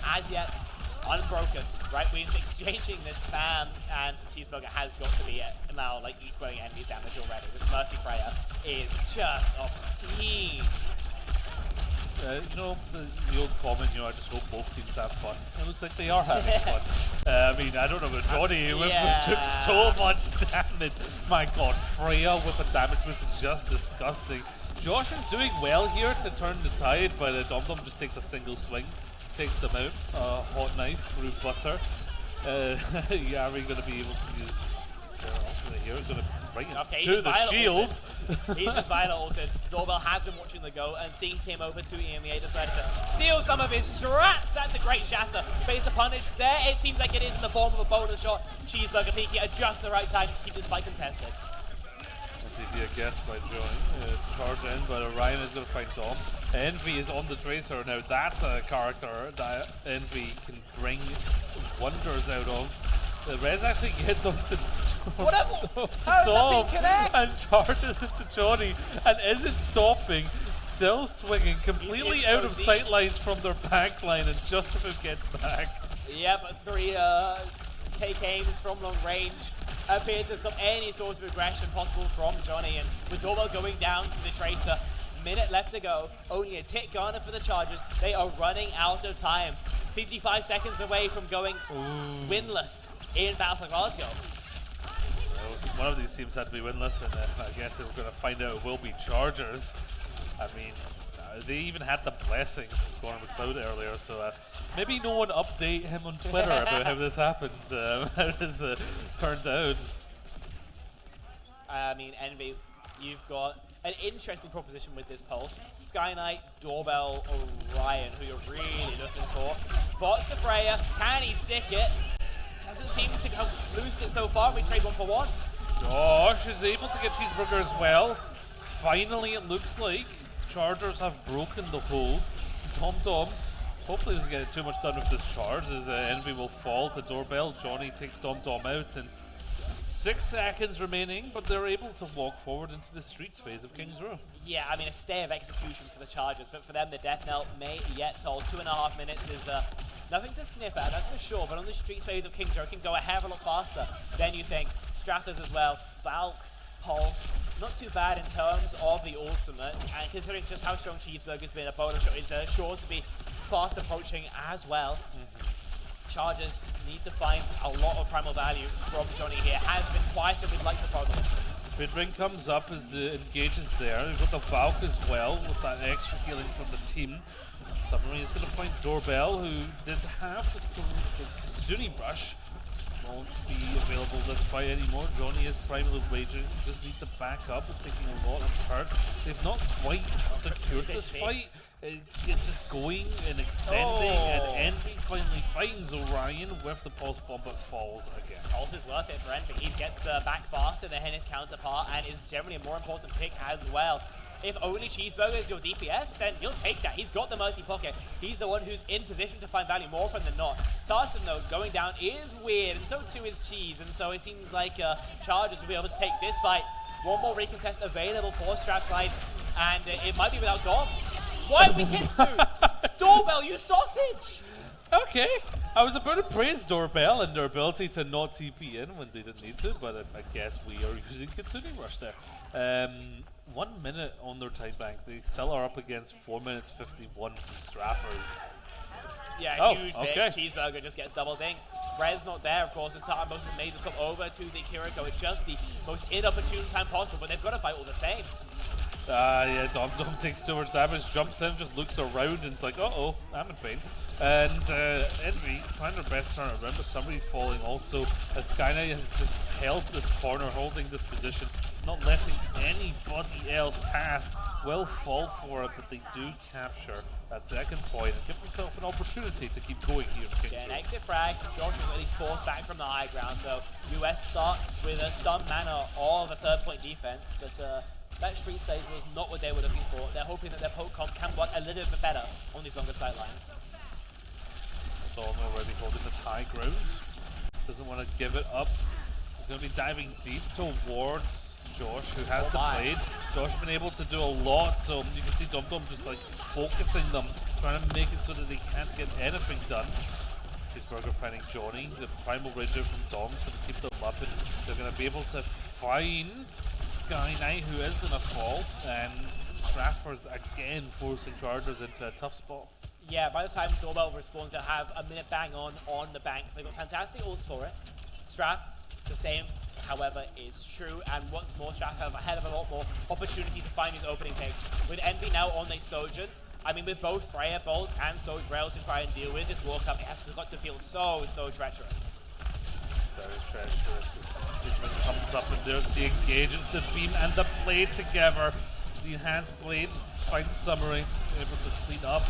Speaker 10: as yet, unbroken, right? We're exchanging this spam, and Cheeseburger has got to be now, like, equaling Envy's damage already. This Mercy Freya is just obscene.
Speaker 20: You know, the old comment, I just hope both teams have fun. It looks like they are having fun. I mean, I don't know, but Johnny took so much damage. My god, Freya with the damage was just disgusting. Josh is doing well here to turn the tide, but Dom Dom just takes a single swing, takes them out. Hot knife through butter. Yari going to be able to use. Here is going to bring it to the shield.
Speaker 10: He's just Violet ulted. Doorbell has been watching the go, and seeing he came over to EMEA, decided to steal some of his strats. That's a great shatter. Face a punish there. It seems like it is in the form of a bonus shot. Cheeseburger peeking at just the right time to keep this fight contested.
Speaker 20: A guess by Johnny. Charged in, but Orion is going to find Dom. Envy is on the Tracer now. That's a character that Envy can bring wonders out of. The Red actually gets onto Dom and charges into Johnny and isn't stopping. Still swinging, completely out of sight lines from their back line, and just about gets back.
Speaker 10: Yeah, but 3 KKs from long range appear to stop any sort of aggression possible from Johnny, and with Doorbell going down to the Tracer, minute left to go, only a tick garner for the Chargers. They are running out of time. 55 seconds away from going winless in Battle for Glasgow.
Speaker 20: Well, one of these teams had to be winless, and I guess we're going to find out it will be Chargers. I mean, they even had the blessing going with Cloud earlier, so maybe no one update him on Twitter about how this happened, how this turned out.
Speaker 10: I mean, Envy, you've got an interesting proposition with this pulse. Sky Knight, Doorbell, Orion, who you're really looking for. Spots the Freya. Can he stick it? Doesn't seem to help boost it so far. We trade 1 for 1.
Speaker 20: Josh is able to get Cheeseburger as well. Finally, it looks like Chargers have broken the hold. Dom Dom hopefully doesn't get too much done with this charge, as Envy will fall to Doorbell. Johnny takes Dom Dom out, and 6 seconds remaining, but they're able to walk forward into the streets phase of King's Row.
Speaker 10: Yeah, I mean, a stay of execution for the Chargers, but for them, the death knell may yet toll. 2.5 minutes is nothing to sniff at, that's for sure, but on the streets phase of King's Row, it can go a hell of a lot faster than you think. Strathers as well, Valk, Pulse, not too bad in terms of the ultimates, and considering just how strong Cheeseburger's been, a bonus shot is sure to be fast approaching as well. Chargers need to find a lot of primal value from Johnny here. Has been quieter with likes of Providence.
Speaker 20: Spin ring comes up as the engage is there. We've got the Valk as well with that extra healing from the team. Submarine is going to find Doorbell, who did have the Kitsune Brush. Won't be available this fight anymore. Johnny is primal raging. Just need to back up. It's taking a lot of hurt. They've not quite secured this fight. It's just going and extending, and Envy finally finds Orion with the pulse bomb, but falls again.
Speaker 10: Pulse is worth it for Envy. He gets back faster than his counterpart, and is generally a more important pick as well. If only Cheeseburger is your DPS, then you'll take that. He's got the Mercy Pocket. He's the one who's in position to find value more often than not. Tartan, though, going down is weird, and so too is Cheese, and so it seems like Chargers will be able to take this fight. One more recontest available for Strathclyde, and it might be without Dom. Why have we hit Doorbell, you sausage!
Speaker 20: Okay, I was about to praise Doorbell and their ability to not TP in when they didn't need to, but I guess we are using Kitsune Rush there. 1 minute on their time bank. They still are up against 4 minutes 51 from Straffers.
Speaker 10: Yeah, huge pick. Cheeseburger just gets double dinked. Rez not there, of course, as Tartan most has made the swap over to the Kiriko at just the most inopportune time possible, but they've got to fight all the same.
Speaker 20: Yeah, Dom takes too much damage, jumps in, just looks around, and it's like, uh-oh, I'm in pain. And Envy trying their best to turn it around, but somebody falling also, as Skynet has just held this corner, holding this position, not letting anybody else pass. Will fall for it, but they do capture that second point and give themselves an opportunity to keep going here in King's Row.
Speaker 10: An exit frag. Josh is at least forced back from the high ground, so US start with some manner of a 3rd-point defense, but that street stage was not what they were looking for. They're hoping that their poke comp can work a little bit better on these longer sidelines.
Speaker 20: Dawn already holding this high ground. Doesn't want to give it up. He's going to be diving deep towards Josh, who has the blade. Josh has been able to do a lot, so you can see Dum Dum just like focusing them, trying to make it so that they can't get anything done. Cheeseburger finding Johnny, the primal ranger from Dom, to keep them up, and they're going to be able to find Sky Knight, who is going to fall, and Stratford's again forcing Chargers into a tough spot.
Speaker 10: Yeah, by the time Doorbell respawns, they'll have a minute bang on the bank. They've got fantastic ults for it. Strat, the same, however, is true. And what's more, Strat have a hell of a lot more opportunity to find these opening picks. With Envy now on their Sojourn, I mean, with both Freya Bolts and Sojourn Rails to try and deal with, this World Cup it has got to feel so treacherous.
Speaker 20: Very treacherous as Digimon comes up and there's the engages, the beam and the blade together. The enhanced blade finds Summary, able to clean up.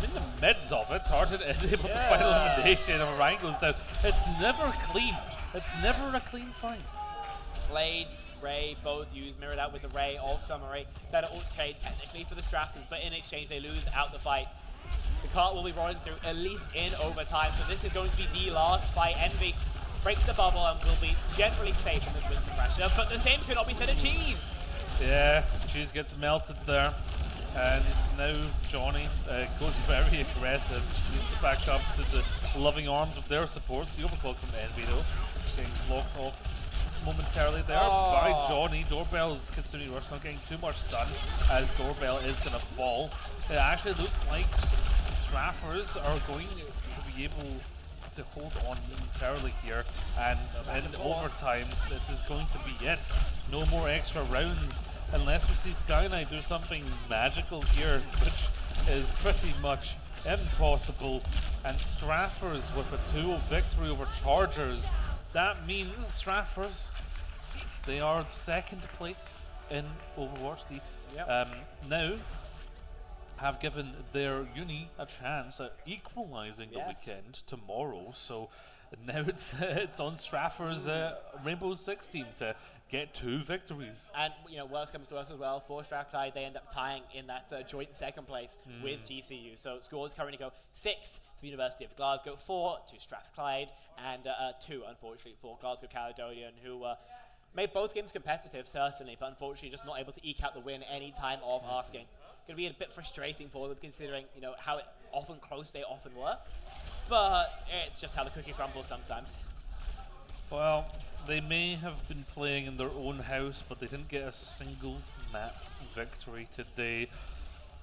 Speaker 20: In the midst of it, Tartan is able to find elimination of Orion goes down. It's never clean. It's never a clean fight.
Speaker 10: Blade, Ray both use mirrored out with the Ray of Summary. Better ult trade technically for the Strafters, but in exchange they lose out the fight. The cart will be rolling through at least in overtime, so this is going to be the last fight. Envy breaks the bubble and will be generally safe in this Winston pressure, but the same could not be said of Cheese.
Speaker 20: Yeah, Cheese gets melted there. And it's now Johnny goes very aggressive. Needs to back up to the loving arms of their supports. The overclock from Envy though, getting blocked off momentarily there by Johnny. Doorbell's Kitsune Rush not getting too much done as Doorbell is going to fall. It actually looks like Straffers are going to be able to hold on momentarily here, and in overtime this is going to be it. No more extra rounds. Unless we see Sky Knight do something magical here, which is pretty much impossible. And Straffers with a 2-0 victory over Chargers. That means Straffers, they are second place in Overwatch. Now have given their uni a chance at equalizing the weekend tomorrow. So now it's on Straffers' Rainbow Six team to get 2 victories.
Speaker 10: And, you know, worst comes to worst as well. For Strathclyde, they end up tying in that joint second place with GCU. So scores currently go 6 to the University of Glasgow, 4 to Strathclyde, and 2, unfortunately, for Glasgow Caledonian, who made both games competitive, certainly, but unfortunately just not able to eke out the win any time of asking. Going to be a bit frustrating for them, considering, you know, how often close they often were. But it's just how the cookie crumbles sometimes.
Speaker 20: Well, they may have been playing in their own house, but they didn't get a single map victory today.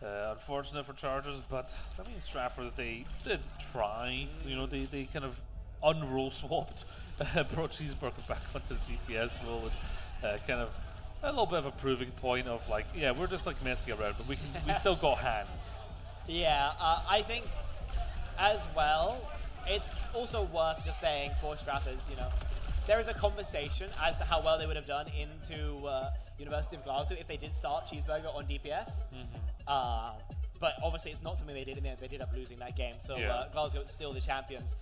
Speaker 20: Unfortunate for Chargers, but I mean, Straffers, they did try. You know, they kind of unroll swapped, brought Cheeseburger back onto the DPS role, and kind of a little bit of a proving point of like, yeah, we're just like messing around, but we still got hands.
Speaker 10: Yeah, I think as well, it's also worth just saying for Strathers, you know, there is a conversation as to how well they would have done into University of Glasgow if they did start Cheeseburger on DPS. But obviously it's not something they did in the end. They did up losing that game. So Glasgow is still the champions.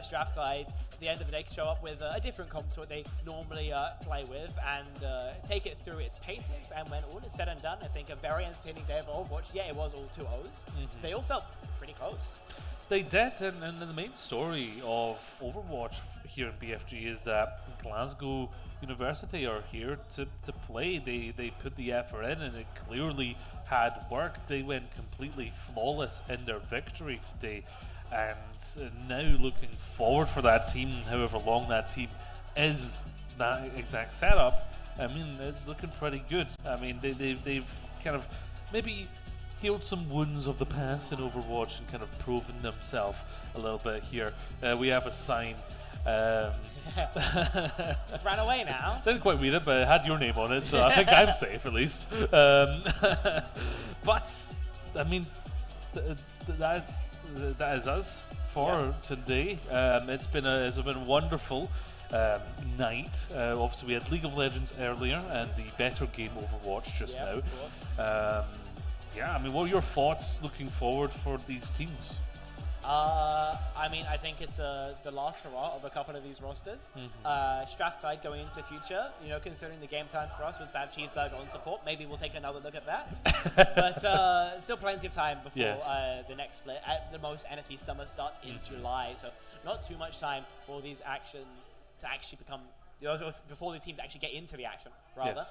Speaker 10: Strathclyde, at the end of the day, can show up with a different comp to what they normally play with and take it through its paces. And when all is said and done, I think a very entertaining day of Overwatch. Yeah, it was all 2-0s. They all felt pretty close.
Speaker 20: They did, and the main story of Overwatch here in BFG is that Glasgow University are here to play. They put the effort in, and it clearly had worked. They went completely flawless in their victory today, and now looking forward for that team, however long that team is, that exact setup, I mean, it's looking pretty good. I mean, they've kind of maybe healed some wounds of the past in Overwatch and kind of proven themselves a little bit here. We have a sign.
Speaker 10: Ran away now.
Speaker 20: Didn't quite read it, but it had your name on it, so I think I'm safe at least. But I mean, that is us for today. It's been a wonderful night. Obviously, we had League of Legends earlier and the better game Overwatch just now.
Speaker 10: Of course.
Speaker 20: Yeah, I mean, what are your thoughts looking forward for these teams?
Speaker 10: I mean, I think it's the last hurrah of a couple of these rosters. Strathclyde going into the future, you know, considering the game plan for us was to have Cheeseburger on support. Maybe we'll take another look at that. But still plenty of time before the next split. At the most, NSC Summer starts in July, so not too much time for these action to actually become, you know, before these teams actually get into the action, rather.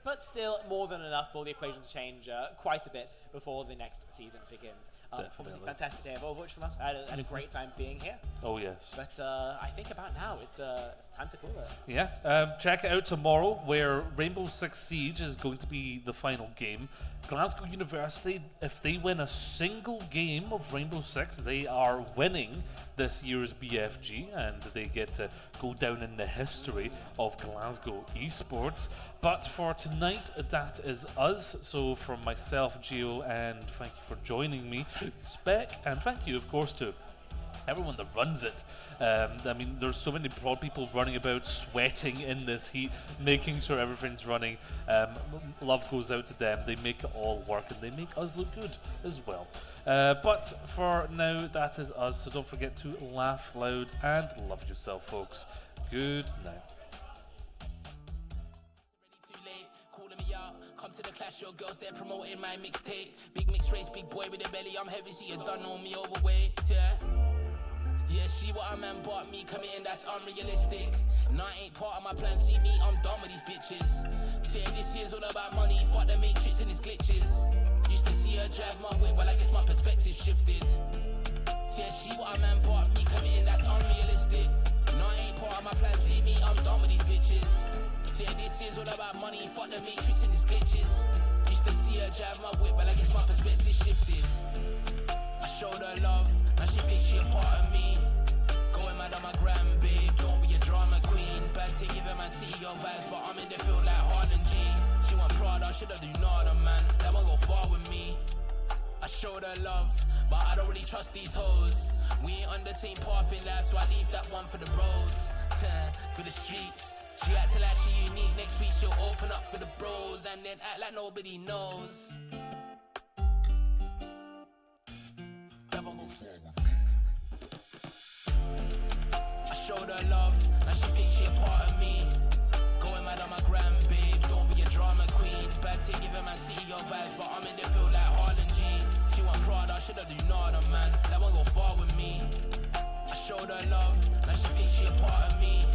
Speaker 10: but still more than enough for the equation to change quite a bit before the next season begins. Obviously, fantastic day of Overwatch from us. I had a great time being here.
Speaker 20: Oh, yes.
Speaker 10: But I think about now, it's time to call it.
Speaker 20: Yeah, check it out tomorrow, where Rainbow Six Siege is going to be the final game. Glasgow University, if they win a single game of Rainbow Six, they are winning this year's BFG, and they get to go down in the history of Glasgow esports. But for tonight, that is us. So from myself, Gio, and thank you for joining me, Spec, and thank you, of course, to everyone that runs it. I mean, there's so many broad people running about, sweating in this heat, making sure everything's running. Love goes out to them. They make it all work, and they make us look good as well. But for now, that is us. So don't forget to laugh loud and love yourself, folks. Good night.
Speaker 14: Come to the clash, your girls, they're promoting my mixtape. Big mixed race, big boy with a belly, I'm heavy, so you don't know me overweight, yeah. Yeah, she what a man bought me, committing, that's unrealistic. Nah, ain't part of my plan, see me, I'm done with these bitches. Say this year's all about money, fuck the matrix and its glitches. Used to see her drive my whip, well I guess my perspective shifted. Yeah, she what a man bought me, committing, that's unrealistic. Nah, ain't part of my plan, see me, I'm done with these bitches. Say this year's all about money, fuck the matrix and its glitches. Used to see her drive my whip, well I guess my perspective shifted. I showed her love, now she thinks she a part of me. Going mad on my gram, babe, don't be a drama queen. Bad to give a man CEO vibes, but I'm in the field like Harlan G. She want Prada, shoulda do nada, man, that won't go far with me. I showed her love, but I don't really trust these hoes. We ain't on the same path in life, so I leave that one for the roads. For the streets. She acting like she unique, next week she'll open up for the bros, and then act like nobody knows. I showed her love, now she thinks she a part of me. Going mad on my gram, babe, don't be a drama queen. Bad to give a man CEO vibes, but I'm in the field like Harlan G. She want Prada, shoulda do nada, man, that won't go far with me. I showed her love, now she thinks she a part of me.